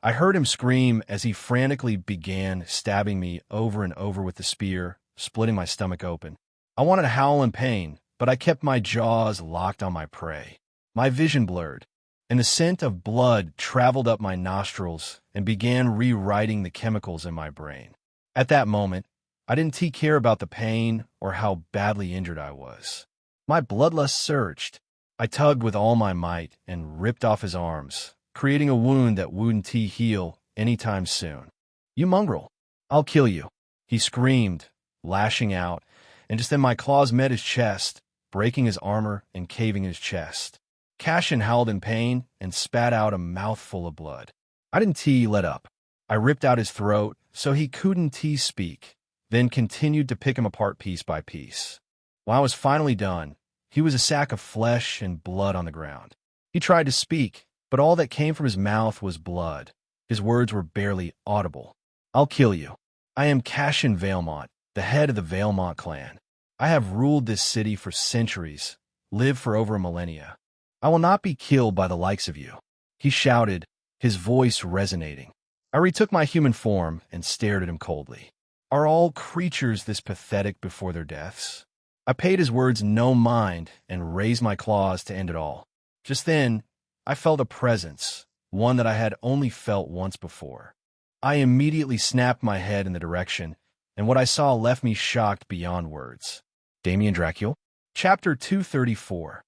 I heard him scream as he frantically began stabbing me over and over with the spear, splitting my stomach open. I wanted to howl in pain, but I kept my jaws locked on my prey. My vision blurred, and the scent of blood traveled up my nostrils and began rewriting the chemicals in my brain. At that moment, I didn't care about the pain or how badly injured I was. My bloodlust surged. I tugged with all my might and ripped off his arms, creating a wound that wouldn't heal anytime soon. "You mongrel, I'll kill you," he screamed, lashing out, and just then my claws met his chest, breaking his armor and caving his chest. Cashin howled in pain and spat out a mouthful of blood. I didn't let up. I ripped out his throat so he couldn't speak, then continued to pick him apart piece by piece. When I was finally done, he was a sack of flesh and blood on the ground. He tried to speak, but all that came from his mouth was blood. His words were barely audible. "I'll kill you. I am Cassian Valemont, the head of the Valemont clan. I have ruled this city for centuries, lived for over a millennia. I will not be killed by the likes of you," he shouted, his voice resonating. I retook my human form and stared at him coldly. Are all creatures this pathetic before their deaths? I paid his words no mind and raised my claws to end it all. Just then, I felt a presence, one that I had only felt once before. I immediately snapped my head in the direction, and what I saw left me shocked beyond words. Damien Dracul? Chapter 234.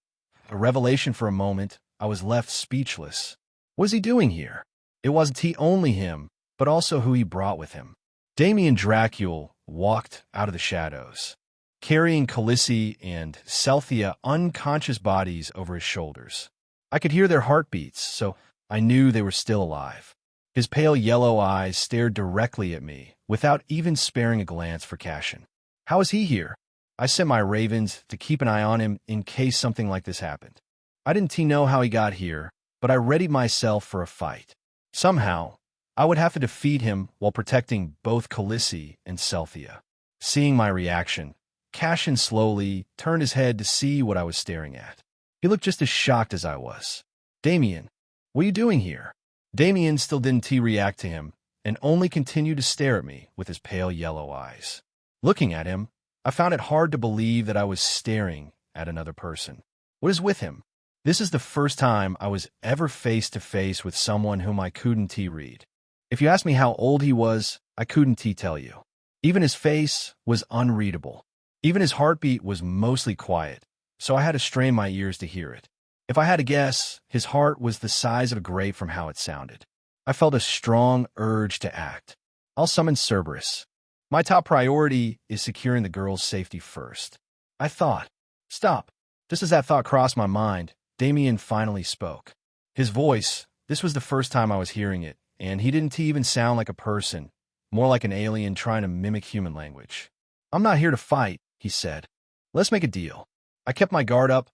A revelation. For a moment, I was left speechless. What is he doing here? It wasn't he only him, but also who he brought with him. Damien Dracul walked out of the shadows, carrying Khaleesi and Selthia unconscious bodies over his shoulders. I could hear their heartbeats, so I knew they were still alive. His pale yellow eyes stared directly at me, without even sparing a glance for Cassian. How is he here? I sent my ravens to keep an eye on him in case something like this happened. I didn't know how he got here, but I readied myself for a fight. Somehow, I would have to defeat him while protecting both Khaleesi and Selthia. Seeing my reaction, Cassian slowly turned his head to see what I was staring at. He looked just as shocked as I was. "Damien, what are you doing here?" Damien still didn't react to him, and only continued to stare at me with his pale yellow eyes. Looking at him, I found it hard to believe that I was staring at another person. What is with him? This is the first time I was ever face to face with someone whom I couldn't read. If you asked me how old he was, I couldn't tell you. Even his face was unreadable. Even his heartbeat was mostly quiet, so I had to strain my ears to hear it. If I had to guess, his heart was the size of a grape from how it sounded. I felt a strong urge to act. I'll summon Cerberus. My top priority is securing the girl's safety first. I thought. Stop. Just as that thought crossed my mind, Damien finally spoke. His voice, this was the first time I was hearing it, and he didn't even sound like a person, more like an alien trying to mimic human language. "I'm not here to fight," he said. "Let's make a deal." I kept my guard up,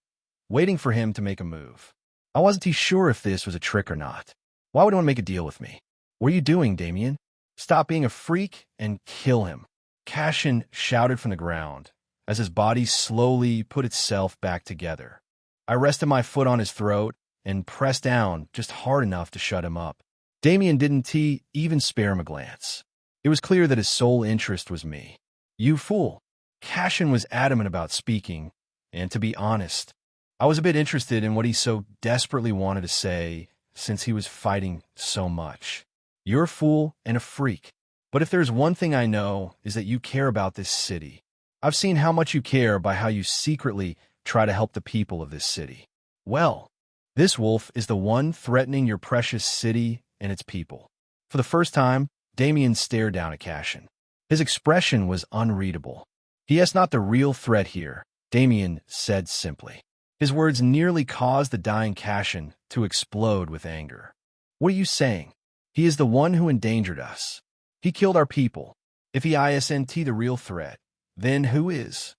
waiting for him to make a move. I wasn't sure if this was a trick or not. Why would he want to make a deal with me? "What are you doing, Damien? Stop being a freak and kill him," Cassian shouted from the ground, as his body slowly put itself back together. I rested my foot on his throat and pressed down just hard enough to shut him up. Damien didn't even spare him a glance. It was clear that his sole interest was me. "You fool." Cassian was adamant about speaking, and to be honest, I was a bit interested in what he so desperately wanted to say since he was fighting so much. "You're a fool and a freak. But if there's one thing I know is that you care about this city. I've seen how much you care by how you secretly try to help the people of this city. Well, this wolf is the one threatening your precious city and its people." For the first time, Damien stared down at Cassian. His expression was unreadable. "He is not the real threat here," Damien said simply. His words nearly caused the dying Cassian to explode with anger. "What are you saying? He is the one who endangered us. He killed our people. If he isn't the real threat, then who is?"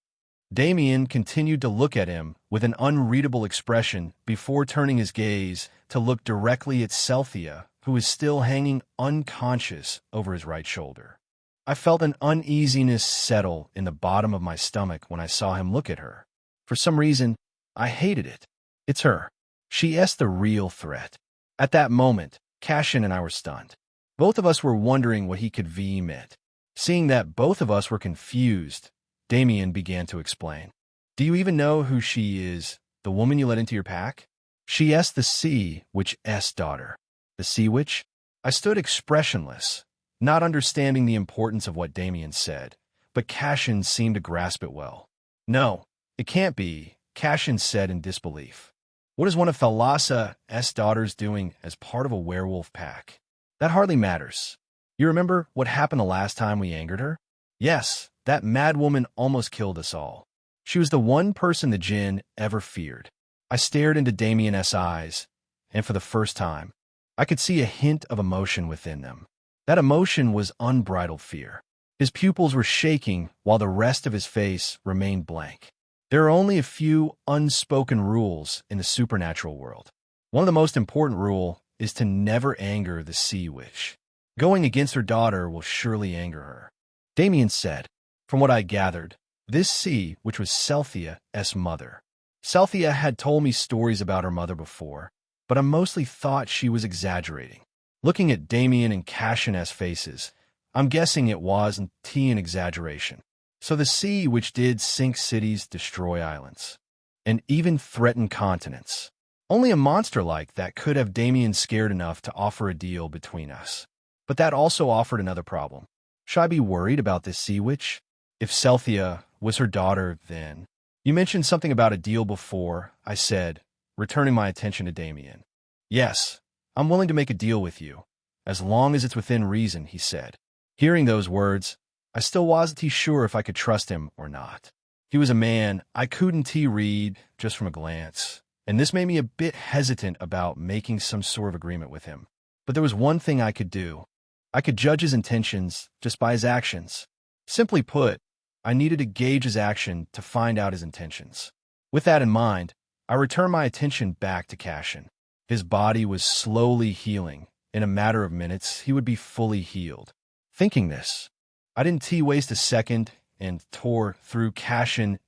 Damien continued to look at him with an unreadable expression before turning his gaze to look directly at Selthia, who was still hanging unconscious over his right shoulder. I felt an uneasiness settle in the bottom of my stomach when I saw him look at her. For some reason, I hated it. It's her. She is the real threat. At that moment, Cassian and I were stunned. Both of us were wondering what he could mean. Seeing that both of us were confused, Damien began to explain. "Do you even know who she is, the woman you let into your pack? She is the Sea Witch's daughter." "The Sea Witch?" I stood expressionless, not understanding the importance of what Damien said, but Cassian seemed to grasp it well. "No, it can't be," Cassian said in disbelief. "What is one of Thalassa' daughters doing as part of a werewolf pack? That hardly matters. You remember what happened the last time we angered her? Yes, that mad woman almost killed us all. She was the one person the Jinn ever feared." I stared into Damien's eyes, and for the first time, I could see a hint of emotion within them. That emotion was unbridled fear. His pupils were shaking while the rest of his face remained blank. There are only a few unspoken rules in the supernatural world. One of the most important rule is to never anger the sea witch. Going against her daughter will surely anger her. Damien said, from what I gathered, this sea witch was Celthia's mother. Celthia had told me stories about her mother before, but I mostly thought she was exaggerating. Looking at Damien and Cassian's faces, I'm guessing it wasn't an exaggeration. So the sea which did sink cities, destroy islands, and even threaten continents. Only a monster like that could have Damien scared enough to offer a deal between us. But that also offered another problem. Should I be worried about this sea witch? If Celthia was her daughter, then... You mentioned something about a deal before, I said, returning my attention to Damien. Yes, I'm willing to make a deal with you, as long as it's within reason, he said. Hearing those words, I still wasn't sure if I could trust him or not. He was a man I couldn't read just from a glance, and this made me a bit hesitant about making some sort of agreement with him. But there was one thing I could do. I could judge his intentions just by his actions. Simply put, I needed to gauge his action to find out his intentions. With that in mind, I returned my attention back to Cassian. His body was slowly healing. In a matter of minutes, he would be fully healed. Thinking this, I didn't waste a second and tore through Cassian's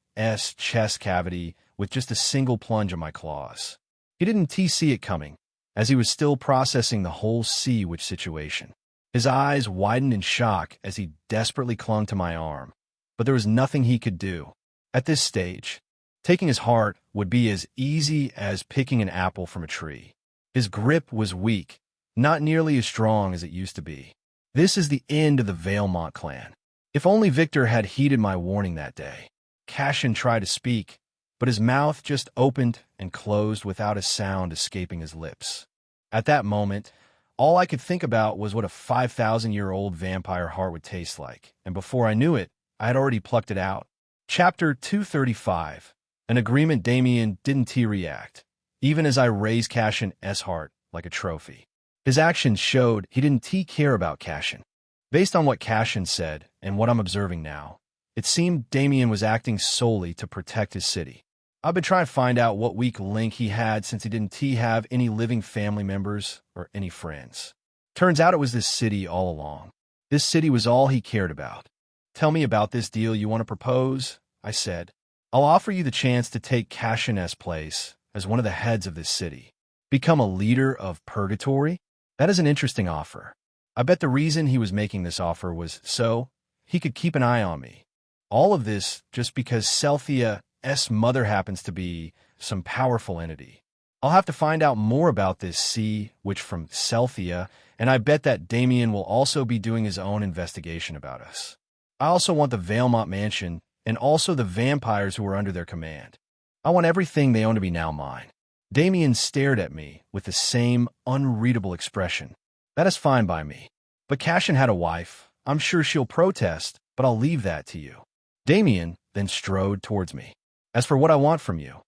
chest cavity with just a single plunge of my claws. He didn't see it coming, as he was still processing the whole sea witch situation. His eyes widened in shock as he desperately clung to my arm. But there was nothing he could do. At this stage, taking his heart would be as easy as picking an apple from a tree. His grip was weak, not nearly as strong as it used to be. This is the end of the Valemont clan. If only Victor had heeded my warning that day. Cassian tried to speak, but his mouth just opened and closed without a sound escaping his lips. At that moment, all I could think about was what a 5,000-year-old vampire heart would taste like, and before I knew it, I had already plucked it out. Chapter 235. An agreement. Damien didn't react, even as I raised Cassian's heart like a trophy. His actions showed he didn't care about Cassian. Based on what Cassian said and what I'm observing now, it seemed Damien was acting solely to protect his city. I've been trying to find out what weak link he had since he didn't have any living family members or any friends. Turns out it was this city all along. This city was all he cared about. Tell me about this deal you want to propose, I said. I'll offer you the chance to take Cassian's place as one of the heads of this city. Become a leader of Purgatory? That is an interesting offer. I bet the reason he was making this offer was so he could keep an eye on me. All of this just because Celthia's mother happens to be some powerful entity. I'll have to find out more about this sea witch from Celthia, and I bet that Damien will also be doing his own investigation about us. I also want the Valemont mansion and also the vampires who are under their command. I want everything they own to be now mine. Damien stared at me with the same unreadable expression. That is fine by me. But Cassian had a wife. I'm sure she'll protest, but I'll leave that to you. Damien then strode towards me. As for what I want from you,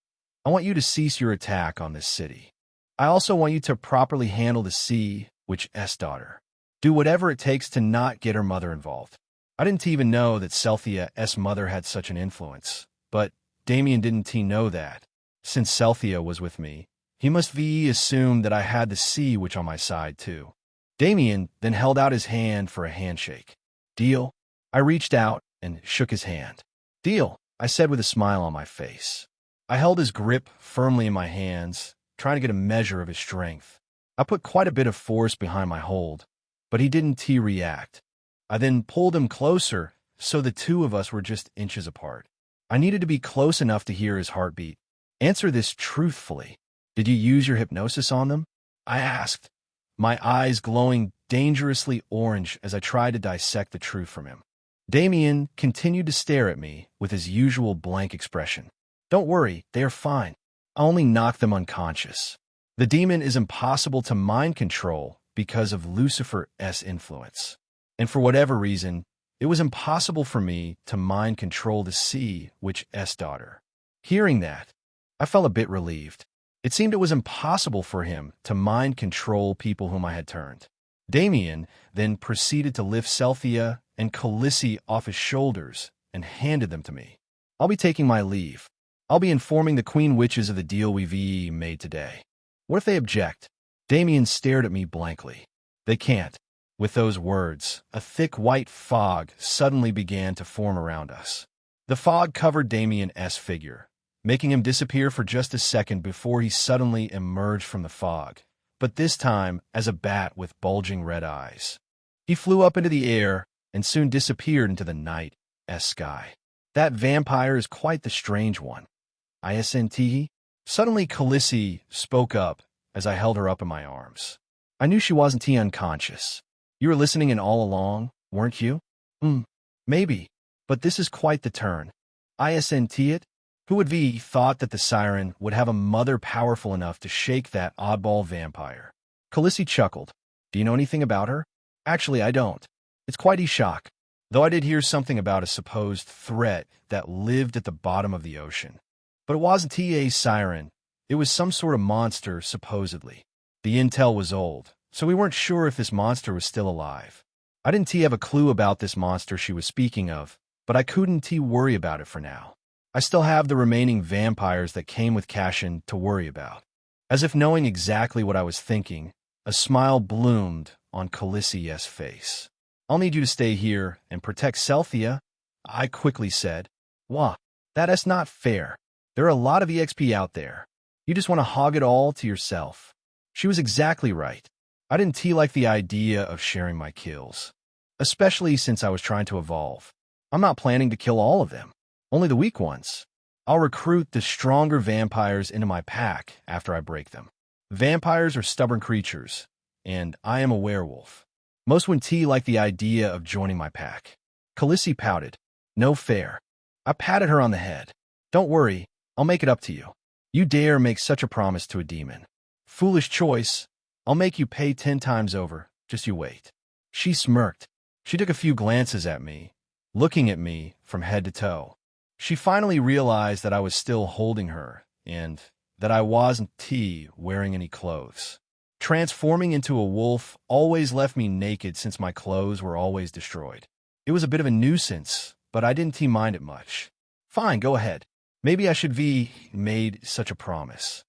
I want you to cease your attack on this city. I also want you to properly handle the sea witch's daughter. Do whatever it takes to not get her mother involved. I didn't even know that Celthia's mother had such an influence, but Damien didn't know that. Since Celthia was with me, he must be assumed that I had the sea witch on my side too. Damien then held out his hand for a handshake. Deal? I reached out and shook his hand. Deal, I said with a smile on my face. I held his grip firmly in my hands, trying to get a measure of his strength. I put quite a bit of force behind my hold, but he didn't react. I then pulled him closer, so the two of us were just inches apart. I needed to be close enough to hear his heartbeat. Answer this truthfully. Did you use your hypnosis on them? I asked, my eyes glowing dangerously orange as I tried to dissect the truth from him. Damien continued to stare at me with his usual blank expression. Don't worry, they are fine. I only knocked them unconscious. The demon is impossible to mind control because of Lucifer's influence. And for whatever reason, it was impossible for me to mind control the sea witch's daughter. Hearing that, I felt a bit relieved. It seemed it was impossible for him to mind control people whom I had turned. Damien then proceeded to lift Celthea and Khaleesi off his shoulders and handed them to me. I'll be taking my leave. I'll be informing the Queen Witches of the deal we've made today. What if they object? Damien stared at me blankly. They can't. With those words, a thick white fog suddenly began to form around us. The fog covered Damien's figure, making him disappear for just a second before he suddenly emerged from the fog, but this time as a bat with bulging red eyes. He flew up into the air and soon disappeared into the night sky. That vampire is quite the strange one. Isn't? Suddenly Khaleesi spoke up as I held her up in my arms. I knew she wasn't unconscious. You were listening in all along, weren't you? Maybe. But this is quite the turn. Isn't it? Who would be thought that the siren would have a mother powerful enough to shake that oddball vampire? Khaleesi chuckled. Do you know anything about her? Actually, I don't. It's quite a shock, though I did hear something about a supposed threat that lived at the bottom of the ocean. But it wasn't a siren. It was some sort of monster, supposedly. The intel was old, so we weren't sure if this monster was still alive. I didn't have a clue about this monster she was speaking of, but I couldn't worry about it for now. I still have the remaining vampires that came with Cassian to worry about. As if knowing exactly what I was thinking, a smile bloomed on Khaleesi's face. I'll need you to stay here and protect Celthea, I quickly said. Wah, that's not fair. There are a lot of EXP out there. You just want to hog it all to yourself. She was exactly right. I didn't like the idea of sharing my kills, especially since I was trying to evolve. I'm not planning to kill all of them, only the weak ones. I'll recruit the stronger vampires into my pack after I break them. Vampires are stubborn creatures, and I am a werewolf. Most wouldn't like the idea of joining my pack. Khaleesi pouted. No fair. I patted her on the head. Don't worry, I'll make it up to you. You dare make such a promise to a demon. Foolish choice. I'll make you pay 10 times over. Just you wait. She smirked. She took a few glances at me, looking at me from head to toe. She finally realized that I was still holding her and that I wasn't wearing any clothes. Transforming into a wolf always left me naked since my clothes were always destroyed. It was a bit of a nuisance, but I didn't mind it much. Fine, go ahead. Maybe I should made such a promise.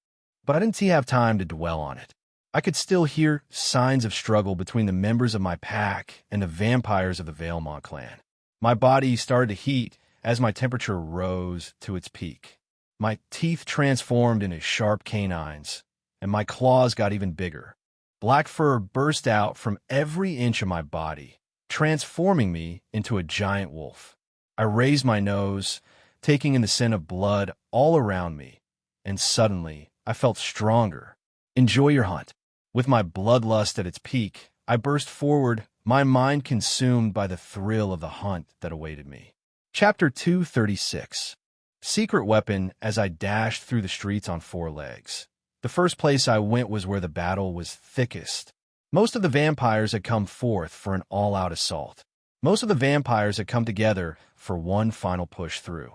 But I didn't have time to dwell on it. I could still hear signs of struggle between the members of my pack and the vampires of the Valemont clan. My body started to heat as my temperature rose to its peak. My teeth transformed into sharp canines, and my claws got even bigger. Black fur burst out from every inch of my body, transforming me into a giant wolf. I raised my nose, taking in the scent of blood all around me, and suddenly I felt stronger. Enjoy your hunt. With my bloodlust at its peak, I burst forward, my mind consumed by the thrill of the hunt that awaited me. Chapter 236. Secret weapon as I dashed through the streets on 4 legs. The first place I went was where the battle was thickest. Most of the vampires had come forth for an all-out assault. Most of the vampires had come together for one final push through.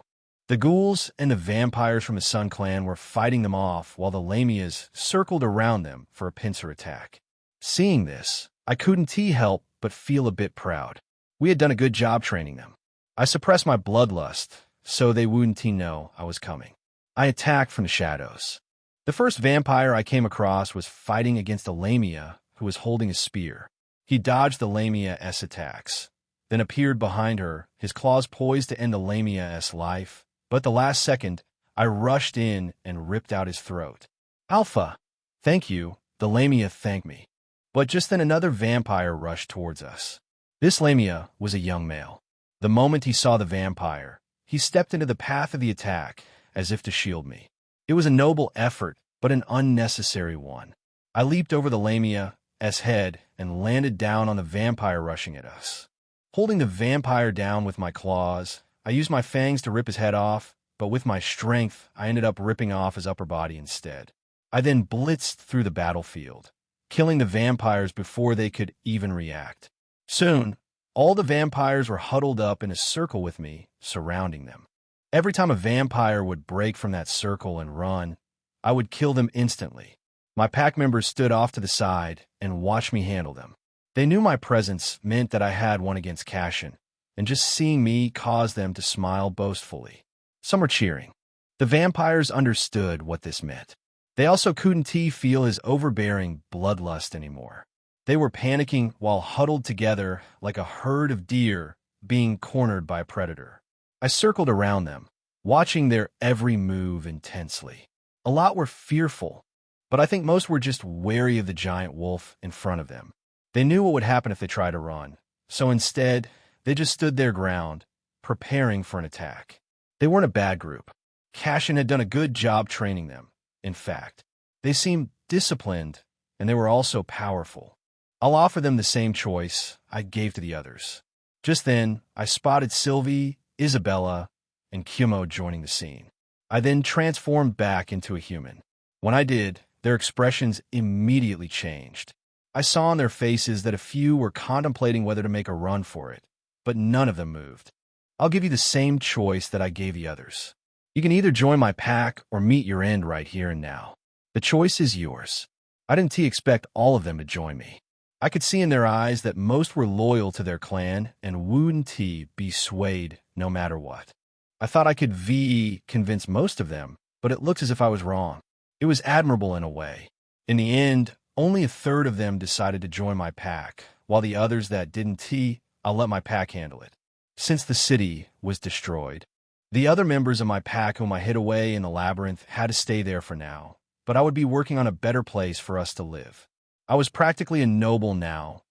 The ghouls and the vampires from the Sun Clan were fighting them off while the Lamias circled around them for a pincer attack. Seeing this, I couldn't help but feel a bit proud. We had done a good job training them. I suppressed my bloodlust, so they wouldn't know I was coming. I attacked from the shadows. The first vampire I came across was fighting against a Lamia who was holding a spear. He dodged the Lamia's attacks, then appeared behind her, his claws poised to end the Lamia's life. But at the last second, I rushed in and ripped out his throat. Alpha! Thank you, the Lamia thanked me. But just then another vampire rushed towards us. This Lamia was a young male. The moment he saw the vampire, he stepped into the path of the attack as if to shield me. It was a noble effort, but an unnecessary one. I leaped over the Lamia's head and landed down on the vampire rushing at us. Holding the vampire down with my claws, I used my fangs to rip his head off, but with my strength, I ended up ripping off his upper body instead. I then blitzed through the battlefield, killing the vampires before they could even react. Soon, all the vampires were huddled up in a circle with me, surrounding them. Every time a vampire would break from that circle and run, I would kill them instantly. My pack members stood off to the side and watched me handle them. They knew my presence meant that I had one against Cashin, and just seeing me caused them to smile boastfully. Some were cheering. The vampires understood what this meant. They also couldn't feel his overbearing bloodlust anymore. They were panicking while huddled together like a herd of deer being cornered by a predator. I circled around them, watching their every move intensely. A lot were fearful, but I think most were just wary of the giant wolf in front of them. They knew what would happen if they tried to run, so instead, they just stood their ground, preparing for an attack. They weren't a bad group. Cashin had done a good job training them. In fact, they seemed disciplined, and they were also powerful. I'll offer them the same choice I gave to the others. Just then, I spotted Sylvie, Isabella, and Kumo joining the scene. I then transformed back into a human. When I did, their expressions immediately changed. I saw on their faces that a few were contemplating whether to make a run for it, but none of them moved. I'll give you the same choice that I gave the others. You can either join my pack or meet your end right here and now. The choice is yours. I didn't expect all of them to join me. I could see in their eyes that most were loyal to their clan and wouldn't be swayed no matter what. I thought I could convince most of them, but it looks as if I was wrong. It was admirable in a way. In the end, only a third of them decided to join my pack, while the others that didn't, I'll let my pack handle it. Since the city was destroyed, the other members of my pack whom I hid away in the labyrinth had to stay there for now, but I would be working on a better place for us to live. I was practically a noble now,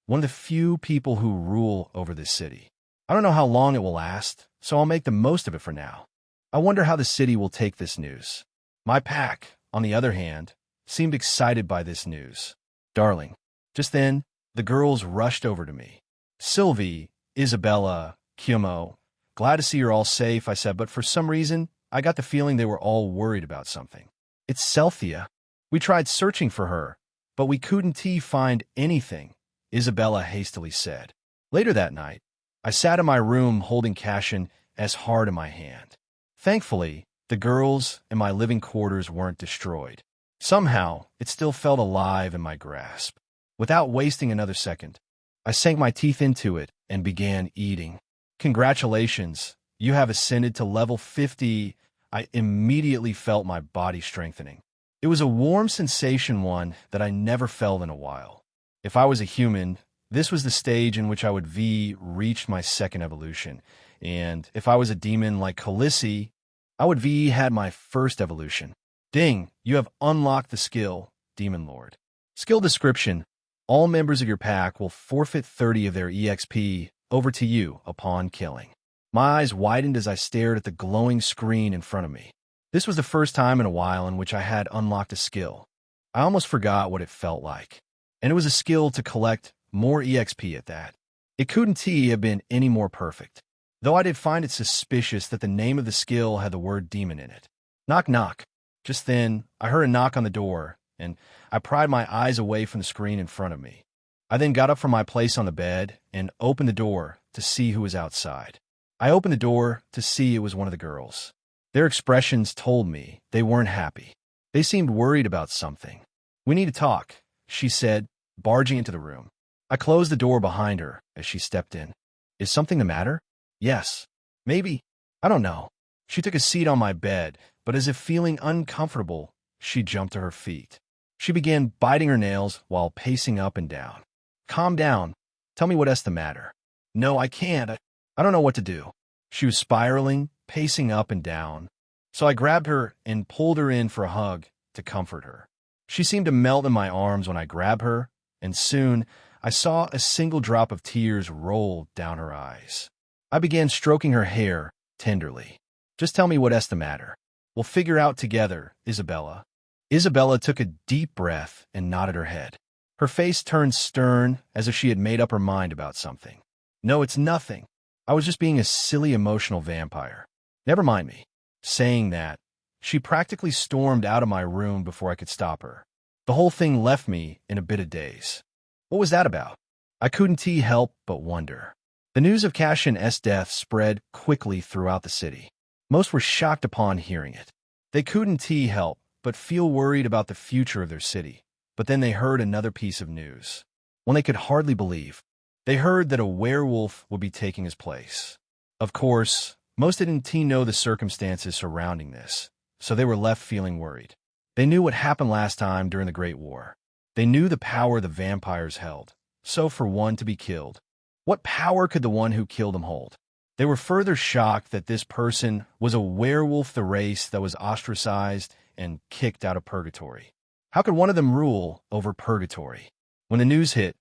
one of the few people who rule over this city. I don't know how long it will last, so I'll make the most of it for now. I wonder how the city will take this news. My pack, on the other hand, seemed excited by this news. Darling. Just then, the girls rushed over to me. Sylvie, Isabella, Kumo. Glad to see you're all safe, I said, but for some reason, I got the feeling they were all worried about something. It's Cynthia. We tried searching for her, but we couldn't find anything, Isabella hastily said. Later that night, I sat in my room holding Cashin as hard in my hand. Thankfully, the girls in my living quarters weren't destroyed. Somehow, it still felt alive in my grasp. Without wasting another second, I sank my teeth into it and began eating. Congratulations, you have ascended to level 50. I immediately felt my body strengthening. It was a warm sensation, one that I never felt in a while. If I was a human, this was the stage in which I would reach my second evolution. And if I was a demon like Khaleesi, I would had my first evolution. Ding, you have unlocked the skill, Demon Lord. Skill description: all members of your pack will forfeit 30 of their EXP over to you upon killing. My eyes widened as I stared at the glowing screen in front of me. This was the first time in a while in which I had unlocked a skill. I almost forgot what it felt like. And it was a skill to collect more EXP at that. It couldn't have been any more perfect. Though I did find it suspicious that the name of the skill had the word demon in it. Knock knock. Just then, I heard a knock on the door, and I pried my eyes away from the screen in front of me. I then got up from my place on the bed and opened the door to see who was outside. I opened the door to see it was one of the girls. Their expressions told me they weren't happy. They seemed worried about something. We need to talk, she said, barging into the room. I closed the door behind her as she stepped in. Is something the matter? Yes. Maybe. I don't know. She took a seat on my bed, but as if feeling uncomfortable, she jumped to her feet. She began biting her nails while pacing up and down. Calm down. Tell me what's the matter. No, I can't. I don't know what to do. She was spiraling, pacing up and down. So I grabbed her and pulled her in for a hug to comfort her. She seemed to melt in my arms when I grabbed her, and soon I saw a single drop of tears roll down her eyes. I began stroking her hair tenderly. Just tell me what's the matter. We'll figure out together, Isabella. Isabella took a deep breath and nodded her head. Her face turned stern as if she had made up her mind about something. No, it's nothing. I was just being a silly emotional vampire. Never mind me. Saying that, she practically stormed out of my room before I could stop her. The whole thing left me in a bit of daze. What was that about? I couldn't help but wonder. The news of Cashin's death spread quickly throughout the city. Most were shocked upon hearing it. They couldn't help but feel worried about the future of their city. But then they heard another piece of news. when they could hardly believe. They heard that a werewolf would be taking his place. Of course, most didn't know the circumstances surrounding this, so they were left feeling worried. They knew what happened last time during the Great War. They knew the power the vampires held. So for one to be killed, what power could the one who killed him hold? They were further shocked that this person was a werewolf, the race that was ostracized and kicked out of purgatory. How could one of them rule over purgatory? When the news hit,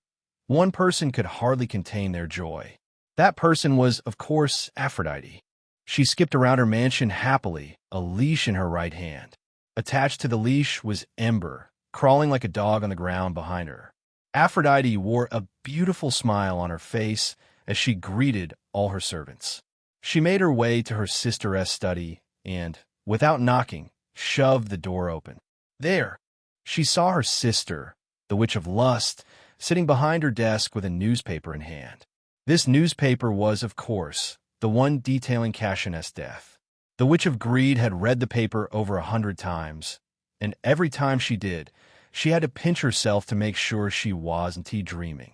one person could hardly contain their joy. That person was, of course, Aphrodite. She skipped around her mansion happily, a leash in her right hand. Attached to the leash was Ember, crawling like a dog on the ground behind her. Aphrodite wore a beautiful smile on her face as she greeted all her servants. She made her way to her sister's study and, without knocking, shoved the door open. There, she saw her sister, the Witch of Lust, sitting behind her desk with a newspaper in hand. This newspaper was, of course, the one detailing Cassian's death. The Witch of Greed had read the paper over 100 times, and every time she did, she had to pinch herself to make sure she wasn't dreaming.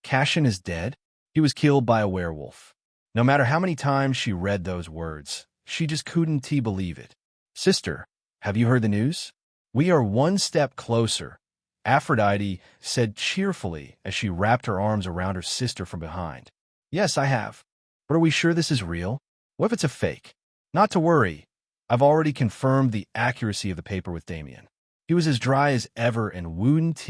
Cassian is dead? He was killed by a werewolf. No matter how many times she read those words, she just couldn't believe it. Sister, have you heard the news? We are one step closer, Aphrodite said cheerfully as she wrapped her arms around her sister from behind. Yes, I have. But are we sure this is real? What if it's a fake? Not to worry. I've already confirmed the accuracy of the paper with Damien. He was as dry as ever and wouldn't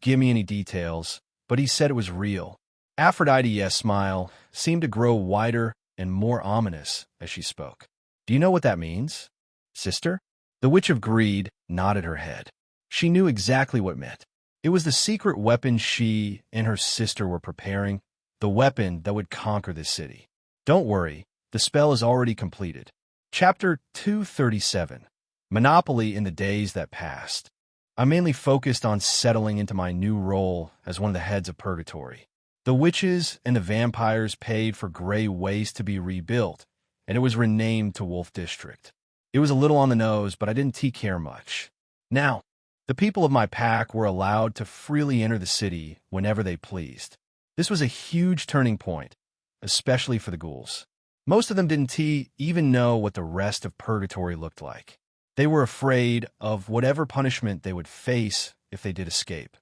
give me any details, but he said it was real. Aphrodite's smile seemed to grow wider and more ominous as she spoke. Do you know what that means, sister? The Witch of Greed nodded her head. She knew exactly what it meant. It was the secret weapon she and her sister were preparing, the weapon that would conquer this city. Don't worry, the spell is already completed. Chapter 237. Monopoly in the days that passed. I mainly focused on settling into my new role as one of the heads of Purgatory. The witches and the vampires paid for Grey Waste to be rebuilt, and it was renamed to Wolf District. It was a little on the nose, but I didn't care much. Now, the people of my pack were allowed to freely enter the city whenever they pleased. This was a huge turning point, especially for the ghouls. Most of them didn't even know what the rest of Purgatory looked like. They were afraid of whatever punishment they would face if they did escape.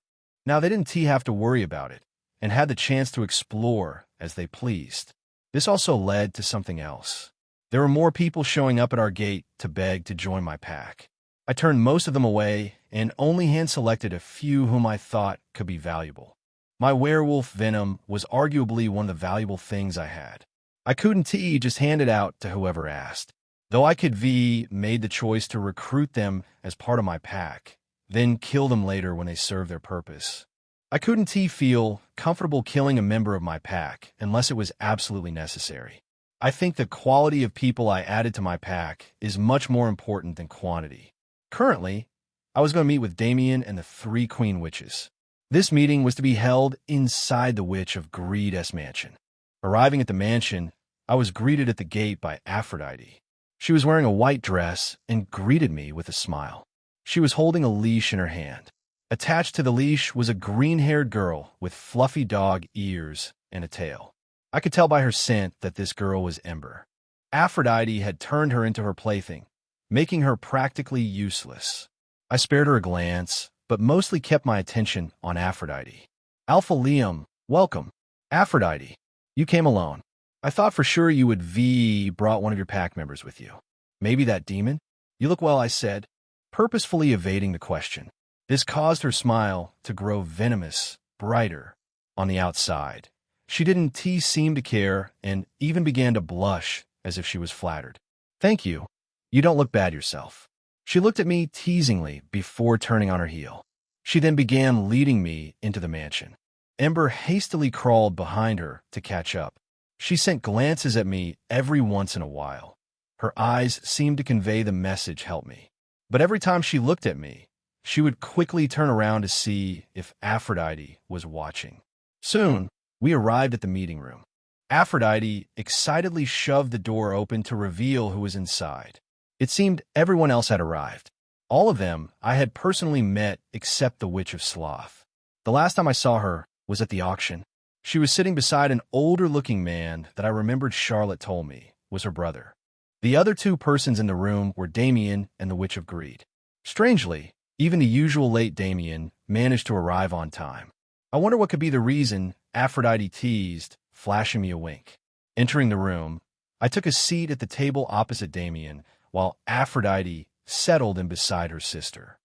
Now, they didn't have to worry about it, and had the chance to explore as they pleased. This also led to something else. There were more people showing up at our gate to beg to join my pack. I turned most of them away and only hand-selected a few whom I thought could be valuable. My werewolf venom was arguably one of the valuable things I had. I couldn't just hand it out to whoever asked. Though I could made the choice to recruit them as part of my pack, then kill them later when they served their purpose. I couldn't feel comfortable killing a member of my pack unless it was absolutely necessary. I think the quality of people I added to my pack is much more important than quantity. Currently, I was going to meet with Damien and the 3 Queen Witches. This meeting was to be held inside the Witch of Greed's mansion. Arriving at the mansion, I was greeted at the gate by Aphrodite. She was wearing a white dress and greeted me with a smile. She was holding a leash in her hand. Attached to the leash was a green-haired girl with fluffy dog ears and a tail. I could tell by her scent that this girl was Ember. Aphrodite had turned her into her plaything, making her practically useless. I spared her a glance, but mostly kept my attention on Aphrodite. Alpha Liam, welcome. Aphrodite, you came alone. I thought for sure you would brought one of your pack members with you. Maybe that demon? You look well, I said, purposefully evading the question. This caused her smile to grow venomous, brighter, on the outside. She didn't seem to care and even began to blush as if she was flattered. Thank you. You don't look bad yourself. She looked at me teasingly before turning on her heel. She then began leading me into the mansion. Ember hastily crawled behind her to catch up. She sent glances at me every once in a while. Her eyes seemed to convey the message, help me. But every time she looked at me, she would quickly turn around to see if Aphrodite was watching. Soon, we arrived at the meeting room. Aphrodite excitedly shoved the door open to reveal who was inside. It seemed everyone else had arrived. All of them I had personally met except the Witch of Sloth. The last time I saw her, was at the auction. She was sitting beside an older-looking man that I remembered Charlotte told me was her brother. The other two persons in the room were Damien and the Witch of Greed. Strangely, even the usual late Damien managed to arrive on time. I wonder what could be the reason, Aphrodite teased, flashing me a wink. Entering the room, I took a seat at the table opposite Damien, while Aphrodite settled in beside her sister.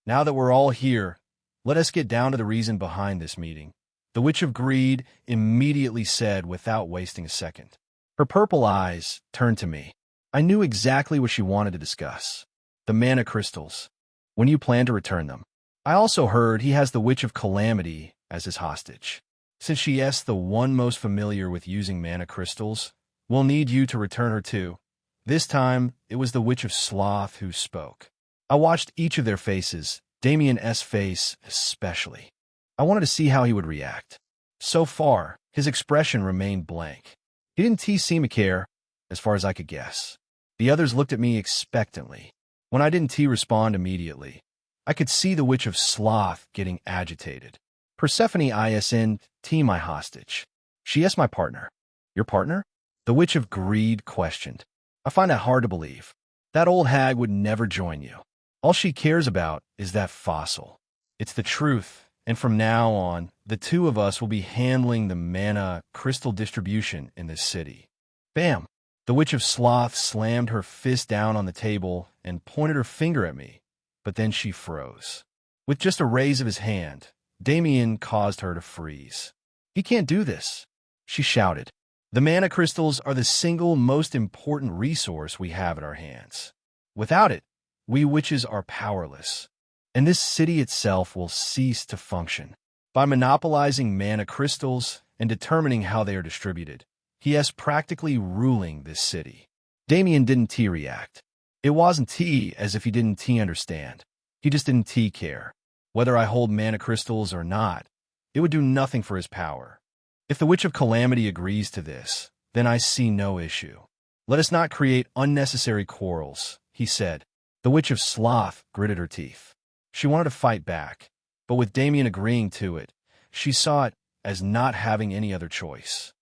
Now that we're all here, let us get down to the reason behind this meeting, the Witch of Greed immediately said without wasting a second. Her purple eyes turned to me. I knew exactly what she wanted to discuss. The mana crystals. When you plan to return them. I also heard he has the Witch of Calamity as his hostage. Since she is the one most familiar with using mana crystals, we'll need you to return her too. This time, it was the Witch of Sloth who spoke. I watched each of their faces, Damien's face especially. I wanted to see how he would react. So far, his expression remained blank. He didn't seem to care, as far as I could guess. The others looked at me expectantly. When I didn't respond immediately, I could see the Witch of Sloth getting agitated. Persephone isn't my hostage. She is my partner. Your partner? The Witch of Greed questioned. I find that hard to believe. That old hag would never join you. All she cares about is that fossil. It's the truth, and from now on, the two of us will be handling the mana crystal distribution in this city. Bam! The Witch of Sloth slammed her fist down on the table and pointed her finger at me, but then she froze. With just a raise of his hand, Damien caused her to freeze. He can't do this, she shouted. The mana crystals are the single most important resource we have at our hands. Without it, we witches are powerless, and this city itself will cease to function. By monopolizing mana crystals and determining how they are distributed, he is practically ruling this city. Damien didn't react. It wasn't as if he didn't understand. He just didn't care. Whether I hold mana crystals or not, it would do nothing for his power. If the Witch of Calamity agrees to this, then I see no issue. Let us not create unnecessary quarrels, he said. The Witch of Sloth gritted her teeth. She wanted to fight back, but with Damien agreeing to it, she saw it as not having any other choice.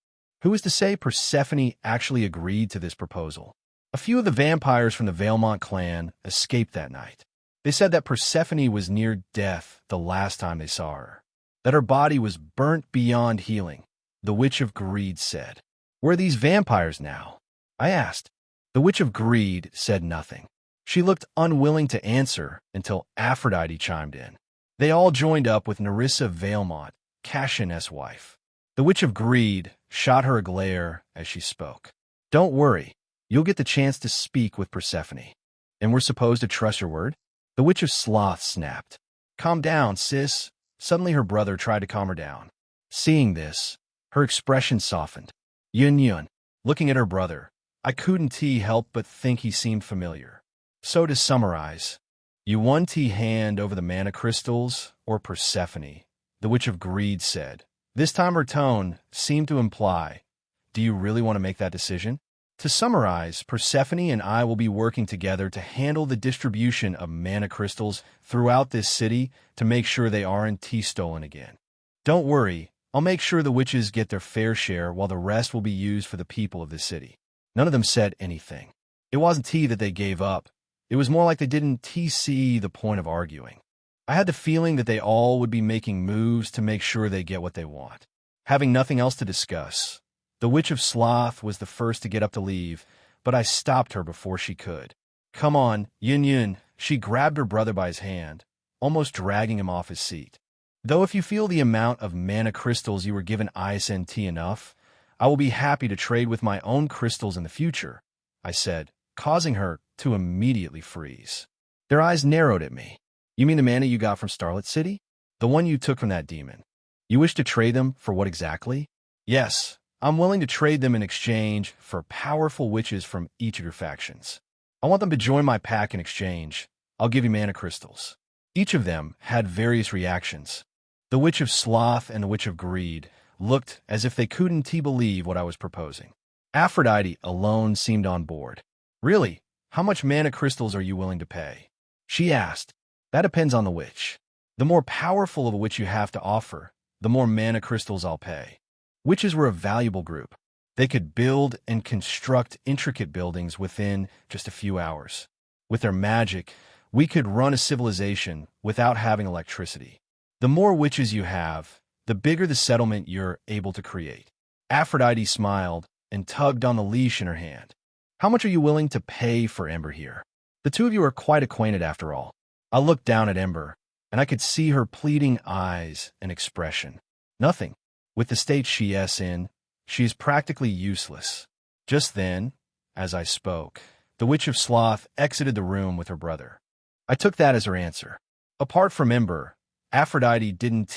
Who is to say Persephone actually agreed to this proposal? A few of the vampires from the Valemont clan escaped that night. They said that Persephone was near death the last time they saw her, that her body was burnt beyond healing. The Witch of Greed said. Where are these vampires now? I asked. The Witch of Greed said nothing. She looked unwilling to answer until Aphrodite chimed in. They all joined up with Nerissa Valemont, Cashin's wife. The Witch of Greed shot her a glare as she spoke. Don't worry, you'll get the chance to speak with Persephone. And we're supposed to trust your word? The Witch of Sloth snapped. Calm down, sis. Suddenly her brother tried to calm her down. Seeing this, her expression softened. Yun. Looking at her brother, I couldn't help but think he seemed familiar. So to summarize, you won hand over the mana crystals or Persephone, the Witch of Greed said. This time her tone seemed to imply, do you really want to make that decision? To summarize, Persephone and I will be working together to handle the distribution of mana crystals throughout this city to make sure they aren't stolen again. Don't worry, I'll make sure the witches get their fair share while the rest will be used for the people of this city. None of them said anything. It wasn't that they gave up. It was more like they didn't see the point of arguing. I had the feeling that they all would be making moves to make sure they get what they want. Having nothing else to discuss, the Witch of Sloth was the first to get up to leave, but I stopped her before she could. Come on, Yun. She grabbed her brother by his hand, almost dragging him off his seat. Though if you feel the amount of mana crystals you were given isn't enough, I will be happy to trade with my own crystals in the future, I said, causing her to immediately freeze. Their eyes narrowed at me. You mean the mana you got from Starlit City? The one you took from that demon. You wish to trade them for what exactly? Yes, I'm willing to trade them in exchange for powerful witches from each of your factions. I want them to join my pack in exchange. I'll give you mana crystals. Each of them had various reactions. The Witch of Sloth and the Witch of Greed looked as if they couldn't believe what I was proposing. Aphrodite alone seemed on board. Really, how much mana crystals are you willing to pay? She asked. That depends on the witch. The more powerful of a witch you have to offer, the more mana crystals I'll pay. Witches were a valuable group. They could build and construct intricate buildings within just a few hours. With their magic, we could run a civilization without having electricity. The more witches you have, the bigger the settlement you're able to create. Aphrodite smiled and tugged on the leash in her hand. How much are you willing to pay for Ember here? The two of you are quite acquainted after all. I looked down at Ember, and I could see her pleading eyes and expression. Nothing. With the state she is in, she is practically useless. Just then, as I spoke, the Witch of Sloth exited the room with her brother. I took that as her answer. Apart from Ember, Aphrodite didn't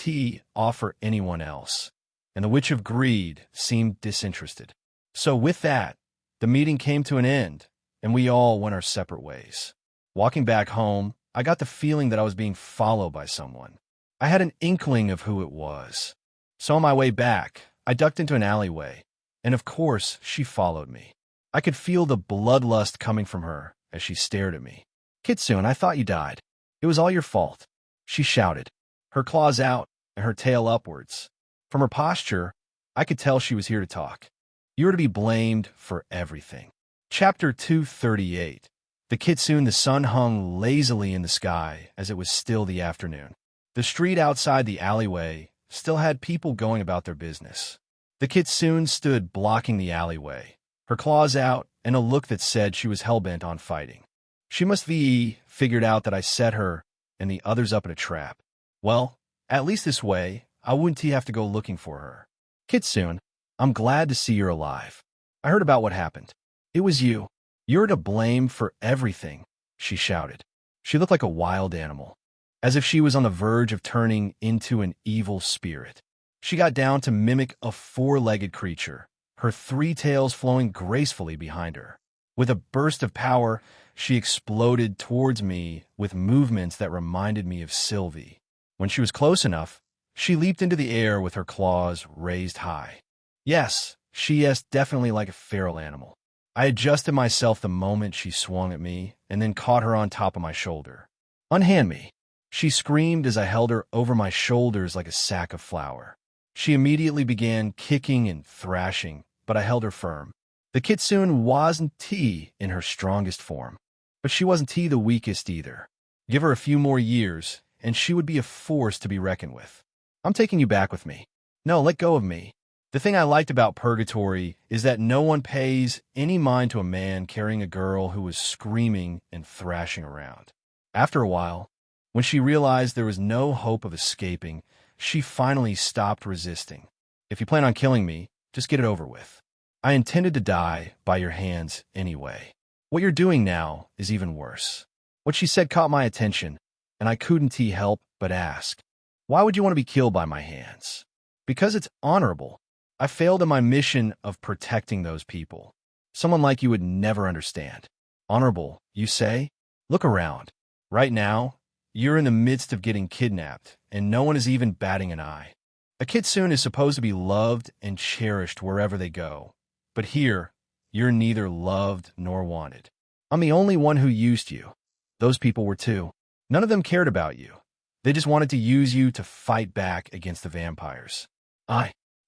offer anyone else, and the Witch of Greed seemed disinterested. So with that, the meeting came to an end, and we all went our separate ways. Walking back home, I got the feeling that I was being followed by someone. I had an inkling of who it was. So on my way back, I ducked into an alleyway, and of course, she followed me. I could feel the bloodlust coming from her as she stared at me. "Kitsune, I thought you died. It was all your fault," she shouted, her claws out and her tail upwards. From her posture, I could tell she was here to talk. You were to be blamed for everything. Chapter 238. The Kitsune. The sun hung lazily in the sky as it was still the afternoon. The street outside the alleyway still had people going about their business. The Kitsune stood blocking the alleyway, her claws out and a look that said she was hellbent on fighting. She must be figured out that I set her and the others up in a trap. Well, at least this way, I wouldn't have to go looking for her. "Kitsune, I'm glad to see you're alive. I heard about what happened. It was you. You're to blame for everything," she shouted. She looked like a wild animal, as if she was on the verge of turning into an evil spirit. She got down to mimic a four-legged creature, her three tails flowing gracefully behind her. With a burst of power, she exploded towards me with movements that reminded me of Sylvie. When she was close enough, she leaped into the air with her claws raised high. Yes, she is definitely like a feral animal. I adjusted myself the moment she swung at me and then caught her on top of my shoulder. "Unhand me," she screamed as I held her over my shoulders like a sack of flour. She immediately began kicking and thrashing, but I held her firm. The Kitsune wasn't in her strongest form, but she wasn't the weakest either. Give her a few more years, and she would be a force to be reckoned with. "I'm taking you back with me." "No, let go of me." The thing I liked about Purgatory is that no one pays any mind to a man carrying a girl who was screaming and thrashing around. After a while, when she realized there was no hope of escaping, she finally stopped resisting. "If you plan on killing me, just get it over with. I intended to die by your hands anyway. What you're doing now is even worse." What she said caught my attention, and I couldn't help but ask, "Why would you want to be killed by my hands?" "Because it's honorable. I failed in my mission of protecting those people. Someone like you would never understand." "Honorable, you say? Look around. Right now, you're in the midst of getting kidnapped, and no one is even batting an eye. A Kitsune is supposed to be loved and cherished wherever they go, but here, you're neither loved nor wanted. I'm the only one who used you. Those people were too. None of them cared about you. They just wanted to use you to fight back against the vampires."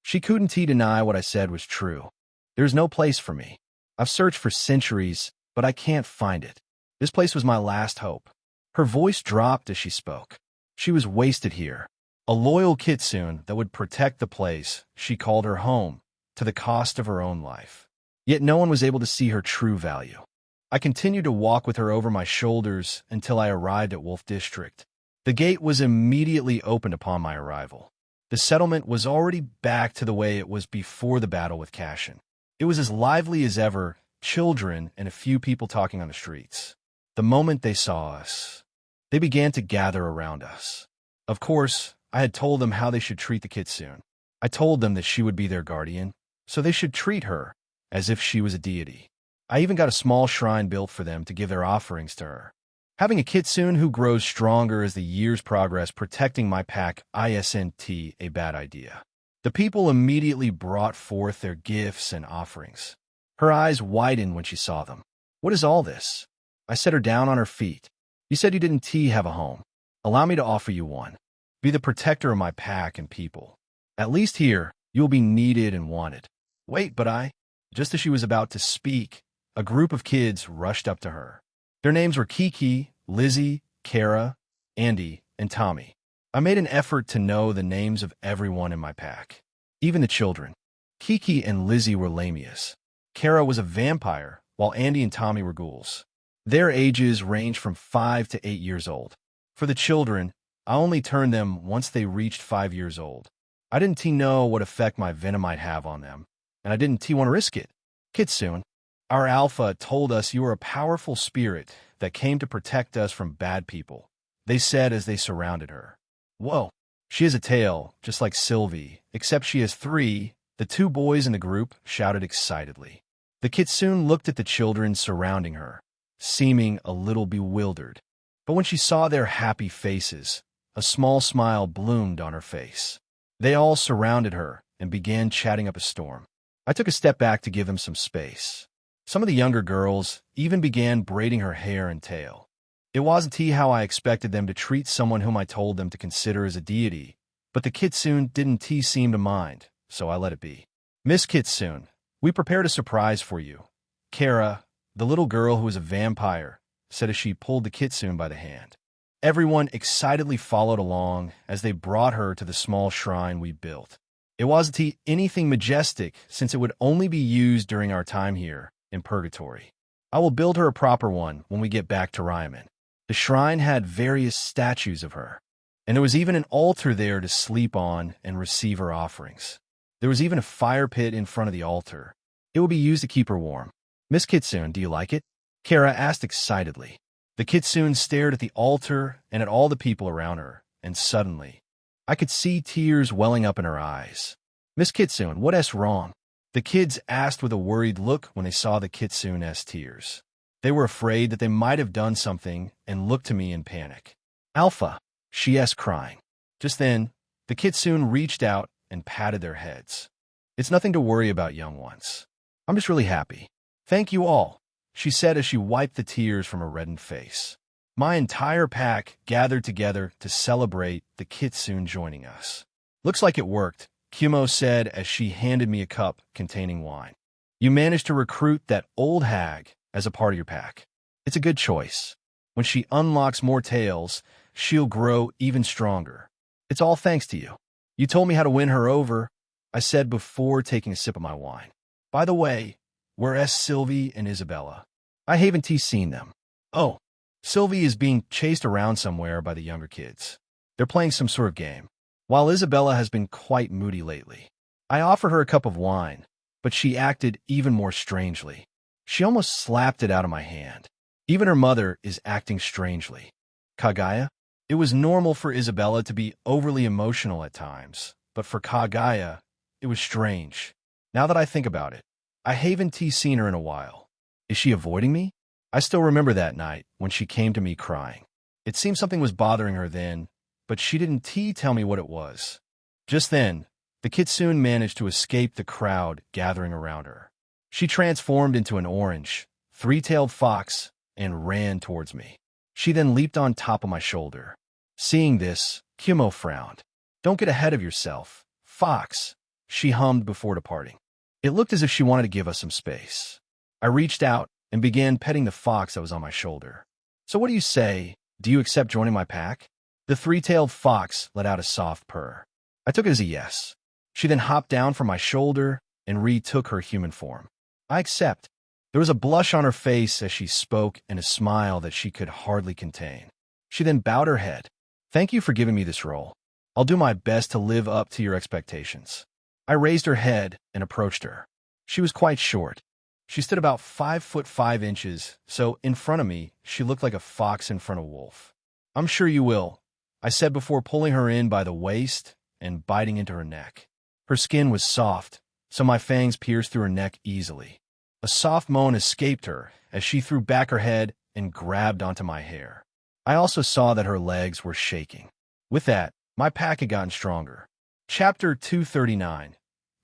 She couldn't deny what I said was true. There's no place for me. I've searched for centuries, but I can't find it. This place was my last hope. Her voice dropped as she spoke. She was wasted here. A loyal Kitsune that would protect the place she called her home, to the cost of her own life. Yet no one was able to see her true value. I continued to walk with her over my shoulders until I arrived at Wolf District. The gate was immediately opened upon my arrival. The settlement was already back to the way it was before the battle with Cashin. It was as lively as ever, children and a few people talking on the streets. The moment they saw us, they began to gather around us. Of course, I had told them how they should treat the Kitsune. I told them that she would be their guardian, so they should treat her as if she was a deity. I even got a small shrine built for them to give their offerings to her. Having a Kitsune who grows stronger as the years progress protecting my pack isn't a bad idea. The people immediately brought forth their gifts and offerings. Her eyes widened when she saw them. "What is all this?" I set her down on her feet. "You said you didn't have a home. Allow me to offer you one. Be the protector of my pack and people." At least here, you will be needed and wanted. Wait, but I... Just as she was about to speak, a group of kids rushed up to her. Their names were Kiki, Lizzie, Kara, Andy, and Tommy. I made an effort to know the names of everyone in my pack, even the children. Kiki and Lizzie were Lamias. Kara was a vampire, while Andy and Tommy were ghouls. Their ages ranged from 5 to 8 years old. For the children, I only turned them once they reached 5 years old. I didn't know what effect my venom might have on them, and I didn't want to risk it. Kitsune, our alpha, told us you were a powerful spirit that came to protect us from bad people, they said as they surrounded her. Whoa, she has a tail, just like Sylvie, except she has 3, the 2 boys in the group shouted excitedly. The Kitsune looked at the children surrounding her, seeming a little bewildered. But when she saw their happy faces, a small smile bloomed on her face. They all surrounded her and began chatting up a storm. I took a step back to give them some space. Some of the younger girls even began braiding her hair and tail. It wasn't how I expected them to treat someone whom I told them to consider as a deity, but the Kitsune didn't seem to mind, so I let it be. Miss Kitsune, we prepared a surprise for you. Kara, the little girl who was a vampire, said as she pulled the Kitsune by the hand. Everyone excitedly followed along as they brought her to the small shrine we built. It wasn't anything majestic, since it would only be used during our time here in Purgatory. I will build her a proper one when we get back to Ryman. The shrine had various statues of her, and there was even an altar there to sleep on and receive her offerings. There was even a fire pit in front of the altar. It will be used to keep her warm. Miss Kitsune, do you like it? Kara asked excitedly. The Kitsune stared at the altar and at all the people around her, and suddenly, I could see tears welling up in her eyes. Miss Kitsune, what's wrong? The kids asked with a worried look when they saw the Kitsune's tears. They were afraid that they might have done something and looked to me in panic. Alpha, she asked, crying. Just then, the Kitsune reached out and patted their heads. It's nothing to worry about, young ones. I'm just really happy. Thank you all, she said as she wiped the tears from her reddened face. My entire pack gathered together to celebrate the Kitsune joining us. Looks like it worked, Kumo said as she handed me a cup containing wine. You managed to recruit that old hag as a part of your pack. It's a good choice. When she unlocks more tails, she'll grow even stronger. It's all thanks to you. You told me how to win her over, I said before taking a sip of my wine. By the way, where's Sylvie and Isabella? I haven't seen them. Oh, Sylvie is being chased around somewhere by the younger kids. They're playing some sort of game, while Isabella has been quite moody lately. I offered her a cup of wine, but she acted even more strangely. She almost slapped it out of my hand. Even her mother is acting strangely. Kaguya? It was normal for Isabella to be overly emotional at times, but for Kaguya, it was strange. Now that I think about it, I haven't seen her in a while. Is she avoiding me? I still remember that night when she came to me crying. It seemed something was bothering her then, but she didn't tell me what it was. Just then, the Kitsune managed to escape the crowd gathering around her. She transformed into an orange, 3-tailed fox and ran towards me. She then leaped on top of my shoulder. Seeing this, Kumo frowned. Don't get ahead of yourself, Fox, she hummed before departing. It looked as if she wanted to give us some space. I reached out and began petting the fox that was on my shoulder. So what do you say? Do you accept joining my pack? The 3-tailed fox let out a soft purr. I took it as a yes. She then hopped down from my shoulder and retook her human form. I accept. There was a blush on her face as she spoke and a smile that she could hardly contain. She then bowed her head. Thank you for giving me this role. I'll do my best to live up to your expectations. I raised her head and approached her. She was quite short. She stood about 5'5", so in front of me, she looked like a fox in front of a wolf. I'm sure you will, I said before pulling her in by the waist and biting into her neck. Her skin was soft, so my fangs pierced through her neck easily. A soft moan escaped her as she threw back her head and grabbed onto my hair. I also saw that her legs were shaking. With that, my pack had gotten stronger. Chapter 239.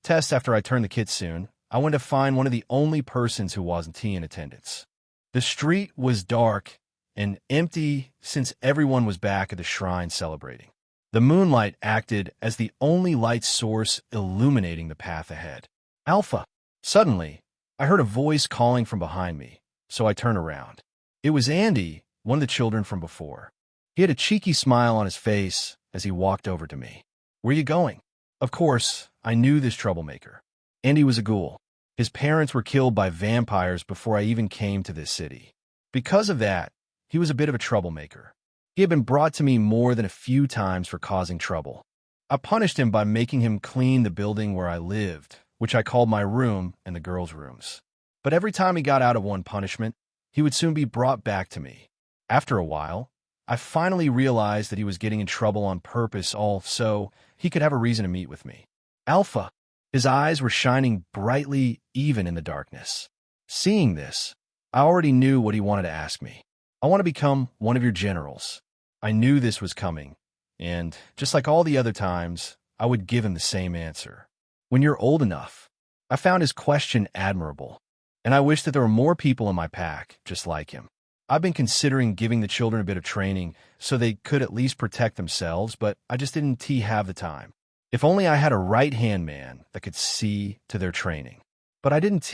Test. After I turned the Kitsune, I went to find one of the only persons who wasn't in attendance. The street was dark and empty since everyone was back at the shrine celebrating. The moonlight acted as the only light source illuminating the path ahead. Alpha! Suddenly, I heard a voice calling from behind me, so I turned around. It was Andy, one of the children from before. He had a cheeky smile on his face as he walked over to me. "Where are you going?" Of course, I knew this troublemaker. Andy was a ghoul. His parents were killed by vampires before I even came to this city. Because of that, he was a bit of a troublemaker. He had been brought to me more than a few times for causing trouble. I punished him by making him clean the building where I lived, which I called my room and the girls' rooms. But every time he got out of one punishment, he would soon be brought back to me. After a while, I finally realized that he was getting in trouble on purpose all so he could have a reason to meet with me. Alpha! His eyes were shining brightly even in the darkness. Seeing this, I already knew what he wanted to ask me. "I want to become one of your generals." I knew this was coming, and just like all the other times, I would give him the same answer. "When you're old enough." I found his question admirable, and I wish that there were more people in my pack just like him. I've been considering giving the children a bit of training so they could at least protect themselves, but I just didn't have the time. If only I had a right-hand man that could see to their training. But I didn't,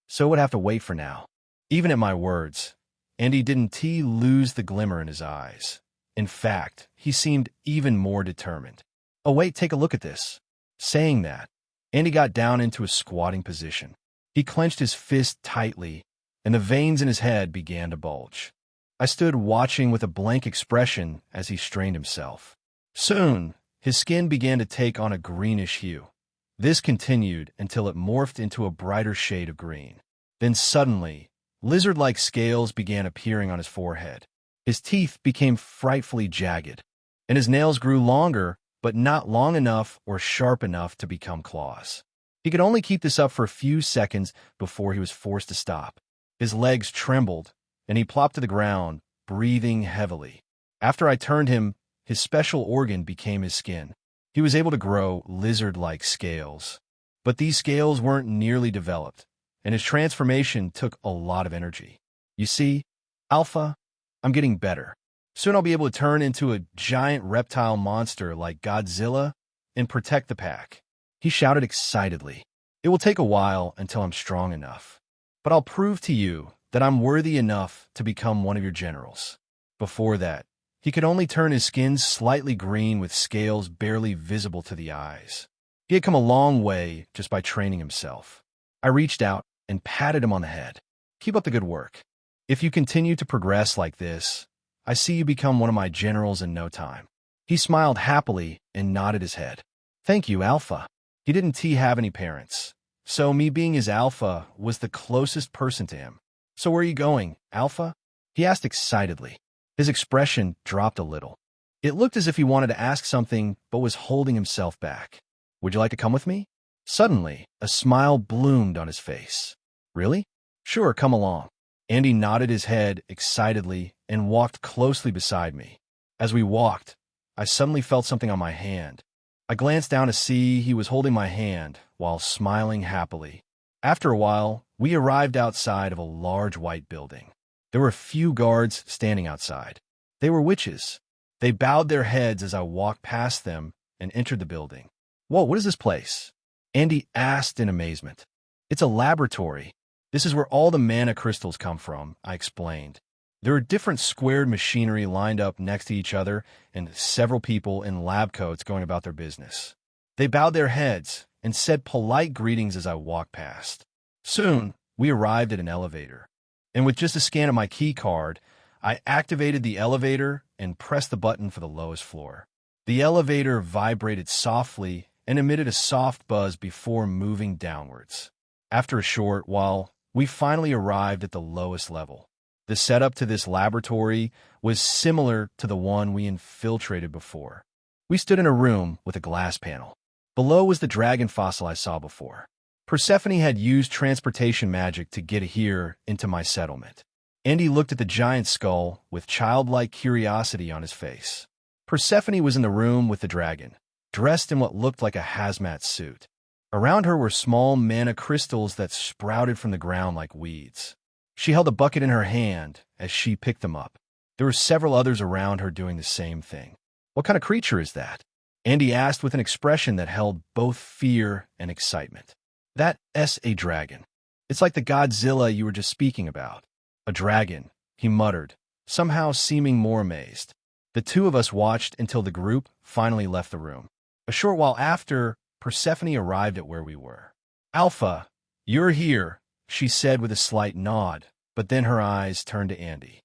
so it would have to wait for now. Even at my words, Andy didn't lose the glimmer in his eyes. In fact, he seemed even more determined. "Oh wait, take a look at this." Saying that, Andy got down into a squatting position. He clenched his fist tightly, and the veins in his head began to bulge. I stood watching with a blank expression as he strained himself. Soon, his skin began to take on a greenish hue. This continued until it morphed into a brighter shade of green. Then suddenly, lizard-like scales began appearing on his forehead. His teeth became frightfully jagged, and his nails grew longer, but not long enough or sharp enough to become claws. He could only keep this up for a few seconds before he was forced to stop. His legs trembled, and he plopped to the ground, breathing heavily. After I turned him, his special organ became his skin. He was able to grow lizard-like scales. But these scales weren't nearly developed, and his transformation took a lot of energy. "You see, Alpha, I'm getting better. Soon I'll be able to turn into a giant reptile monster like Godzilla and protect the pack." He shouted excitedly. "It will take a while until I'm strong enough, but I'll prove to you that I'm worthy enough to become one of your generals." Before that, he could only turn his skin slightly green with scales barely visible to the eyes. He had come a long way just by training himself. I reached out and patted him on the head. "Keep up the good work. If you continue to progress like this, I see you become one of my generals in no time." He smiled happily and nodded his head. "Thank you, Alpha." He didn't have any parents, so me being his Alpha was the closest person to him. "So where are you going, Alpha?" he asked excitedly. His expression dropped a little. It looked as if he wanted to ask something but was holding himself back. "Would you like to come with me?" Suddenly, a smile bloomed on his face. "Really?" "Sure, come along." Andy nodded his head excitedly and walked closely beside me. As we walked, I suddenly felt something on my hand. I glanced down to see he was holding my hand while smiling happily. After a while, we arrived outside of a large white building. There were a few guards standing outside. They were witches. They bowed their heads as I walked past them and entered the building. "Whoa, what is this place?" Andy asked in amazement. "It's a laboratory. This is where all the mana crystals come from," I explained. There are different squared machinery lined up next to each other and several people in lab coats going about their business. They bowed their heads and said polite greetings as I walked past. Soon, we arrived at an elevator, and with just a scan of my key card, I activated the elevator and pressed the button for the lowest floor. The elevator vibrated softly and emitted a soft buzz before moving downwards. After a short while, we finally arrived at the lowest level. The setup to this laboratory was similar to the one we infiltrated before. We stood in a room with a glass panel. Below was the dragon fossil I saw before. Persephone had used transportation magic to get here into my settlement. Andy looked at the giant skull with childlike curiosity on his face. Persephone was in the room with the dragon, dressed in what looked like a hazmat suit. Around her were small mana crystals that sprouted from the ground like weeds. She held a bucket in her hand as she picked them up. There were several others around her doing the same thing. What kind of creature is that? Andy asked with an expression that held both fear and excitement. That's a dragon. It's like the Godzilla you were just speaking about. A dragon, he muttered, somehow seeming more amazed. The two of us watched until the group finally left the room. A short while after, Persephone arrived at where we were. Alpha, you're here, she said with a slight nod, but then her eyes turned to Andy.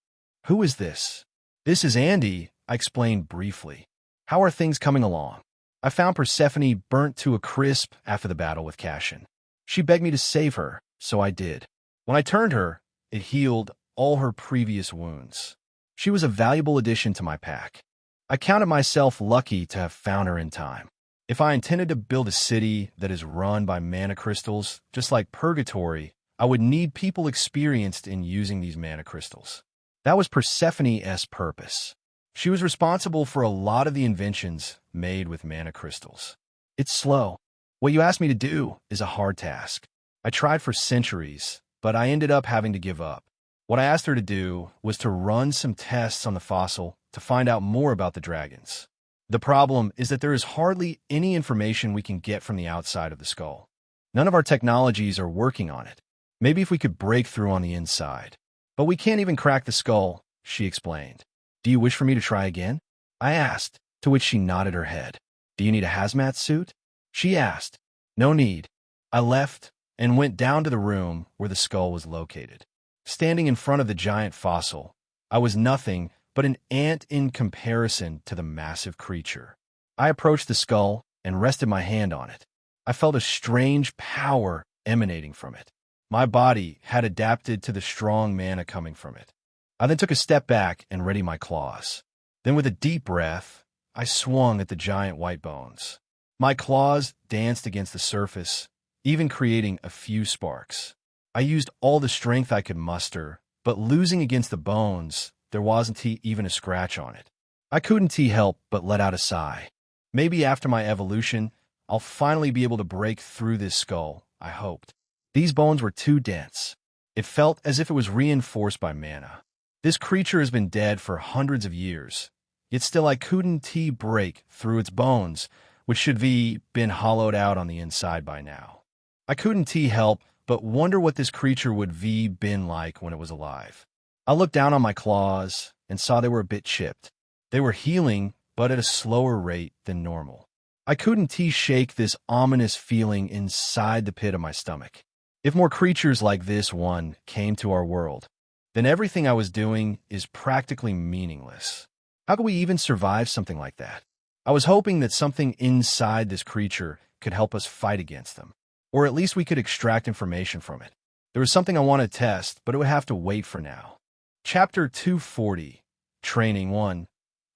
Who is this? This is Andy, I explained briefly. How are things coming along? I found Persephone burnt to a crisp after the battle with Cassion. She begged me to save her, so I did. When I turned her, it healed all her previous wounds. She was a valuable addition to my pack. I counted myself lucky to have found her in time. If I intended to build a city that is run by mana crystals, just like Purgatory, I would need people experienced in using these mana crystals. That was Persephone's purpose. She was responsible for a lot of the inventions made with mana crystals. It's slow. What you asked me to do is a hard task. I tried for centuries, but I ended up having to give up. What I asked her to do was to run some tests on the fossil to find out more about the dragons. The problem is that there is hardly any information we can get from the outside of the skull. None of our technologies are working on it. Maybe if we could break through on the inside. But we can't even crack the skull, she explained. Do you wish for me to try again? I asked, to which she nodded her head. Do you need a hazmat suit? She asked. No need. I left and went down to the room where the skull was located. Standing in front of the giant fossil, I was nothing but an ant in comparison to the massive creature. I approached the skull and rested my hand on it. I felt a strange power emanating from it. My body had adapted to the strong mana coming from it. I then took a step back and readied my claws. Then with a deep breath, I swung at the giant white bones. My claws danced against the surface, even creating a few sparks. I used all the strength I could muster, but losing against the bones, there wasn't even a scratch on it. I couldn't help but let out a sigh. Maybe after my evolution, I'll finally be able to break through this skull, I hoped. These bones were too dense. It felt as if it was reinforced by mana. This creature has been dead for hundreds of years, yet still I couldn't break through its bones, which should be been hollowed out on the inside by now. I couldn't help but wonder what this creature would been like when it was alive. I looked down on my claws and saw they were a bit chipped. They were healing, but at a slower rate than normal. I couldn't shake this ominous feeling inside the pit of my stomach. If more creatures like this one came to our world, then everything I was doing is practically meaningless. How could we even survive something like that? I was hoping that something inside this creature could help us fight against them, or at least we could extract information from it. There was something I wanted to test, but it would have to wait for now. Chapter 240, Training 1.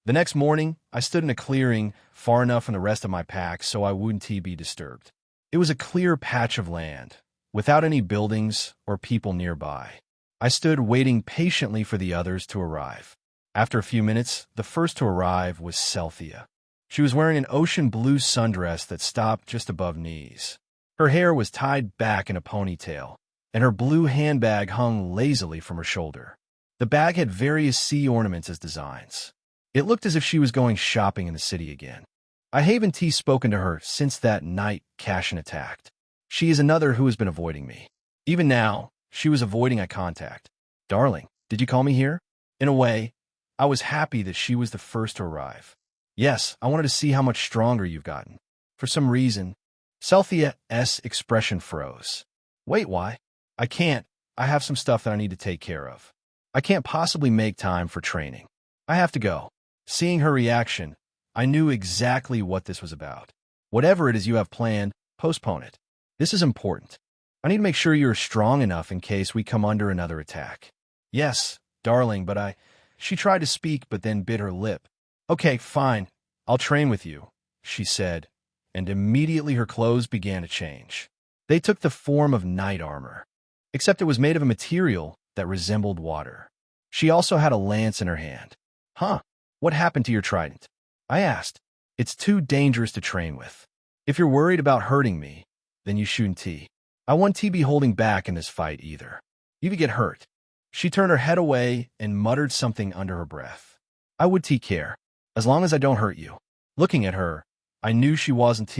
The next morning, I stood in a clearing far enough from the rest of my pack so I wouldn't be disturbed. It was a clear patch of land, without any buildings or people nearby. I stood waiting patiently for the others to arrive. After a few minutes, the first to arrive was Celthia. She was wearing an ocean blue sundress that stopped just above knees. Her hair was tied back in a ponytail, and her blue handbag hung lazily from her shoulder. The bag had various sea ornaments as designs. It looked as if she was going shopping in the city again. I haven't spoken to her since that night Cashin attacked. She is another who has been avoiding me. Even now, she was avoiding eye contact. Darling, did you call me here? In a way, I was happy that she was the first to arrive. Yes, I wanted to see how much stronger you've gotten. For some reason, Celthia's expression froze. Wait, why? I can't. I have some stuff that I need to take care of. I can't possibly make time for training. I have to go. Seeing her reaction, I knew exactly what this was about. Whatever it is you have planned, postpone it. This is important. I need to make sure you're strong enough in case we come under another attack. Yes, darling, but She tried to speak but then bit her lip. Okay, fine. I'll train with you, she said, and immediately her clothes began to change. They took the form of knight armor, except it was made of a material that resembled water. She also had a lance in her hand. Huh, what happened to your trident? I asked. It's too dangerous to train with. If you're worried about hurting me, then you shouldn't. I won't be holding back in this fight either. You could get hurt. She turned her head away and muttered something under her breath. I would care. As long as I don't hurt you. Looking at her, I knew she wasn't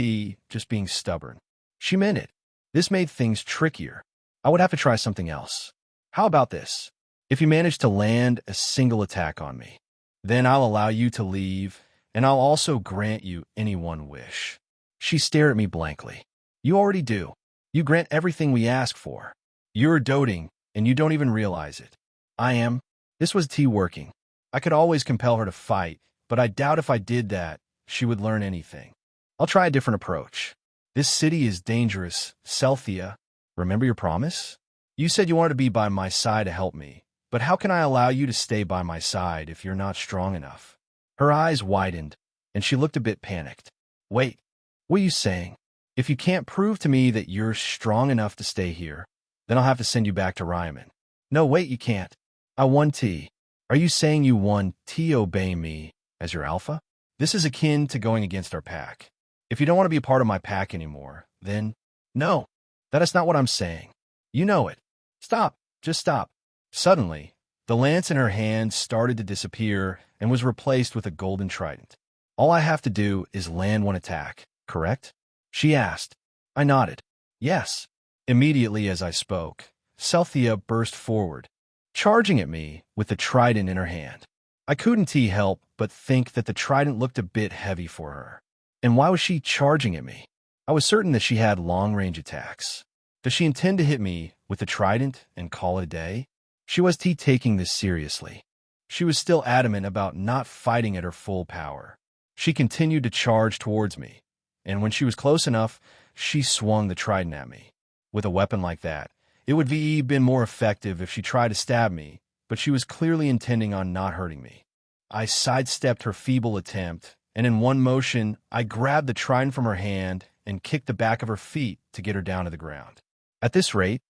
just being stubborn. She meant it. This made things trickier. I would have to try something else. How about this? If you manage to land a single attack on me, then I'll allow you to leave, and I'll also grant you any one wish. She stared at me blankly. You already do. You grant everything we ask for. You're doting, and you don't even realize it. I am. This was T working. I could always compel her to fight, but I doubt if I did that, she would learn anything. I'll try a different approach. This city is dangerous, Celthea. Remember your promise? You said you wanted to be by my side to help me, but how can I allow you to stay by my side if you're not strong enough? Her eyes widened, and she looked a bit panicked. Wait, what are you saying? If you can't prove to me that you're strong enough to stay here, then I'll have to send you back to Ryman. No, wait, you can't. I won T. Are you saying you won T obey me as your alpha? This is akin to going against our pack. If you don't want to be a part of my pack anymore, then no, that is not what I'm saying. You know it. Stop. Just stop. Suddenly, the lance in her hand started to disappear and was replaced with a golden trident. All I have to do is land one attack, correct? She asked. I nodded. Yes. Immediately as I spoke, Celthea burst forward, charging at me with the trident in her hand. I couldn't help but think that the trident looked a bit heavy for her. And why was she charging at me? I was certain that she had long-range attacks. Does she intend to hit me with the trident and call it a day? She was taking this seriously. She was still adamant about not fighting at her full power. She continued to charge towards me, and when she was close enough, she swung the trident at me. With a weapon like that, it would be been more effective if she tried to stab me, but she was clearly intending on not hurting me. I sidestepped her feeble attempt, and in one motion, I grabbed the trident from her hand and kicked the back of her feet to get her down to the ground. At this rate,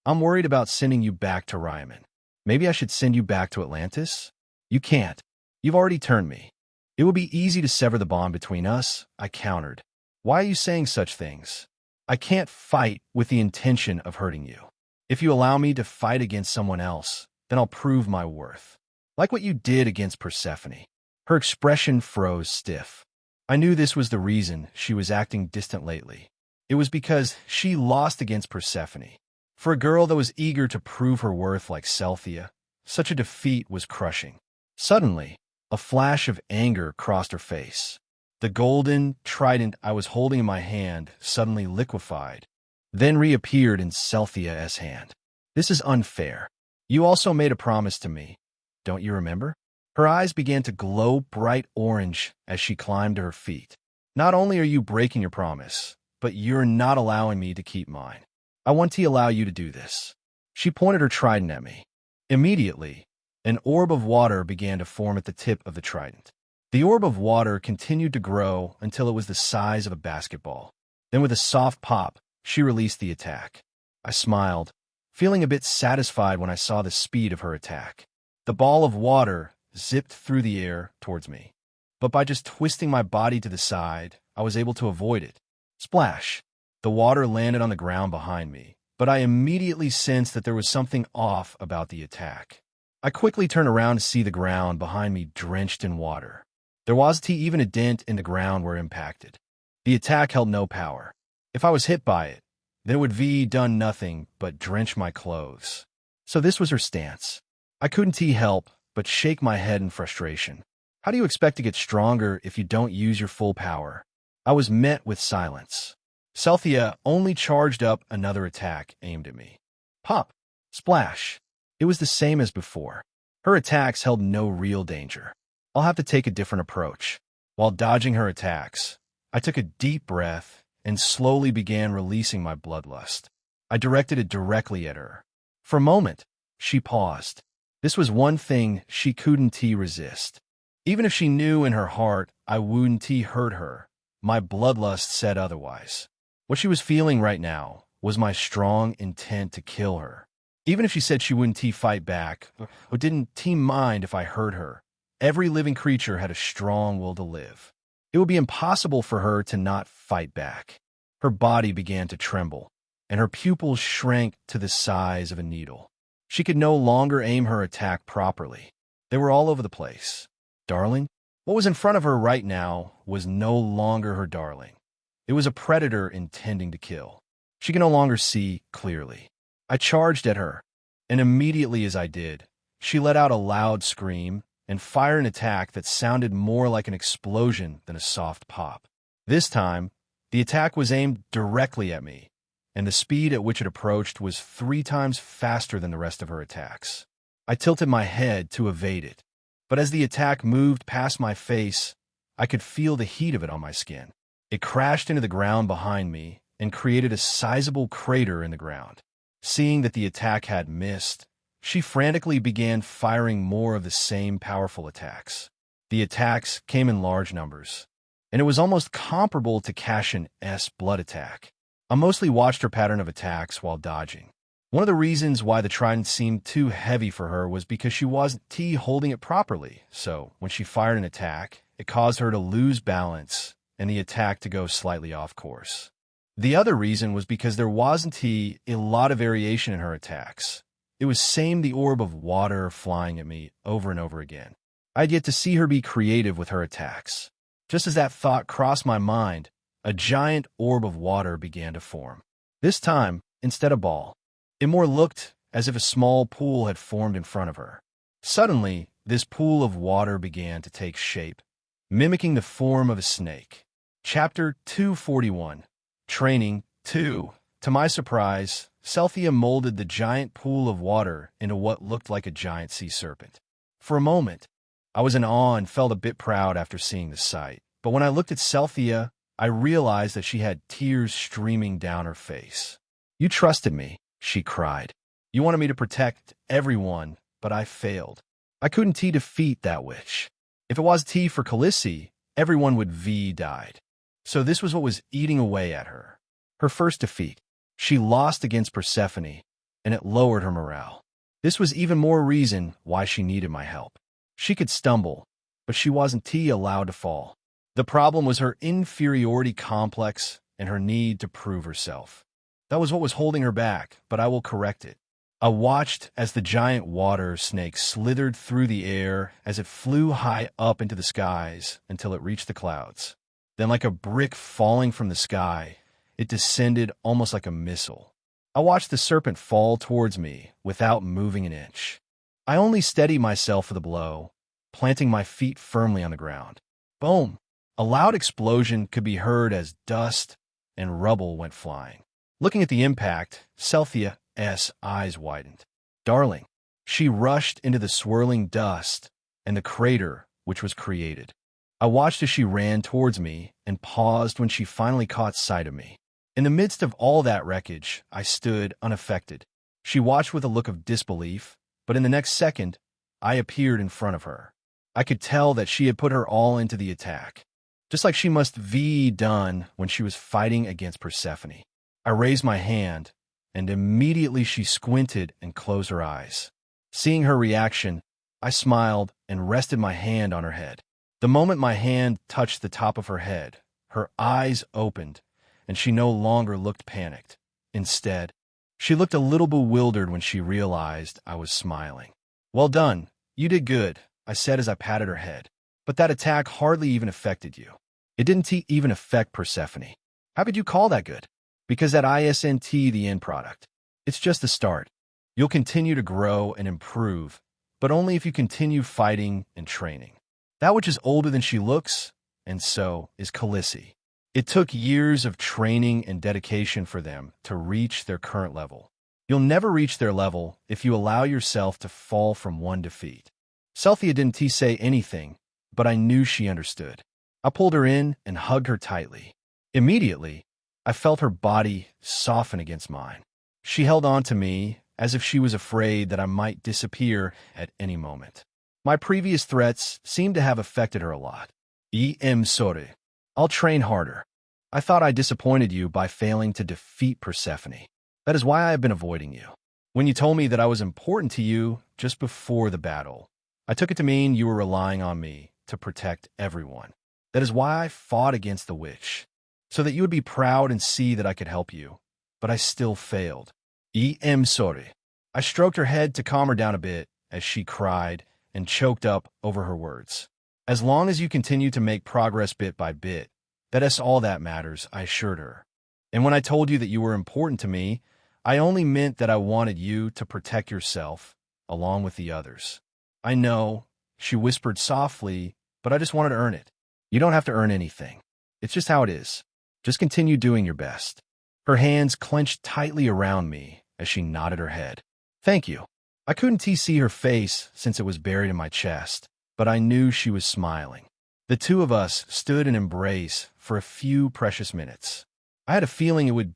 I'm worried about sending you back to Ryman. Maybe I should send you back to Atlantis? You can't. You've already turned me. It would be easy to sever the bond between us, I countered. Why are you saying such things? I can't fight with the intention of hurting you. If you allow me to fight against someone else, then I'll prove my worth. Like what you did against Persephone. Her expression froze stiff. I knew this was the reason she was acting distant lately. It was because she lost against Persephone. For a girl that was eager to prove her worth like Celthea, such a defeat was crushing. Suddenly, a flash of anger crossed her face. The golden trident I was holding in my hand suddenly liquefied, then reappeared in Celthea's hand. This is unfair. You also made a promise to me. Don't you remember? Her eyes began to glow bright orange as she climbed to her feet. Not only are you breaking your promise, but you're not allowing me to keep mine. I want to allow you to do this. She pointed her trident at me. Immediately, an orb of water began to form at the tip of the trident. The orb of water continued to grow until it was the size of a basketball. Then with a soft pop, she released the attack. I smiled, feeling a bit satisfied when I saw the speed of her attack. The ball of water zipped through the air towards me, but by just twisting my body to the side, I was able to avoid it. Splash! The water landed on the ground behind me, but I immediately sensed that there was something off about the attack. I quickly turned around to see the ground behind me drenched in water. There wasn't even a dent in the ground where it impacted. The attack held no power. If I was hit by it, then it would done nothing but drench my clothes. So this was her stance. I couldn't help but shake my head in frustration. How do you expect to get stronger if you don't use your full power? I was met with silence. Celthea only charged up another attack aimed at me. Pop! Splash! It was the same as before. Her attacks held no real danger. I'll have to take a different approach. While dodging her attacks, I took a deep breath and slowly began releasing my bloodlust. I directed it directly at her. For a moment, she paused. This was one thing she couldn't resist. Even if she knew in her heart I wouldn't hurt her, my bloodlust said otherwise. What she was feeling right now was my strong intent to kill her. Even if she said she wouldn't fight back, or didn't mind if I hurt her, every living creature had a strong will to live. It would be impossible for her to not fight back. Her body began to tremble, and her pupils shrank to the size of a needle. She could no longer aim her attack properly. They were all over the place. Darling, What was in front of her right now was no longer her darling. It was a predator intending to kill. She could no longer see clearly. I charged at her, and immediately as I did, she let out a loud scream and fired an attack that sounded more like an explosion than a soft pop. This time, the attack was aimed directly at me, and the speed at which it approached was 3 times faster than the rest of her attacks. I tilted my head to evade it, but as the attack moved past my face, I could feel the heat of it on my skin. It crashed into the ground behind me and created a sizable crater in the ground. Seeing that the attack had missed, she frantically began firing more of the same powerful attacks. The attacks came in large numbers, and it was almost comparable to Cashin's blood attack. I mostly watched her pattern of attacks while dodging. One of the reasons why the trident seemed too heavy for her was because she wasn't holding it properly, so when she fired an attack, it caused her to lose balance and the attack to go slightly off course. The other reason was because there wasn't a lot of variation in her attacks. It was same the orb of water flying at me over and over again. I'd yet to see her be creative with her attacks. Just as that thought crossed my mind, a giant orb of water began to form. This time, instead of ball, it more looked as if a small pool had formed in front of her. Suddenly, this pool of water began to take shape, mimicking the form of a snake. Chapter 241. Training 2. To my surprise, Celthia molded the giant pool of water into what looked like a giant sea serpent. For a moment, I was in awe and felt a bit proud after seeing the sight. But when I looked at Celthia, I realized that she had tears streaming down her face. "You trusted me," she cried. "You wanted me to protect everyone, but I failed. I couldn't defeat that witch. If it was for Khaleesi, everyone would died. So this was what was eating away at her. Her first defeat. She lost against Persephone, and it lowered her morale. This was even more reason why she needed my help. She could stumble, but she wasn't allowed to fall. The problem was her inferiority complex and her need to prove herself. That was what was holding her back, but I will correct it. I watched as the giant water snake slithered through the air as it flew high up into the skies until it reached the clouds. Then, like a brick falling from the sky, it descended almost like a missile. I watched the serpent fall towards me without moving an inch. I only steadied myself for the blow, planting my feet firmly on the ground. Boom! A loud explosion could be heard as dust and rubble went flying. Looking at the impact, Celthia's eyes widened. "Darling." She rushed into the swirling dust and the crater which was created. I watched as she ran towards me and paused when she finally caught sight of me. In the midst of all that wreckage, I stood unaffected. She watched with a look of disbelief, but in the next second, I appeared in front of her. I could tell that she had put her all into the attack, just like she must done when she was fighting against Persephone. I raised my hand, and immediately she squinted and closed her eyes. Seeing her reaction, I smiled and rested my hand on her head. The moment my hand touched the top of her head, her eyes opened, and she no longer looked panicked. Instead, she looked a little bewildered when she realized I was smiling. "Well done. You did good," I said as I patted her head. "But that attack hardly even affected you. It didn't even affect Persephone. How could you call that good? Because that isn't the end product. It's just the start. You'll continue to grow and improve, but only if you continue fighting and training. That which is older than she looks, and so is Khaleesi. It took years of training and dedication for them to reach their current level. You'll never reach their level if you allow yourself to fall from one defeat." Celthia didn't say anything, but I knew she understood. I pulled her in and hugged her tightly. Immediately, I felt her body soften against mine. She held on to me as if she was afraid that I might disappear at any moment. My previous threats seemed to have affected her a lot. Sorry. I'll train harder. I thought I disappointed you by failing to defeat Persephone. That is why I have been avoiding you. When you told me that I was important to you just before the battle, I took it to mean you were relying on me to protect everyone. That is why I fought against the witch, so that you would be proud and see that I could help you. But I still failed. Sorry. I stroked her head to calm her down a bit as she cried and choked up over her words. As long as you continue to make progress bit by bit, that's all that matters, I assured her. And when I told you that you were important to me, I only meant that I wanted you to protect yourself, along with the others. I know, she whispered softly, but I just wanted to earn it. You don't have to earn anything. It's just how it is. Just continue doing your best. Her hands clenched tightly around me as she nodded her head. Thank you. I couldn't see her face since it was buried in my chest, but I knew she was smiling. The two of us stood in embrace for a few precious minutes. I had a feeling it would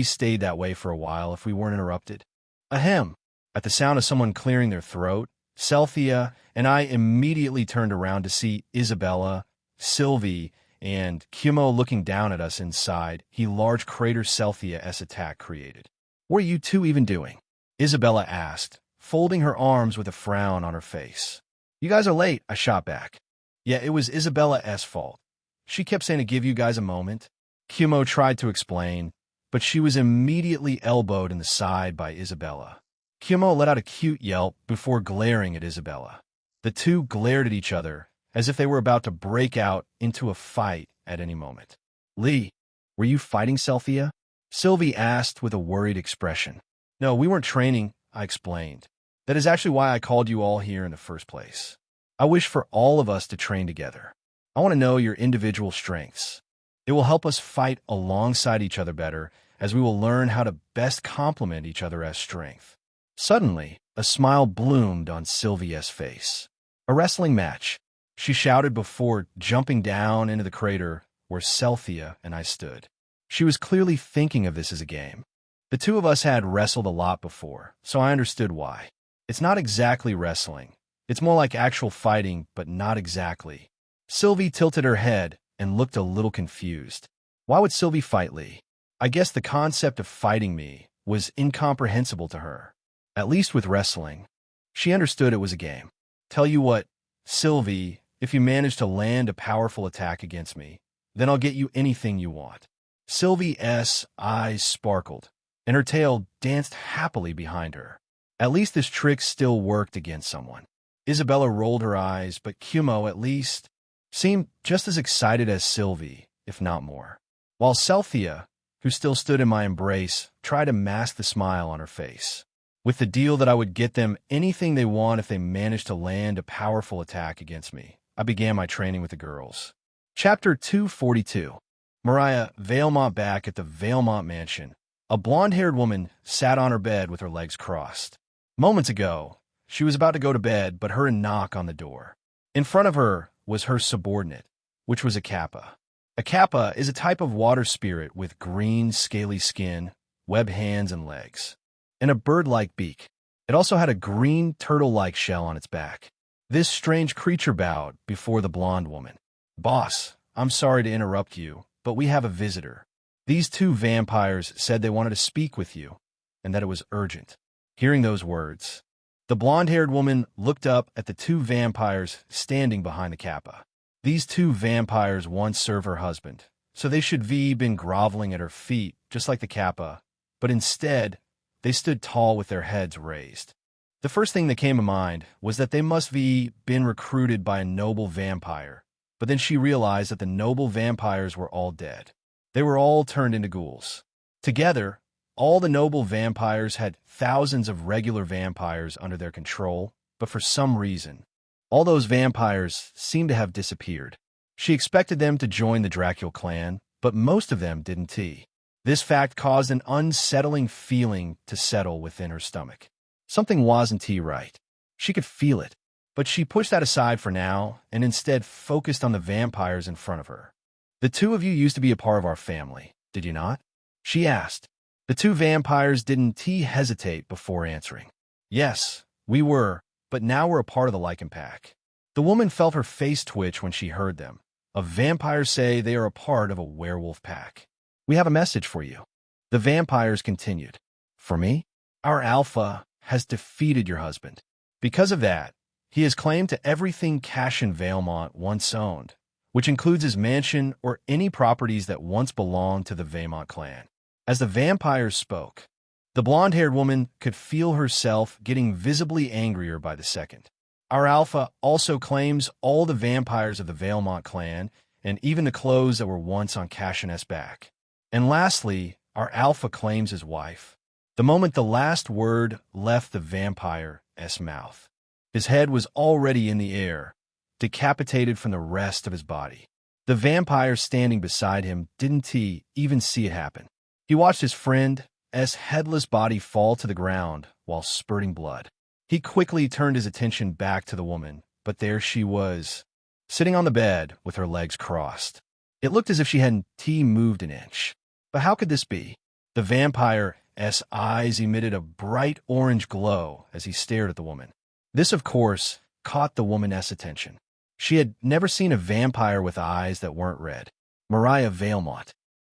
stay that way for a while if we weren't interrupted. Ahem. At the sound of someone clearing their throat, Cynthia and I immediately turned around to see Isabella, Sylvie, and Kumo looking down at us inside the large crater Cynthia attack created. What are you two even doing? Isabella asked, folding her arms with a frown on her face. You guys are late, I shot back. Yeah, it was Isabella's fault. She kept saying to give you guys a moment. Kumo tried to explain, but she was immediately elbowed in the side by Isabella. Kumo let out a cute yelp before glaring at Isabella. The two glared at each other as if they were about to break out into a fight at any moment. Lee, were you fighting Cynthia? Sylvie asked with a worried expression. No, we weren't training, I explained. That is actually why I called you all here in the first place. I wish for all of us to train together. I want to know your individual strengths. It will help us fight alongside each other better, as we will learn how to best complement each other as strength. Suddenly, a smile bloomed on Sylvia's face. A wrestling match, she shouted before jumping down into the crater where Cynthia and I stood. She was clearly thinking of this as a game. The two of us had wrestled a lot before, so I understood why. It's not exactly wrestling. It's more like actual fighting, but not exactly. Sylvie tilted her head and looked a little confused. Why would Sylvie fight Lee? I guess the concept of fighting me was incomprehensible to her. At least with wrestling. She understood it was a game. Tell you what, Sylvie, if you manage to land a powerful attack against me, then I'll get you anything you want. Sylvie's eyes sparkled, and her tail danced happily behind her. At least this trick still worked against someone. Isabella rolled her eyes, but Kumo, at least, seemed just as excited as Sylvie, if not more. While Cynthia, who still stood in my embrace, tried to mask the smile on her face. With the deal that I would get them anything they want if they managed to land a powerful attack against me, I began my training with the girls. Chapter 242. Mariah Valemont. Back at the Valemont mansion, a blonde-haired woman sat on her bed with her legs crossed. Moments ago, she was about to go to bed, but heard a knock on the door. In front of her was her subordinate, which was a kappa. A kappa is a type of water spirit with green, scaly skin, webbed hands and legs, and a bird-like beak. It also had a green, turtle-like shell on its back. This strange creature bowed before the blonde woman. Boss, I'm sorry to interrupt you, but we have a visitor. These two vampires said they wanted to speak with you, and that it was urgent. Hearing those words, the blonde-haired woman looked up at the two vampires standing behind the kappa. These two vampires once served her husband, so they should have been groveling at her feet, just like the kappa, but instead, they stood tall with their heads raised. The first thing that came to mind was that they must have been recruited by a noble vampire, but then she realized that the noble vampires were all dead. They were all turned into ghouls. Together, all the noble vampires had thousands of regular vampires under their control, but for some reason, all those vampires seemed to have disappeared. She expected them to join the Dracula clan, but most of them didn't. This fact caused an unsettling feeling to settle within her stomach. Something wasn't right. She could feel it, but she pushed that aside for now and instead focused on the vampires in front of her. The two of you used to be a part of our family, did you not? She asked. The two vampires didn't hesitate before answering. Yes, we were, but now we're a part of the Lycan Pack. The woman felt her face twitch when she heard them. A vampire say they are a part of a werewolf pack. We have a message for you. The vampires continued. For me? Our alpha has defeated your husband. Because of that, he has claim to everything Cassian Valemont once owned, which includes his mansion or any properties that once belonged to the Valemont clan. As the vampires spoke, the blonde-haired woman could feel herself getting visibly angrier by the second. Our Alpha also claims all the vampires of the Valemont clan and even the clothes that were once on Cassian's back. And lastly, our Alpha claims his wife. The moment the last word left the vampire's mouth, his head was already in the air, decapitated from the rest of his body. The vampire standing beside him didn't even see it happen. He watched his friend's headless body fall to the ground while spurting blood. He quickly turned his attention back to the woman, but there she was, sitting on the bed with her legs crossed. It looked as if she hadn't moved an inch. But how could this be? The vampire's eyes emitted a bright orange glow as he stared at the woman. This, of course, caught the woman's attention. She had never seen a vampire with eyes that weren't red. Mariah Valemont,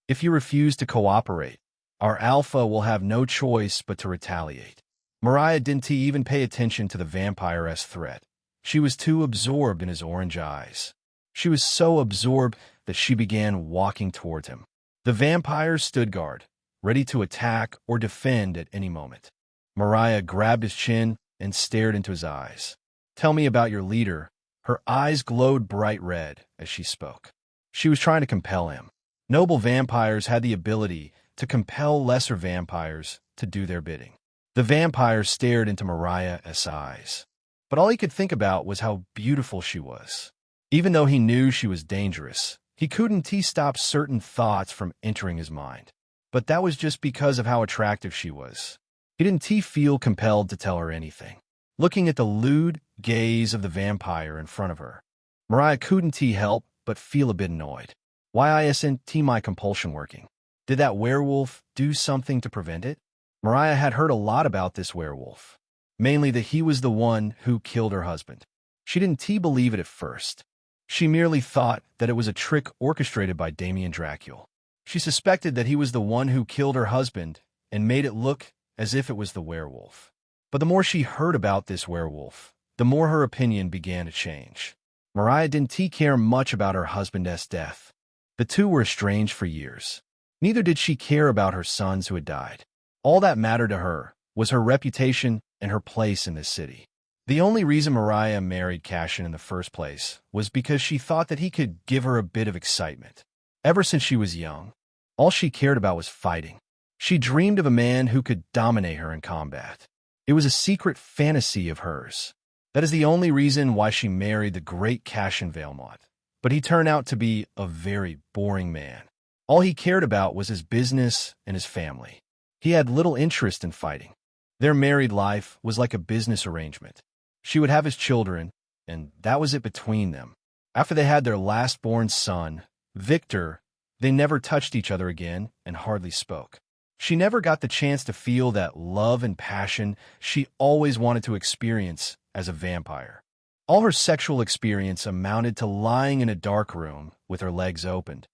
if you refuse to cooperate, our Alpha will have no choice but to retaliate. Mariah didn't even pay attention to the vampire's threat. She was too absorbed in his orange eyes. She was so absorbed that she began walking towards him. The vampire stood guard, ready to attack or defend at any moment. Mariah grabbed his chin and stared into his eyes. "Tell me about your leader." Her eyes glowed bright red as she spoke. She was trying to compel him. Noble vampires had the ability to compel lesser vampires to do their bidding. The vampire stared into Mariah's eyes, but all he could think about was how beautiful she was. Even though he knew she was dangerous, he couldn't stop certain thoughts from entering his mind. But that was just because of how attractive she was. He didn't feel compelled to tell her anything. Looking at the lewd gaze of the vampire in front of her, Mariah couldn't help but feel a bit annoyed. Why isn't my compulsion working? Did that werewolf do something to prevent it? Mariah had heard a lot about this werewolf, mainly that he was the one who killed her husband. She didn't believe it at first. She merely thought that it was a trick orchestrated by Damien Dracul. She suspected that he was the one who killed her husband and made it look as if it was the werewolf. But the more she heard about this werewolf, the more her opinion began to change. Mariah didn't care much about her husband's death. The two were estranged for years. Neither did she care about her sons who had died. All that mattered to her was her reputation and her place in this city. The only reason Mariah married Cassian in the first place was because she thought that he could give her a bit of excitement. Ever since she was young, all she cared about was fighting. She dreamed of a man who could dominate her in combat. It was a secret fantasy of hers. That is the only reason why she married the great Cassian Valemont. But he turned out to be a very boring man. All he cared about was his business and his family. He had little interest in fighting. Their married life was like a business arrangement. She would have his children, and that was it between them. After they had their last-born son, Victor, they never touched each other again and hardly spoke. She never got the chance to feel that love and passion she always wanted to experience as a vampire. All her sexual experience amounted to lying in a dark room with her legs opened,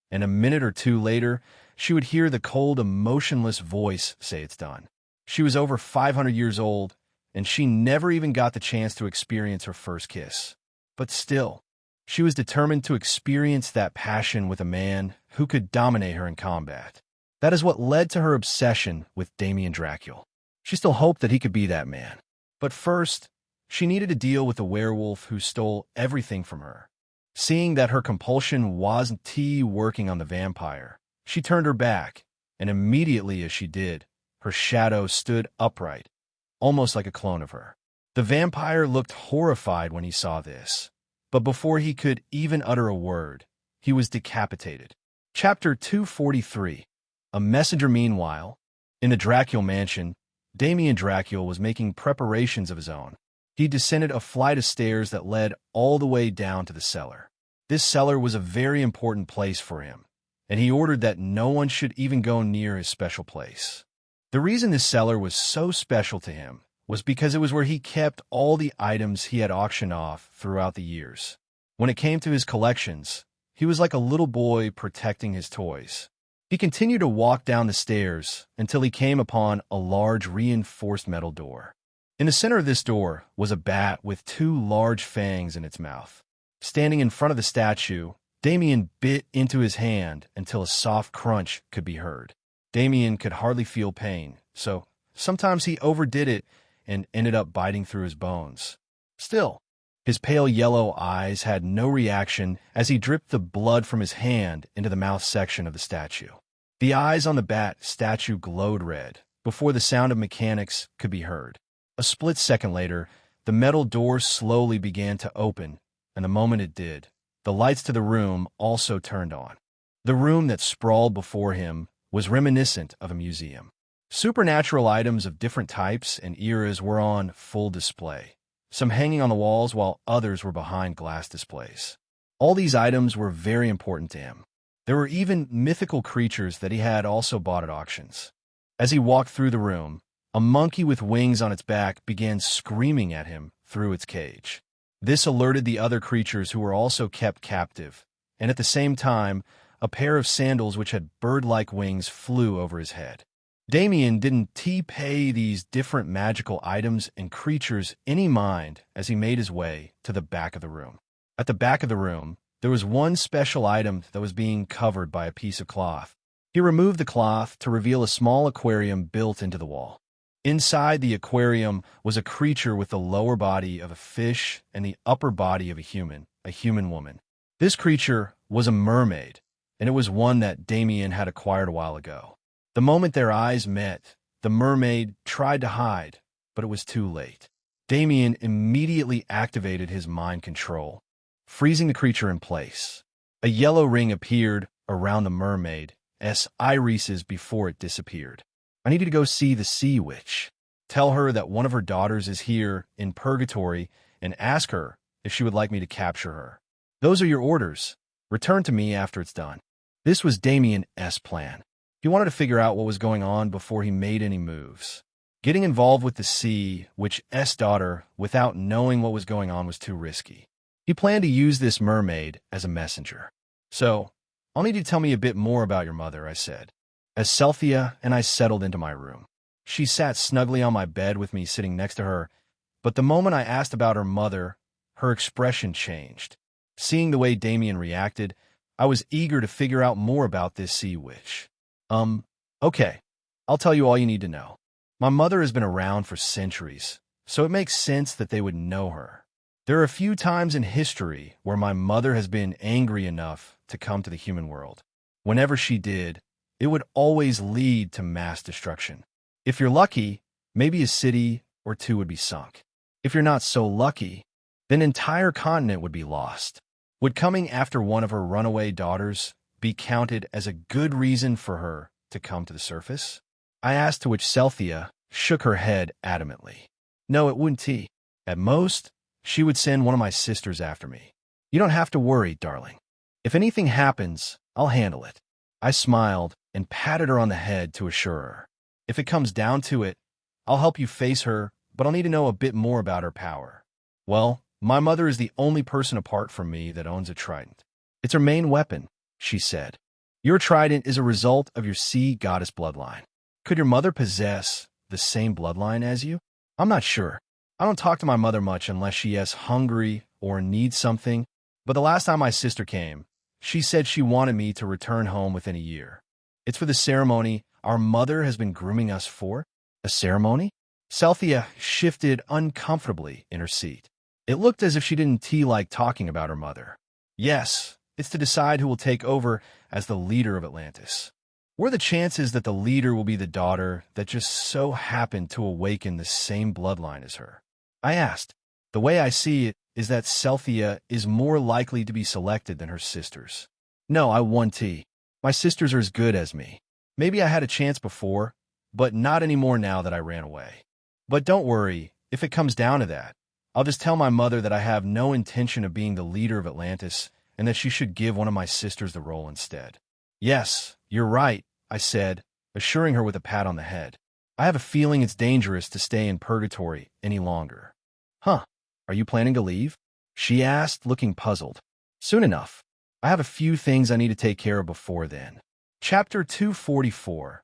and a minute or two later, she would hear the cold, emotionless voice say it's done. She was over 500 years old, and she never even got the chance to experience her first kiss. But still, she was determined to experience that passion with a man who could dominate her in combat. That is what led to her obsession with Damien Dracul. She still hoped that he could be that man. But first, she needed to deal with the werewolf who stole everything from her. Seeing that her compulsion wasn't working on the vampire, she turned her back, and immediately as she did, her shadow stood upright, almost like a clone of her. The vampire looked horrified when he saw this, but before he could even utter a word, he was decapitated. Chapter 243. A messenger. Meanwhile, in the Dracul mansion, Damien Dracul was making preparations of his own. He descended a flight of stairs that led all the way down to the cellar. This cellar was a very important place for him, and he ordered that no one should even go near his special place. The reason this cellar was so special to him was because it was where he kept all the items he had auctioned off throughout the years. When it came to his collections, he was like a little boy protecting his toys. He continued to walk down the stairs until he came upon a large reinforced metal door. In the center of this door was a bat with two large fangs in its mouth. Standing in front of the statue, Damien bit into his hand until a soft crunch could be heard. Damien could hardly feel pain, so sometimes he overdid it and ended up biting through his bones. Still, his pale yellow eyes had no reaction as he dripped the blood from his hand into the mouth section of the statue. The eyes on the bat statue glowed red before the sound of mechanics could be heard. A split second later, the metal door slowly began to open, and the moment it did, the lights to the room also turned on. The room that sprawled before him was reminiscent of a museum. Supernatural items of different types and eras were on full display, some hanging on the walls while others were behind glass displays. All these items were very important to him. There were even mythical creatures that he had also bought at auctions. As he walked through the room, a monkey with wings on its back began screaming at him through its cage. This alerted the other creatures who were also kept captive, and at the same time, a pair of sandals which had bird-like wings flew over his head. Damien didn't pay these different magical items and creatures any mind as he made his way to the back of the room. At the back of the room, there was one special item that was being covered by a piece of cloth. He removed the cloth to reveal a small aquarium built into the wall. Inside the aquarium was a creature with the lower body of a fish and the upper body of a human woman. This creature was a mermaid, and it was one that Damien had acquired a while ago. The moment their eyes met, the mermaid tried to hide, but it was too late. Damien immediately activated his mind control, freezing the creature in place. A yellow ring appeared around the mermaid's irises before it disappeared. I needed to go see the sea witch. Tell her that one of her daughters is here in purgatory and ask her if she would like me to capture her. Those are your orders. Return to me after it's done. This was Damien's plan. He wanted to figure out what was going on before he made any moves. Getting involved with the sea witch's daughter without knowing what was going on was too risky. He planned to use this mermaid as a messenger. So, I'll need you to tell me a bit more about your mother, I said, as Celthea and I settled into my room. She sat snugly on my bed with me sitting next to her, but the moment I asked about her mother, her expression changed. Seeing the way Damien reacted, I was eager to figure out more about this sea witch. Okay, I'll tell you all you need to know. My mother has been around for centuries, so it makes sense that they would know her. There are a few times in history where my mother has been angry enough to come to the human world. Whenever she did, it would always lead to mass destruction. If you're lucky, maybe a city or two would be sunk. If you're not so lucky, then an entire continent would be lost. Would coming after one of her runaway daughters be counted as a good reason for her to come to the surface? I asked, to which Celthea shook her head adamantly. No, it wouldn't. At most, she would send one of my sisters after me. You don't have to worry, darling. If anything happens, I'll handle it. I smiled and patted her on the head to assure her. If it comes down to it, I'll help you face her, but I'll need to know a bit more about her power. Well, my mother is the only person apart from me that owns a trident. It's her main weapon, she said. Your trident is a result of your sea goddess bloodline. Could your mother possess the same bloodline as you? I'm not sure. I don't talk to my mother much unless she is hungry or needs something, but the last time my sister came, she said she wanted me to return home within a year. It's for the ceremony our mother has been grooming us for. A ceremony? Celthea shifted uncomfortably in her seat. It looked as if she didn't like talking about her mother. Yes, it's to decide who will take over as the leader of Atlantis. What are the chances that the leader will be the daughter that just so happened to awaken the same bloodline as her? I asked. The way I see it is that Celthea is more likely to be selected than her sisters. No, I won't. My sisters are as good as me. Maybe I had a chance before, but not anymore now that I ran away. But don't worry, if it comes down to that, I'll just tell my mother that I have no intention of being the leader of Atlantis and that she should give one of my sisters the role instead. Yes, you're right, I said, assuring her with a pat on the head. I have a feeling it's dangerous to stay in purgatory any longer. Huh, are you planning to leave? She asked, looking puzzled. Soon enough. I have a few things I need to take care of before then. Chapter 244.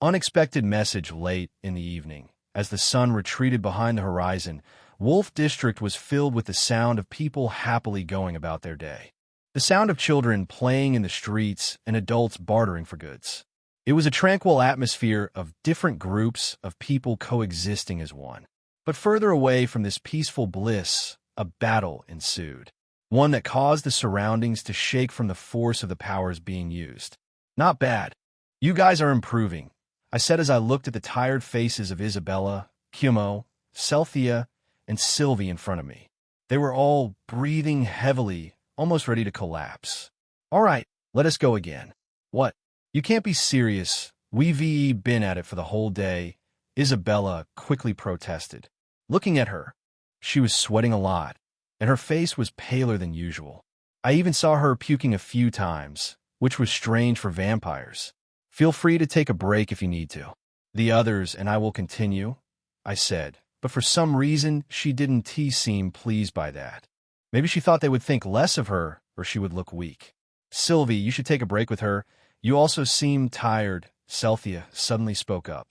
Unexpected message late in the evening. As the sun retreated behind the horizon, Wolf District was filled with the sound of people happily going about their day. The sound of children playing in the streets and adults bartering for goods. It was a tranquil atmosphere of different groups of people coexisting as one. But further away from this peaceful bliss a battle ensued, one that caused the surroundings to shake from the force of the powers being used. Not bad. You guys are improving, I said as I looked at the tired faces of Isabella, Kumo, Celthia, and Sylvie in front of me. They were all breathing heavily, almost ready to collapse. All right, let us go again. What? You can't be serious. We've been at it for the whole day, Isabella quickly protested. Looking at her, she was sweating a lot, and her face was paler than usual. I even saw her puking a few times, which was strange for vampires. Feel free to take a break if you need to. The others and I will continue, I said, but for some reason she didn't seem pleased by that. Maybe she thought they would think less of her or she would look weak. Sylvie, you should take a break with her. You also seem tired, Celthia suddenly spoke up.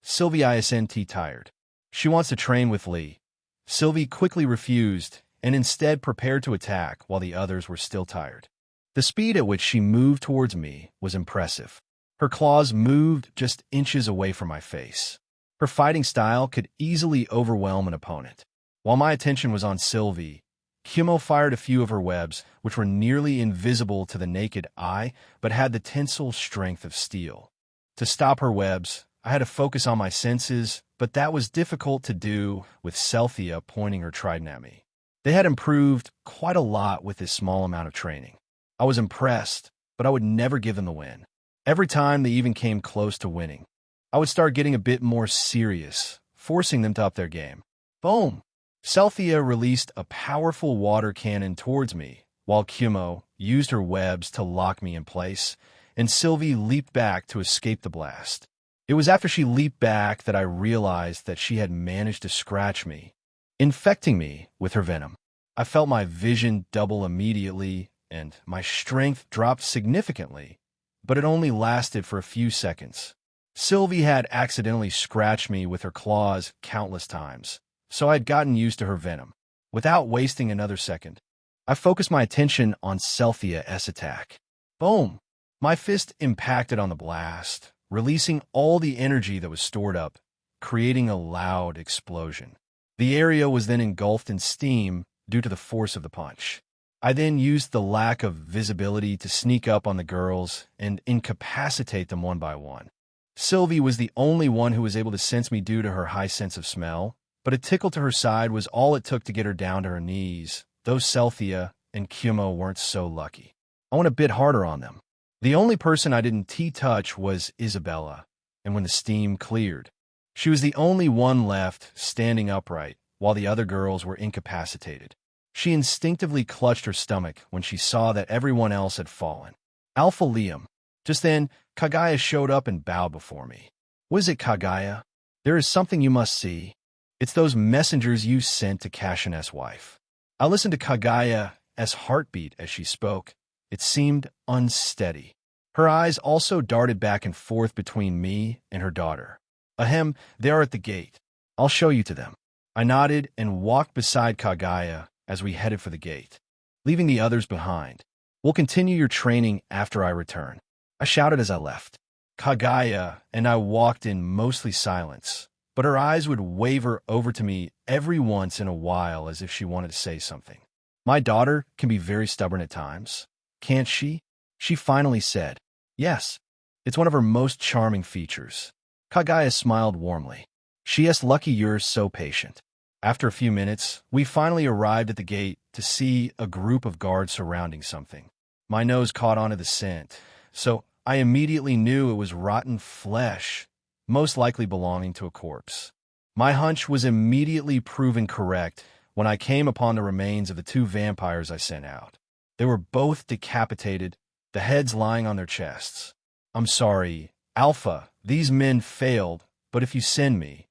Sylvie isn't tired. She wants to train with Lee. Sylvie quickly refused and instead prepared to attack while the others were still tired. The speed at which she moved towards me was impressive. Her claws moved just inches away from my face. Her fighting style could easily overwhelm an opponent. While my attention was on Sylvie, Kumo fired a few of her webs, which were nearly invisible to the naked eye, but had the tensile strength of steel. To stop her webs, I had to focus on my senses, but that was difficult to do with Celthia pointing her trident at me. They had improved quite a lot with this small amount of training. I was impressed, but I would never give them the win. Every time they even came close to winning, I would start getting a bit more serious, forcing them to up their game. Boom! Celthia released a powerful water cannon towards me, while Kumo used her webs to lock me in place, and Sylvie leaped back to escape the blast. It was after she leaped back that I realized that she had managed to scratch me, infecting me with her venom. I felt my vision double immediately, and my strength dropped significantly, but it only lasted for a few seconds. Sylvie had accidentally scratched me with her claws countless times, so I had gotten used to her venom. Without wasting another second, I focused my attention on Celthia's attack. Boom! My fist impacted on the blast, releasing all the energy that was stored up, creating a loud explosion. The area was then engulfed in steam due to the force of the punch. I then used the lack of visibility to sneak up on the girls and incapacitate them one by one. Sylvie was the only one who was able to sense me due to her high sense of smell, but a tickle to her side was all it took to get her down to her knees, though Celthia and Kumo weren't so lucky. I went a bit harder on them. The only person I didn't touch was Isabella, and when the steam cleared, she was the only one left standing upright, while the other girls were incapacitated. She instinctively clutched her stomach when she saw that everyone else had fallen. Alpha Liam. Just then, Kaguya showed up and bowed before me. What is it, Kaguya? There is something you must see. It's those messengers you sent to Kashin's wife. I listened to Kaguya's heartbeat as she spoke. It seemed unsteady. Her eyes also darted back and forth between me and her daughter. Ahem, they are at the gate. I'll show you to them. I nodded and walked beside Kaguya as we headed for the gate, leaving the others behind. We'll continue your training after I return, I shouted as I left. Kaguya and I walked in mostly silence, but her eyes would waver over to me every once in a while as if she wanted to say something. My daughter can be very stubborn at times, can't she? She finally said. Yes, it's one of her most charming features. Kaguya smiled warmly. She is lucky you're so patient. After a few minutes, we finally arrived at the gate to see a group of guards surrounding something. My nose caught onto the scent, so I immediately knew it was rotten flesh, most likely belonging to a corpse. My hunch was immediately proven correct when I came upon the remains of the two vampires I sent out. They were both decapitated, the heads lying on their chests. I'm sorry, Alpha, these men failed, but if you send me,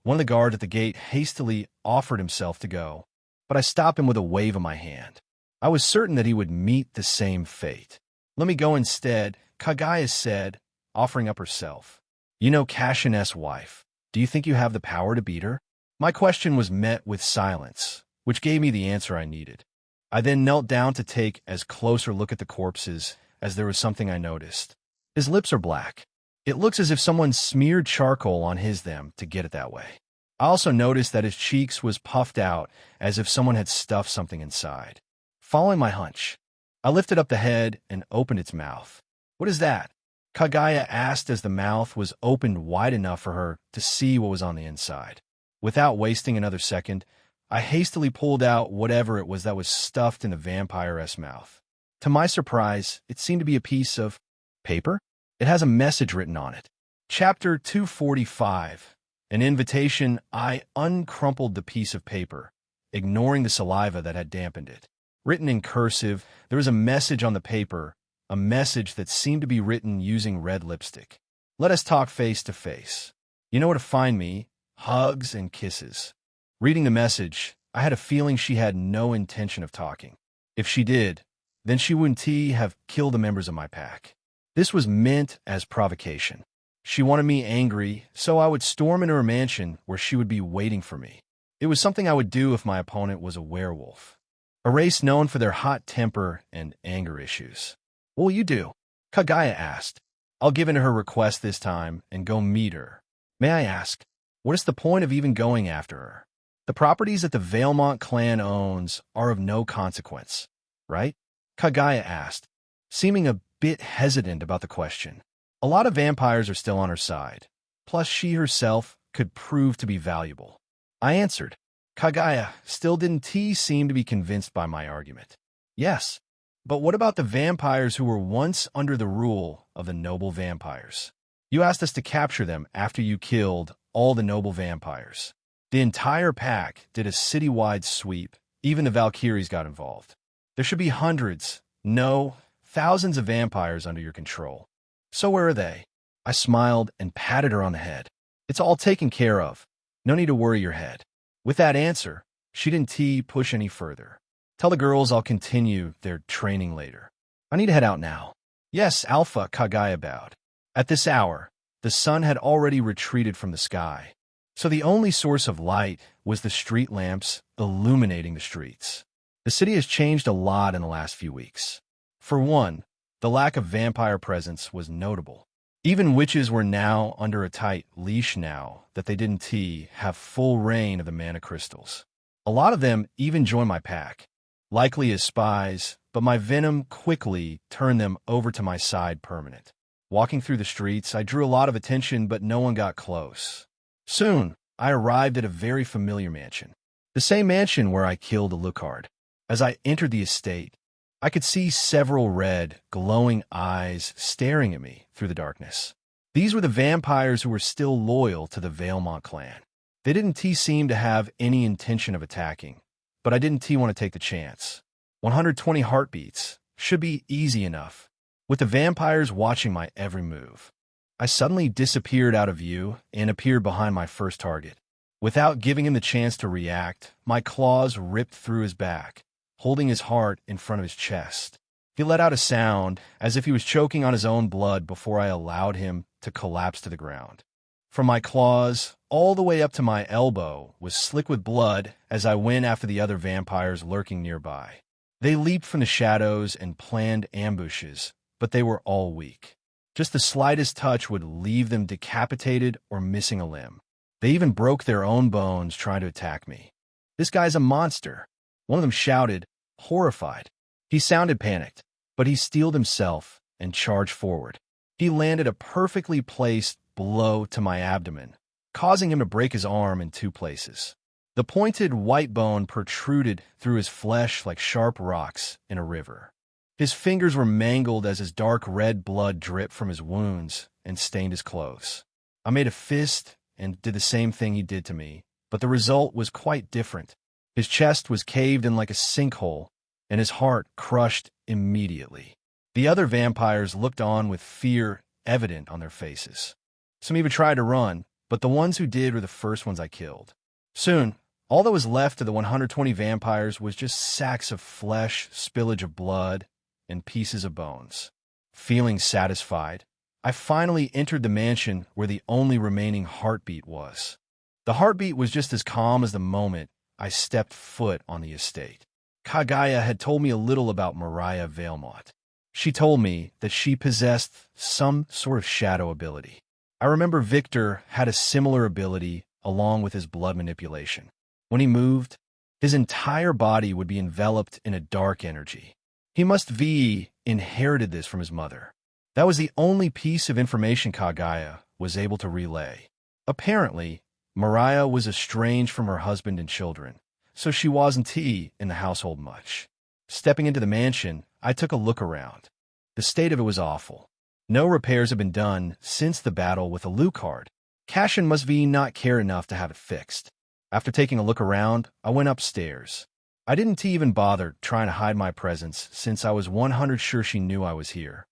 one of the guards at the gate hastily offered himself to go, but I stopped him with a wave of my hand. I was certain that he would meet the same fate. Let me go instead, Kaguya said, offering up herself. You know Kashin's wife. Do you think you have the power to beat her? My question was met with silence, which gave me the answer I needed. I then knelt down to take as closer look at the corpses as there was something I noticed. His lips are black. It looks as if someone smeared charcoal on them to get it that way. I also noticed that his cheeks was puffed out as if someone had stuffed something inside. Following my hunch, I lifted up the head and opened its mouth. "What is that?" Kagaya asked as the mouth was opened wide enough for her to see what was on the inside. Without wasting another second, I hastily pulled out whatever it was that was stuffed in the vampire-esque mouth. To my surprise, it seemed to be a piece of paper. It has a message written on it. Chapter 245. An invitation. I uncrumpled the piece of paper, ignoring the saliva that had dampened it. Written in cursive, there was a message on the paper, a message that seemed to be written using red lipstick. "Let us talk face to face. You know where to find me. Hugs and kisses." Reading the message, I had a feeling she had no intention of talking. If she did, then she wouldn't have killed the members of my pack. This was meant as provocation. She wanted me angry, so I would storm into her mansion where she would be waiting for me. It was something I would do if my opponent was a werewolf, a race known for their hot temper and anger issues. "What will you do?" Kagaya asked. "I'll give in to her request this time and go meet her. May I ask, what is the point of even going after her? The properties that the Valemont clan owns are of no consequence, right?" Kagaya asked, seeming a bit hesitant about the question. A lot of vampires are still on her side, plus she herself could prove to be valuable. I answered. Kagaya still didn't seem to be convinced by my argument. "Yes, but what about the vampires who were once under the rule of the noble vampires? You asked us to capture them after you killed all the noble vampires. The entire pack did a citywide sweep. Even the Valkyries got involved. There should be hundreds, no, thousands of vampires under your control. So where are they?" I smiled and patted her on the head. "It's all taken care of. No need to worry your head." With that answer, she didn't push any further. "Tell the girls I'll continue their training later. I need to head out now." "Yes, Alpha," Kagaya bowed. At this hour, the sun had already retreated from the sky, so the only source of light was the street lamps illuminating the streets. The city has changed a lot in the last few weeks. For one, the lack of vampire presence was notable. Even witches were now under a tight leash now that they didn't have full reign of the mana crystals. A lot of them even joined my pack, likely as spies, but my venom quickly turned them over to my side permanent. Walking through the streets, I drew a lot of attention, but no one got close. Soon, I arrived at a very familiar mansion. The same mansion where I killed Alucard. As I entered the estate, I could see several red, glowing eyes staring at me through the darkness. These were the vampires who were still loyal to the Valemont clan. They didn't seem to have any intention of attacking, but I didn't want to take the chance. 120 heartbeats should be easy enough, with the vampires watching my every move. I suddenly disappeared out of view and appeared behind my first target. Without giving him the chance to react, my claws ripped through his back, holding his heart in front of his chest. He let out a sound as if he was choking on his own blood before I allowed him to collapse to the ground. From my claws all the way up to my elbow was slick with blood as I went after the other vampires lurking nearby. They leaped from the shadows and planned ambushes, but they were all weak. Just the slightest touch would leave them decapitated or missing a limb. They even broke their own bones trying to attack me. "This guy's a monster," one of them shouted, horrified. He sounded panicked, but he steeled himself and charged forward. He landed a perfectly placed blow to my abdomen, causing him to break his arm in two places. The pointed white bone protruded through his flesh like sharp rocks in a river. His fingers were mangled as his dark red blood dripped from his wounds and stained his clothes. I made a fist and did the same thing he did to me, but the result was quite different. His chest was caved in like a sinkhole, and his heart crushed immediately. The other vampires looked on with fear evident on their faces. Some even tried to run, but the ones who did were the first ones I killed. Soon, all that was left of the 120 vampires was just sacks of flesh, spillage of blood, and pieces of bones. Feeling satisfied, I finally entered the mansion where the only remaining heartbeat was. The heartbeat was just as calm as the moment I stepped foot on the estate. Kagaya had told me a little about Mariah Valemont. She told me that she possessed some sort of shadow ability. I remember Victor had a similar ability along with his blood manipulation. When he moved, his entire body would be enveloped in a dark energy. He must have inherited this from his mother. That was the only piece of information Kaguya was able to relay. Apparently, Mariah was estranged from her husband and children, so she wasn't in the household much. Stepping into the mansion, I took a look around. The state of it was awful. No repairs had been done since the battle with Alucard. Cashin must not care enough to have it fixed. After taking a look around, I went upstairs. I didn't even bother trying to hide my presence since I was 100% sure she knew I was here.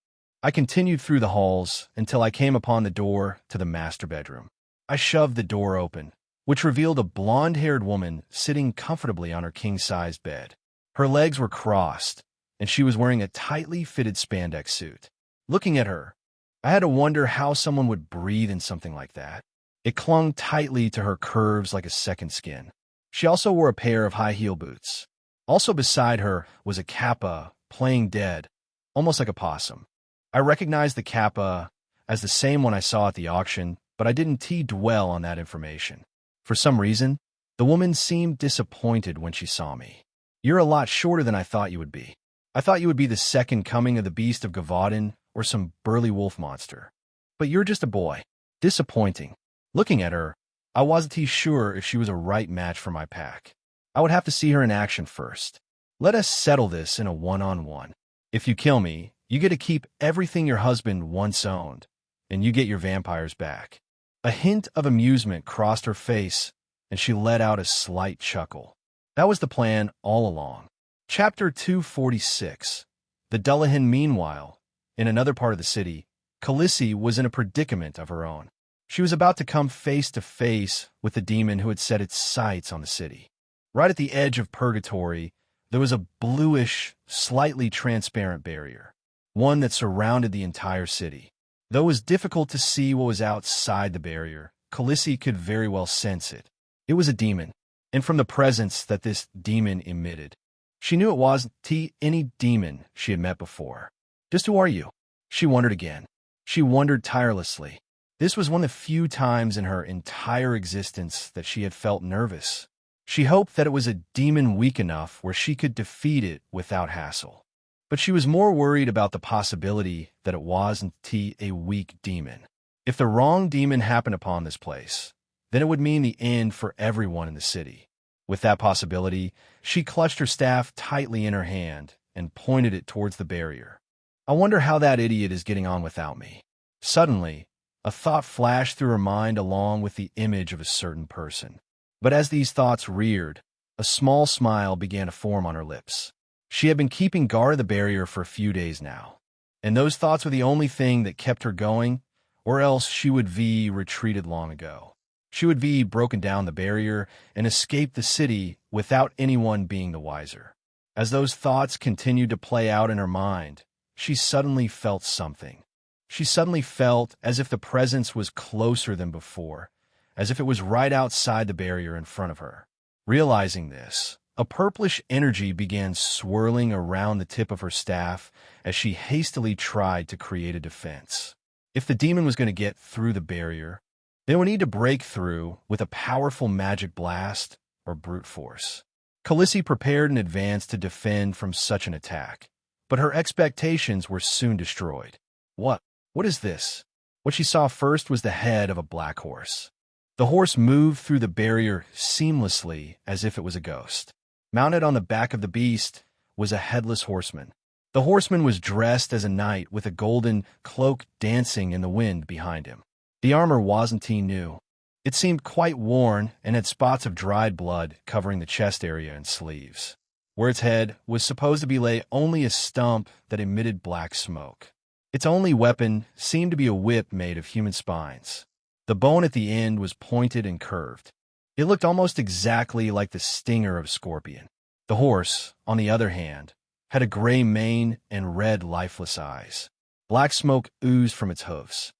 I continued through the halls until I came upon the door to the master bedroom. I shoved the door open, which revealed a blonde-haired woman sitting comfortably on her king-sized bed. Her legs were crossed, and she was wearing a tightly fitted spandex suit. Looking at her, I had to wonder how someone would breathe in something like that. It clung tightly to her curves like a second skin. She also wore a pair of high-heel boots. Also beside her was a kappa, playing dead, almost like a possum. I recognized the kappa as the same one I saw at the auction, but I didn't dwell on that information. For some reason, the woman seemed disappointed when she saw me. "You're a lot shorter than I thought you would be. I thought you would be the second coming of the Beast of Gavaudan or some burly wolf monster. But you're just a boy." Disappointing. Looking at her, I wasn't sure if she was a right match for my pack. I would have to see her in action first. "Let us settle this in a one-on-one. If you kill me, you get to keep everything your husband once owned, and you get your vampires back." A hint of amusement crossed her face, and she let out a slight chuckle. That was the plan all along. Chapter 246. The Dullahan. Meanwhile, in another part of the city, Khaleesi was in a predicament of her own. She was about to come face to face with the demon who had set its sights on the city. Right at the edge of Purgatory, there was a bluish, slightly transparent barrier, one that surrounded the entire city. Though it was difficult to see what was outside the barrier, Khaleesi could very well sense it. It was a demon, and from the presence that this demon emitted, she knew it wasn't any demon she had met before. "Just who are you?" She wondered again. She wondered tirelessly. This was one of the few times in her entire existence that she had felt nervous. She hoped that it was a demon weak enough where she could defeat it without hassle. But she was more worried about the possibility that it wasn't a weak demon. If the wrong demon happened upon this place, then it would mean the end for everyone in the city. With that possibility, she clutched her staff tightly in her hand and pointed it towards the barrier. "I wonder how that idiot is getting on without me." Suddenly, a thought flashed through her mind along with the image of a certain person. But as these thoughts reared, a small smile began to form on her lips. She had been keeping guard of the barrier for a few days now, and those thoughts were the only thing that kept her going, or else she would retreated long ago. She would broken down the barrier and escaped the city without anyone being the wiser. As those thoughts continued to play out in her mind, she suddenly felt something. She suddenly felt as if the presence was closer than before, as if it was right outside the barrier in front of her. Realizing this, a purplish energy began swirling around the tip of her staff as she hastily tried to create a defense. If the demon was going to get through the barrier, they would need to break through with a powerful magic blast or brute force. Khaleesi prepared in advance to defend from such an attack, but her expectations were soon destroyed. What is this? What she saw first was the head of a black horse. The horse moved through the barrier seamlessly as if it was a ghost. Mounted on the back of the beast was a headless horseman. The horseman was dressed as a knight with a golden cloak dancing in the wind behind him. The armor wasn't new. It seemed quite worn and had spots of dried blood covering the chest area and sleeves. Where its head was supposed to be lay only a stump that emitted black smoke. Its only weapon seemed to be a whip made of human spines. The bone at the end was pointed and curved. It looked almost exactly like the stinger of a scorpion. The horse, on the other hand, had a gray mane and red, lifeless eyes. Black smoke oozed from its hooves.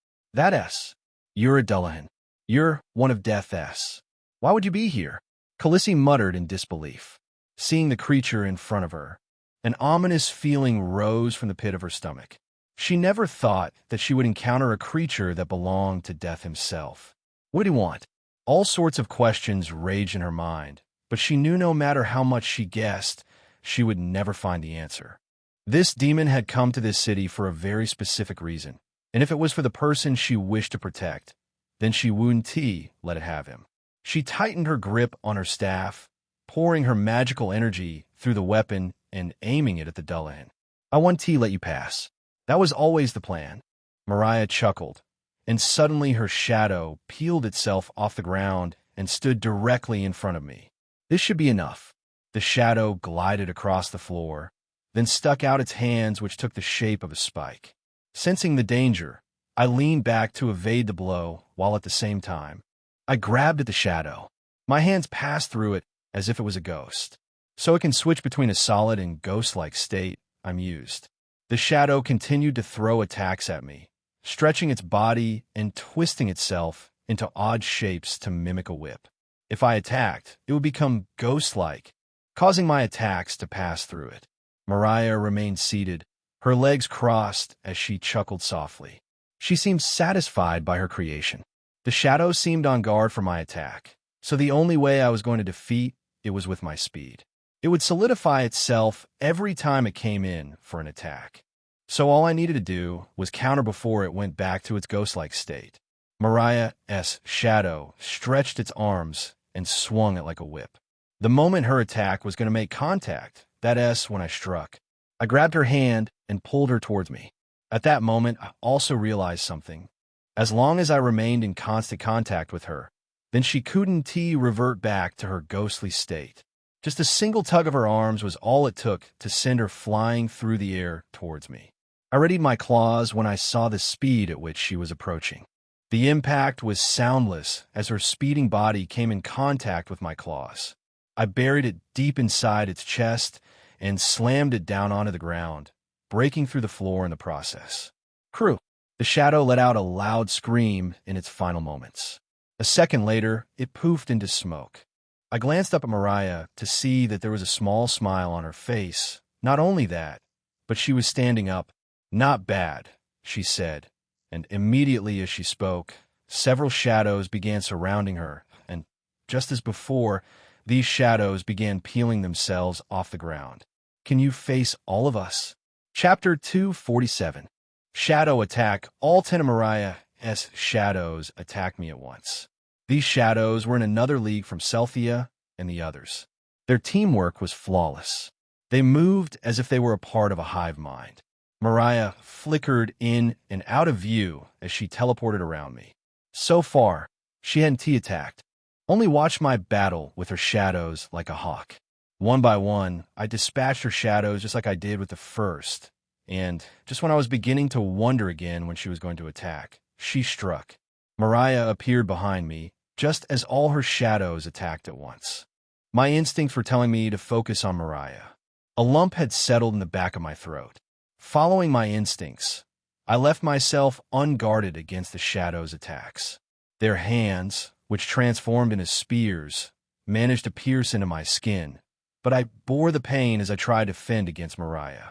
You're a Dullahan. You're one of Death's. Why would you be here?" Khaleesi muttered in disbelief. Seeing the creature in front of her, an ominous feeling rose from the pit of her stomach. She never thought that she would encounter a creature that belonged to Death himself. "What do you want?" All sorts of questions raged in her mind, but she knew no matter how much she guessed, she would never find the answer. This demon had come to this city for a very specific reason, and if it was for the person she wished to protect, then Shi Wuan-Ti let it have him. She tightened her grip on her staff, pouring her magical energy through the weapon and aiming it at the Dullahan. I want T let you pass. That was always the plan. Mariah chuckled, and suddenly her shadow peeled itself off the ground and stood directly in front of me. This should be enough. The shadow glided across the floor, then stuck out its hands, which took the shape of a spike. Sensing the danger, I leaned back to evade the blow, while at the same time, I grabbed at the shadow. My hands passed through it as if it was a ghost. So it can switch between a solid and ghost-like state, I'm used. The shadow continued to throw attacks at me, stretching its body and twisting itself into odd shapes to mimic a whip. If I attacked, it would become ghost-like, causing my attacks to pass through it. Mariah remained seated, her legs crossed as she chuckled softly. She seemed satisfied by her creation. The shadow seemed on guard for my attack, so the only way I was going to defeat it was with my speed. It would solidify itself every time it came in for an attack. So all I needed to do was counter before it went back to its ghost-like state. Mariah's shadow stretched its arms and swung it like a whip. The moment her attack was going to make contact, that is when I struck. I grabbed her hand and pulled her towards me. At that moment, I also realized something. As long as I remained in constant contact with her, then she couldn't revert back to her ghostly state. Just a single tug of her arms was all it took to send her flying through the air towards me. I readied my claws when I saw the speed at which she was approaching. The impact was soundless as her speeding body came in contact with my claws. I buried it deep inside its chest and slammed it down onto the ground, breaking through the floor in the process. Crew. The shadow let out a loud scream in its final moments. A second later, it poofed into smoke. I glanced up at Mariah to see that there was a small smile on her face. Not only that, but she was standing up. Not bad, she said, and immediately as she spoke, several shadows began surrounding her, and just as before, these shadows began peeling themselves off the ground. Can you face all of us? Chapter 247. Shadow attack. All 10 of Mariah's shadows attacked me at once. These shadows were in another league from Celthea and the others. Their teamwork was flawless. They moved as if they were a part of a hive mind. Mariah flickered in and out of view as she teleported around me. So far, she hadn't attacked. Only watched my battle with her shadows like a hawk. One by one, I dispatched her shadows just like I did with the first. And just when I was beginning to wonder again when she was going to attack, she struck. Mariah appeared behind me, just as all her shadows attacked at once. My instincts were telling me to focus on Mariah. A lump had settled in the back of my throat. Following my instincts, I left myself unguarded against the shadows' attacks. Their hands, which transformed into spears, managed to pierce into my skin, but I bore the pain as I tried to fend against Mariah.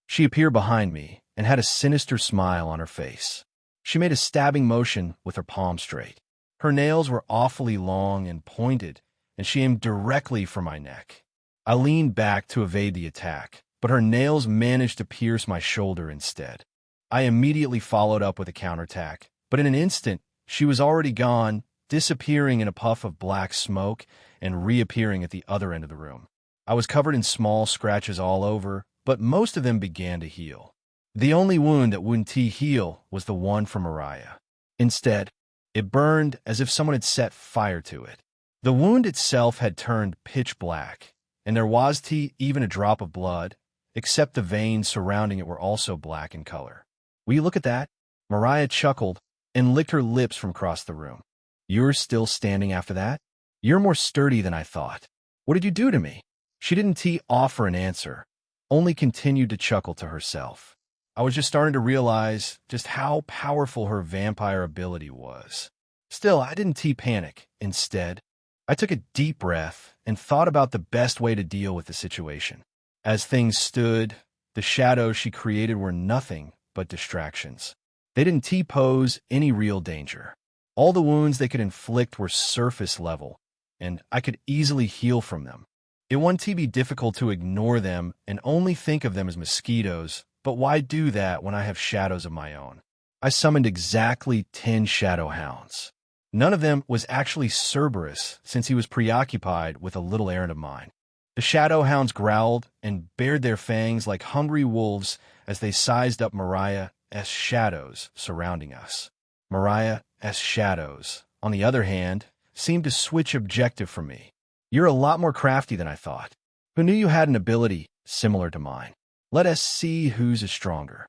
She appeared behind me and had a sinister smile on her face. She made a stabbing motion with her palm straight. Her nails were awfully long and pointed, and she aimed directly for my neck. I leaned back to evade the attack, but her nails managed to pierce my shoulder instead. I immediately followed up with a counterattack, but in an instant, she was already gone, disappearing in a puff of black smoke and reappearing at the other end of the room. I was covered in small scratches all over, but most of them began to heal. The only wound that wouldn't heal was the one from Mariah. Instead, it burned as if someone had set fire to it. The wound itself had turned pitch black, and there was even a drop of blood, except the veins surrounding it were also black in color. Will you look at that? Mariah chuckled and licked her lips from across the room. You're still standing after that? You're more sturdy than I thought. What did you do to me? She didn't offer an answer, only continued to chuckle to herself. I was just starting to realize just how powerful her vampire ability was. Still, I didn't panic. Instead, I took a deep breath and thought about the best way to deal with the situation. As things stood, the shadows she created were nothing but distractions. They didn't pose any real danger. All the wounds they could inflict were surface level, and I could easily heal from them. It wouldn't be difficult to ignore them and only think of them as mosquitoes, but why do that when I have shadows of my own? I summoned exactly 10 shadow hounds. None of them was actually Cerberus, since he was preoccupied with a little errand of mine. The shadow hounds growled and bared their fangs like hungry wolves as they sized up Mariah's shadows surrounding us. Mariah's shadows, on the other hand, seemed to switch objective from me. You're a lot more crafty than I thought. Who knew you had an ability similar to mine? Let us see whose is stronger.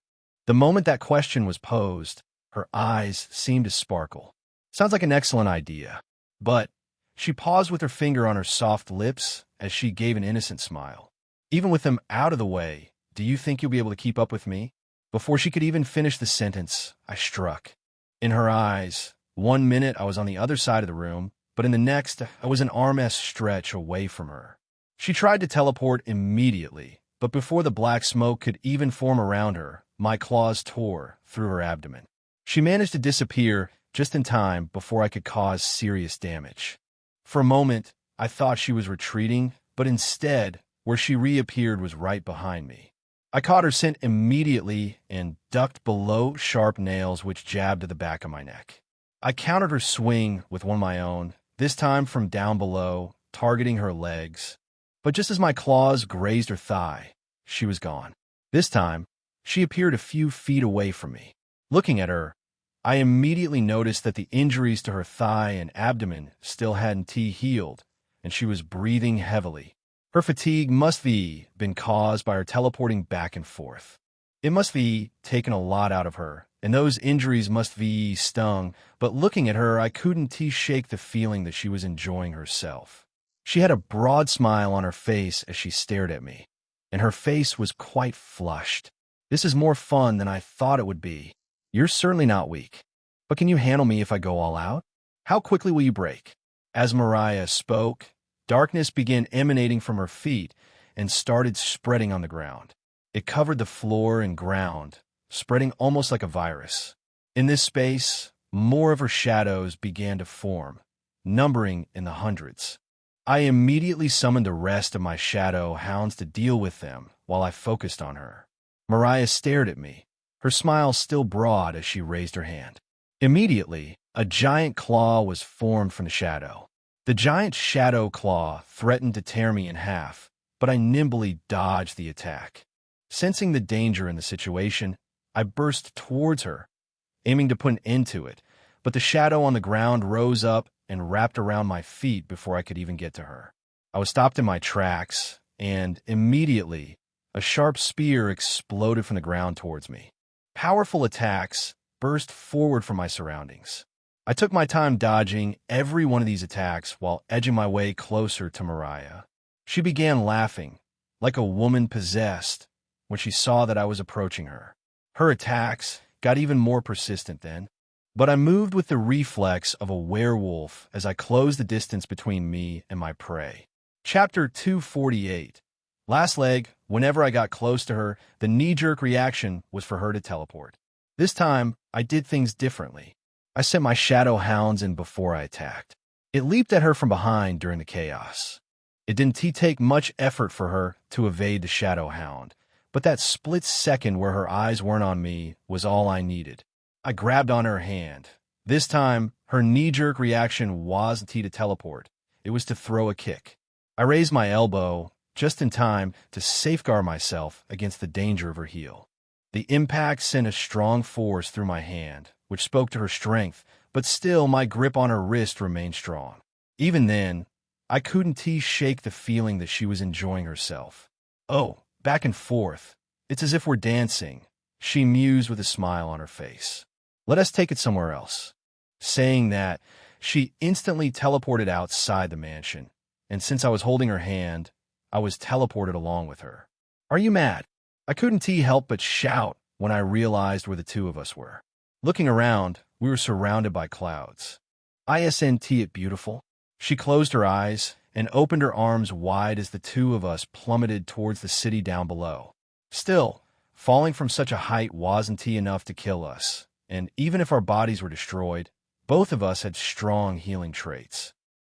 The moment that question was posed, her eyes seemed to sparkle. Sounds like an excellent idea. But she paused with her finger on her soft lips as she gave an innocent smile. Even with them out of the way, do you think you'll be able to keep up with me? Before she could even finish the sentence, I struck. In her eyes, 1 minute I was on the other side of the room, but in the next, I was an arm's stretch away from her. She tried to teleport immediately, but before the black smoke could even form around her, my claws tore through her abdomen. She managed to disappear just in time before I could cause serious damage. For a moment, I thought she was retreating, but instead, where she reappeared was right behind me. I caught her scent immediately and ducked below sharp nails which jabbed at the back of my neck. I countered her swing with one of my own, this time from down below, targeting her legs. But just as my claws grazed her thigh, she was gone. This time, she appeared a few feet away from me. Looking at her, I immediately noticed that the injuries to her thigh and abdomen still hadn't healed, and she was breathing heavily. Her fatigue must be been caused by her teleporting back and forth. It must be taken a lot out of her, and those injuries must be stung, but looking at her, I couldn't shake the feeling that she was enjoying herself. She had a broad smile on her face as she stared at me, and her face was quite flushed. This is more fun than I thought it would be. You're certainly not weak. But can you handle me if I go all out? How quickly will you break? As Mariah spoke, darkness began emanating from her feet and started spreading on the ground. It covered the floor and ground, spreading almost like a virus. In this space, more of her shadows began to form, numbering in the hundreds. I immediately summoned the rest of my shadow hounds to deal with them while I focused on her. Mariah stared at me, her smile still broad as she raised her hand. Immediately, a giant claw was formed from the shadow. The giant shadow claw threatened to tear me in half, but I nimbly dodged the attack. Sensing the danger in the situation, I burst towards her, aiming to put an end to it, but the shadow on the ground rose up and wrapped around my feet before I could even get to her. I was stopped in my tracks, and immediately, a sharp spear exploded from the ground towards me. Powerful attacks burst forward from my surroundings. I took my time dodging every one of these attacks while edging my way closer to Mariah. She began laughing, like a woman possessed, when she saw that I was approaching her. Her attacks got even more persistent then, but I moved with the reflex of a werewolf as I closed the distance between me and my prey. Chapter 248. Last leg, whenever I got close to her, the knee-jerk reaction was for her to teleport. This time, I did things differently. I sent my shadow hounds in before I attacked. It leaped at her from behind during the chaos. It didn't take much effort for her to evade the shadow hound, but that split second where her eyes weren't on me was all I needed. I grabbed on her hand. This time, her knee-jerk reaction wasn't to teleport. It was to throw a kick. I raised my elbow just in time to safeguard myself against the danger of her heel. The impact sent a strong force through my hand, which spoke to her strength, but still my grip on her wrist remained strong. Even then, I couldn't shake the feeling that she was enjoying herself. Oh, back and forth. It's as if we're dancing, she mused with a smile on her face. Let us take it somewhere else. Saying that, she instantly teleported outside the mansion, and since I was holding her hand, I was teleported along with her. Are you mad? I couldn't help but shout when I realized where the two of us were. Looking around, we were surrounded by clouds. Isn't it beautiful? She closed her eyes and opened her arms wide as the two of us plummeted towards the city down below. Still, falling from such a height wasn't enough to kill us, and even if our bodies were destroyed, Both of us had strong healing traits.